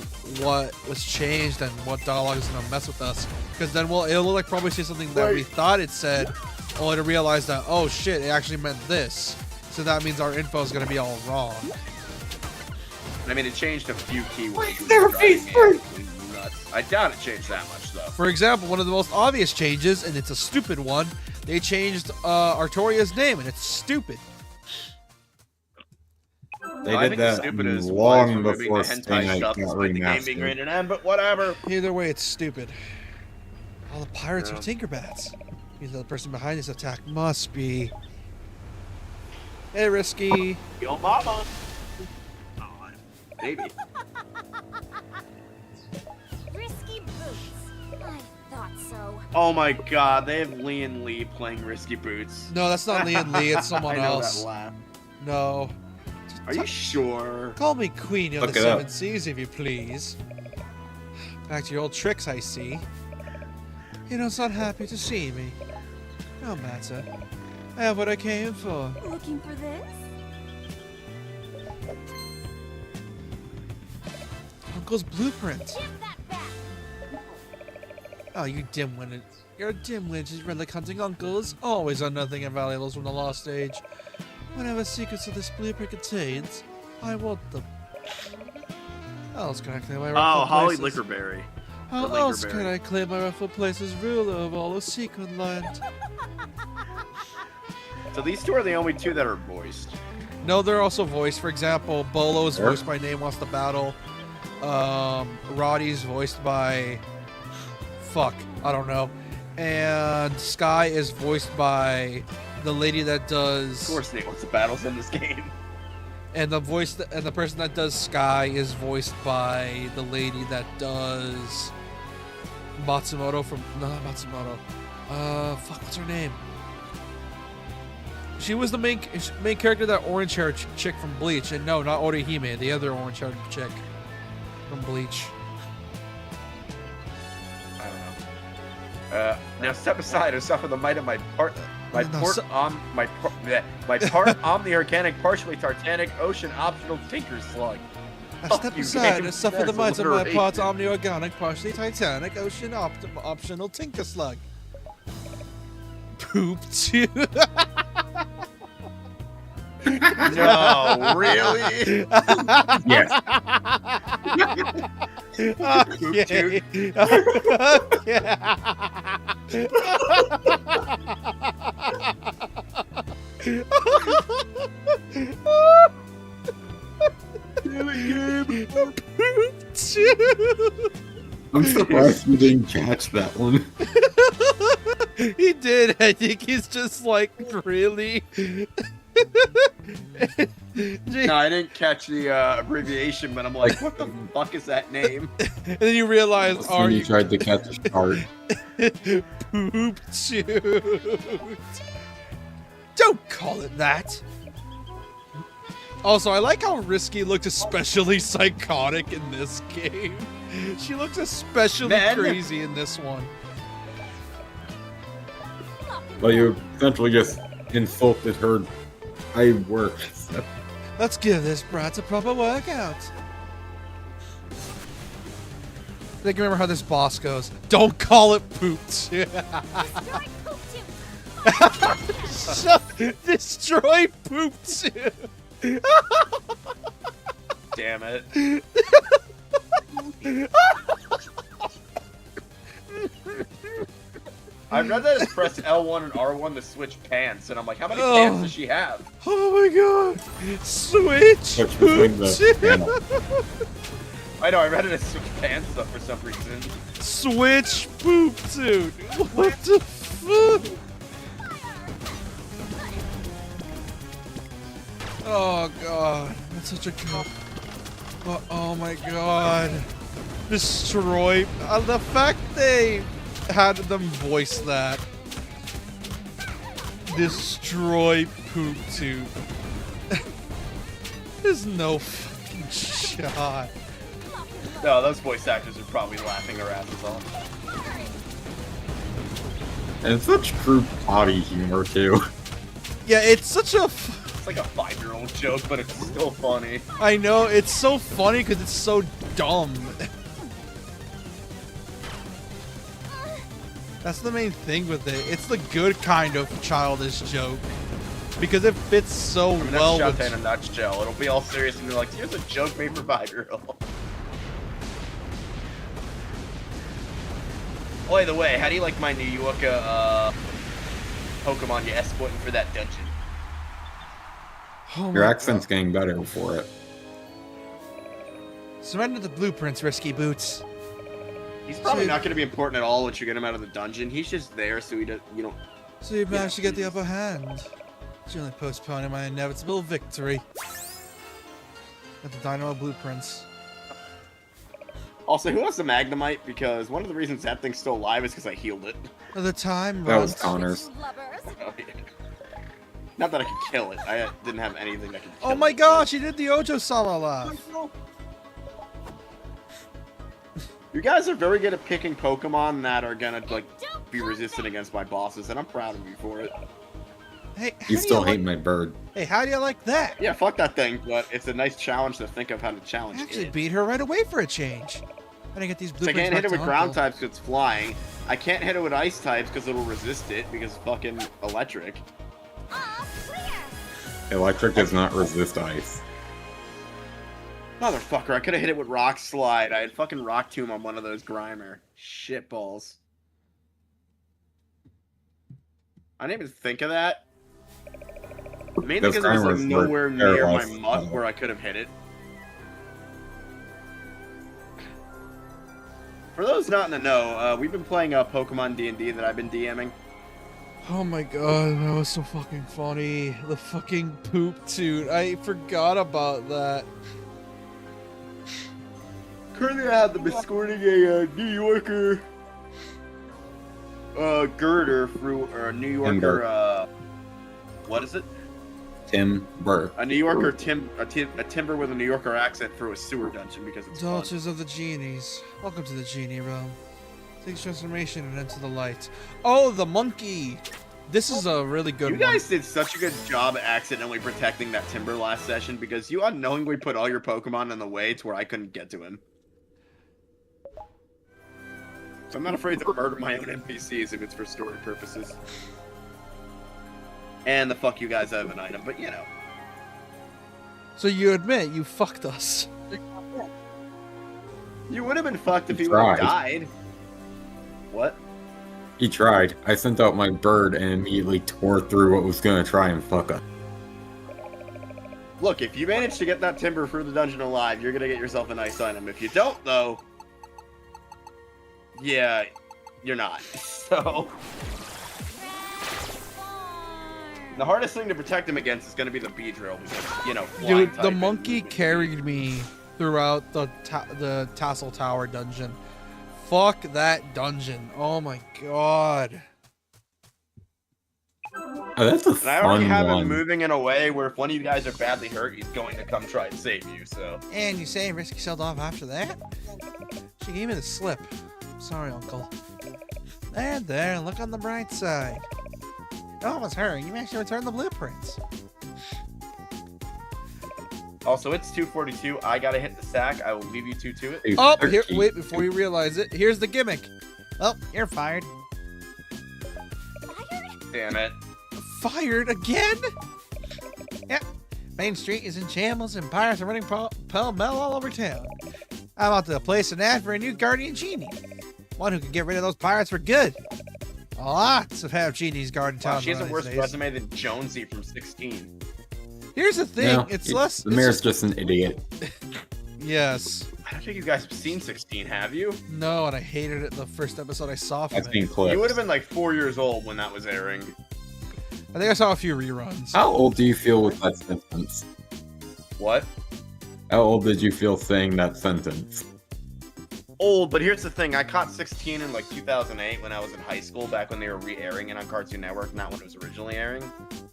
what was changed and what dialogue is going to mess with us. Because then it'll like probably say something that we thought it said, only to realize that, oh shit, it actually meant this. So that means our info is going to be all wrong. I mean, it changed a few keywords. Their face first. Nuts. I doubt it changed that much, though. For example, one of the most obvious changes, and it's a stupid one, they changed Artoria's name, and it's stupid. They I did think the that stupid is long removing before the hentai Stay Night stuff got despite the game being remastered. rated M, but whatever. Either way, it's stupid. All the pirates Yeah. are Tinkerbats. Means that the person behind this attack must be... Hey, Risky. Yo, mama. Maybe. Risky boots. I thought so. Oh my god, they have Lian Lee playing Risky Boots. No, that's not Lian Lee. It's someone I know else. that laugh. No. Are you sure? Call me Queen of Look the it up. Seven Seas, if you please. Back to your old tricks, I see. You don't sound happy to see me. No matter. I have what I came for. Looking for this? Uncle's blueprint. Give that back. Oh, you dim-witted. You're a dim-witted relic hunting uncles. Always unearthing invaluables from the lost age. Whatever secrets of this blueprint contains, I want them. How else can I claim my rightful Oh, Holly places? Liquorberry. How Or else Linkerberry. can I claim my rightful place as ruler of all of Sequin Land? So these two are the only two that are voiced. No, they're also voiced. For example, Bolo is Sure. voiced by Name Wants to Battle. Roddy's voiced by... Fuck, I don't know. And Sky is voiced by the lady that Of does... course, Nick wants the battles in this game. And the the person that does Sky is voiced by the lady that does Matsumoto from not Matsumoto. Fuck, what's her name? She was the main character, that orange haired chick from Bleach, and no, not Orihime, the other orange haired chick from Bleach. I don't know. Now step aside and suffer the might of my part. My No, port so- my part omni-organic, partially tartanic, ocean optional tinker slug. I Fuck step you, aside game. and suffer the That's might of my parts alliteration. omni-organic, partially titanic, ocean optional tinker slug. Poop too. No, really? Yes. Okay. I'm surprised you didn't catch that one. He did. I think he's just like, really? No, I didn't catch the abbreviation, but I'm like, what the fuck is that name? And then you realize, That's are when you you tried to catch a shark. poop shoot? Don't call it that. Also, I like how Risky looked especially psychotic in this game. She looks especially Man. crazy in this one. Well, you essentially just insulted her. I work. So. Let's give this brat a proper workout. think you remember how this boss goes. Don't call it pooped. Destroy poop too. Destroy pooped. Damn it. I read that it's press L1 and R1 to switch pants, and I'm like, how many pants does she have? Oh my god. Switch Switch between the panel. I know, I read it as switch pants though for some reason. Switch poop suit. What the fuck? Oh god, that's such a joke. Oh my god. Destroy. The fact they had them voice that. Destroy poop tube. There's no fucking shot. No, those voice actors are probably laughing their asses off. And such crude potty humor too. Yeah, it's such a. It's like a 5-year-old joke, but it's still funny. I know, it's so funny because it's so dumb. That's the main thing with it. It's the good kind of childish joke. Because it fits so I mean, well that's with... Shantae in a nutshell. It'll be all serious and be like, here's a joke made for 5-year-old. By the way, how do you like my New Yorker Pokemon you're escorting for that dungeon? Oh Your my accent's getting better for it. God. Surrender the blueprints, Risky Boots. He's probably Dude. not going to be important at all once you get him out of the dungeon. He's just there so he does, you don't... So you managed to get the upper hand. It's only postponing my inevitable victory. At the Dynamo Blueprints. Also, who has the Magnemite? Because one of the reasons that thing's still alive is because I healed it. At the time, That was runs- Connor's. Lubbers. Oh, yeah. Not that I could kill it. I didn't have anything that could kill Oh my it. gosh, he did the Ojo-sama laugh. You guys are very good at picking Pokemon that are gonna, like, be resistant against my bosses, and I'm proud of you for it. Hey, how You do still like- hate my bird. Hey, how do you like that? Yeah, fuck that thing, but it's a nice challenge to think of how to challenge I actually it. beat her right away for a change. I didn't get these So I blueprints can't hit back it to with ground Uncle. types because it's flying. I can't hit it with ice types because it'll resist it because it's fucking electric. All clear. Electric does not resist ice. Motherfucker, I could have hit it with Rock Slide. I had fucking Rock Tomb on one of those Grimer. Shitballs. I didn't even think of that. Mainly Those because it was like Grimers were nowhere near my terrible. mutt where I could have hit it. For those not in the know, we've been playing Pokemon D&D that I've been DMing. Oh my god, that was so fucking funny. The fucking poop toot. I forgot about that. Currently, I have them escorting a New Yorker girder through, or a New Yorker, what is it? Timber. A New Yorker a timber with a New Yorker accent through a sewer dungeon because it's fun. Daughters of the Genies. Welcome to the Genie Realm. Take transformation and enter the light. Oh, the monkey! This is a really good You one. guys did such a good job at accidentally protecting that timber last session because you unknowingly put all your Pokemon in the way to where I couldn't get to him. So I'm not afraid to murder my own NPCs if it's for story purposes. And the fuck you guys, I have an item, but you know. So you admit you fucked us. You would have been fucked if You you would have tried. died. What? He tried. I sent out my bird and immediately tore through what was gonna try and fuck us. Look, if you manage to get that timber through the dungeon alive, you're gonna get yourself a nice item. If you don't, though, yeah, you're not. So, the hardest thing to protect him against is gonna be the Beedrill because, you know, flying Dude, the type monkey and- carried me throughout the Tassel Tower dungeon. Fuck that dungeon. Oh my god. Oh, that's a And I already fun have him one. moving in a way where if one of you guys are badly hurt, he's going to come try and save you. So, And you say Risky sold off after that? She gave me the slip. Sorry, Uncle. There, look on the bright side. Oh, it was her. You managed to return the blueprints. Also, it's 2:42. I gotta hit the sack. I will leave you two to it. Oh, here, wait, before you realize it, here's the gimmick. Well, you're fired. Damn it. Fired again? Yep. Main Street is in shambles and pirates are running pell-mell all over town. I'm about to place an ad for a new guardian genie. One who can get rid of those pirates for good. Lots of have genies guarding town. Wow, she has a these worse days. resume than Jonesy from 16. Here's the thing. No, it's less. The mayor's just an idiot. Yes. I don't think you guys have seen 16, have you? No, and I hated it the first episode I saw from I've it. seen clips. You would have been like 4 years old when that was airing. I think I saw a few reruns. How old do you feel with that sentence? What? How old did you feel saying that sentence? Old, but here's the thing. I caught 16 in like 2008 when I was in high school, back when they were re-airing it on Cartoon Network, not when it was originally airing.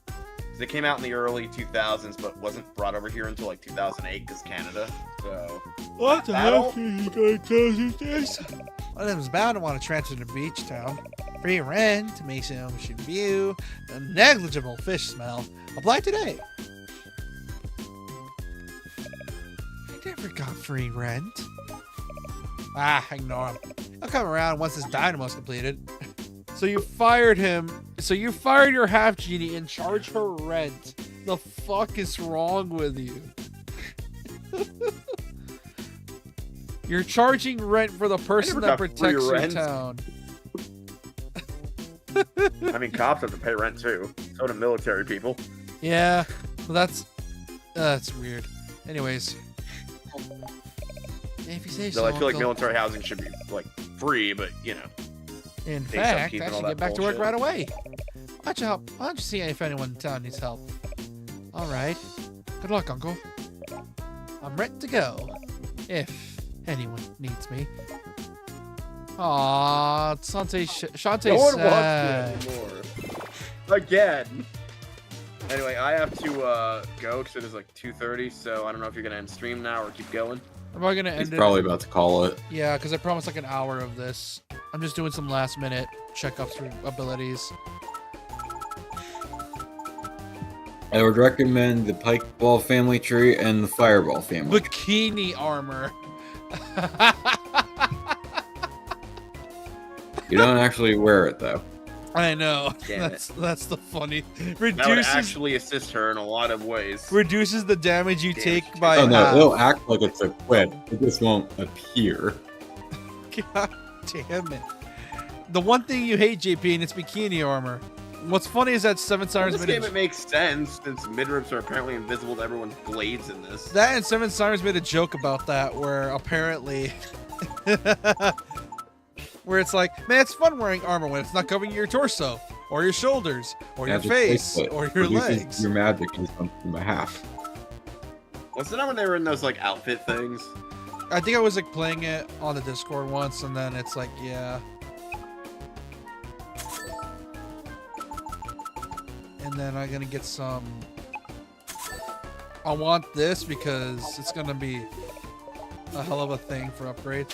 'Cause it came out in the early 2000s, but wasn't brought over here until like 2008 because Canada. So What the That hell old? are you going to tell you this? One of them's bound to want to transfer to beach town. Free rent, amazing ocean view, a negligible fish smell. Apply today. I never got free rent. Ah, ignore him. I'll come around once this dynamo's completed. So you fired him. So you fired your half genie and charged her rent. The fuck is wrong with you? You're charging rent for the person never that got free protects your rent. town. I mean, cops have to pay rent too. So do military people. Yeah, well, that's weird. Anyways, if you say so. So I feel like Uncle. military housing should be like free, but you know. In They fact, keep I and all should get that back to work bullshit. right away. Why don't you see if anyone in town needs help? All right. Good luck, Uncle. I'm ready to go. If anyone needs me. Aww, Shantae No one sad. wants me anymore. Again. Anyway, I have to go because it is like 2:30. So I don't know if you're gonna end stream now or keep going. I'm probably gonna He's end it. probably about to call it. Yeah, because I promised like an hour of this. I'm just doing some last minute checkups for abilities. I would recommend the Pike Ball family tree and the Fireball family. Bikini armor. You don't actually wear it though. I know. Damn That's the funny. That would Reduces actually assist her in a lot of ways. reduces the damage you Damage take you by Oh no, half. it'll act like it's equipped. It just won't appear. God damn it. The one thing you hate, JP, and it's bikini armor. What's funny is that Seven In Sirens this made game, a, it makes sense since midriffs are apparently invisible to everyone's blades in this. that and Seven Sirens made a joke about that where apparently where it's like, man, it's fun wearing armor when it's not covering your torso or your shoulders or your Magic face bracelet or your reduces legs. Your magic is something by half. What's the number they were in those like outfit things? I think I was like playing it on the Discord once, and then it's like, yeah. And then I'm gonna get some. I want this because it's gonna be a hell of a thing for upgrade.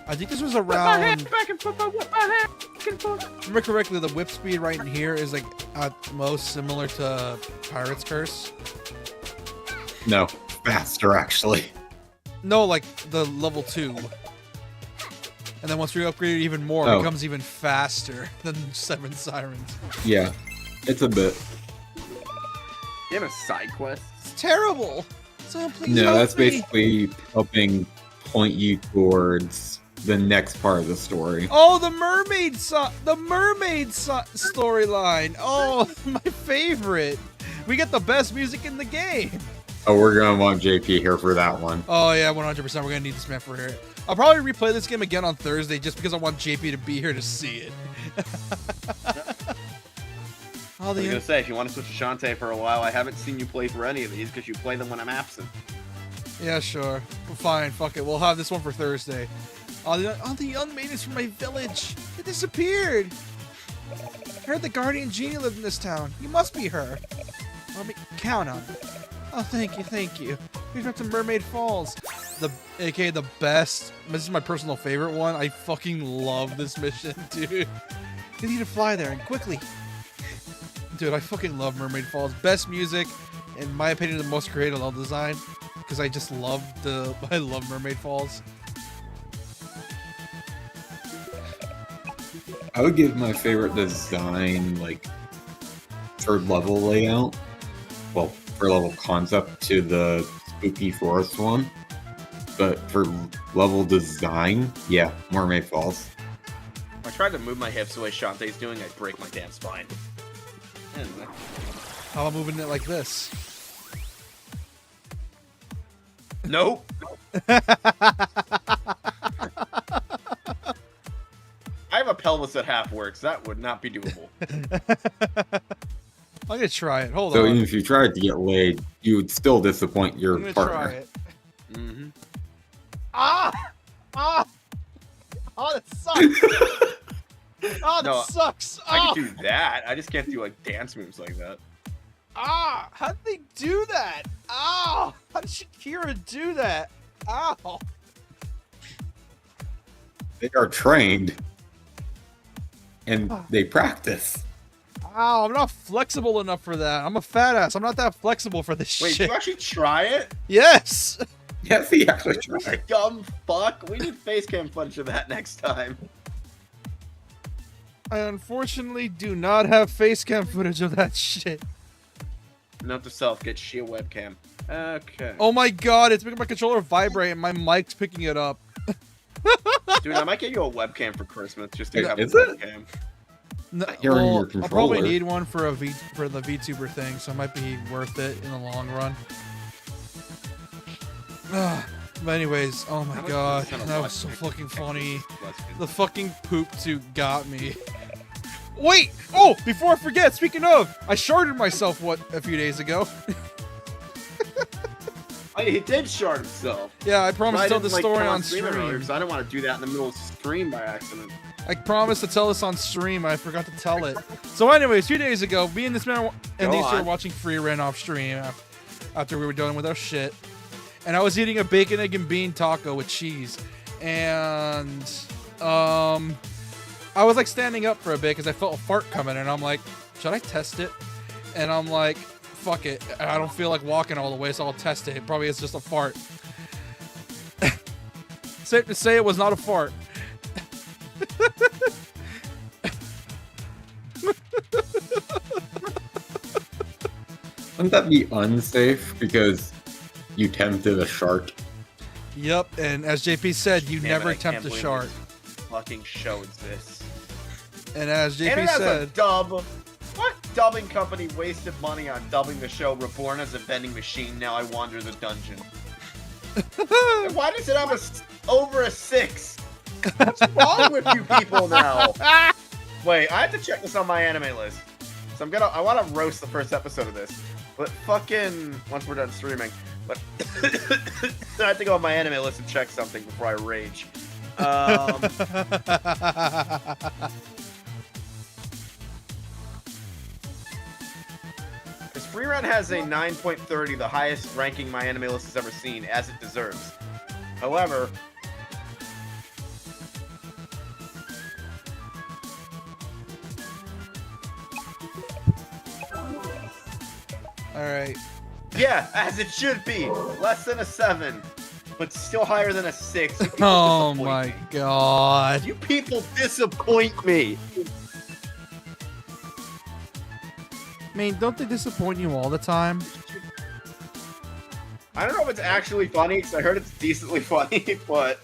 I think this was around. Back and forth, whip my hand, back and forth. If I remember correctly, the whip speed right in here is like at most similar to Pirate's Curse. No, faster actually. No, like the level 2. And then once we upgrade it even more, it Oh. becomes even faster than Seven Sirens. Yeah, it's a bit. You have a side quest? It's terrible. So please No, help that's me. basically helping point you towards the next part of the story. Oh, the mermaid storyline. Oh, my favorite. We get the best music in the game. Oh, we're gonna want JP here for that one. Oh yeah, 100%. We're gonna need this man for here. I'll probably replay this game again on Thursday just because I want JP to be here to see it. All I was the gonna say, if you want to switch to Shante for a while, I haven't seen you play for any of these because you play them when I'm absent. Yeah, sure. Fine, fuck it. We'll have this one for Thursday. All the young maidens from my village. They disappeared. I heard the guardian genie lived in this town. You must be her. Let me count on it. Oh, thank you, thank you. Here's up to Mermaid Falls. AKA the best. This is my personal favorite one. I fucking love this mission, dude. You need to fly there and quickly. Dude, I fucking love Mermaid Falls. Best music, in my opinion, the most creative level design because I just love I love Mermaid Falls. I would give my favorite design, like, for level layout, well, for level concept, to the Spooky Forest one. But for level design, yeah, Mermaid Falls. If I tried to move my hips the way Shantae's doing, I'd break my damn spine. Anyway. How about moving it like this? Nope. I have a pelvis that half works. That would not be doable. I'm gonna try it. Hold So on. even if you tried to get laid, you would still disappoint your I'm gonna partner. try it. Mm-hmm. Ah! Ah! Oh, that sucks! Oh, that No, sucks! I Oh! can do that. I just can't do like dance moves like that. Ah! How did they do that? Ow! How did Shakira do that? Ow! They are trained, and they practice. Ow! I'm not flexible enough for that. I'm a fat ass. I'm not that flexible for this Wait, did shit. you actually try it? Yes! Yes, he actually You tried. dumb fuck. We need face cam footage of that next time. I unfortunately do not have face cam footage of that shit. Note to self, get she a webcam. Okay. Oh my god, it's making my controller vibrate and my mic's picking it up. Dude, I might get you a webcam for Christmas just to Is have it? a webcam. No, Hearing your I'll probably controller. need one for for the VTuber thing, so it might be worth it in the long run. But anyways, oh my How much god, is this on a that was watch? so fucking funny. Lesbian. The fucking poop suit got me. Wait! Oh, before I forget, speaking of, I sharded myself a few days ago. Oh, he did shard himself. Yeah, I promised to tell the didn't, story come on stream earlier, stream. 'cause I didn't want to do that in the middle of stream by accident. I promised to tell this on stream. I forgot to tell it. So, anyways, 2 days ago, me and this man and Go these two were on. watching watching Free Ren off stream after we were done with our shit, and I was eating a bacon, egg, and bean taco with cheese, and I was like standing up for a bit because I felt a fart coming, and I'm like, should I test it? And I'm like, fuck it. I don't feel like walking all the way, so I'll test it. It probably is just a fart. Safe to say, it was not a fart. Wouldn't that be unsafe because you tempted a shark? Yep, and as JP said, you Damn never it, I can't attempt a believe shark. this fucking show exists. And as And JP it has a said, dub. What dubbing company wasted money on dubbing the show Reborn as a Vending Machine? Now I wander the dungeon. And why does it have over a 6? What's wrong with you people now? Wait, I have to check this on my anime list. So I want to roast the first episode of this. But fucking, once we're done streaming. But I have to go on my anime list and check something before I rage. This free run has a 9.30, the highest ranking my anime list has ever seen, as it deserves. However, alright. yeah, as it should be. Less than a 7, but still higher than a 6. You people Oh disappoint my me. god. You people disappoint me. I mean, don't they disappoint you all the time? I don't know if it's actually funny, because I heard it's decently funny, but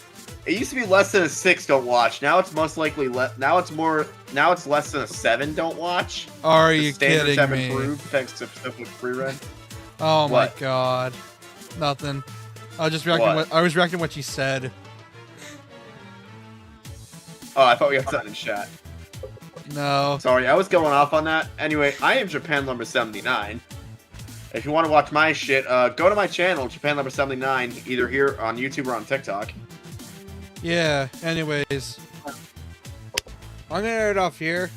it used to be less than a 6 don't watch. Now it's most likely now it's less than a 7 don't watch. Are The you standards kidding have me? improved thanks to stuff with free run. Oh my What? god. Nothing. I was just reacting What? I was reacting to what you said. Oh, I thought we got something in chat. No. Sorry, I was going off on that. Anyway, I am Japan number 79. If you want to watch my shit, go to my channel, Japan number 79, either here on YouTube or on TikTok. Yeah, anyways. I'm gonna end it off here.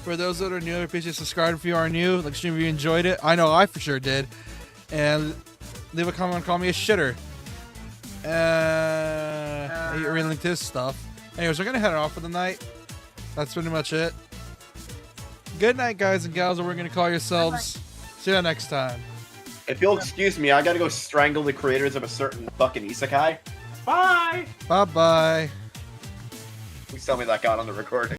For those that are new, please subscribe if you are new. Like, stream if you enjoyed it. I know I for sure did. And leave a comment and call me a shitter. You relink this stuff. Anyways, we're gonna head off for the night. That's pretty much it. Good night, guys and gals, or we're gonna call yourselves. See you next time. If you'll excuse me, I gotta go strangle the creators of a certain fucking isekai. Bye! Bye bye. Please tell me that got on the recording.